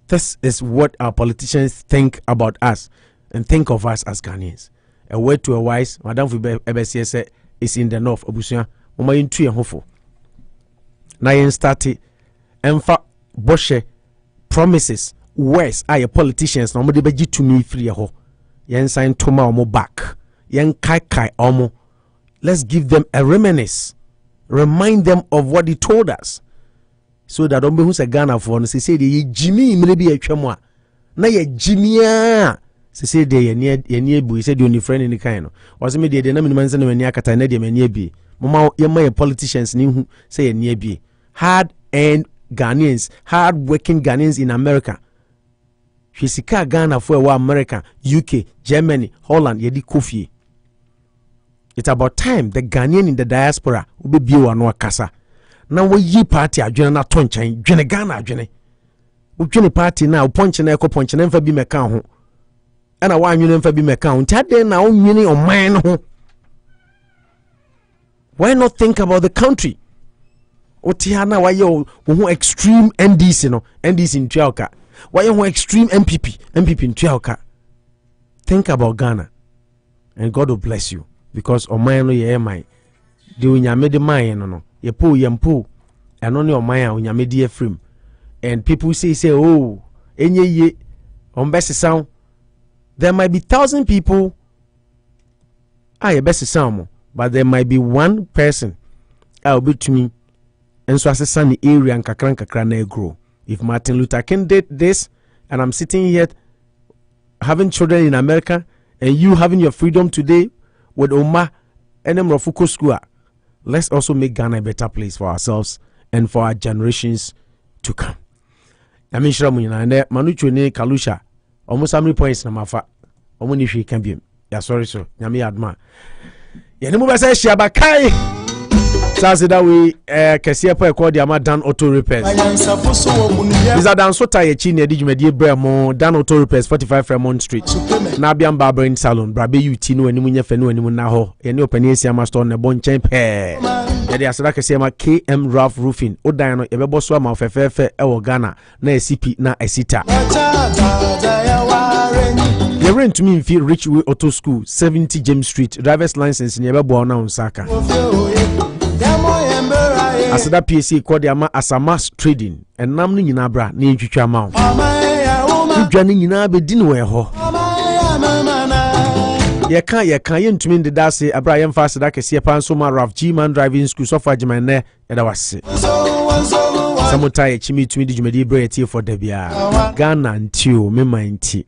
This is what our politicians think about us and think of us as Ghanaians. A word to a wise, Madam Fube say is in the north. Obusia, mama yintu ye hofo. Na yen start emfa boshe promises words are politicians no de beji to me free ho yen sign toma omo back yen kai omo. Let's give them a reminisce, remind them of what he told us so that ombe hu se Ghana for no say de jimi mre bi atwam a na ye jimia say de ye ne bu say de oni friend ni kan no was me de na me man se na mani akata na de mani bi mama ye ma politicians ni hu say ye ne bi hard and Ghanaians, hard-working Ghanaians in America. Sika Ghana for America, UK, Germany, Holland, yedi kofi. It's about time the Ghanaian in the diaspora will be biwa no kasa. Now we yi party adwene na tonchan, dwene Ghana adwene. Udwene party na uponche na eko ponche na mfa bi meka ho. Ana wa anwene mfa bi meka ho. Ntade na onwene oman ho. Why not think about the country? Otiana why you extreme NDC no NDC in Tuauka. Why you extreme MPP in Tuauka. Think about Ghana and God will bless you because omayano ye mai de unyame de man no ye po yempo eno ne omaya unyame de efrim and people say oh enye ye ombese sound there might be 1,000 people ye best sound but there might be one person will be to me. And so as a sunny area and kakran na grow. If Martin Luther King did this, and I'm sitting here having children in America, and you having your freedom today with Oma and Mrofuko School, let's also make Ghana a better place for ourselves and for our generations to come. I mean, Shramuna, Manucho ne Kalusha, almost how many points na mafa, almost if can be. Yeah, sorry, sir. Yami Adma. Yanimba says Shabakai. Says that we Kesiapa called the Ama Dan Auto Repairs. Is that Dan Sota Yechi near Dijumedi Bremo, Dan Auto Repairs, 45 Fremont Street. Nabian Barbering Salon, Brabe Utino, and Nimunya Fenu, and Nimunaho, and Open Asiama Store, and a bon chain pair. And the Asaka Sema KM Ralph Roofing, Odano, Eboswama of Fefe, Ewo Ghana, na CP, na Esita. They ran to me in Field Richway Auto School, 70 James Street, driver's license in Yababona on Saka. Asada PSC called the Ama Asamas Trading and Namni Nabra near Chuchamount. Joining in Abe Dinway ho. Ye can't to mean the Darcy, Abraham Fast that Kessia Pansoma Ralph G Man driving school so far Jimane, and I was sick. Some tie chimney to me, did you made bread here for Debia? Ghana and Tio, me mind tea.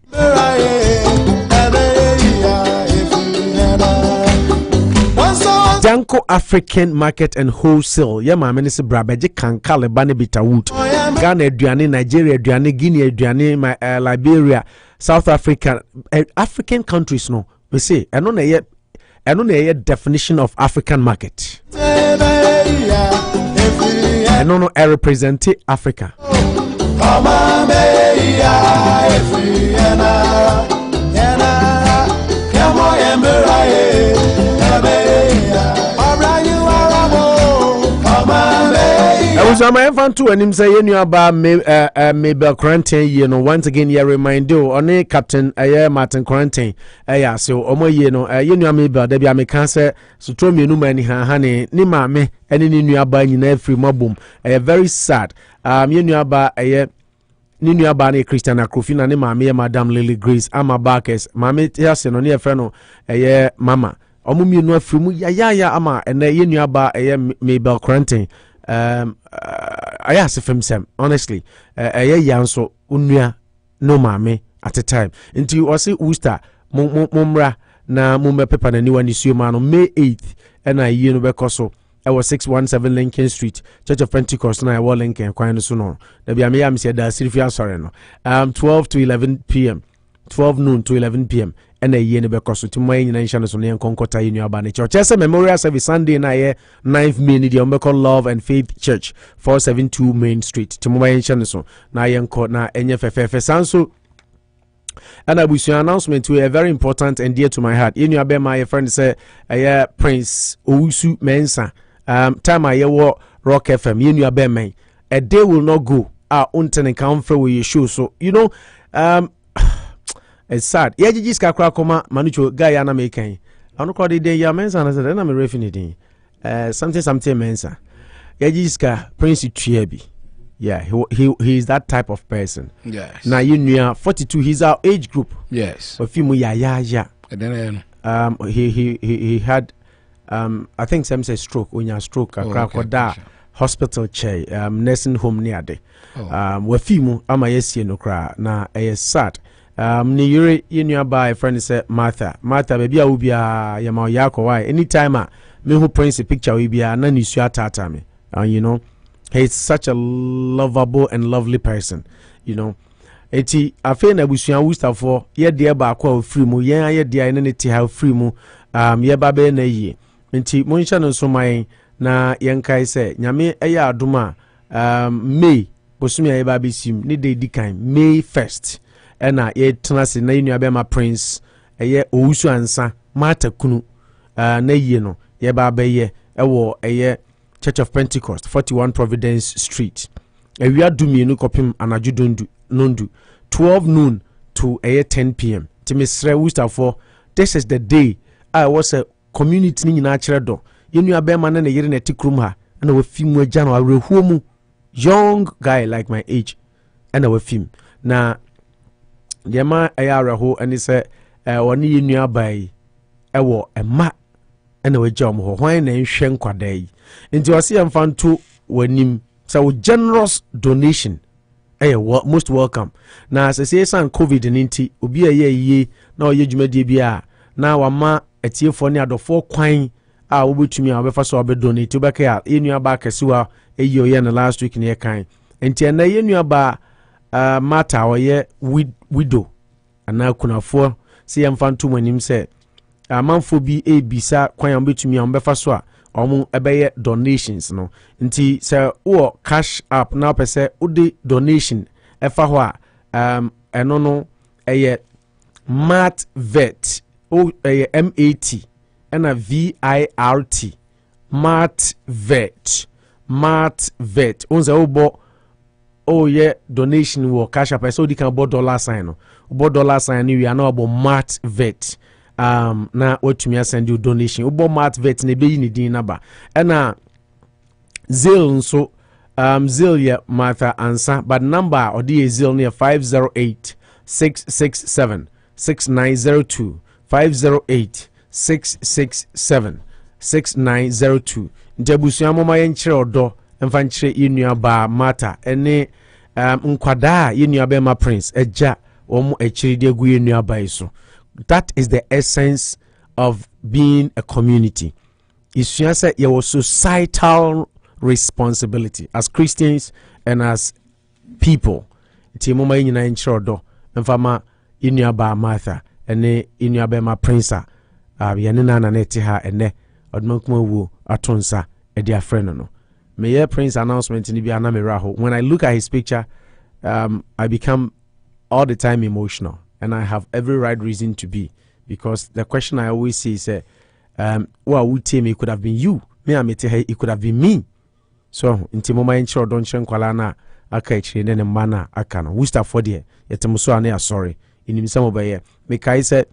Danko African Market and Wholesale. Yeah, my minister Brabeji can call a banner bitter wood. Ghana aduane, Nigeria aduane, Guinea aduane, Liberia, South Africa, African countries no. We say I don't know yet definition of African market. I don't know I represent Africa. I was my fan too, and him say you know about Mabel quarantine. You know, once again, you remind you on Captain Martin quarantine. Yeah, so you know, you know Mabel. There be a cancer. So to me, no man honey, ni mame, and ni new about you every mobum. Very sad. You know about ni new about Christian Akufo-Addo, ni mame, Madam Lily Grace, Ama Barkers, mame, yes, no near friend, mama. Omumi no afrimu ya ama and you know about Mabel quarantine. I asked him some honestly. Yeah, so unya no mame at a time. Until you see Worcester, mumra na mumma pepper na niwa nisio mano May 8th, and I you know bekoso. I was 617 Lincoln Street, Church of Pentecost, na I was Lincoln, quite soon. There be a me said that Sylvia sorry no. 12 to 11 p.m. 12 noon to 11 p.m. And a year never cost to my nation as only Concota in your banner church. Just a memorial service Sunday night, 9th May, the Omega Love and Faith Church, 472 Main Street. To my nation, so now young court now NFFF Sanso. And I wish your announcement to a very important and dear to my heart. In your bed, my friend said, Prince Owusu Mensa. Time I hear Rock FM, in your bed, man. A day will not go. Unten and come for with your show. So, you know, it's sad. Yeah, you just can't come Manucho Guyana making. I don't call the day your mensa and I said, then I'm a refinity. Something mensa. Yeah, you just got Prince Kyebi. Yeah, he is that type of person. Yes. Now you know 42, he's our age group. Yes. A few yeah. And then he had I think some say stroke, when you stroke, Accra hospital chair, nursing home near there. We few ama yesi no cry na sad. Ni yure you by friend say Martha baby ubia ya ma yako why anytime me who prints a picture ubia na ni su atata me. You know, he's such a lovable and lovely person, you know. Eti afi na busua Worcester for ye de ba kwa free mu ye de na ne ti ha free mu ye ba be na yi. Enti mo ncha no so man na yenkai say nyame eya adoma May bosumi ye ba be sim ni de di kan May 1st. Ena ye tenase na inu abema Prince eye Owusu ansa mata kunu na ye no ye ba be ye ewo eye Church of Pentecost 41 Providence Street ewia dumienu kopim anaju nondu 12 noon to 10 p.m. Timisre Worcester for this is the day I was a community ni nyina kire do inu abema na yire na tikrum ha na we film agya no arehuomu young guy like my age and we film na Yama ayaraho and he said, one year near by a war a mat and a jam ho wine and shankwa day. Into a sea and fan to when him so generous donation. Most welcome. Now, as I say, son, COVID and inti, ubi a ye, no ye jumedibia. Now, a ma at year for near the 4 quine. I will to me, I'll so be donate to back out in your back as well a year and the last week in your kind. And ten in your bar. Matter or ye widow and now kuna for see am fan to when him say a man for be a bisa kwan be to me on befa so a omo ebeye donations no nti say o cash up now per se udi donation efa ho a eno no eye mat vet o eye MAT and a VIRT mat vet unza obo oh yeah, donation will cash up. So they can buy dollar sign. No, buy dollar sign. We are now about Mart Vet. Now what to me I send you donation. About Mart Vet ne be ni din number. And Zil so Zil yeah Martha answer, but number or the Zil near 508-667-6902 508-667-6902. Ntebusu amoma yenchire odo. Mfanchire inua ba mata ene nkwada inua be ma Prince eja omo echiride gu inua ba iso. That is the essence of being a community. It's your societal responsibility as Christians and as people. Ti mama nyina enchiro do. Mfama inua ba Martha ene inua ba ma Prince yene na neti ha ene odmakuma wu atonsa e dia friend no. Me ye Prince announcement ni bi ana me raho. When I look at his picture, I become all the time emotional, and I have every right reason to be, because the question I always say is well, would tell me it could have been you. Me I mete it could have been me. So inti mama enchiro don chen kwala na aka echi ne mana aka no. Who's that for there? Yetemuso ane sorry. Inim some obaye. Me kai say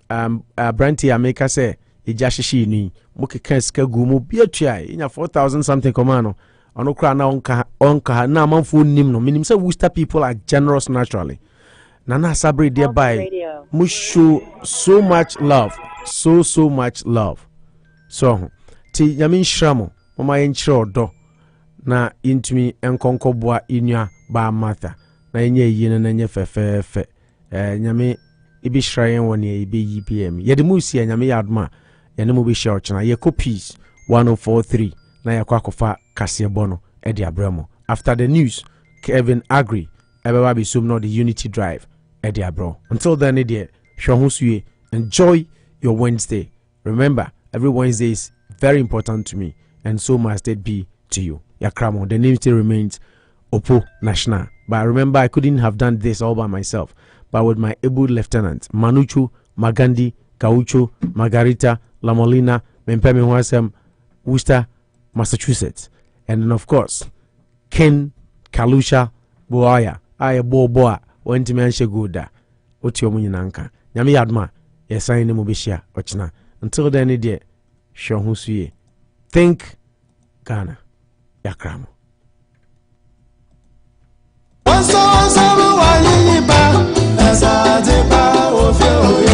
Branty America say ijashishi ni muke kan ska gu mu biatua inya 4,000 something komano ono kra na onka na manfo nim no minim say Worcester people are generous naturally. Nana Sabre thereby must show so much love, so much love. So ti yamin shramo mama enchiro do na intumi enkonko boa inua ba Martha na enye yine na enye fefefe nyame ibi shrayen woni ibi UPM yede musi nyame yadma yene mu bi share chana ye copies 1043 na yakwakofa kase bono e di abramo. After the news, Kevin agree ebeba bi sum no the unity drive e di abro. Until then hwehusue, enjoy your Wednesday. Remember, every Wednesday is very important to me, and so must it be to you. Yakramo, the name still remains Opo National. But remember, I couldn't have done this all by myself, but with my able lieutenant, Manuchu, Magandi, Gaucho, Margarita, Lamolina, Mempemi Huasem, Worcester, Massachusetts. And then, of course, Ken, Kalusha, Boaya, Aya Boa, went to mention Guda, Otiomunanka, Yami Adma, Yasain Mubishia, Ochna. Until then, idiot, Shohusuye. Think Ghana. Yakramo. Once I was over,